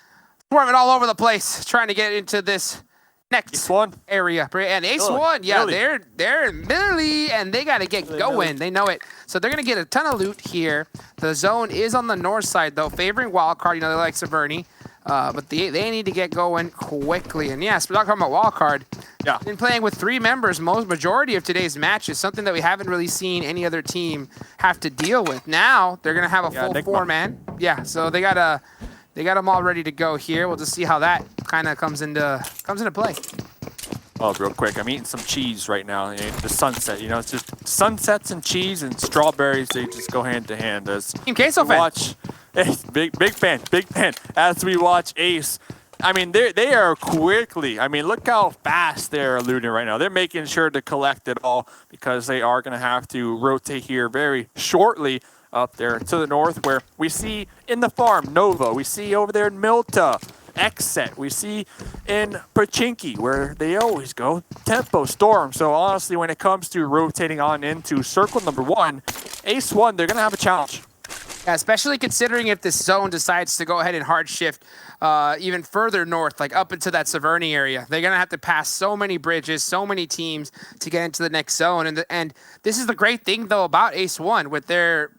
Speaker 7: swarming all over the place, trying to get into this next area. And Ace1, yeah,
Speaker 8: really?
Speaker 7: they're literally, and they got to get going. They know it. So they're going to get a ton of loot here. The zone is on the north side, though, favoring Wildcard. They like Severny. But they need to get going quickly. And yes, we're talking about Wildcard.
Speaker 8: Yeah.
Speaker 7: Been playing with 3 members majority of today's matches, something that we haven't really seen any other team have to deal with. Now they're gonna have a full 4-man. Yeah, so they got them all ready to go here. We'll just see how that kind of comes into play.
Speaker 8: Oh, real quick, I'm eating some cheese right now. The sunset, it's just sunsets and cheese and strawberries. They just go hand to hand. As
Speaker 7: Team Queso fan.
Speaker 8: Big fan. As we watch Ace, I mean, they are quickly. I mean, look how fast they're looting right now. They're making sure to collect it all because they are going to have to rotate here very shortly up there to the north, where we see in the farm Nova, we see over there in Milta, XSET, we see in Pachinki, where they always go, Tempo, Storm. So honestly, when it comes to rotating on into circle number 1, Ace1, they're going to have a challenge.
Speaker 7: Yeah, especially considering if this zone decides to go ahead and hard shift even further north, like up into that Severny area. They're going to have to pass so many bridges, so many teams to get into the next zone. And this is the great thing, though, about Ace1 with their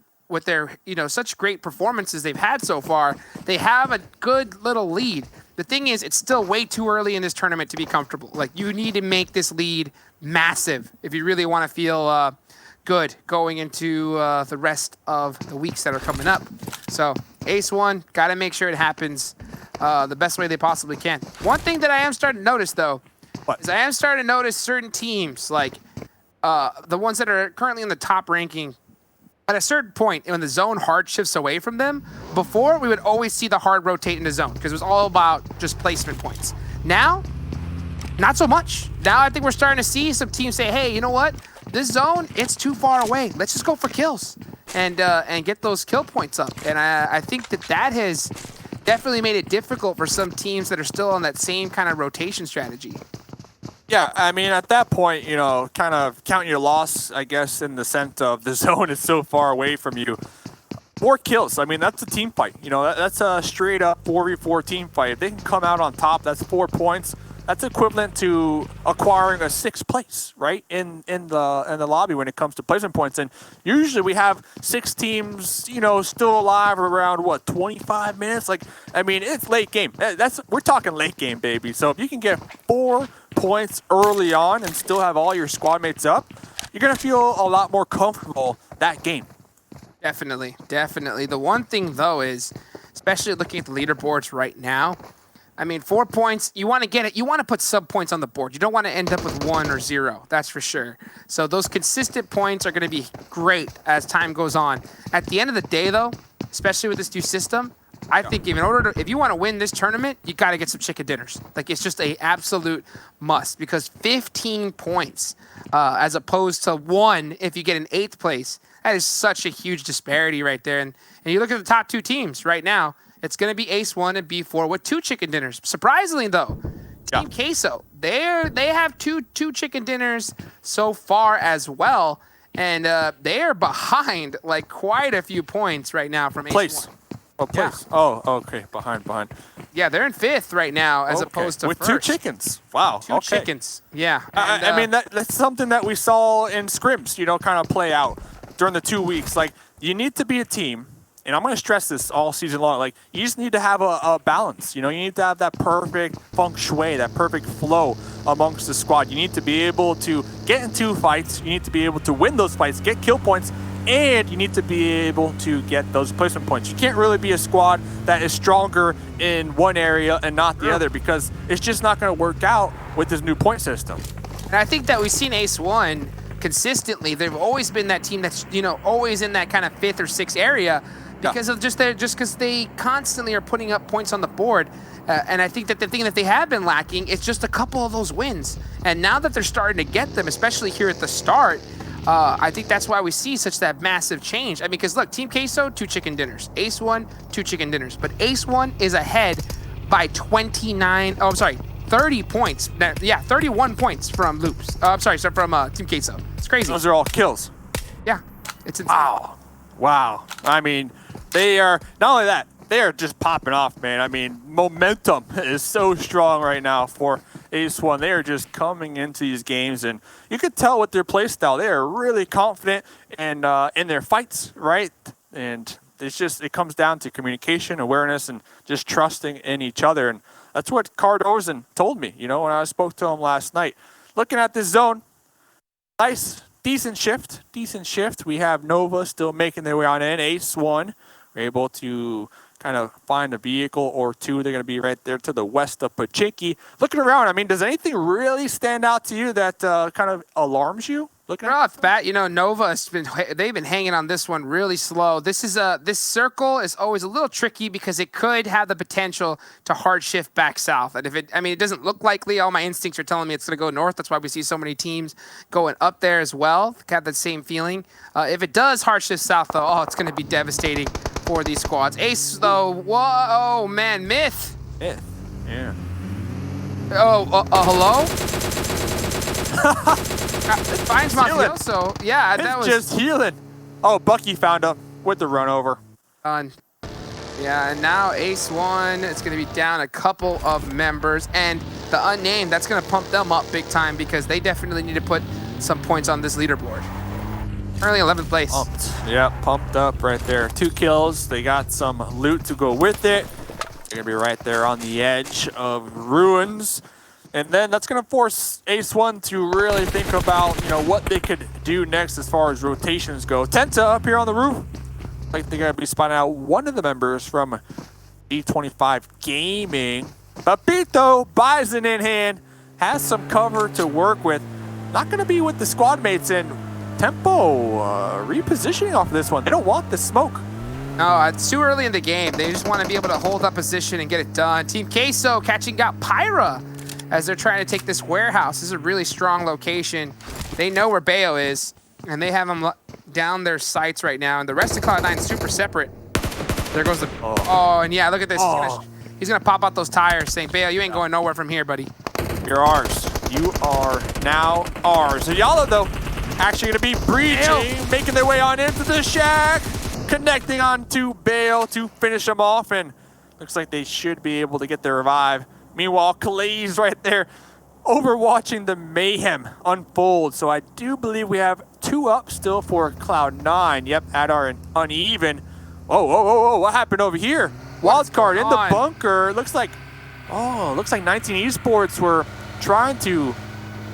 Speaker 7: such great performances they've had so far. They have a good little lead. The thing is, it's still way too early in this tournament to be comfortable. Like, you need to make this lead massive if you really want to feel good going into the rest of the weeks that are coming up. So Ace1, got to make sure it happens the best way they possibly can. One thing that I am starting to notice, though, is I am starting to notice certain teams, like the ones that are currently in the top ranking, at a certain point, when the zone hard shifts away from them, before we would always see the hard rotate in the zone because it was all about just placement points. Now, not so much. Now I think we're starting to see some teams say, hey, you know what? This zone, it's too far away. Let's just go for kills and get those kill points up. And I think that has definitely made it difficult for some teams that are still on that same kind of rotation strategy.
Speaker 8: Yeah, I mean, at that point, kind of count your loss, I guess, in the sense of the zone is so far away from you. 4 kills. I mean, that's a team fight. That's a straight up 4v4 team fight. If they can come out on top, that's 4 points. That's equivalent to acquiring a 6th place, right, in the lobby when it comes to placement points. And usually we have 6 teams, still alive around 25 minutes. Like, I mean, it's late game. We're talking late game, baby. So if you can get 4 points early on and still have all your squad mates up, you're gonna feel a lot more comfortable that game.
Speaker 7: Definitely, definitely. The one thing though is, especially looking at the leaderboards right now, I mean, 4 points, you want to get it. You want to put sub points on the board. You don't want to end up with 1 or 0. That's for sure. So those consistent points are going to be great as time goes on. At the end of the day, though, especially with this new system, I think if you want to win this tournament, you got to get some chicken dinners. Like, it's just a absolute must, because 15 points as opposed to 1 if you get an 8th place. That is such a huge disparity right there. And you look at the top 2 teams right now. It's going to be Ace 1 and B4 with 2 chicken dinners. Surprisingly, though, Team Queso, they have two chicken dinners so far as well, and they are behind like quite a few points right now from Ace 1.
Speaker 8: Oh, place. Yeah. Oh, okay. Behind.
Speaker 7: Yeah, they're in 5th right now as opposed to
Speaker 8: with
Speaker 7: first.
Speaker 8: 2 chickens. Wow.
Speaker 7: 2 chickens. Yeah. And,
Speaker 8: I mean, that's something that we saw in scrims, kind of play out during the 2 weeks. Like, you need to be a team. And I'm going to stress this all season long. Like, you just need to have a balance. You need to have that perfect feng shui, that perfect flow amongst the squad. You need to be able to get into fights. You need to be able to win those fights, get kill points, and you need to be able to get those placement points. You can't really be a squad that is stronger in one area and not the other, because it's just not going to work out with this new point system.
Speaker 7: And I think that we've seen Ace 1 consistently. They've always been that team that's, always in that kind of 5th or 6th area. Because of just because they constantly are putting up points on the board, and I think that the thing that they have been lacking is just a couple of those wins. And now that they're starting to get them, especially here at the start, I think that's why we see such that massive change. I mean, because look, Team Queso, 2 chicken dinners. Ace 1, 2 chicken dinners. But Ace 1 is ahead by 30 points. Yeah, 31 points from Loops. From Team Queso. It's crazy.
Speaker 8: Those are all kills.
Speaker 7: Yeah, it's insane.
Speaker 8: Wow. I mean, they are, not only that, they are just popping off, man. I mean, momentum is so strong right now for Ace 1. They are just coming into these games, and you could tell with their play style, they are really confident and in their fights, right? And it comes down to communication, awareness, and just trusting in each other. And that's what Cardozen told me, when I spoke to him last night. Looking at this zone, nice. Decent shift. We have Nova still making their way on in. Ace 1, we're able to kind of find a vehicle or 2. They're going to be right there to the west of Pachinki. Looking around, I mean, does anything really stand out to you that kind of alarms you? Looking
Speaker 7: right off the bat, Nova's they've been hanging on this one really slow. This circle is always a little tricky because it could have the potential to hard shift back south. And it doesn't look likely. All my instincts are telling me it's going to go north. That's why we see so many teams going up there as well. Got that same feeling. If it does hard shift south, though, it's going to be devastating for these squads. Ace, though, whoa, man, Myth.
Speaker 8: Yeah.
Speaker 7: Hello? Finds Mafioso. Yeah, that was
Speaker 8: just healing. Oh, Bucky found him with the run over.
Speaker 7: Yeah, and now Ace 1, it's going to be down a couple of members, and the Unnamed, that's going to pump them up big time because they definitely need to put some points on this leaderboard. Currently 11th place.
Speaker 8: Pumped up right there. 2 kills. They got some loot to go with it. They're going to be right there on the edge of Ruins. And then that's going to force Ace 1 to really think about, what they could do next as far as rotations go. Tenta up here on the roof. Like they're going to be spotting out one of the members from D25 Gaming. Papito, Bison in hand, has some cover to work with. Not going to be with the squad mates, and Tempo repositioning off of this one. They don't want the smoke.
Speaker 7: No, it's too early in the game. They just want to be able to hold up position and get it done. Team Queso catching out Pyra as they're trying to take this warehouse. This is a really strong location. They know where Bayo is, and they have him down their sights right now. And the rest of Cloud9 is super separate. There goes the... Oh, and yeah, look at this. He's gonna pop out those tires saying, Bayo, you ain't going nowhere from here, buddy.
Speaker 8: You're ours. You are now ours. Ayala, though, actually gonna be breaching, making their way on into the shack, connecting onto Bayo to finish them off, and looks like they should be able to get their revive. Meanwhile, Klaze right there overwatching the mayhem unfold. So I do believe we have 2 up still for Cloud9. Yep, Adar and Uneven. Oh, what happened over here? Wildcard in the bunker. Looks like 19 Esports were trying to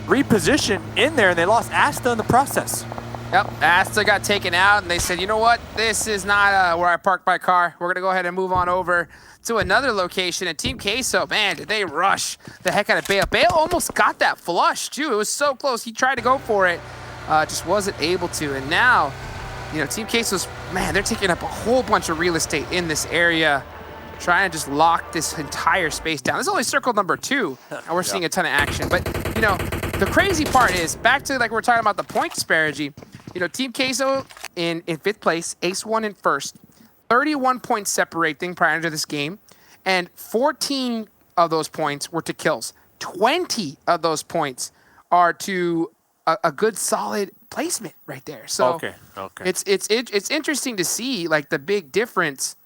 Speaker 8: reposition in there, and they lost Asta in the process.
Speaker 7: Yep, Asta got taken out, and they said, you know what? This is not where I parked my car. We're going to go ahead and move on over to another location. And Team Queso, man, did they rush the heck out of Bale. Bale almost got that flush, too. It was so close. He tried to go for it, just wasn't able to. And now, you know, Team Queso's, man, they're taking up a whole bunch of real estate in this area, trying to just lock this entire space down. This is only circle number 2, and we're seeing a ton of action. But, you know, the crazy part is, back to like we're talking about the point disparity, you know, Team Queso in 5th place, Ace1 in 1st, 31 points separating prior to this game, and 14 of those points were to kills. 20 of those points are to a good solid placement right there. So it's interesting to see like the big difference.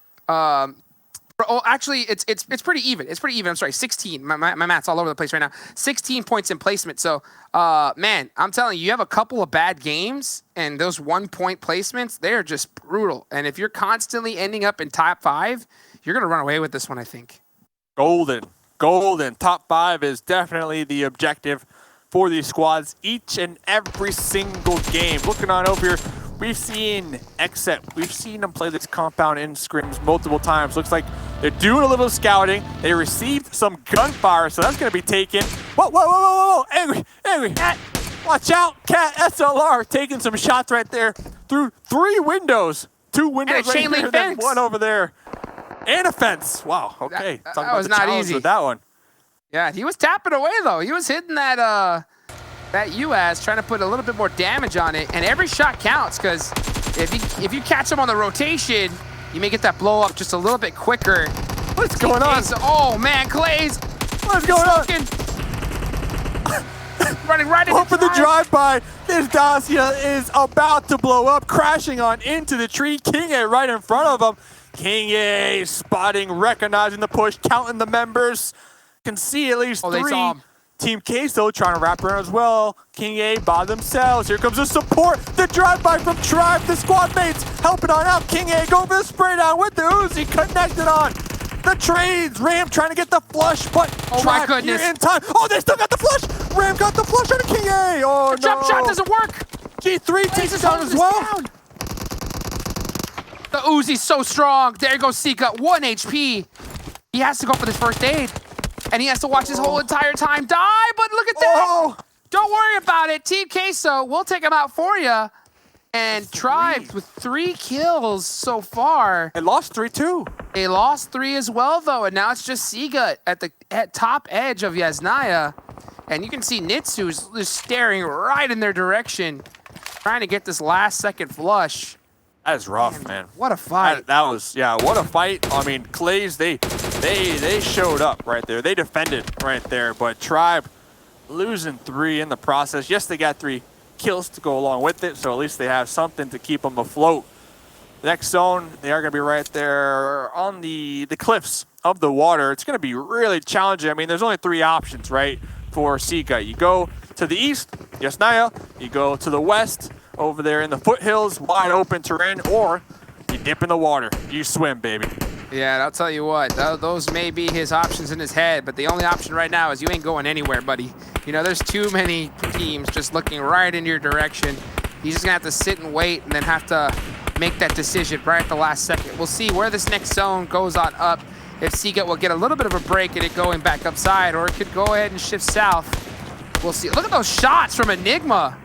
Speaker 7: Oh, actually, it's pretty even. It's pretty even. I'm sorry, 16. My math's all over the place right now. 16 points in placement. So, man, I'm telling you, you have a couple of bad games, and those 1-point placements, they're just brutal. And if you're constantly ending up in top 5, you're going to run away with this one, I think.
Speaker 8: Golden. Top 5 is definitely the objective for these squads each and every single game. Looking on over here, we've seen XSET. We've seen them play this compound in scrims multiple times. Looks like they're doing a little scouting. They received some gunfire, so that's going to be taken. Whoa. Angry. Cat, watch out. Cat SLR taking some shots right there through 3 windows. 2 windows right here, then 1 over there. And a fence. Wow, okay.
Speaker 7: That was not easy
Speaker 8: with that one.
Speaker 7: Yeah, he was tapping away, though. He was hitting that UAS, trying to put a little bit more damage on it. And every shot counts, because if you catch him on the rotation, you may get that blow up just a little bit quicker.
Speaker 8: What's going on?
Speaker 7: Oh, man, Klaze.
Speaker 8: What's going on?
Speaker 7: Running right into
Speaker 8: the drive-by. This Dacia is about to blow up, crashing on into the tree. King A right in front of him. King A spotting, recognizing the push, counting the members. Can see at least 3. Team Queso trying to wrap around as well. King A by themselves. Here comes the support. The drive-by from Tribe. The squad mates helping on out. King A going for the spray down with the Uzi. Connected on. The trades. Ram trying to get the flush, but
Speaker 7: my goodness.
Speaker 8: Here in time. Oh, they still got the flush. Ram got the flush on King A. Oh,
Speaker 7: the jump shot doesn't work.
Speaker 8: G3 takes it down as well.
Speaker 7: The Uzi's so strong. There goes Sika. 1 HP. He has to go for this first aid. And he has to watch his whole entire time die, but look at that. Don't worry about it. Team Queso, we'll take him out for you. And Tribe with 3 kills so far.
Speaker 8: They lost 3 too.
Speaker 7: They lost 3 as well, though. And now it's just Siga at the top edge of Yasnaya. And you can see Nitsu is just staring right in their direction, trying to get this last second flush.
Speaker 8: That is rough, man.
Speaker 7: What a fight.
Speaker 8: That was, what a fight. I mean, Klaze, they showed up right there. They defended right there, but Tribe losing 3 in the process. Yes, they got 3 kills to go along with it, so at least they have something to keep them afloat. Next zone, they are going to be right there on the cliffs of the water. It's going to be really challenging. I mean, there's only 3 options, right, for Sika. You go to the east, Yasnaya. You go to the west, over there in the foothills, wide open terrain, or you dip in the water. You swim, baby.
Speaker 7: Yeah, and I'll tell you what, those may be his options in his head, but the only option right now is you ain't going anywhere, buddy. You know, there's too many teams just looking right in your direction. He's just going to have to sit and wait and then have to make that decision right at the last second. We'll see where this next zone goes on up. If Seagate will get a little bit of a break and it going back upside, or it could go ahead and shift south. We'll see. Look at those shots from Enigma.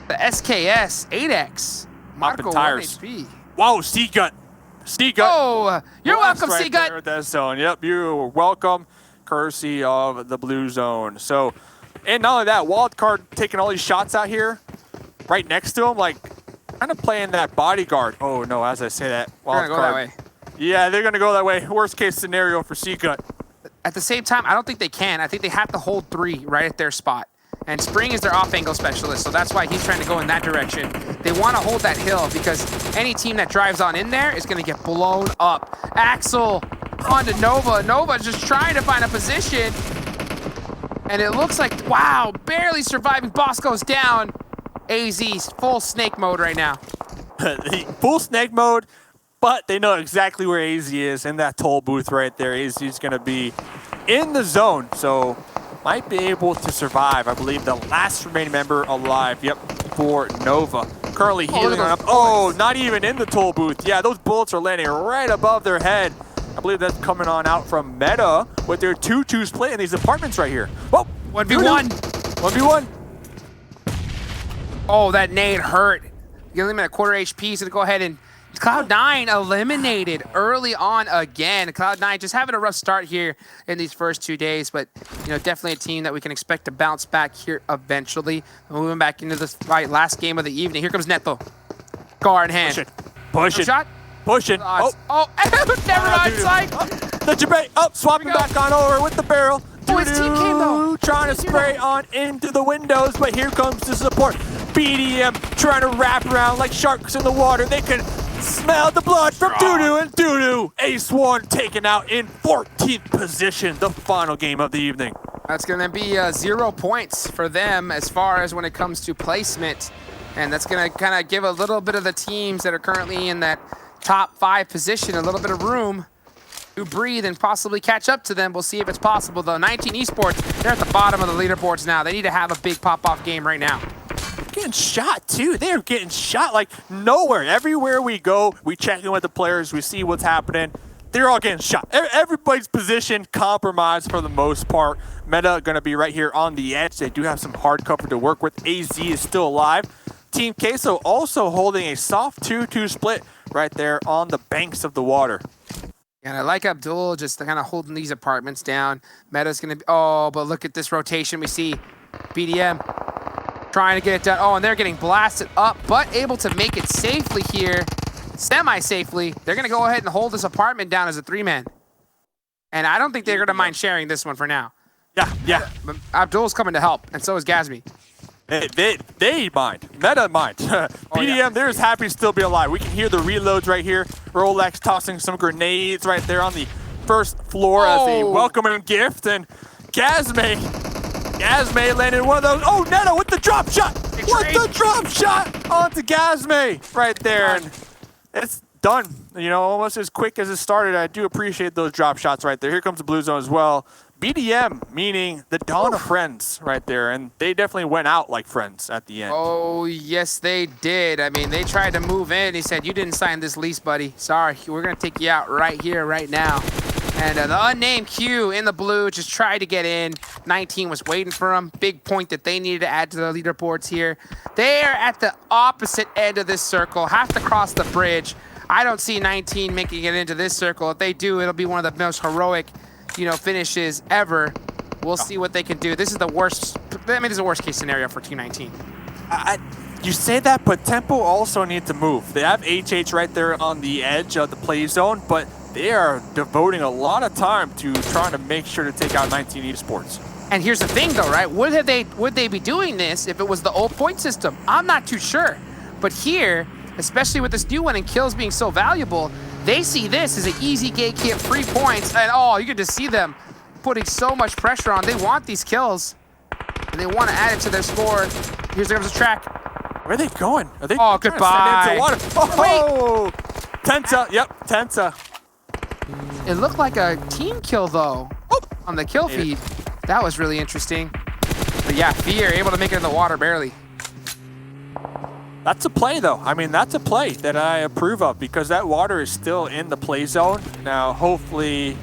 Speaker 7: The SKS 8X. Marco 1 HP.
Speaker 8: Whoa, Seagut.
Speaker 7: Oh, you're welcome,
Speaker 8: right
Speaker 7: Seagut.
Speaker 8: There with that zone. Yep, you're welcome. Courtesy of the blue zone. So, and not only that, Wildcard taking all these shots out here, right next to him, like kind of playing that bodyguard. Oh no, as I say that,
Speaker 7: Wildcard. Go that way.
Speaker 8: Yeah, they're gonna go that way. Worst case scenario for Seagut.
Speaker 7: At the same time, I don't think they can. I think they have to hold 3 right at their spot. And Spring is their off-angle specialist, so that's why he's trying to go in that direction. They want to hold that hill because any team that drives on in there is going to get blown up. Axel onto Nova. Nova's just trying to find a position. And it looks like, wow, barely surviving. Boss goes down. AZ's full snake mode right now.
Speaker 8: Full snake mode, but they know exactly where AZ is in that toll booth right there. AZ is going to be in the zone, so might be able to survive. I believe the last remaining member alive, yep, for Nova. currently healing up. Oh, not even in the toll booth. Yeah, those bullets are landing right above their head. I believe that's coming on out from Meta with their 2-2 split in these apartments right here. Whoa,
Speaker 7: 1v1.
Speaker 8: 1v1.
Speaker 7: Oh, that nade hurt. Giving him at a quarter HP. He's going to go ahead and Cloud9 eliminated early on again. Cloud9 just having a rough start here in these first 2 days, but definitely a team that we can expect to bounce back here eventually. Moving back into this last game of the evening. Here comes Neto. Guard in hand.
Speaker 8: Push it.
Speaker 7: Shot.
Speaker 8: Pushing.
Speaker 7: Oh, never mind, Psych.
Speaker 8: The debate. Swapping back on over with the barrel.
Speaker 7: Oh, his team came though.
Speaker 8: Trying to spray on into the windows, but here comes the support. BDM trying to wrap around like sharks in the water. They can smell the blood from Doodoo, and Doodoo. Ace1 taken out in 14th position, the final game of the evening.
Speaker 7: That's going to be 0 points for them as far as when it comes to placement. And that's going to kind of give a little bit of the teams that are currently in that top 5 position a little bit of room to breathe and possibly catch up to them. We'll see if it's possible, though. 19 Esports, they're at the bottom of the leaderboards now. They need to have a big pop-off game right now.
Speaker 8: Getting shot, too. They're getting shot like nowhere. Everywhere we go, we check in with the players. We see what's happening. They're all getting shot. Everybody's position compromised for the most part. Meta going to be right here on the edge. They do have some hard cover to work with. AZ is still alive. Team Queso also holding a soft 2-2 split right there on the banks of the water.
Speaker 7: And I like Abdul just kind of holding these apartments down. Meta's going to be... Oh, but look at this rotation. We see BDM trying to get it done. Oh, and they're getting blasted up, but able to make it safely here. Semi-safely. They're going to go ahead and hold this apartment down as a 3-man. And I don't think they're going to mind sharing this one for now.
Speaker 8: Yeah.
Speaker 7: But Abdul's coming to help, and so is Gazmi.
Speaker 8: They mind. Meta mind. BDM, they're just happy to still be alive. We can hear the reloads right here. Rolex tossing some grenades right there on the first floor as a welcoming gift. And Gazme landed one of those. Oh, Neto with the drop shot. The drop shot onto Gazme right there. And it's done. Almost as quick as it started. I do appreciate those drop shots right there. Here comes the blue zone as well. BDM, meaning the dawn of friends right there, and they definitely went out like friends at the end.
Speaker 7: Oh, yes, they did. I mean, they tried to move in. He said, you didn't sign this lease, buddy. Sorry, we're going to take you out right here, right now. And the unnamed Q in the blue just tried to get in. 19 was waiting for him. Big point that they needed to add to the leaderboards here. They are at the opposite end of this circle, have to cross the bridge. I don't see 19 making it into this circle. If they do, it'll be one of the most heroic finishes ever. We'll see what they can do. This is the worst. I mean, this is the worst case scenario for Team 19.
Speaker 8: You say that, but Tempo also need to move. They have HH right there on the edge of the play zone, but they are devoting a lot of time to trying to make sure to take out 19 Esports.
Speaker 7: And here's the thing, though, right? Would they be doing this if it was the old point system? I'm not too sure. But here, especially with this new one and kills being so valuable, they see this as an easy gatekeep, 3 points, and you can just see them putting so much pressure on. They want these kills, and they want to add it to their score. Here comes the track.
Speaker 8: Where are they going? Are they
Speaker 7: goodbye.
Speaker 8: Oh, Tensa. Yep, Tensa.
Speaker 7: It looked like a team kill, though, on the kill feed. That was really interesting. But yeah, Fear able to make it in the water barely.
Speaker 8: That's a play, though. I mean, that's a play that I approve of because that water is still in the play zone. Now, hopefully,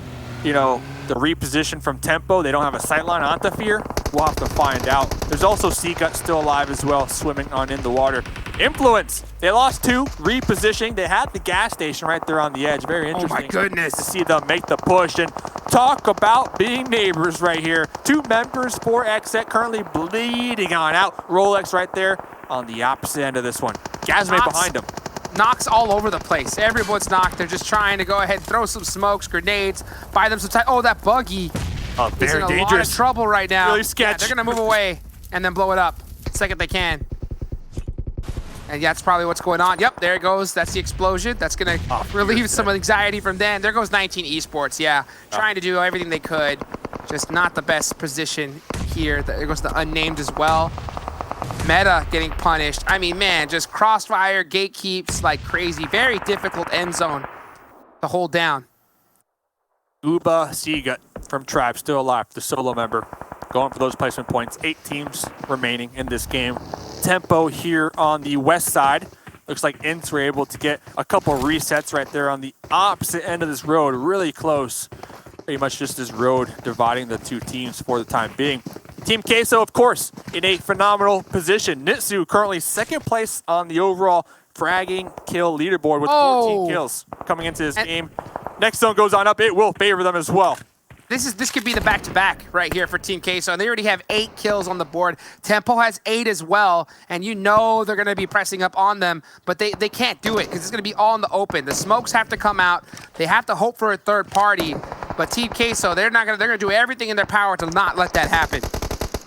Speaker 8: the reposition from Tempo, they don't have a sightline onto Fear. We'll have to find out. There's also Seagut still alive as well, swimming on in the water. Influence, they lost 2, repositioning. They had the gas station right there on the edge. Very interesting.
Speaker 7: Oh my goodness.
Speaker 8: To see them make the push and talk about being neighbors right here. 2 members for XSET currently bleeding on out. Rolex right there on the opposite end of this one. Gazme behind him.
Speaker 7: Knocks all over the place. Everyone's knocked. They're just trying to go ahead and throw some smokes, grenades, buy them some time. Oh, that buggy is in a lot of trouble right now.
Speaker 8: Really sketch.
Speaker 7: Yeah, they're going to move away and then blow it up the second they can. And that's probably what's going on. Yep, there it goes. That's the explosion. That's going to relieve some anxiety from them. There goes 19 Esports. Yeah, trying to do everything they could. Just not the best position here. There goes the unnamed as well. Meta getting punished. I mean, man, just crossfire, gatekeeps like crazy. Very difficult end zone to hold down.
Speaker 8: Uba Seagut from Tribe still alive, the solo member, going for those placement points. 8 teams remaining in this game. Tempo here on the west side. Looks like INTZ were able to get a couple resets right there on the opposite end of this road, really close. Pretty much just this road dividing the two teams for the time being. Team Queso, of course, in a phenomenal position. INTZ currently second place on the overall fragging kill leaderboard with 14 kills coming into this game. Next zone goes on up, it will favor them as well.
Speaker 7: This could be the back-to-back right here for Team Queso. They already have 8 kills on the board. Tempo has 8 as well, and you know they're going to be pressing up on them, but they can't do it because it's going to be all in the open. The smokes have to come out. They have to hope for a third party, but Team Queso, they're going to do everything in their power to not let that happen.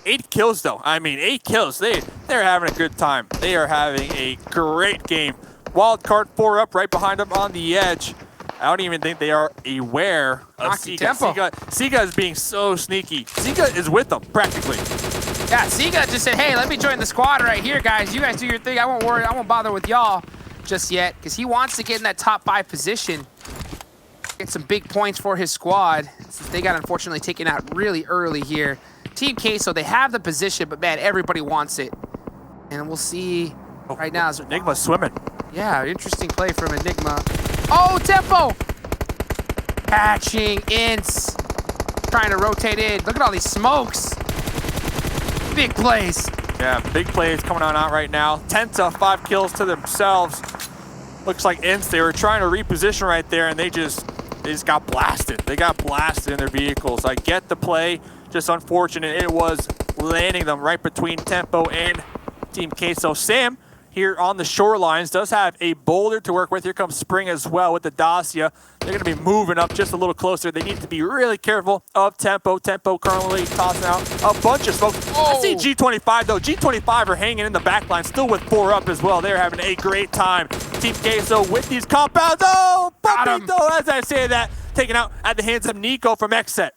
Speaker 8: 8 kills though. I mean, 8 kills. They're having a good time. They are having a great game. Wildcard 4 up right behind them on the edge. I don't even think they are aware of Siga. Siga is being so sneaky. Siga is with them, practically.
Speaker 7: Yeah, Siga just said, hey, let me join the squad right here, guys. You guys do your thing. I won't worry. I won't bother with y'all just yet because he wants to get in that top 5 position. Get some big points for his squad since they got unfortunately taken out really early here. Team Queso, they have the position, but man, everybody wants it. And we'll see right now.
Speaker 8: Enigma swimming.
Speaker 7: Yeah, interesting play from Enigma. Oh, Tempo! Catching INTZ. Trying to rotate in. Look at all these smokes. Big plays.
Speaker 8: Yeah, big plays coming on out right now. INTZ 5 kills to themselves. Looks like INTZ, they were trying to reposition right there, and they just got blasted. They got blasted in their vehicles. I get the play. Just unfortunate it was landing them right between Tempo and Team Queso. Sam here on the shorelines does have a boulder to work with. Here comes Spring as well with the Dacia. They're going to be moving up just a little closer. They need to be really careful of Tempo. Tempo currently tossing out a bunch of smoke. I see G25 though. G25 are hanging in the back line, still with 4 up as well. They're having a great time. Team Queso with these compounds. Oh, Papito, as I say that, taken out at the hands of Nico from XSET.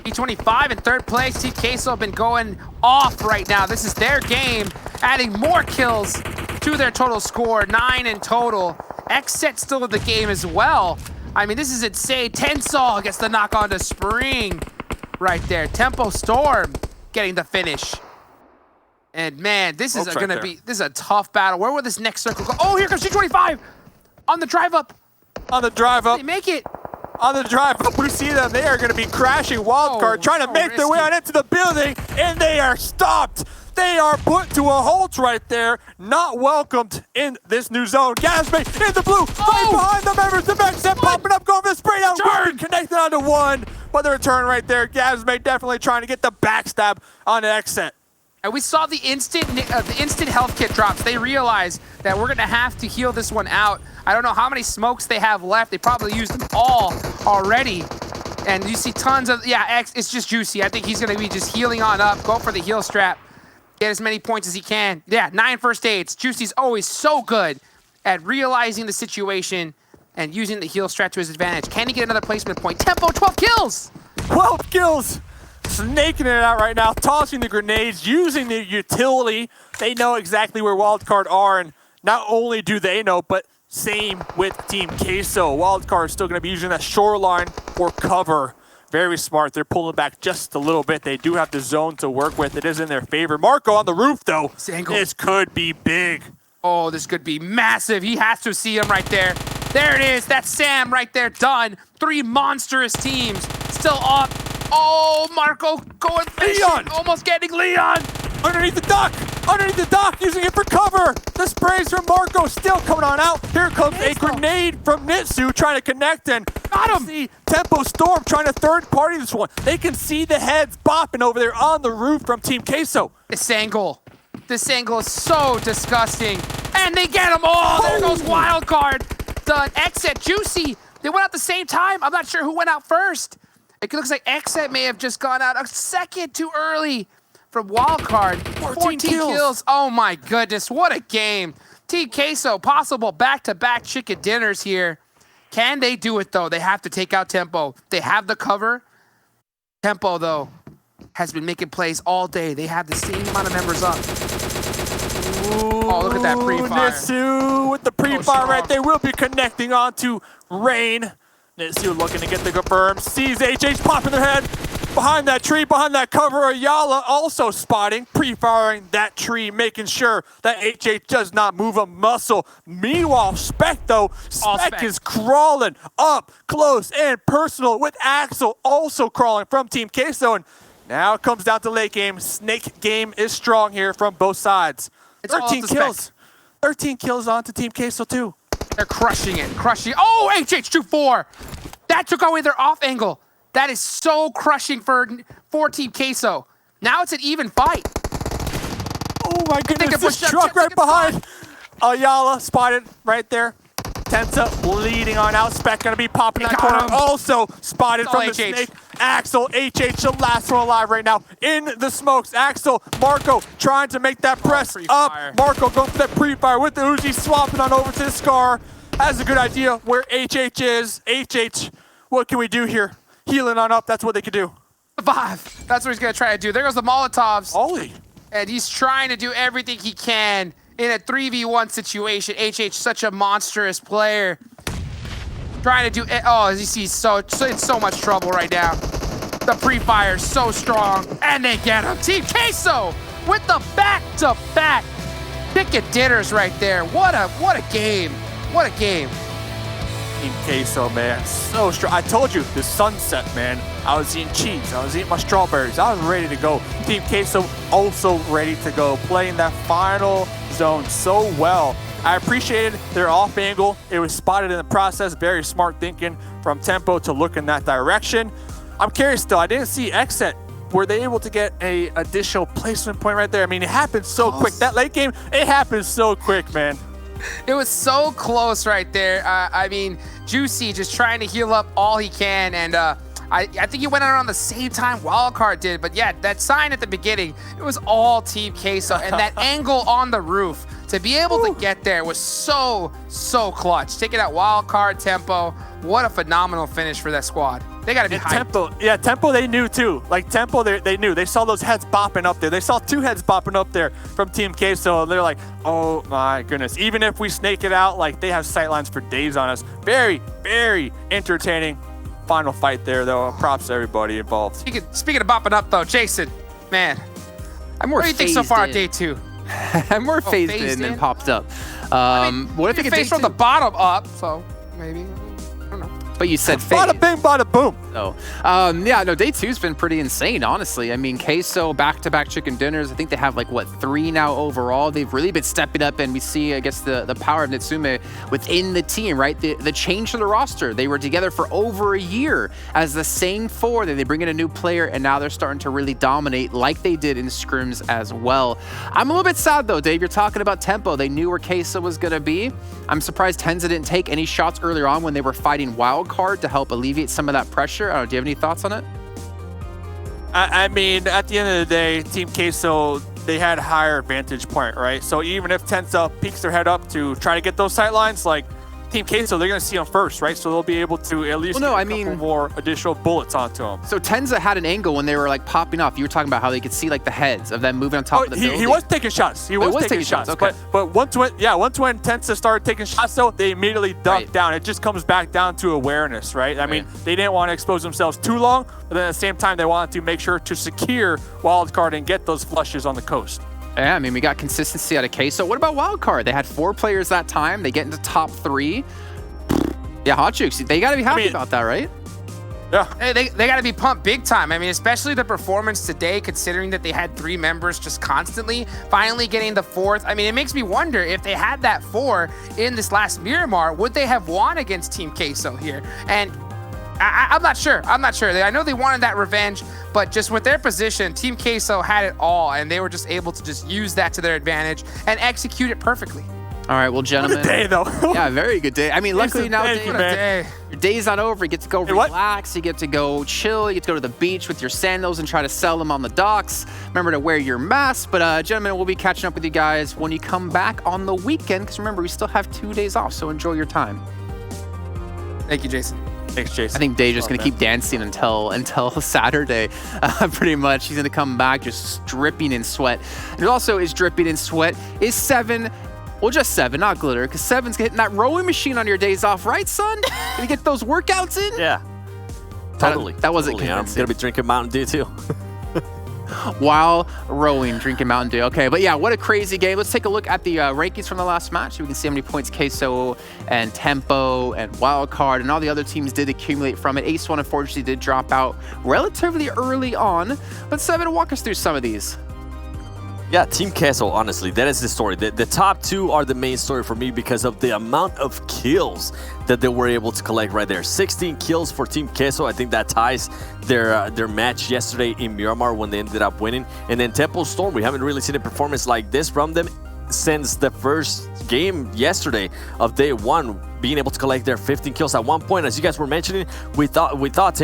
Speaker 7: G25 in 3rd place. Team Queso have been going off right now. This is their game, adding more kills to their total score, 9 in total. XSET still in the game as well. I mean, this is insane. Tensol gets the knock on to Spring right there. Tempo Storm getting the finish. And man, this is going to be, this is a tough battle. Where will this next circle go? Oh, here comes G25 on the drive up.
Speaker 8: On the drive up.
Speaker 7: They make it.
Speaker 8: On the drive up, we see them. They are going to be crashing Wildcard, trying to make their way on into the building, and they are stopped. They are put to a halt right there. Not welcomed in this new zone. Gasmate in the blue, right behind the members of XSET, popping up, going for the spray down. Connected onto 1, but the return right there. Gasmate definitely trying to get the backstab on XSET.
Speaker 7: And we saw the instant health kit drops. They realized that we're going to have to heal this one out. I don't know how many smokes they have left. They probably used them all already. And you see tons of, it's just Juicy. I think he's going to be just healing on up. Go for the heal strap. Get as many points as he can. Yeah, 9 first aids. Juicy's always so good at realizing the situation and using the heal strap to his advantage. Can he get another placement point? Tempo, 12 kills!
Speaker 8: 12 kills! Snaking it out right now, tossing the grenades, using the utility. They know exactly where Wildcard are, and not only do they know, but same with Team Queso. Wildcard is still going to be using that shoreline for cover. Very smart. They're pulling back just a little bit. They do have the zone to work with. It is in their favor. Marco on the roof, though. This could be big.
Speaker 7: Oh, this could be massive. He has to see him right there. There it is. That's Sam right there. Done. 3 monstrous teams. Still up. Oh, Marco going Leon. Almost getting Leon.
Speaker 8: Underneath the dock. Underneath the dock, using it for cover. The sprays from Marco still coming on out. Here comes a grenade from Nitsu trying to connect, and got him. See Tempo Storm trying to third party this one. They can see the heads bopping over there on the roof from Team Queso.
Speaker 7: This angle is so disgusting. And they get them all. There goes Wildcard. Done. XSET, Juicy. They went out the same time. I'm not sure who went out first. It looks like XSET may have just gone out a second too early from Wildcard. 14 kills. Oh my goodness, what a game. Team Queso, possible back-to-back chicken dinners here. Can they do it though? They have to take out Tempo. They have the cover. Tempo though has been making plays all day. They have the same amount of members up.
Speaker 8: Ooh, oh, look at that pre-fire. Nitsu with the pre-fire right there. Will be connecting onto Rain. Nitsu looking to get the confirm. Sees HH popping their head. Behind that tree, behind that cover, Ayala also spotting, pre-firing that tree, making sure that HH does not move a muscle. Meanwhile, Spec though, Spec is crawling up close and personal with Axel also crawling from Team Queso. And now it comes down to late game. Snake game is strong here from both sides.
Speaker 7: It's
Speaker 8: 13 kills. 13 kills on to Team Queso too.
Speaker 7: They're crushing it, crushing it. Oh, HH 2-4. That took away their off angle. That is so crushing for Team Queso. Now it's an even fight.
Speaker 8: Oh my goodness, this truck right behind. Ayala spotted right there. Tensa bleeding on out. Spec gonna be popping that corner. Also spotted from the snake. Axel, HH, the last one alive right now in the smokes. Axel, Marco trying to make that press up. Marco going for that pre-fire with the Uzi, swapping on over to the Scar. Has a good idea where HH is. HH, what can we do here? Healing on up, that's what they can do.
Speaker 7: Survive. That's what he's gonna try to do. There goes the Molotovs.
Speaker 8: Holy.
Speaker 7: And he's trying to do everything he can in a 3v1 situation. HH, such a monstrous player. Trying to do it. Oh, as you see, so in so much trouble right now. The pre-fire so strong. And they get him. Team Queso with the back-to-back chicken dinners right there. What a game. What a game.
Speaker 8: Team Queso, man, so strong. I told you, the sunset, man. I was eating cheese. I was eating my strawberries. I was ready to go. Team Queso also ready to go. Playing that final zone so well. I appreciated their off angle. It was spotted in the process. Very smart thinking from Tempo to look in that direction. I'm curious though, I didn't see XSET. Were they able to get a additional placement point right there? I mean, it happened so quick. That late game, it happened so quick, man.
Speaker 7: It was so close right there. I mean, Juicy just trying to heal up all he can. And I think he went out around the same time Wildcard did. But yeah, that sign at the beginning, it was all Team Queso. And that angle on the roof, to be able to get there was so clutch. Taking out Wildcard, Tempo. What a phenomenal finish for that squad. They got to be hyped.
Speaker 8: Tempo, yeah, Tempo they knew too. Like Tempo, they knew. They saw those heads bopping up there. They saw two heads bopping up there from Team Queso. They're like, oh my goodness. Even if we snake it out, like they have sightlines for days on us. Very, very entertaining final fight there though. Props to everybody involved.
Speaker 7: Speaking of bopping up though, Jason, man,
Speaker 2: I'm more
Speaker 7: what do you think so far on day 2?
Speaker 2: I'm more phased in than popped up.
Speaker 7: I mean,
Speaker 2: what if
Speaker 7: you phased from the bottom up? So maybe. I don't know.
Speaker 2: But you said phase.
Speaker 8: Bada bing, bada boom.
Speaker 2: So, yeah, no, day 2's been pretty insane, honestly. I mean, Queso, back-to-back chicken dinners. I think they have, like, what, 3 now overall. They've really been stepping up, and we see, I guess, the power of Natsume within the team, right? The change to the roster. They were together for over a year as the same 4. Then they bring in a new player, and now they're starting to really dominate like they did in scrims as well. I'm a little bit sad, though, Dave. You're talking about Tempo. They knew where Queso was going to be. I'm surprised INTZ didn't take any shots earlier on when they were fighting Wildcard to help alleviate some of that pressure. I don't know, do you have any thoughts on it?
Speaker 8: I mean, at the end of the day, Team Queso, they had a higher vantage point, right? So even if Tensa peeks their head up to try to get those sight lines, like Team Queso, they're going to see them first, right? So they'll be able to at least get a couple more additional bullets onto them.
Speaker 2: So Tensa had an angle when they were like popping off. You were talking about how they could see like the heads of them moving on top of the building.
Speaker 8: He was taking shots. He was taking shots.
Speaker 2: Okay.
Speaker 8: But once when Tensa started taking shots, though, they immediately ducked down. It just comes back down to awareness, right? I mean, they didn't want to expose themselves too long, but then at the same time, they wanted to make sure to secure Wildcard and get those flushes on the coast.
Speaker 2: Yeah, I mean, we got consistency out of Queso. What about Wildcard? They had 4 players that time. They get into top 3. Yeah, Hot Jukes, they got to be happy about that, right?
Speaker 8: Yeah.
Speaker 7: Hey, they got to be pumped big time. I mean, especially the performance today, considering that they had 3 members just constantly, finally getting the 4th. I mean, it makes me wonder if they had that 4 in this last Miramar, would they have won against Team Queso here? And I'm not sure. I know they wanted that revenge, but just with their position, Team Queso had it all, and they were just able to just use that to their advantage and execute it perfectly.
Speaker 2: All right, well, gentlemen.
Speaker 8: What a day, though.
Speaker 2: Yeah, very good day. I mean, luckily now, Dave, your day's not over. You get to go relax. You get to go chill. You get to go to the beach with your sandals and try to sell them on the docks. Remember to wear your mask. But, gentlemen, we'll be catching up with you guys when you come back on the weekend. Because, remember, we still have 2 days off, so enjoy your time.
Speaker 7: Thank you, Jason.
Speaker 8: Thanks, Jason.
Speaker 2: I think Dave's just going to keep dancing until Saturday, pretty much. He's going to come back just dripping in sweat. And also is dripping in sweat is 7. Well, just 7, not Glitter, because 7's hitting that rowing machine on your days off, right, son? Gonna get those workouts in?
Speaker 3: Yeah. Totally.
Speaker 2: That wasn't
Speaker 3: totally. I'm
Speaker 2: convincing.
Speaker 3: going to be drinking Mountain Dew too.
Speaker 2: While rowing, drinking Mountain Dew. Okay, but yeah, what a crazy game. Let's take a look at the rankings from the last match. We can see how many points Queso and Tempo and Wildcard and all the other teams did accumulate from it. Ace One unfortunately did drop out relatively early on, but Seven, walk us through some of these.
Speaker 3: Yeah, Team Queso, honestly, that is the story. The top two are the main story for me because of the amount of kills that they were able to collect right there. 16 kills for Team Queso. I think that ties their match yesterday in Miramar when they ended up winning. And then Tempo Storm, we haven't really seen a performance like this from them since the first game yesterday of day one, being able to collect their 15 kills. At one point, as you guys were mentioning, we thought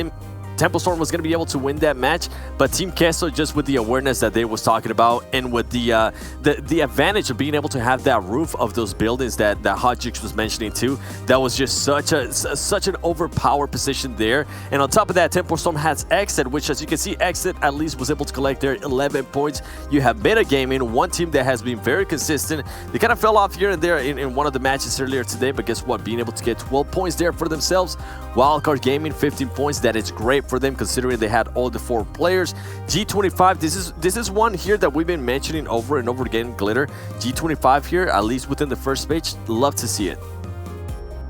Speaker 3: Tempo Storm was going to be able to win that match, but Team Queso, just with the awareness that they was talking about and with the advantage of being able to have that roof of those buildings that Hot Jukes was mentioning too, that was just such an overpowered position there. And on top of that, Tempo Storm has XSET, which, as you can see, XSET at least was able to collect their 11 points. You have Metagaming, one team that has been very consistent. They kind of fell off here and there in one of the matches earlier today, but guess what? Being able to get 12 points there for themselves. Wildcard Gaming, 15 points. That is great for them considering they had all the 4 players. G25, this is one here that we've been mentioning over and over again, Glitter. G25 here, at least within the first page, love to see it.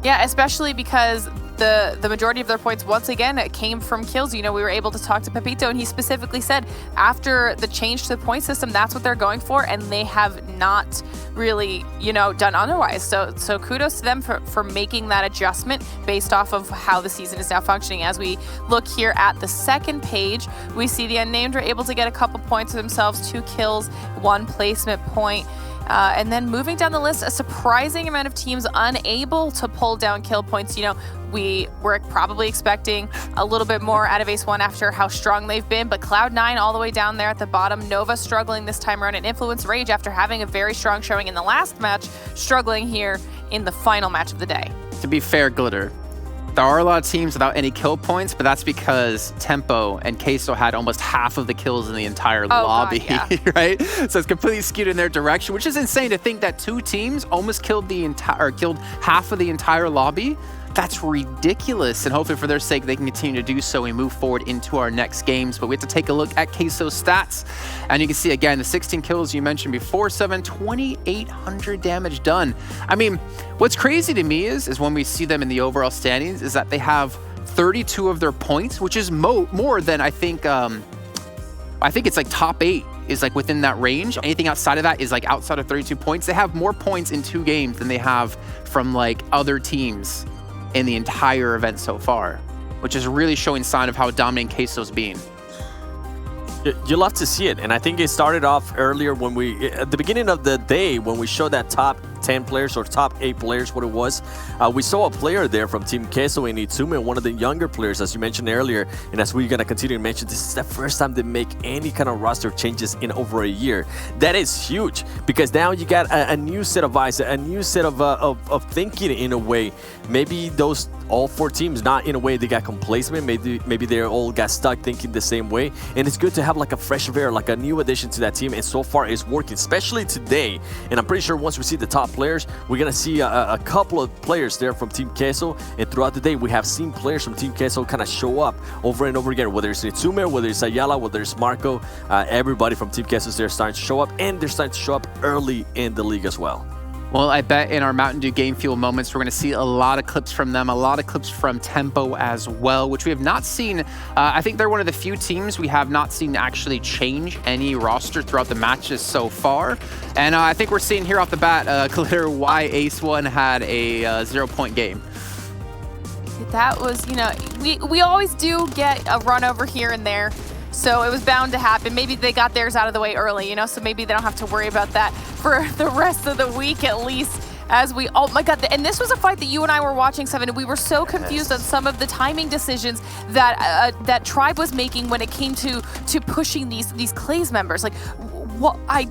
Speaker 4: Yeah, especially because the majority of their points, once again, came from kills. You know, we were able to talk to Pepito, and he specifically said after the change to the point system, that's what they're going for, and they have not really, you know, done otherwise. So kudos to them for making that adjustment based off of how the season is now functioning. As we look here at the second page, we see the Unnamed were able to get a couple points for themselves, 2 kills, 1 placement point. And then moving down the list, a surprising amount of teams unable to pull down kill points. You know, we were probably expecting a little bit more out of Ace One after how strong they've been, but Cloud9 all the way down there at the bottom. Nova struggling this time around, and Influence Rage after having a very strong showing in the last match, struggling here in the final match of the day.
Speaker 2: To be fair, Glitter, there are a lot of teams without any kill points, but that's because Tempo and Queso had almost half of the kills in the entire lobby,
Speaker 4: God, yeah.
Speaker 2: right? So it's completely skewed in their direction, which is insane to think that 2 teams almost killed killed half of the entire lobby. That's ridiculous, and hopefully for their sake they can continue to do so and move forward into our next games. But we have to take a look at Queso's stats, and you can see again the 16 kills you mentioned before, 2,800 damage done. I mean, what's crazy to me is when we see them in the overall standings is that they have 32 of their points, which is more than I think it's like top 8 is like within that range. Anything outside of that is like outside of 32 points. They have more points in 2 games than they have from like other teams in the entire event so far, which is really showing sign of how dominant Queso's been.
Speaker 3: You love to see it, and I think it started off earlier when at the beginning of the day, when we showed that top 10 players or top 8 players, what it was. We saw a player there from Team Queso in Itsume, one of the younger players, as you mentioned earlier, and as we're going to continue to mention, this is the first time they make any kind of roster changes in over a year. That is huge, because now you got a new set of eyes, a new set of thinking in a way. Maybe those all 4 teams, not in a way they got complacent, maybe they all got stuck thinking the same way, and it's good to have like a fresh of air, like a new addition to that team, and so far it's working, especially today. And I'm pretty sure once we see the top players, we're gonna see a couple of players there from Team Queso, and throughout the day we have seen players from Team Queso kind of show up over and over again, whether it's Itsume, whether it's Ayala, whether it's Marco, everybody from Team Queso is there starting to show up, and they're starting to show up early in the league as well.
Speaker 2: Well, I bet in our Mountain Dew Game Fuel moments, we're going to see a lot of clips from them, a lot of clips from Tempo as well, which we have not seen. I think they're one of the few teams we have not seen actually change any roster throughout the matches so far. And I think we're seeing here off the bat clear why Ace One had a 0-point game.
Speaker 4: That was, you know, we always do get a run over here and there. So it was bound to happen. Maybe they got theirs out of the way early, you know, so maybe they don't have to worry about that for the rest of the week at least. As we, oh my God, and this was a fight that you and I were watching, Seven, and we were so confused on some of the timing decisions that that Tribe was making when it came to pushing these Klaze members. Like, what, I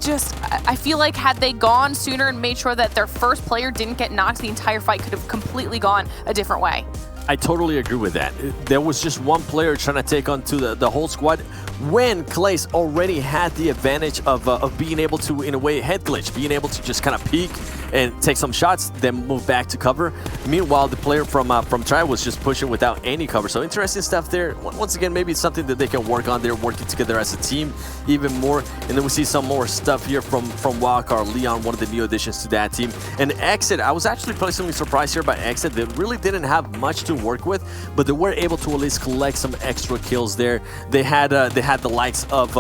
Speaker 4: feel like had they gone sooner and made sure that their first player didn't get knocked, the entire fight could have completely gone a different way.
Speaker 3: I totally agree with that. There was just one player trying to take on to the whole squad when Klaze already had the advantage of being able to, in a way, head glitch, being able to just kind of peek and take some shots, then move back to cover. Meanwhile, the player from Tri was just pushing without any cover. So interesting stuff there. Once again, maybe it's something that they can work on. They're working together as a team even more. And then we see some more stuff here from Wildcard. Leon, one of the new additions to that team. And XSET, I was actually pleasantly surprised here by XSET. They really didn't have much to work with, but they were able to at least collect some extra kills there. They had the likes of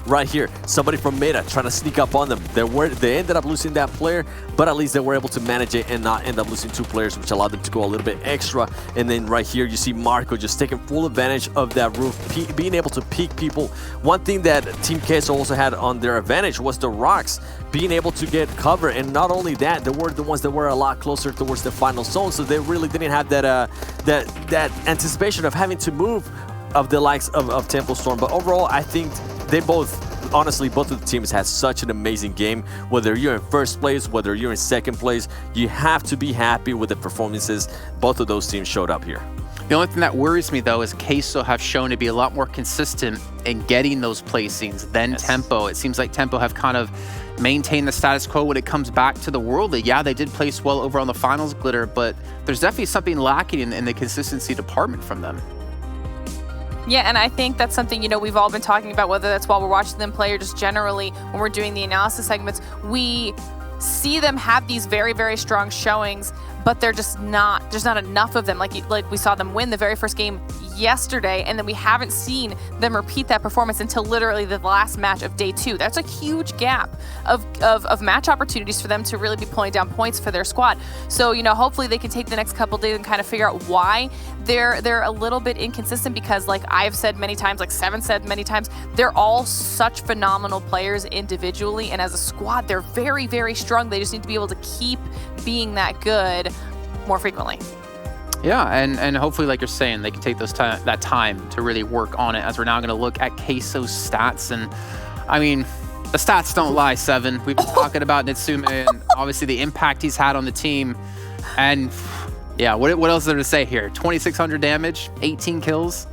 Speaker 3: right here, somebody from Meta trying to sneak up on them. They ended up losing that player, but at least they were able to manage it and not end up losing 2 players, which allowed them to go a little bit extra. And then right here, you see Marco just taking full advantage of that roof, being able to peek people. One thing that Team Queso also had on their advantage was the rocks, being able to get cover. And not only that, they were the ones that were a lot closer towards the final zone, so they really didn't have that anticipation of having to move of the likes of Temple Storm. But overall, I think they honestly, both of the teams had such an amazing game. Whether you're in first place, whether you're in second place, you have to be happy with the performances both of those teams showed up here.
Speaker 2: The only thing that worries me, though, is Queso have shown to be a lot more consistent in getting those placings than Tempo. It seems like Tempo have kind of maintained the status quo when it comes back to the World League. Yeah, they did place well over on the finals, Glitter, but there's definitely something lacking in the consistency department from them.
Speaker 4: Yeah, and I think that's something, you know, we've all been talking about, whether that's while we're watching them play or just generally when we're doing the analysis segments. We see them have these very, very strong showings, but there's not enough of them. Like we saw them win the very first game yesterday, and then we haven't seen them repeat that performance until literally the last match of day 2. That's a huge gap of match opportunities for them to really be pulling down points for their squad. So, you know, hopefully they can take the next couple days and kind of figure out why they're a little bit inconsistent, because like I've said many times, like Seven said many times, they're all such phenomenal players individually, and as a squad, they're very, very strong. They just need to be able to keep being that good more frequently.
Speaker 2: Yeah, and hopefully, like you're saying, they can take that time to really work on it, as we're now going to look at Queso's stats. And I mean, the stats don't lie, Seven. We've been talking about Nitsume and obviously the impact he's had on the team. And yeah, what else is there to say here? 2,600 damage, 18 kills.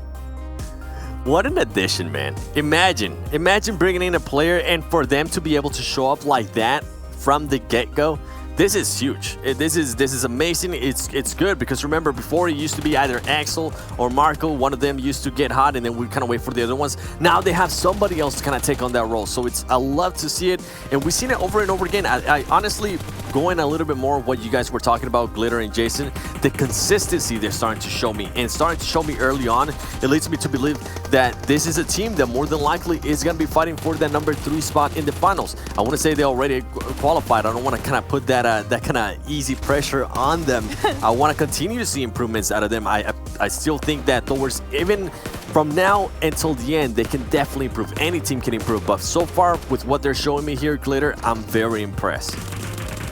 Speaker 3: What an addition, man. Imagine bringing in a player and for them to be able to show up like that from the get-go. This is huge. This is amazing. It's good, because remember, before it used to be either Axel or Marco. One of them used to get hot, and then we kind of wait for the other ones. Now they have somebody else to kind of take on that role. So I love to see it, and we've seen it over and over again. I honestly, going a little bit more of what you guys were talking about, Glitter and Jason, the consistency they're starting to show me, and starting to show me early on, it leads me to believe that this is a team that more than likely is going to be fighting for that number 3 spot in the finals. I want to say they already qualified. I don't want to kind of put that kind of easy pressure on them. I want to continue to see improvements out of them. I still think that towards, even from now until the end, they can definitely improve. Any team can improve, but so far with what they're showing me here, Glitter, I'm very impressed.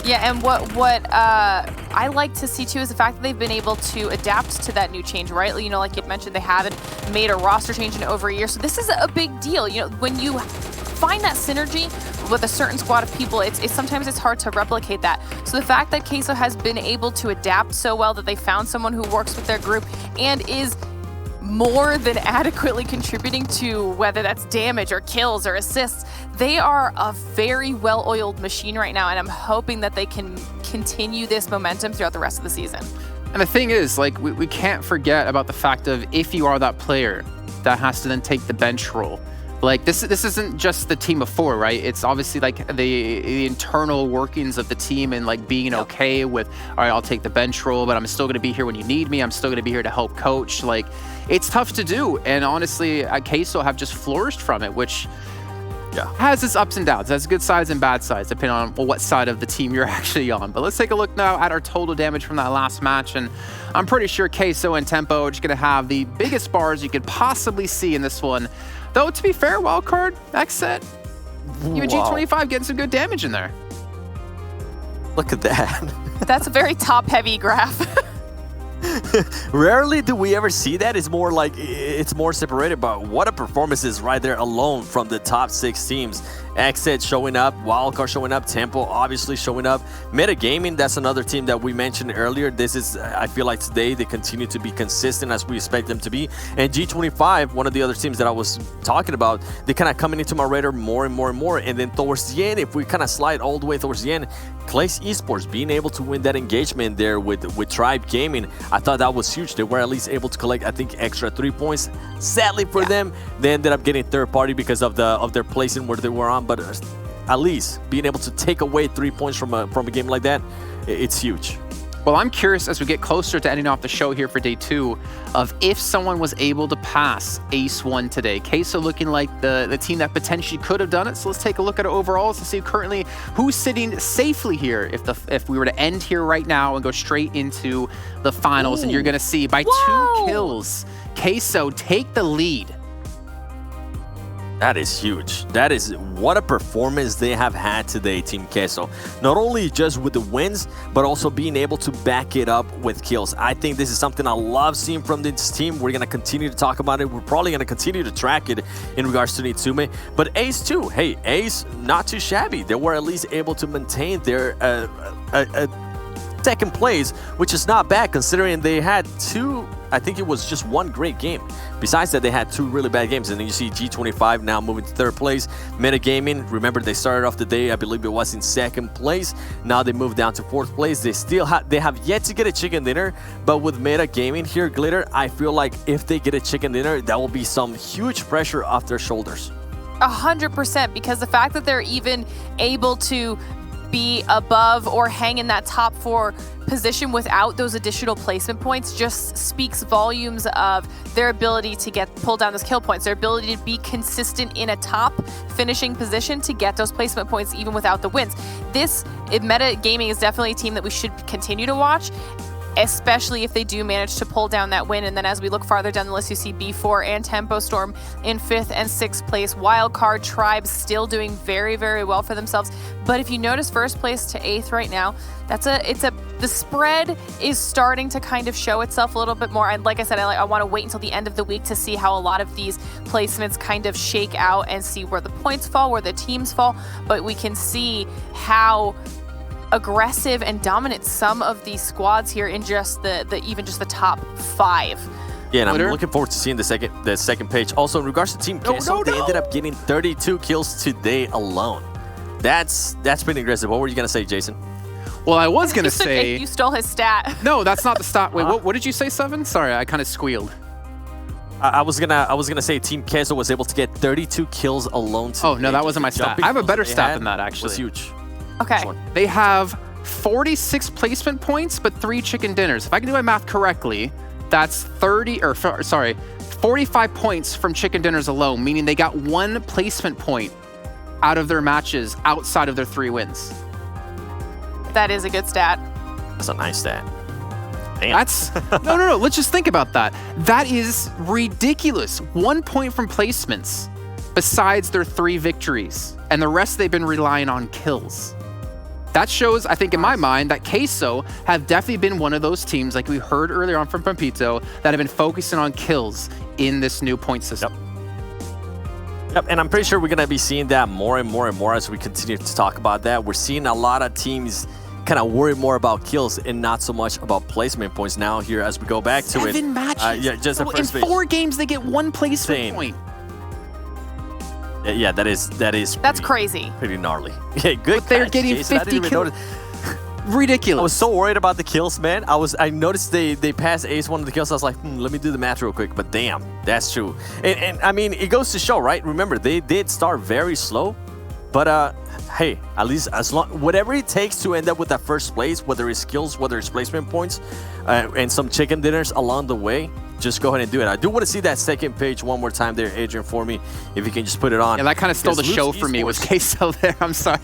Speaker 4: Yeah, and what I like to see too is the fact that they've been able to adapt to that new change, right? You know, like you mentioned, they haven't made a roster change in over a year, so this is a big deal. You know, when you find that synergy with a certain squad of people, it's sometimes it's hard to replicate that. So the fact that Queso has been able to adapt so well that they found someone who works with their group and is more than adequately contributing to whether that's damage or kills or assists, they are a very well-oiled machine right now, and I'm hoping that they can continue this momentum throughout the rest of the season.
Speaker 2: And the thing is, like, we can't forget about the fact of, if you are that player that has to then take the bench role, like this isn't just the team of 4, right? It's obviously like the internal workings of the team, and like being okay with, all right, I'll take the bench role, but I'm still going to be here when you need me. I'm still going to be here to help coach. Like, it's tough to do. And honestly, Queso have just flourished from it, which has its ups and downs. Has good sides and bad sides, depending on what side of the team you're actually on. But let's take a look now at our total damage from that last match. And I'm pretty sure Queso and Tempo are just going to have the biggest bars you could possibly see in this one. Though, to be fair, Wildcard, XSET, even G25 getting some good damage in there.
Speaker 3: Look at that.
Speaker 4: That's a very top-heavy graph.
Speaker 3: Rarely do we ever see that. It's more like it's more separated, but what a performance is right there alone from the top 6 teams. XSET showing up, Wildcard showing up, Tempo obviously showing up. Metagaming, that's another team that we mentioned earlier. This is, I feel like today they continue to be consistent as we expect them to be. And G25, one of the other teams that I was talking about, they kind of coming into my radar more and more and more. And then towards the end, if we kind of slide all the way towards the end, Klaze Esports being able to win that engagement there with Tribe Gaming, I thought that was huge. They were at least able to collect, I think, extra 3 points. Sadly for them, they ended up getting third party because of their placing where they were on. But at least being able to take away 3 points from a game like that, it's huge.
Speaker 2: Well, I'm curious as we get closer to ending off the show here for day 2 of if someone was able to pass Ace 1 today. Queso looking like the team that potentially could have done it. So let's take a look at it overall to see currently who's sitting safely here if we were to end here right now and go straight into the finals. Ooh. And you're going to see by 2 kills, Queso take the lead.
Speaker 3: That is huge. That is what a performance they have had today, Team Queso. Not only just with the wins, but also being able to back it up with kills. I think this is something I love seeing from this team. We're going to continue to talk about it. We're probably going to continue to track it in regards to Nitsume. But Ace too. Hey, Ace, not too shabby. They were at least able to maintain their second place, which is not bad considering they had 2, I think it was just 1 great game. Besides that, they had 2 really bad games. And then you see G25 now moving to 3rd place. Metagaming, remember they started off the day, I believe it was in 2nd place. Now they moved down to 4th place. They have yet to get a chicken dinner, but with Metagaming here, Glitter, I feel like if they get a chicken dinner, that will be some huge pressure off their shoulders.
Speaker 4: 100%, because the fact that they're even able to be above or hang in that top 4 position without those additional placement points just speaks volumes of their ability to pull down those kill points, their ability to be consistent in a top finishing position to get those placement points even without the wins. Meta Gaming is definitely a team that we should continue to watch, especially if they do manage to pull down that win. And then as we look farther down the list, you see B4 and Tempo Storm in 5th and 6th place. Wildcard Tribe still doing very, very well for themselves. But if you notice 1st place to 8th right now, the spread is starting to kind of show itself a little bit more. And like I said, I want to wait until the end of the week to see how a lot of these placements kind of shake out and see where the points fall, where the teams fall. But we can see how aggressive and dominant some of these squads here in just even the top 5.
Speaker 3: Yeah, and I'm looking forward to seeing the second page. Also, in regards to Team Queso, they ended up getting 32 kills today alone. That's pretty aggressive. What were you gonna say, Jason?
Speaker 2: Well, I was gonna say
Speaker 4: you stole his stat.
Speaker 2: No, that's not the stat. Wait, what did you say, Seven? Sorry, I kind of squealed.
Speaker 3: I was gonna say Team Queso was able to get 32 kills alone today.
Speaker 2: Oh no, that wasn't my stat. I have a better stat than that actually.
Speaker 3: Was huge.
Speaker 4: Okay.
Speaker 2: They have 46 placement points, but 3 chicken dinners. If I can do my math correctly, that's 45 points from chicken dinners alone, meaning they got 1 placement point out of their matches outside of their 3 wins.
Speaker 4: That is a good stat.
Speaker 3: That's a nice stat. Damn.
Speaker 2: That's no. Let's just think about that. That is ridiculous. 1 point from placements, besides their 3 victories, and the rest they've been relying on kills. That shows, I think, in my mind, that Queso have definitely been one of those teams, like we heard earlier on from Pampito, that have been focusing on kills in this new point system.
Speaker 3: Yep, and I'm pretty sure we're going to be seeing that more and more and more as we continue to talk about that. We're seeing a lot of teams kind of worry more about kills and not so much about placement points now here as we go back to it.
Speaker 2: 7 matches.
Speaker 3: Yeah, just the first
Speaker 2: in 4 games, they get 1 placement point.
Speaker 3: Yeah, that's
Speaker 4: crazy.
Speaker 3: Pretty gnarly. Yeah, good.
Speaker 2: But they're getting
Speaker 3: Jason.
Speaker 2: 50 kills. Ridiculous.
Speaker 3: I was so worried about the kills, man. I noticed they passed Ace one of the kills. I was like, let me do the math real quick. But damn, that's true. And I mean, it goes to show, right? Remember, they did start very slow, but hey, at least as long whatever it takes to end up with that first place, whether it's skills, whether it's placement points, and some chicken dinners along the way, just go ahead and do it. I do want to see that second page one more time there, Adrian, for me, if you can just put it on.
Speaker 2: Yeah, that kind of stole the show for me. Was Queso there? I'm sorry.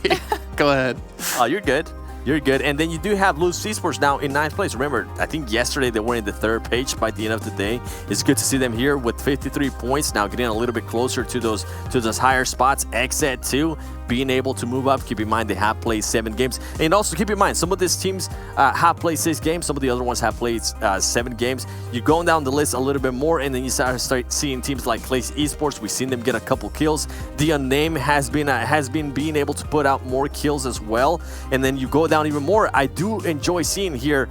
Speaker 2: Go ahead.
Speaker 3: Oh, you're good. You're good. And then you do have Klaze Esports now in 9th place. Remember, I think yesterday they were in the 3rd page by the end of the day. It's good to see them here with 53 points, now getting a little bit closer to those higher spots. XSET too, being able to move up. Keep in mind they have played 7 games. And also keep in mind, some of these teams have played 6 games. Some of the other ones have played 7 games. You're going down the list a little bit more, and then you start seeing teams like Klaze Esports. We've seen them get a couple kills. The Unnamed has been being able to put out more kills as well. And then you go down even more. I do enjoy seeing here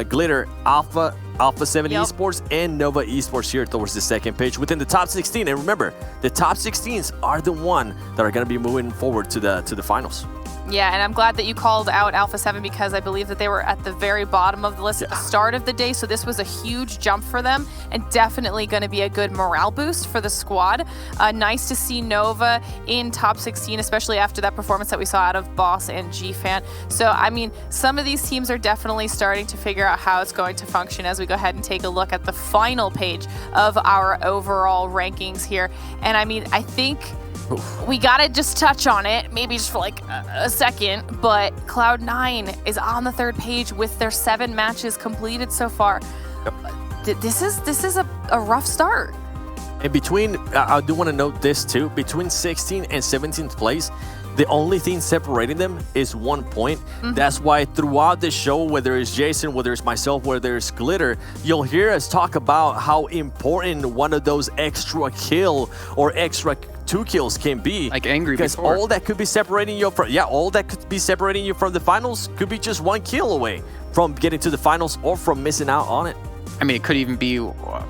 Speaker 3: Glitter, Alpha 7 Esports and Nova Esports here towards the second page within the top 16. And remember, the top 16s are the one that are going to be moving forward to the finals.
Speaker 4: Yeah, and I'm glad that you called out Alpha 7 because I believe that they were at the very bottom of the list at the start of the day, so this was a huge jump for them and definitely going to be a good morale boost for the squad. Nice to see Nova in top 16, especially after that performance that we saw out of Boss and GFan. So, I mean, some of these teams are definitely starting to figure out how it's going to function as we go ahead and take a look at the final page of our overall rankings here. And I mean, I think we gotta just touch on it, maybe just for like a second, but Cloud9 is on the 3rd page with their 7 matches completed so far. Yep. This is a rough start.
Speaker 3: And between, I do want to note this too, between 16th and 17th place, the only thing separating them is 1 point. That's why throughout the show, whether it's Jason, whether it's myself, whether it's Glitter, you'll hear us talk about how important one of those extra kill or extra 2 kills can be.
Speaker 2: Like Angry
Speaker 3: because
Speaker 2: before.
Speaker 3: all that could be separating you from, all that could be separating you from the finals could be just 1 kill away from getting to the finals or from missing out on it.
Speaker 2: I mean, it could even be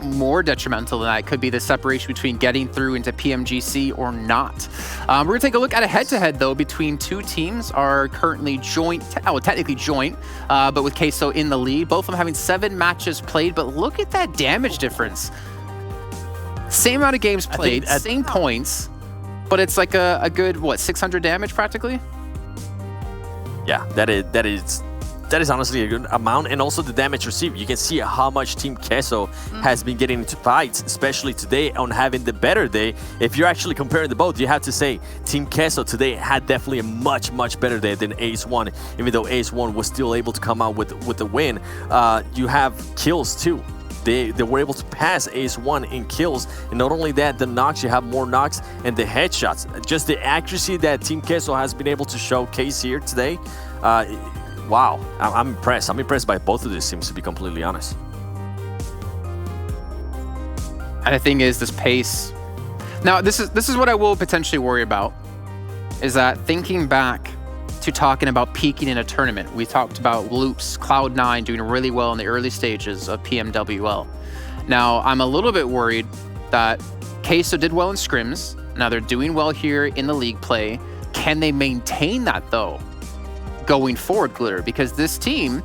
Speaker 2: more detrimental than that. It could be the separation between getting through into PMGC or not. We're going to take a look at a head-to-head, though, between 2 teams are currently joint, technically joint, but with Queso in the lead. Both of them having 7 matches played, but look at that damage difference. Same amount of games played, same points, but it's like a good, what, 600 damage practically?
Speaker 3: Yeah, that is honestly a good amount, and also the damage received. You can see how much Team Queso has been getting into fights, especially today on having the better day. If you're actually comparing the both, you have to say Team Queso today had definitely a much, much better day than Ace 1, even though Ace 1 was still able to come out with the win. You have kills too. They were able to pass Ace 1 in kills, and not only that, the knocks, you have more knocks, and the headshots. Just the accuracy that Team Queso has been able to showcase here today. Wow, I'm impressed. I'm impressed by both of these teams, to be completely honest.
Speaker 2: And the thing is, this pace. Now, this is what I will potentially worry about, is that thinking back to talking about peaking in a tournament, we talked about Loops, Cloud9 doing really well in the early stages of PMWL. Now, I'm a little bit worried that Queso did well in scrims. Now they're doing well here in the league play. Can they maintain that, though, going forward, Glitter? Because this team,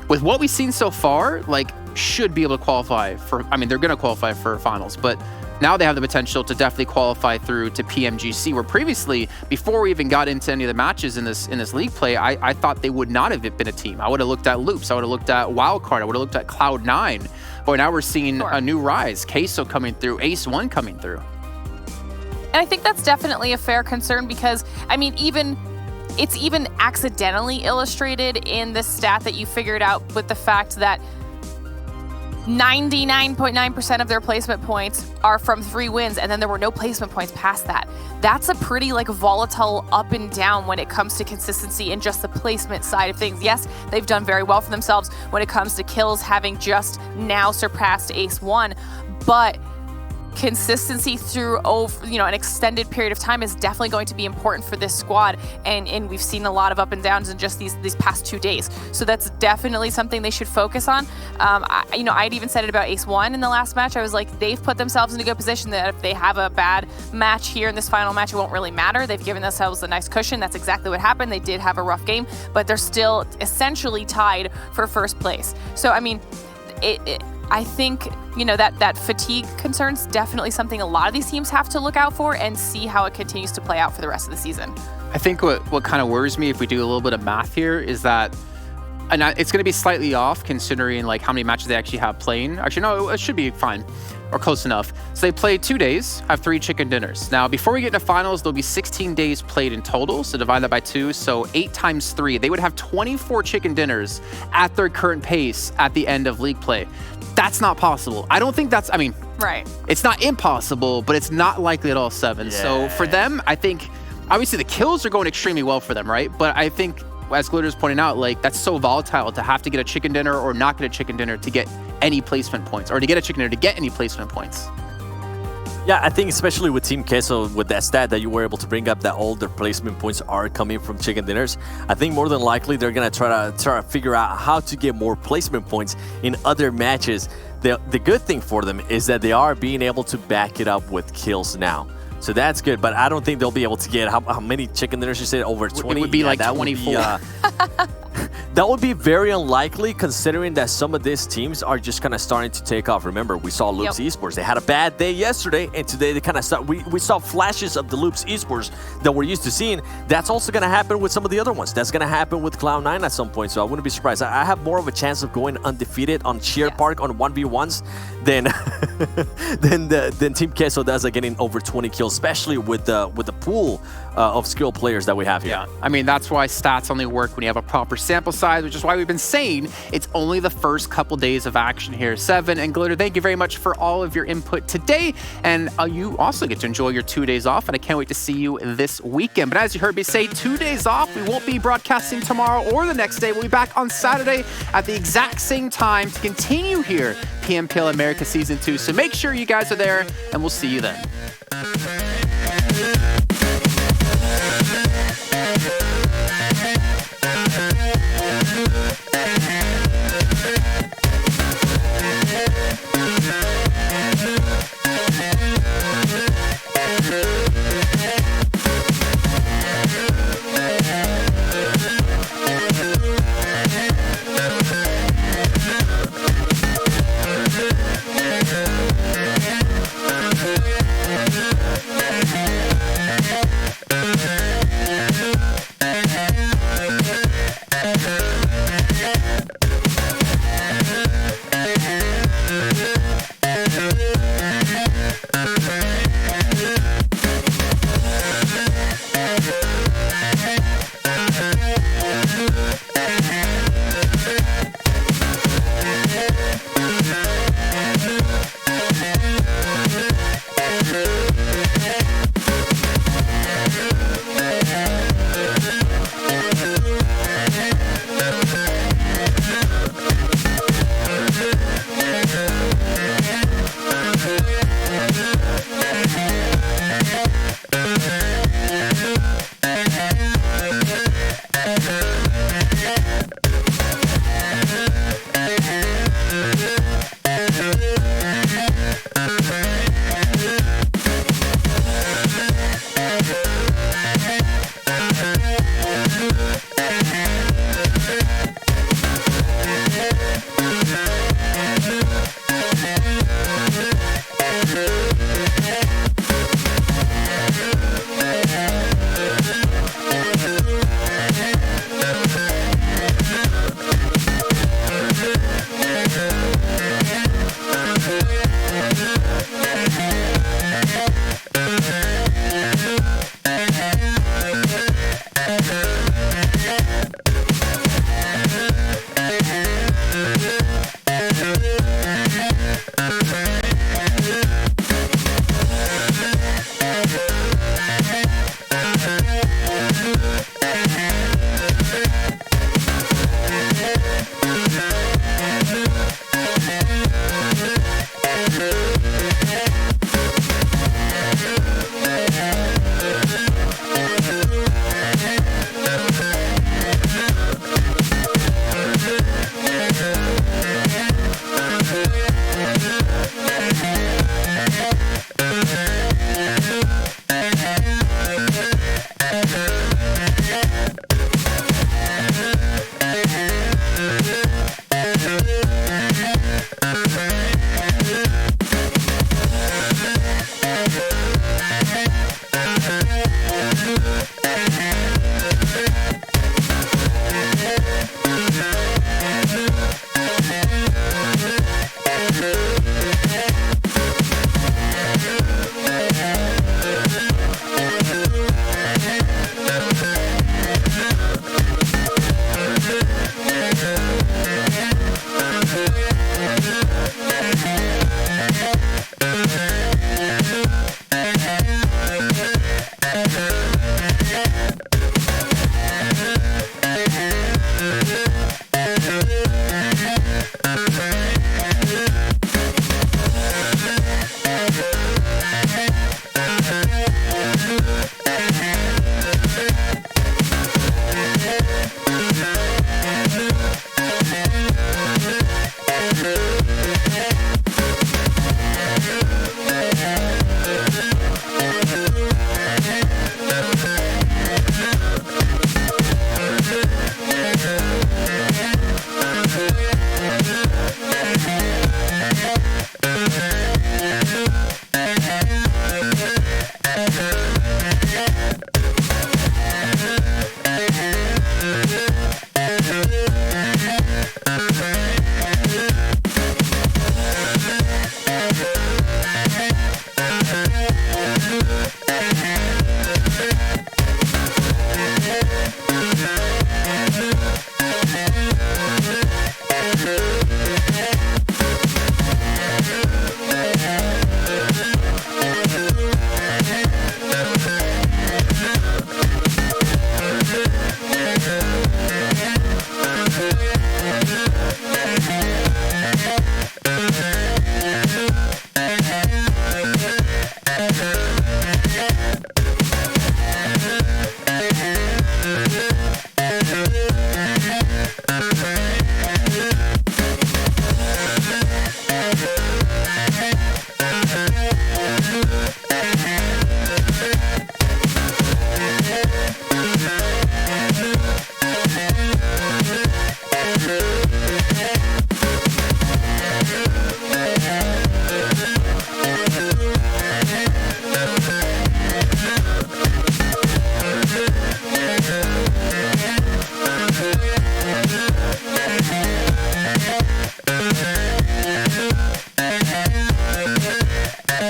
Speaker 2: with what we've seen so far, like, should be able to qualify for, I mean, they're going to qualify for finals, but now they have the potential to definitely qualify through to PMGC, where previously, before we even got into any of the matches in this league play, I thought they would not have been a team. I would have looked at Loops, I would have looked at Wildcard, I would have looked at Cloud9, but now we're seeing a new rise, Queso coming through, Ace 1 coming through.
Speaker 4: And I think that's definitely a fair concern because, I mean, it's even accidentally illustrated in the stat that you figured out with the fact that 99.9% of their placement points are from 3 wins, and then there were no placement points past that. That's a pretty like volatile up and down when it comes to consistency and just the placement side of things. Yes, they've done very well for themselves when it comes to kills, having just now surpassed Ace 1, but consistency through an extended period of time is definitely going to be important for this squad, and we've seen a lot of up and downs in just these past 2 days, so that's definitely something they should focus on. I'd even said it about Ace 1 in the last match. I was like, they've put themselves in a good position that if they have a bad match here in this final match, it won't really matter. They've given themselves a nice cushion. That's exactly what happened. They did have a rough game, but they're still essentially tied for 1st place. So I mean, I think, that fatigue concern's definitely something a lot of these teams have to look out for and see how it continues to play out for the rest of the season.
Speaker 2: I think what kind of worries me, if we do a little bit of math here, is that, and it's going to be slightly off considering like how many matches they actually have playing. Actually, no, it should be fine or close enough. So they play 2 days, have 3 chicken dinners. Now, before we get into finals, there'll be 16 days played in total. So divide that by 2, so 8 times 3. They would have 24 chicken dinners at their current pace at the end of league play. That's not possible. I don't think that's, I mean,
Speaker 4: right.
Speaker 2: It's not impossible, but it's not likely at all 7. Yeah. So for them, I think, obviously the kills are going extremely well for them, right? But I think, as Glitter's pointing out, like, that's so volatile to have to get a chicken dinner or not get a chicken dinner to get any placement points, or to get a chicken dinner to get any placement points.
Speaker 3: Yeah, I think especially with Team Queso, with that stat that you were able to bring up, that all their placement points are coming from chicken dinners, I think more than likely they're gonna try to figure out how to get more placement points in other matches. The good thing for them is that they are being able to back it up with kills now. So that's good, but I don't think they'll be able to get how many chicken dinners you said, over 20?
Speaker 2: It would be like 24.
Speaker 3: That would be very unlikely, considering that some of these teams are just kind of starting to take off. Remember, we saw Loops Esports. They had a bad day yesterday, and today they kind of start. We saw flashes of the Loops Esports that we're used to seeing. That's also going to happen with some of the other ones. That's going to happen with Cloud9 at some point, so I wouldn't be surprised. I have more of a chance of going undefeated on Cheer Park on 1v1s than Team Queso does at getting over 20 kills, especially with the pool of skilled players that we have here.
Speaker 2: Yeah, I mean, that's why stats only work when you have a proper sample size, which is why we've been saying it's only the first couple days of action here. Seven and Glitter, thank you very much for all of your input today, and you also get to enjoy your 2 days off, and I can't wait to see you this weekend. But as you heard me say, 2 days off. We won't be broadcasting tomorrow or the next day. We'll be back on Saturday at the exact same time to continue here PMPL America Season 2. So make sure you guys are there, and we'll see you then.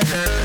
Speaker 1: Bye.